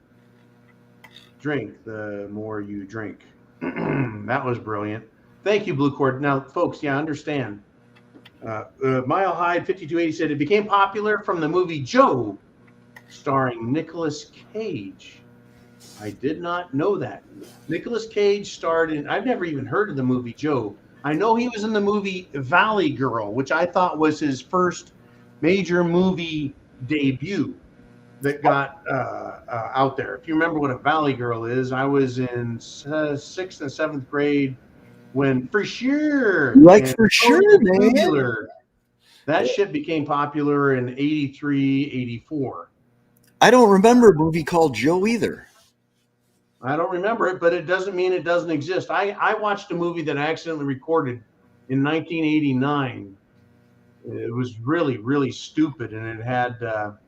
drink, the more you drink. That was brilliant. Thank you, Blue Cord. Now, folks, understand. Mile Hyde 5280 said it became popular from the movie Joe, starring Nicolas Cage. I did not know that. Nicolas Cage starred in, I've never even heard of the movie Joe. I know he was in the movie Valley Girl, which I thought was his first major movie debut that got out there. If you remember what a Valley Girl is, I was in 6th and 7th grade when For Sure. For Sure, man. That shit became popular in 83, 84. I don't remember a movie called Joe either. I don't remember it, but it doesn't mean it doesn't exist. I watched a movie that I accidentally recorded in 1989. It was really, really stupid, and it had an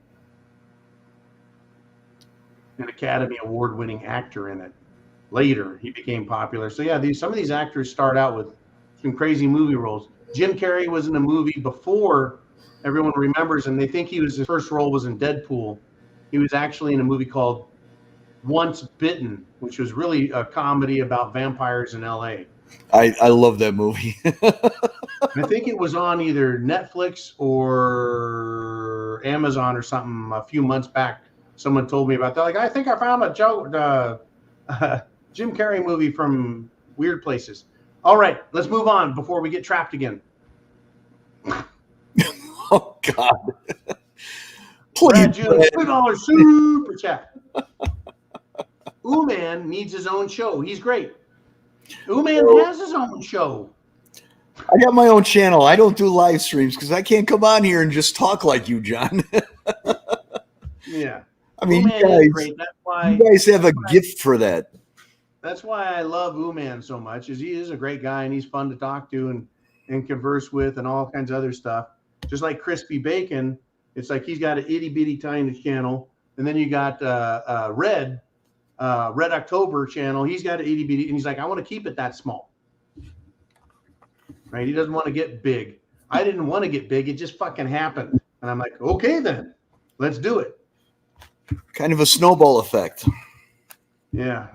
Academy Award-winning actor in it. Later, he became popular. So yeah, some of these actors start out with some crazy movie roles. Jim Carrey was in a movie before everyone remembers, and they think his first role was in Deadpool. He was actually in a movie called Once Bitten, which was really a comedy about vampires in LA. I love that movie. I think it was on either Netflix or Amazon or something a few months back. Someone told me about that. Like, I think I found a Jim Carrey movie from weird places. All right, let's move on before we get trapped again. Oh, God. Brad June, $2 super chat. Ooman needs his own show. He's great. Ooman has his own show. I got my own channel. I don't do live streams because I can't come on here and just talk like you, John. Yeah. I mean, you guys have a gift for that. That's why I love Ooman so much, is he is a great guy and he's fun to talk to and converse with and all kinds of other stuff. Just like Crispy Bacon, it's like he's got an itty bitty tiny channel, and then you got Red October channel. He's got an itty bitty, and he's like, I want to keep it that small. Right? He doesn't want to get big. I didn't want to get big. It just fucking happened, and I'm like, okay, then let's do it. Kind of a snowball effect. Yeah,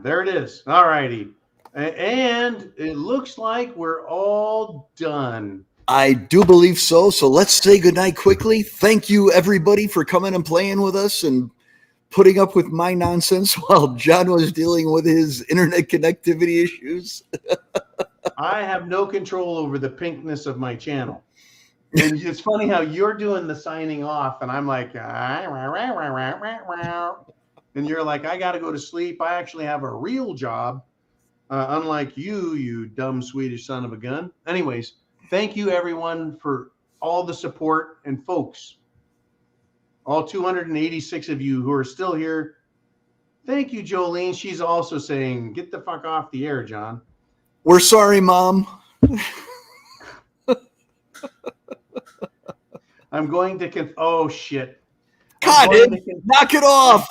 there it is. All righty. And it looks like we're all done. I do believe so. So let's say goodnight quickly. Thank you, everybody, for coming and playing with us and putting up with my nonsense while John was dealing with his internet connectivity issues. I have no control over the pinkness of my channel. And it's funny how you're doing the signing off, and I'm like, and you're like, I got to go to sleep. I actually have a real job, unlike you dumb Swedish son of a gun. Anyways, thank you, everyone, for all the support. And folks, all 286 of you who are still here, thank you, Jolene. She's also saying, get the fuck off the air, John. We're sorry, Mom. I'm going to oh shit. God, knock it off.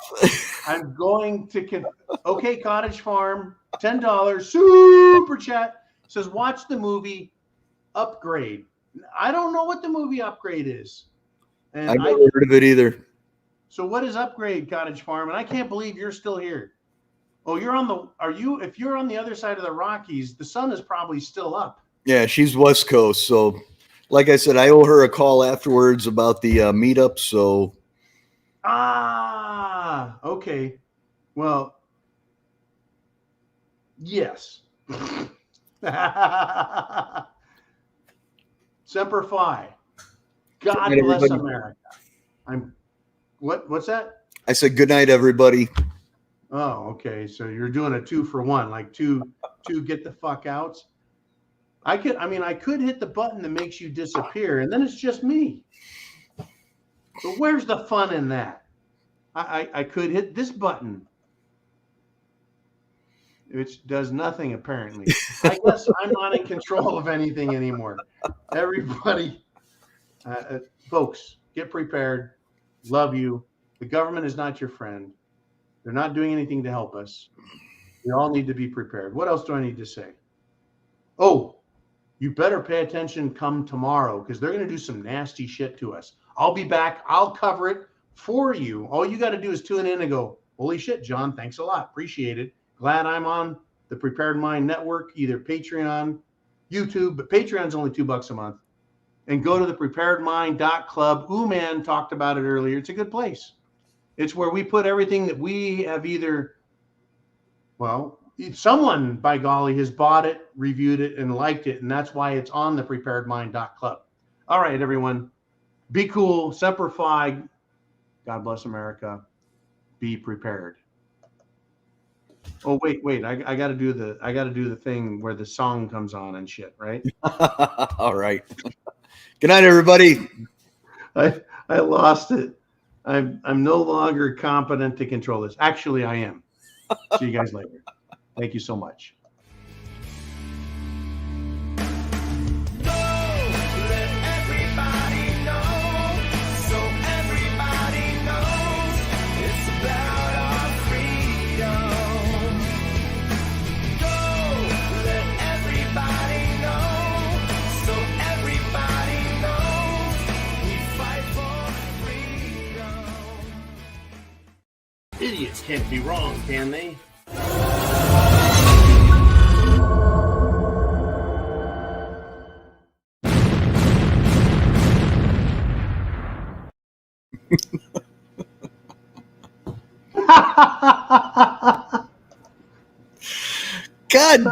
I'm going to okay, Cottage Farm, $10 super chat says watch the movie Upgrade. I don't know what the movie Upgrade is. And I've never heard of it either. So what is Upgrade, Cottage Farm? And I can't believe you're still here. Oh, if you're on the other side of the Rockies, the sun is probably still up. Yeah, she's West Coast. So like I said, I owe her a call afterwards about the meetup. So. Okay. Well, yes. Semper Fi. God bless America. What's that? I said good night, everybody. Oh, okay. So you're doing a 2-for-1, like two get the fuck outs. I could hit the button that makes you disappear, and then it's just me. But where's the fun in that? I could hit this button, which does nothing apparently. I guess I'm not in control of anything anymore. Everybody, folks, get prepared. Love you. The government is not your friend. They're not doing anything to help us. We all need to be prepared. What else do I need to say? Oh, you better pay attention come tomorrow, because they're going to do some nasty shit to us. I'll be back. I'll cover it for you. All you got to do is tune in and go, holy shit, John, thanks a lot. Appreciate it. Glad I'm on the Prepared Mind Network, either Patreon, YouTube, but Patreon's only $2 a month. And go to the preparedmind.club. Ooman talked about it earlier. It's a good place. It's where we put everything that we have someone, by golly, has bought it, reviewed it, and liked it. And that's why it's on the preparedmind.club. All right, everyone. Be cool. Semper Fi. God bless America. Be prepared. Oh, wait. I gotta do the thing where the song comes on and shit, right? All right. Good night, everybody. I lost it. I'm no longer competent to control this. Actually, I am. See you guys later. Thank you so much. Idiots can't be wrong, can they? God